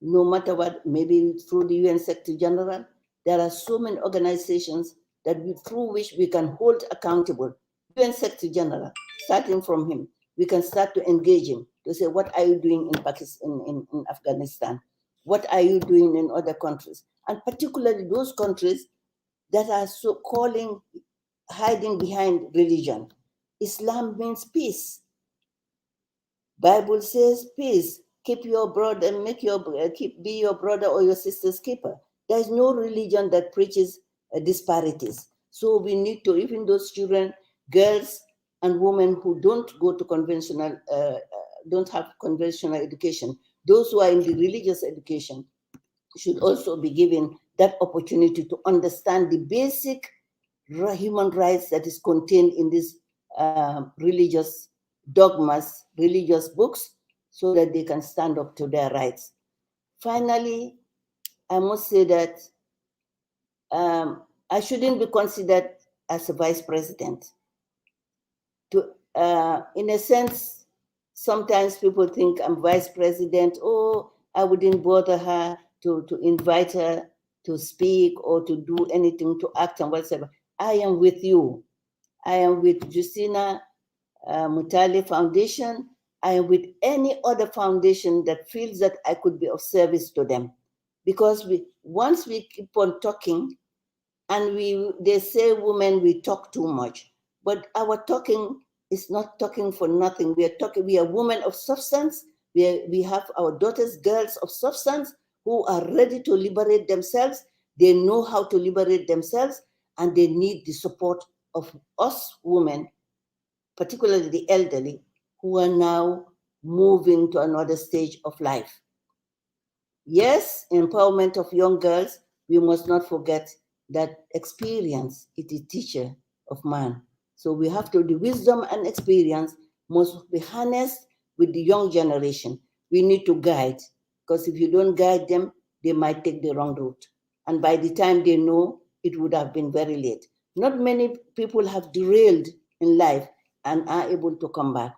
no matter what, maybe through the UN Secretary General. There are so many organizations through which we can hold accountable. UN Secretary General, starting from him, we can start to engage him to say, what are you doing in Pakistan, in Afghanistan? What are you doing in other countries? And particularly those countries that are so hiding behind religion. Islam means peace. Bible says peace. Keep your brother, be your brother or your sister's keeper. There is no religion that preaches disparities. So we need to, even those children, girls and women who don't go to don't have conventional education, those who are in the religious education should also be given that opportunity to understand the basic human rights that is contained in these religious dogmas, religious books, so that they can stand up to their rights. Finally, I must say that I shouldn't be considered as a vice president. In a sense, sometimes people think I'm vice president, I wouldn't bother her to invite her to speak or to do anything, to act and whatever. I am with you. I am with Justina Mutale Foundation. I am with any other foundation that feels that I could be of service to them. Because once we keep on talking, and they say women, we talk too much. But our talking is not talking for nothing. We are women of substance. We have our daughters, girls of substance who are ready to liberate themselves. They know how to liberate themselves, and they need the support of us women, particularly the elderly, who are now moving to another stage of life. Yes, empowerment of young girls, we must not forget that experience is the teacher of man. So we have to, the wisdom and experience must be harnessed with the young generation. We need to guide, because if you don't guide them, they might take the wrong route. And by the time they know, it would have been very late. Not many people have derailed in life and are able to come back.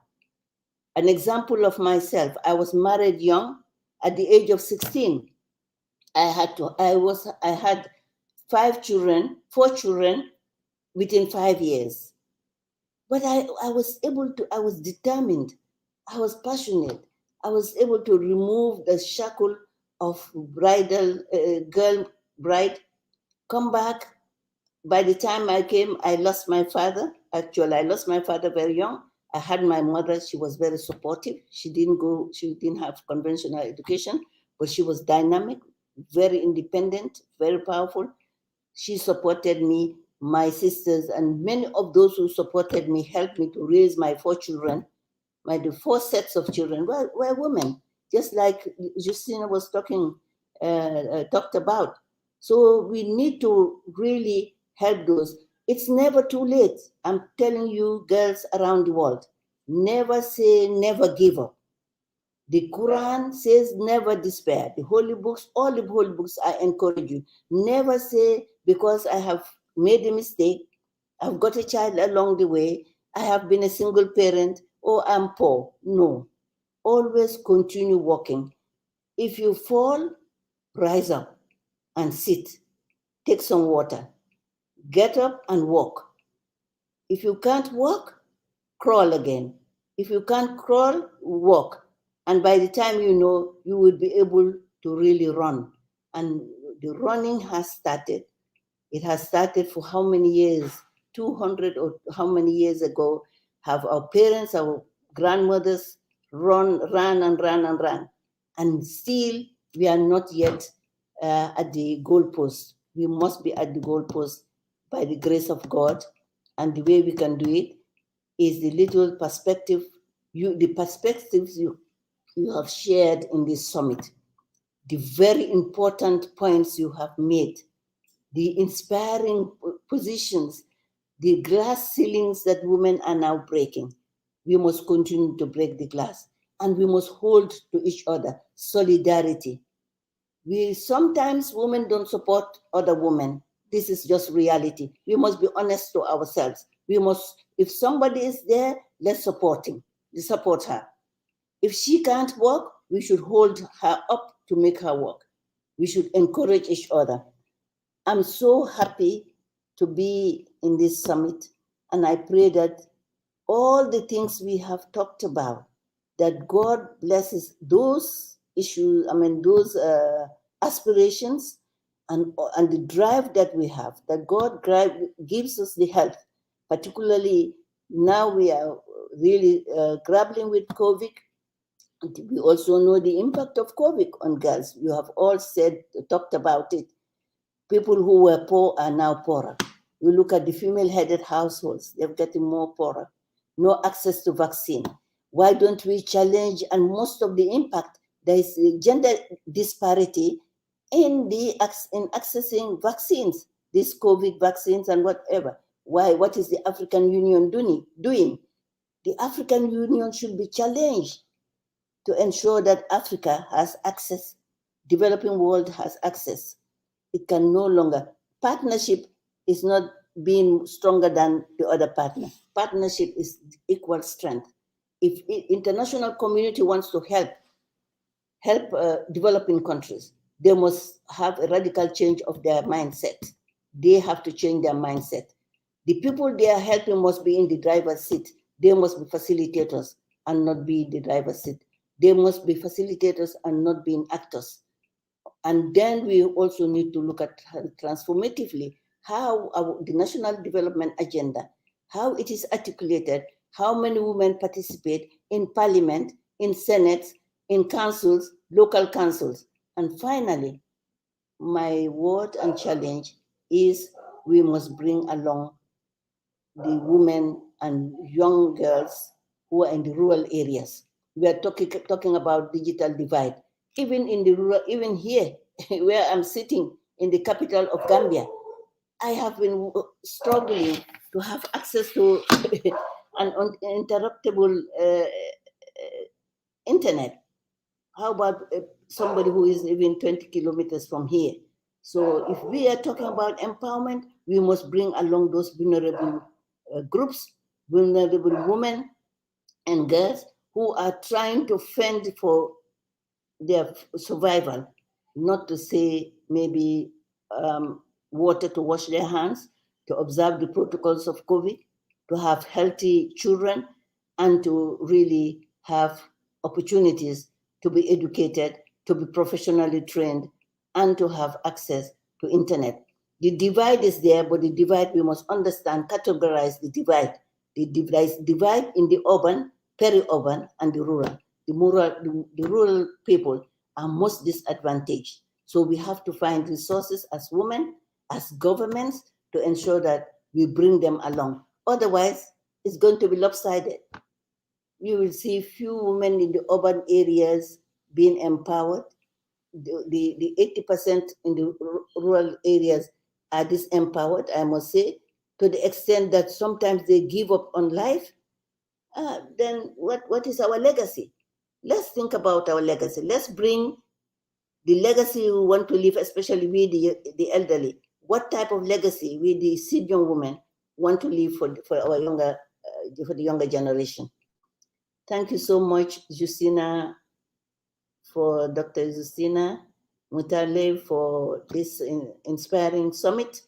An example of myself, I was married young. At the age of 16, I had 4 children within 5 years. But I was determined. I was passionate. I was able to remove the shackle of girl bride, come back. By the time I came, I lost my father. Actually, I lost my father very young. I had my mother. She was very supportive. She didn't have conventional education, but she was dynamic, very independent, very powerful. She supported me, my sisters, and many of those who supported me helped me to raise my 4 children. The 4 sets of children were women, just like Justina was talked about. So we need to really help those. It's never too late. I'm telling you, girls around the world, never say never give up. The Quran says never despair. The holy books, all the holy books, I encourage you. Never say, because I have made a mistake, I've got a child along the way, I have been a single parent, or I'm poor. No. Always continue walking. If you fall, rise up and sit. Take some water. Get up and walk. If you can't walk, crawl again. If you can't crawl, walk. And by the time you know, you will be able to really run. And the running has started. It has started for how many years? 200 or how many years ago have our parents, our grandmothers ran. And still, we are not yet at the goalpost. We must be at the goalpost by the grace of God. And the way we can do it is the little perspective, the perspectives you have shared in this summit, the very important points you have made, the inspiring positions, the glass ceilings that women are now breaking. We must continue to break the glass, and we must hold to each other. Solidarity. Sometimes women don't support other women. This is just reality. We must be honest to ourselves. If somebody is there, let's support him. Let's support her. If she can't work, we should hold her up to make her work. We should encourage each other. I'm so happy to be in this summit, and I pray that all the things we have talked about, that God blesses those issues, those aspirations and the drive that we have, that God gives us the health. Particularly now we are really grappling with COVID. We also know the impact of COVID on girls. You have all talked about it. People who were poor are now poorer. You look at the female-headed households, they're getting more poorer. No access to vaccine. Why don't we challenge, and most of the impact, there is gender disparity in accessing vaccines, these COVID vaccines and whatever. Why? What is the African Union doing? The African Union should be challenged to ensure that Africa has access, developing world has access. It can no longer, partnership is not being stronger than the other partner. Partnership is equal strength. If international community wants to help developing countries, they must have a radical change of their mindset. They have to change their mindset. The people they are helping must be in the driver's seat. They must be facilitators and not be in the driver's seat. They must be facilitators and not being actors. And then we also need to look at transformatively how the National Development Agenda, how it is articulated, how many women participate in parliament, in senates, in councils, local councils. And finally, my word and challenge is we must bring along the women and young girls who are in the rural areas. We are talking about digital divide. Even in the rural, even here, where I'm sitting in the capital of Gambia, I have been struggling to have access to an uninterruptible internet. How about somebody who is even 20 kilometers from here? So if we are talking about empowerment, we must bring along those vulnerable groups, vulnerable women and girls who are trying to fend for their survival, not to say maybe water to wash their hands, to observe the protocols of COVID, to have healthy children, and to really have opportunities to be educated, to be professionally trained, and to have access to internet. The divide is there, but the divide, we must understand, categorize the divide. The divide in the urban, peri-urban, and the rural. The rural people are most disadvantaged. So we have to find resources as women, as governments, to ensure that we bring them along. Otherwise, it's going to be lopsided. You will see few women in the urban areas being empowered. The 80% in the rural areas are disempowered, I must say, to the extent that sometimes they give up on life. Then what is our legacy? Let's think about our legacy. Let's bring the legacy we want to leave, especially we, the elderly. What type of legacy we, the senior women, want to leave for our younger, for the younger generation? Thank you so much, Justina, for Dr. Justina Mutale for this inspiring summit.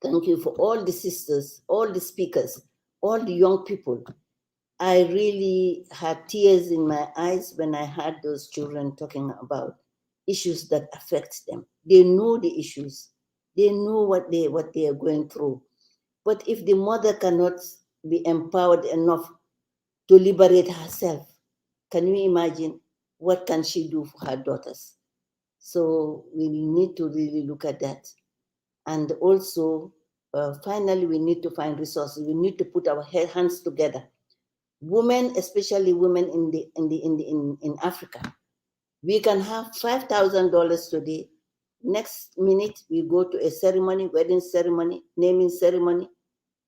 Thank you for all the sisters, all the speakers, all the young people. I really had tears in my eyes when I heard those children talking about issues that affect them. They know the issues. They know what they are going through. But if the mother cannot be empowered enough to liberate herself, can you imagine what can she do for her daughters? So we need to really look at that. And also, finally, we need to find resources. We need to put our hands together. Women, especially women in Africa, we can have $5,000 today. Next minute, we go to a ceremony, wedding ceremony, naming ceremony,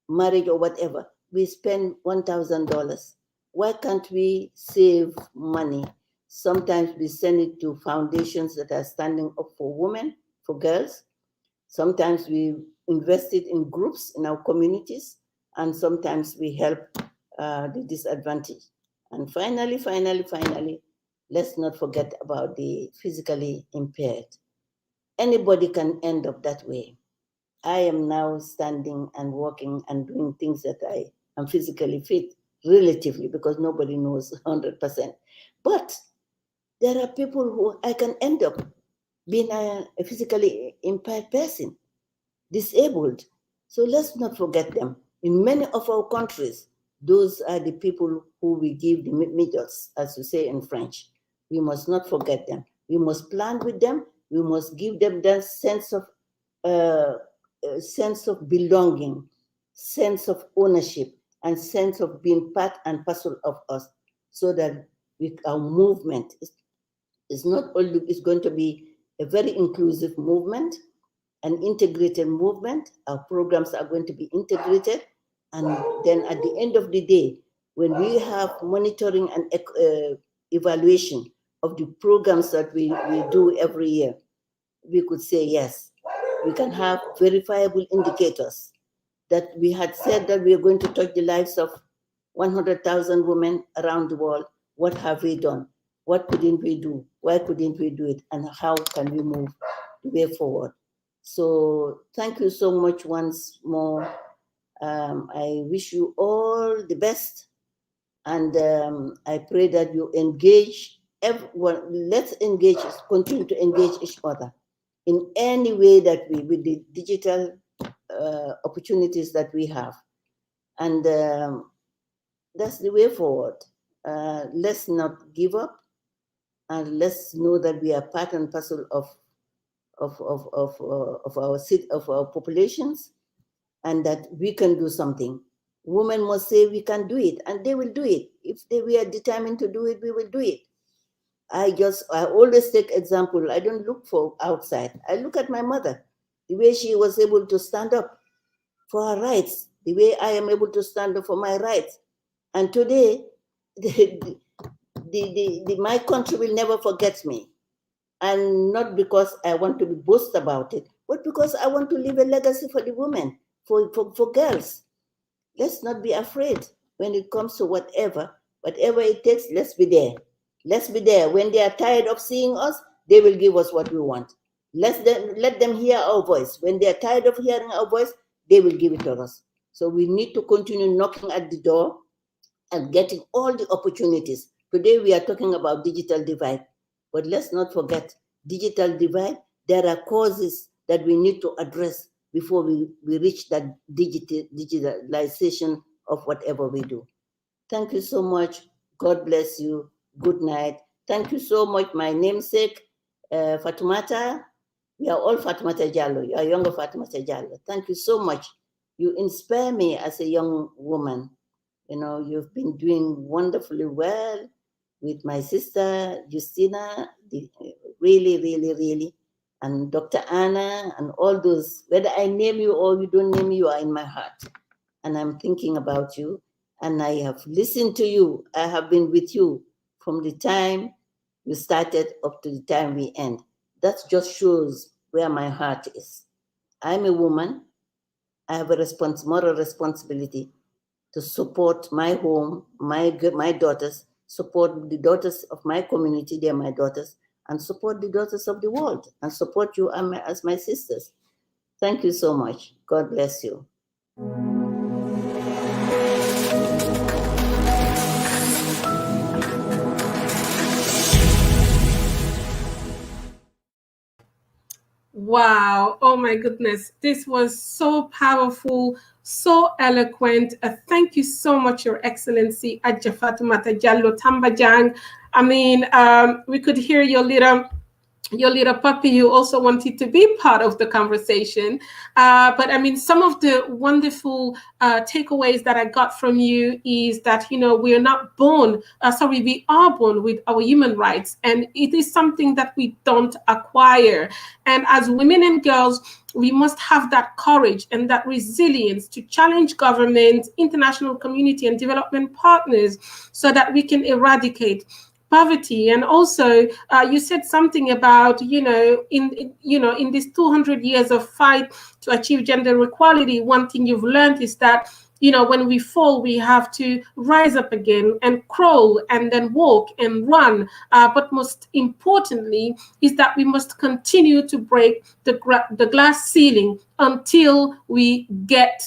marriage or whatever. We spend $1,000. Why can't we save money? Sometimes we send it to foundations that are standing up for women, for girls. Sometimes we invest it in groups in our communities, and sometimes we help the disadvantaged. And finally, let's not forget about the physically impaired. Anybody can end up that way. I am now standing and walking and doing things that I am physically fit, relatively, because nobody knows 100%. But there are people who I can end up being a physically impaired person, disabled. So let's not forget them. In many of our countries, those are the people who we give the midgets, as you say in French. We must not forget them. We must plan with them. We must give them that sense of belonging, sense of ownership, and sense of being part and parcel of us, so that our movement is not only is going to be a very inclusive movement, an integrated movement. Our programs are going to be integrated. And then at the end of the day, when we have monitoring and evaluation of the programs that we do every year, we could say, yes, we can have verifiable indicators that we had said that we are going to touch the lives of 100,000 women around the world. What have we done? What couldn't we do? Why couldn't we do it? And how can we move the way forward? So thank you so much once more. I wish you all the best. And I pray that you engage everyone. Let's engage, continue to engage each other in any way that we, with the digital opportunities that we have. And that's the way forward. Let's not give up, and let's know that we are part and parcel of our populations, and that we can do something. Women must say we can do it, and they will do it. If we are determined to do it, we will do it. I always take example. I don't look for outside. I look at my mother, the way she was able to stand up for her rights, the way I am able to stand up for my rights. And today, my country will never forget me. And not because I want to boast about it, but because I want to leave a legacy for the women, for girls. Let's not be afraid when it comes to whatever it takes. Let's be there. Let's be there. When they are tired of seeing us, they will give us what we want. Let them hear our voice. When they are tired of hearing our voice, they will give it to us. So we need to continue knocking at the door and getting all the opportunities. Today we are talking about digital divide, but let's not forget digital divide. There are causes that we need to address before we reach that digitalization of whatever we do. Thank you so much. God bless you. Good night. Thank you so much, my namesake, Fatoumata. We are all Fatoumata Jallow. You are younger Fatoumata Jallow. Thank you so much. You inspire me as a young woman. You know, you've been doing wonderfully well with my sister, Justina, really, and Dr. Anna, and all those. Whether I name you or you don't name me, you are in my heart. And I'm thinking about you, and I have listened to you. I have been with you from the time you started up to the time we end. That just shows where my heart is. I'm a woman. I have a moral responsibility to support my home, my daughters, support the daughters of my community, they're my daughters, and support the daughters of the world, and support you as my sisters. Thank you so much. God bless you. Wow. Oh my goodness. This was so powerful, so eloquent. Thank you so much, Your Excellency, Adja Fatoumata Jallow Tambajang. I mean, we could hear your little puppy who also wanted to be part of the conversation. But I mean, some of the wonderful takeaways that I got from you is that, you know, we are born with our human rights, and it is something that we don't acquire. And as women and girls, we must have that courage and that resilience to challenge government, international community, and development partners so that we can eradicate poverty. And also, you said something about, in this 200 years of fight to achieve gender equality, one thing you've learned is that, when we fall, we have to rise up again and crawl and then walk and run. But most importantly is that we must continue to break the glass ceiling until we get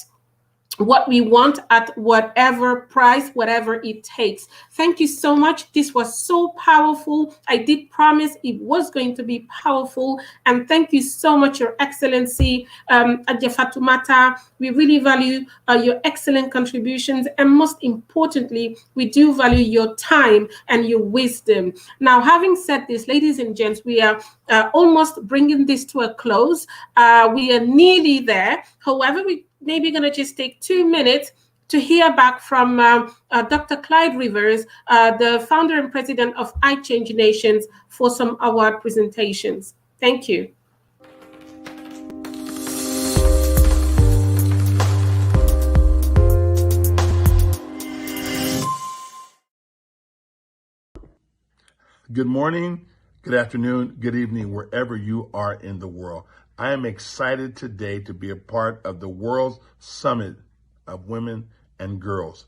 what we want at whatever price, whatever it takes. Thank you so much. This was so powerful. I did promise it was going to be powerful. And thank you so much, Your Excellency, Adja Fatoumata. We really value your excellent contributions. And most importantly, we do value your time and your wisdom. Now, having said this, ladies and gents, we are almost bringing this to a close. We are nearly there. However, we maybe going to just take 2 minutes to hear back from Dr. Clyde Rivers, the founder and president of I Change Nations, for some award presentations. Thank you. Good morning, good afternoon, good evening, wherever you are in the world. I am excited today to be a part of the World Summit of Women and Girls.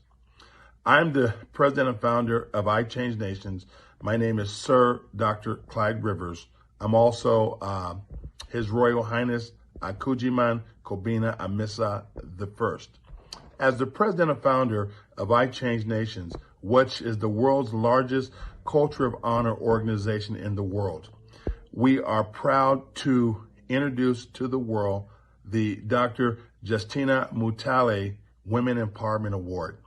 I'm the president and founder of I Change Nations. My name is Sir Dr. Clyde Rivers. I'm also His Royal Highness Akujiman Kobina Amisa I. As the president and founder of I Change Nations, which is the world's largest culture of honor organization in the world, we are proud to introduce to the world the Dr. Justina Mutale Women Empowerment Award.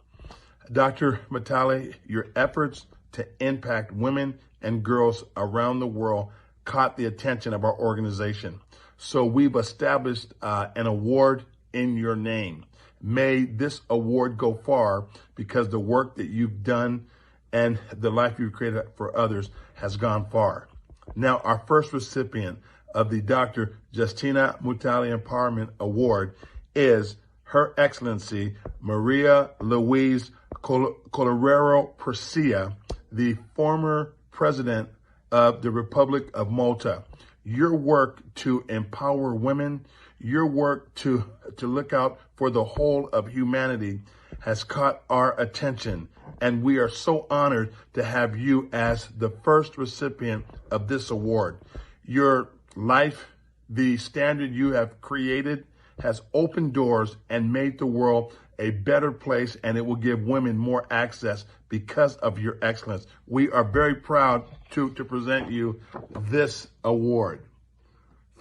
Dr. Mutale, your efforts to impact women and girls around the world caught the attention of our organization. So we've established an award in your name. May this award go far, because the work that you've done and the life you've created for others has gone far. Now, our first recipient of the Dr. Justina Mutale Empowerment Award is Her Excellency Maria Louise Colorero Persia, the former president of the Republic of Malta. Your work to empower women, your work to look out for the whole of humanity has caught our attention. And we are so honored to have you as the first recipient of this award. Your life, the standard you have created, has opened doors and made the world a better place, and it will give women more access because of your excellence. We are very proud to present you this award.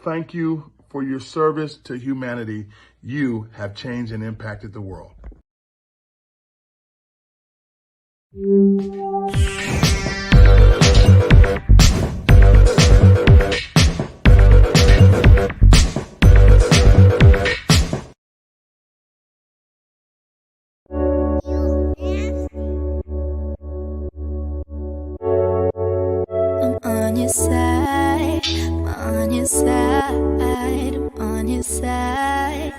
Thank you for your service to humanity. You have changed and impacted the world. On your side, I'm on your side, I'm on your side.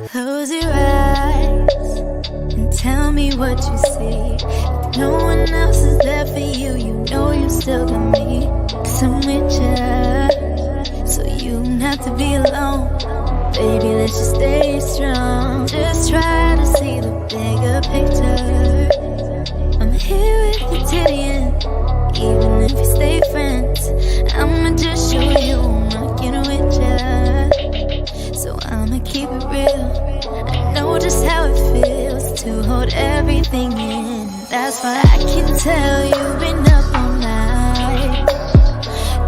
Close your eyes and tell me what you see. If no one else is there for you, you know you still got me. 'Cause I'm with you, so you don't have to be alone. Baby, let's just stay strong. Just try to see the bigger picture. I'm here with you till the end, even if we stay friends. I'ma just show you I'm rocking with ya. So I'ma keep it real. I know just how it feels to hold everything in. That's why I can tell you've been up all night.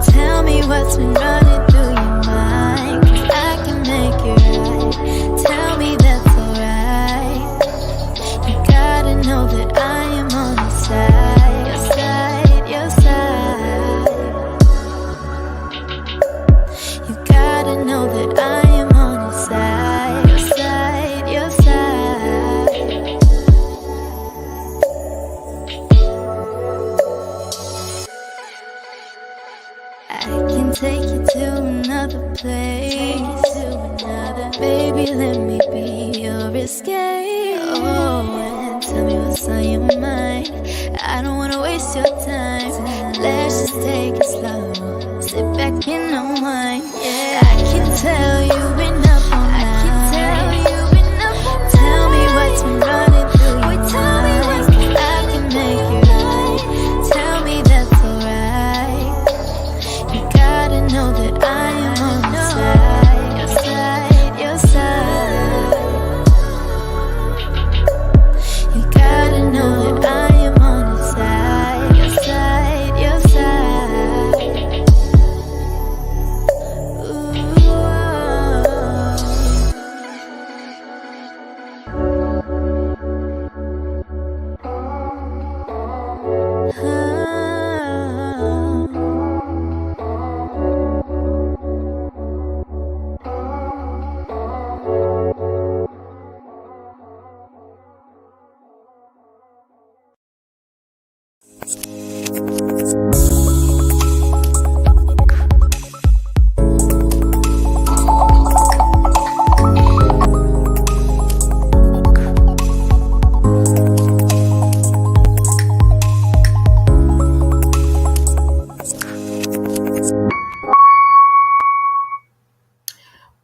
Tell me what's been running through your mind, 'cause I can make it right. Tell me that's alright. You gotta know that I am on your side, your side, your side. You gotta know that I am on your side, your side, your side. I can take you to another place, baby, let me be your escape. Oh, and close on your mind. I don't wanna waste your time. Let's just take it slow. Sit back and unwind. Yeah, I can tell you've been up all night. Tell me what's been running through your mind. I can make it right. Tell me that's alright. You gotta know that I am on your side, your side, your side. You gotta know that I am on your side, your side, your side.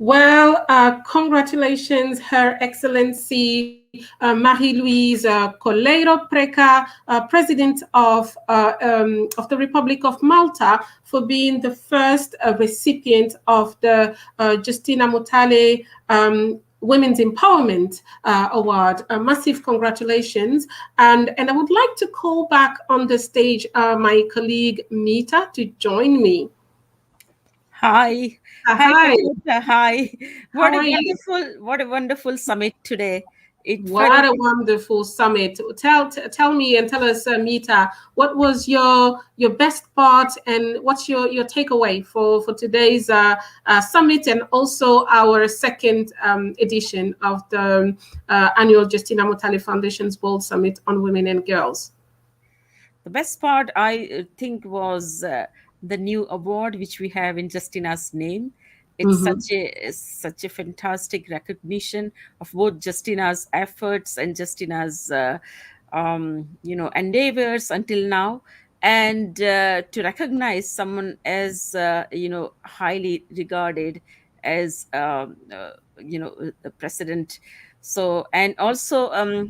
Well, congratulations, Her Excellency Marie-Louise Coleiro Preca, President of the Republic of Malta, for being the first recipient of the Justina Mutale Women's Empowerment Award. Massive congratulations. And I would like to call back on the stage my colleague Mita to join me. Hi. Hi. Kanika. Hi. What How a are you? what a wonderful summit today. It What felt a wonderful summit. Tell me and tell us, Mita, what was your best part and what's your takeaway for today's summit and also our second edition of the annual Justina Mutale Foundation's World Summit on Women and Girls? the best part, I think, was the new award which we have in Justina's name. It's such a fantastic recognition of both Justina's efforts and Justina's endeavors until now, and to recognize someone as highly regarded as the president. So, and also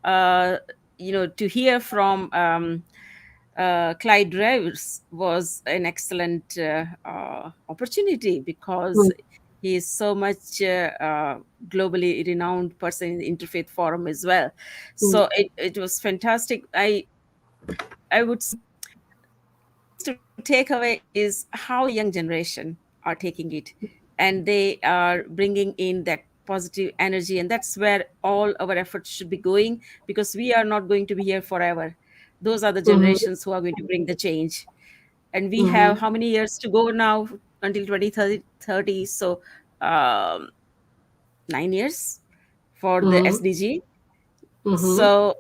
to hear from Clyde Rivers was an excellent opportunity because he is so much globally renowned person in the Interfaith Forum as well. So it was fantastic. I would say to take away is how the young generation are taking it, and they are bringing in that positive energy, and that's where all our efforts should be going, because we are not going to be here forever. Those are the generations who are going to bring the change, and we have how many years to go now until 2030? So 9 years for the SDG. So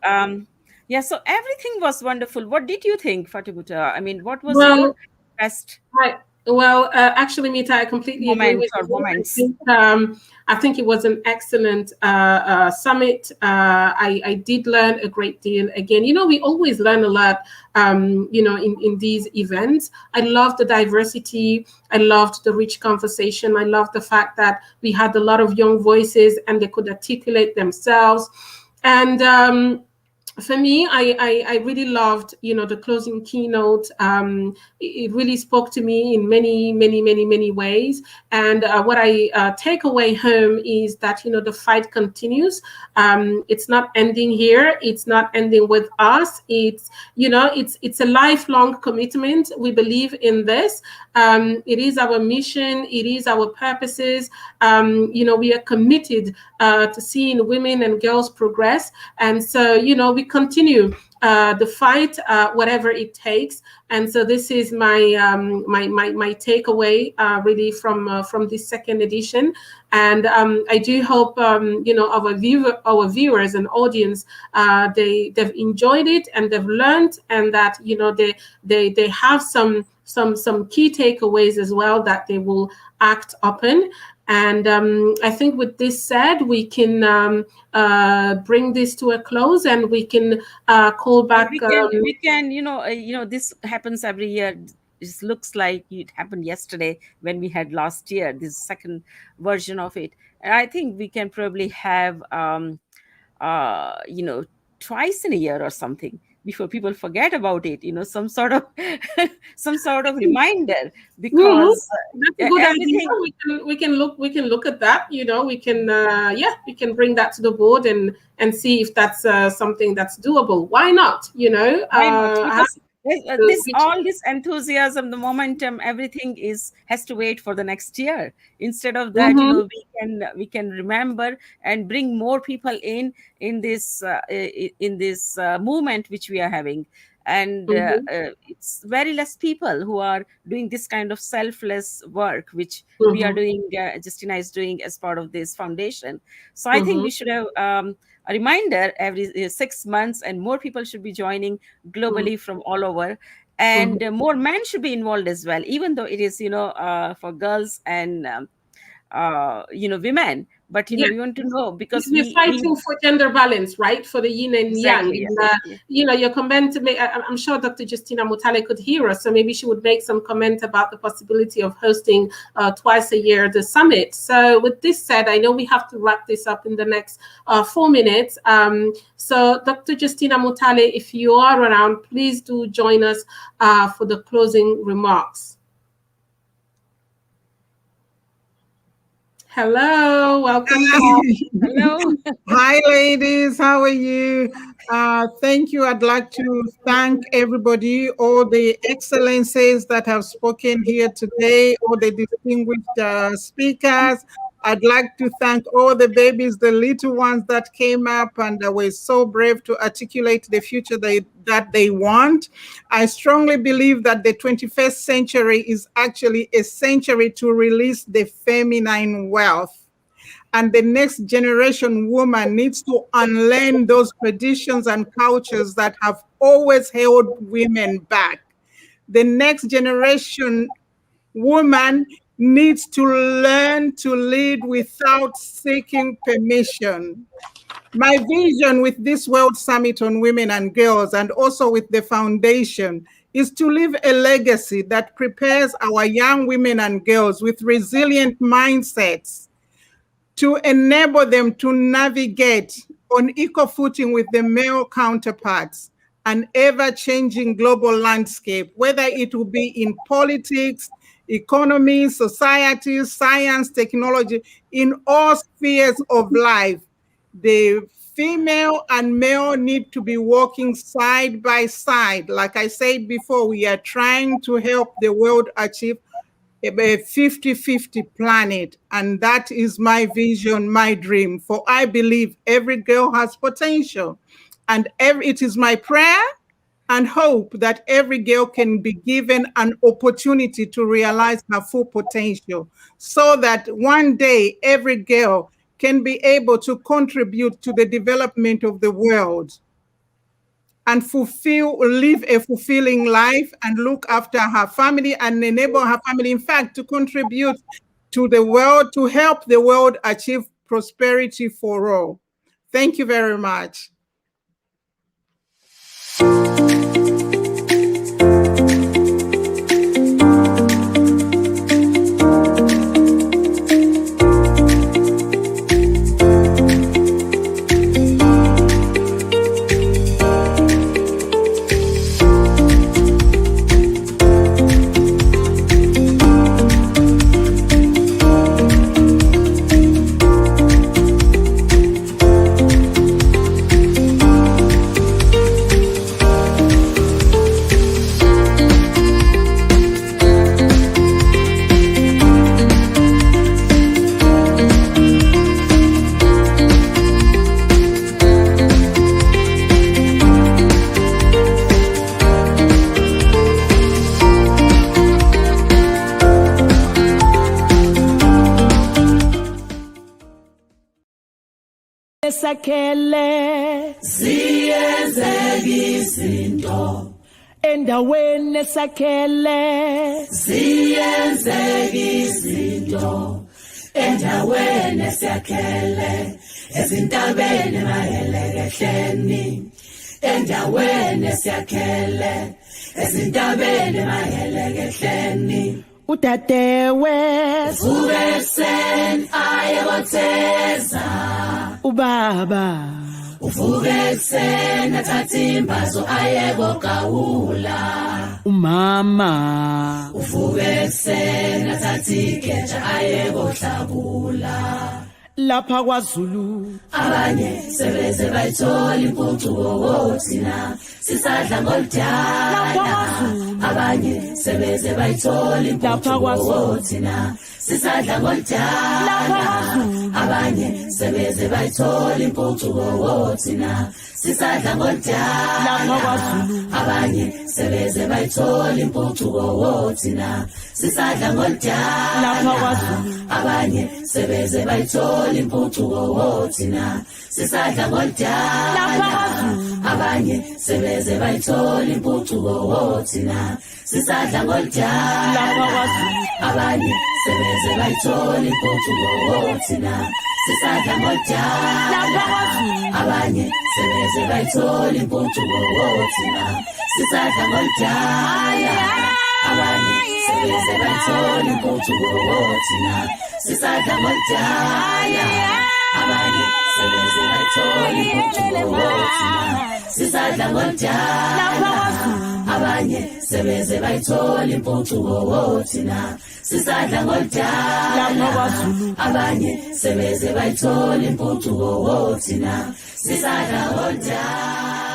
yeah, so everything was wonderful. What did you think, Fatibuta? I mean, what was your best Actually, Mita, I completely agree with you. I think it was an excellent summit. I did learn a great deal. Again, we always learn a lot, in these events. I loved the diversity. I loved the rich conversation. I loved the fact that we had a lot of young voices and they could articulate themselves. And for me, I really loved, the closing keynote. It really spoke to me in many, many, many, many ways. And what I take away home is that, the fight continues. It's not ending here. It's not ending with us. It's a lifelong commitment. We believe in this. It is our mission. It is our purposes. We are committed to seeing women and girls progress. And so, we continue the fight, whatever it takes. And so this is my my takeaway really from this second edition. And I do hope our viewers and audience they've enjoyed it and they've learned, and that they have some key takeaways as well that they will act upon. And I think with this said, we can bring this to a close, and we can call back. We can, this happens every year. It looks like it happened yesterday when we had last year, this second version of it. And I think we can probably have, twice in a year or something, before people forget about it, some sort of reminder, because that's a good idea. We can look at that. We can bring that to the board and see if that's something that's doable. Why not? Why not? Because all this enthusiasm, the momentum, everything has to wait for the next year. Instead of that, we can remember and bring more people in this movement which we are having. And it's very less people who are doing this kind of selfless work, which we are doing, Justina is doing as part of this foundation. So I think we should have a reminder every 6 months, and more people should be joining globally from all over. And more men should be involved as well, even though it is, for girls and, women. But, we want to know, because we're fighting for gender balance, right? For the yin and yang. Exactly, Your comment, I'm sure Dr. Justina Mutale could hear us, so maybe she would make some comment about the possibility of hosting twice a year the summit. So with this said, I know we have to wrap this up in the next 4 minutes. So Dr. Justina Mutale, if you are around, please do join us for the closing remarks. Hello, welcome. Hello. Hi, ladies. How are you? Thank you. I'd like to thank everybody, all the excellencies that have spoken here today, all the distinguished speakers. I'd like to thank all the babies, the little ones that came up and were so brave to articulate the future that they want. I strongly believe that the 21st century is actually a century to release the feminine wealth. And the next generation woman needs to unlearn those traditions and cultures that have always held women back. The next generation woman needs to learn to lead without seeking permission. My vision with this World Summit on Women and Girls, and also with the foundation, is to leave a legacy that prepares our young women and girls with resilient mindsets to enable them to navigate on equal footing with the male counterparts, an ever-changing global landscape, whether it will be in politics, economy, society, science, technology, in all spheres of life. The female and male need to be working side by side. Like I said before, we are trying to help the world achieve a 50-50 planet. And that is my vision, my dream. For I believe every girl has potential. And it is my prayer and hope that every girl can be given an opportunity to realize her full potential, so that one day every girl can be able to contribute to the development of the world and live a fulfilling life and look after her family and enable her family, in fact, to contribute to the world, to help the world achieve prosperity for all. Thank you very much. Sakhele siyenzeka izinto endaweni sakhele siyenzeka izinto endaweni siyakhele ezintabeni mahelekehleni endaweni siyakhele ezintabeni mahelekehleni utatewe vuka ekuseni aye kotheza ubaba uvuka ekuseni athatha imbazo aye kokawula umama uvuka ekuseni athatha igeja aye kohlabula lapha kwaZulu abanye sebeze bayithola impucuko thina sisadla ngoludala abanye sebeze bayithola impucuko thina sisadla ngoludala abanye sebeze bayithola impucuko thina sisadla ngoludala abanye sebeze bayithola impucuko thina sisadla ngoludala abanye sebeze bayithola impucuko thina sisadla ngoludala abanye sebeze bayithola impucuko thina sisadla ngoludala abanye sebeze bayithola impucuko thina sisadla ngoludala abanye sebeze bayithola impucuko thina sisadla ngoludala abanye sebeze bayithola impucuko thina sisadla ngoludala abanye sebeze bayithola impucuko thina sisadla ngoludala abanye sebeze bayithola impucuko thina sisadla ngoludala abanye sebeze bayithola impucuko thina sisadla ngoludala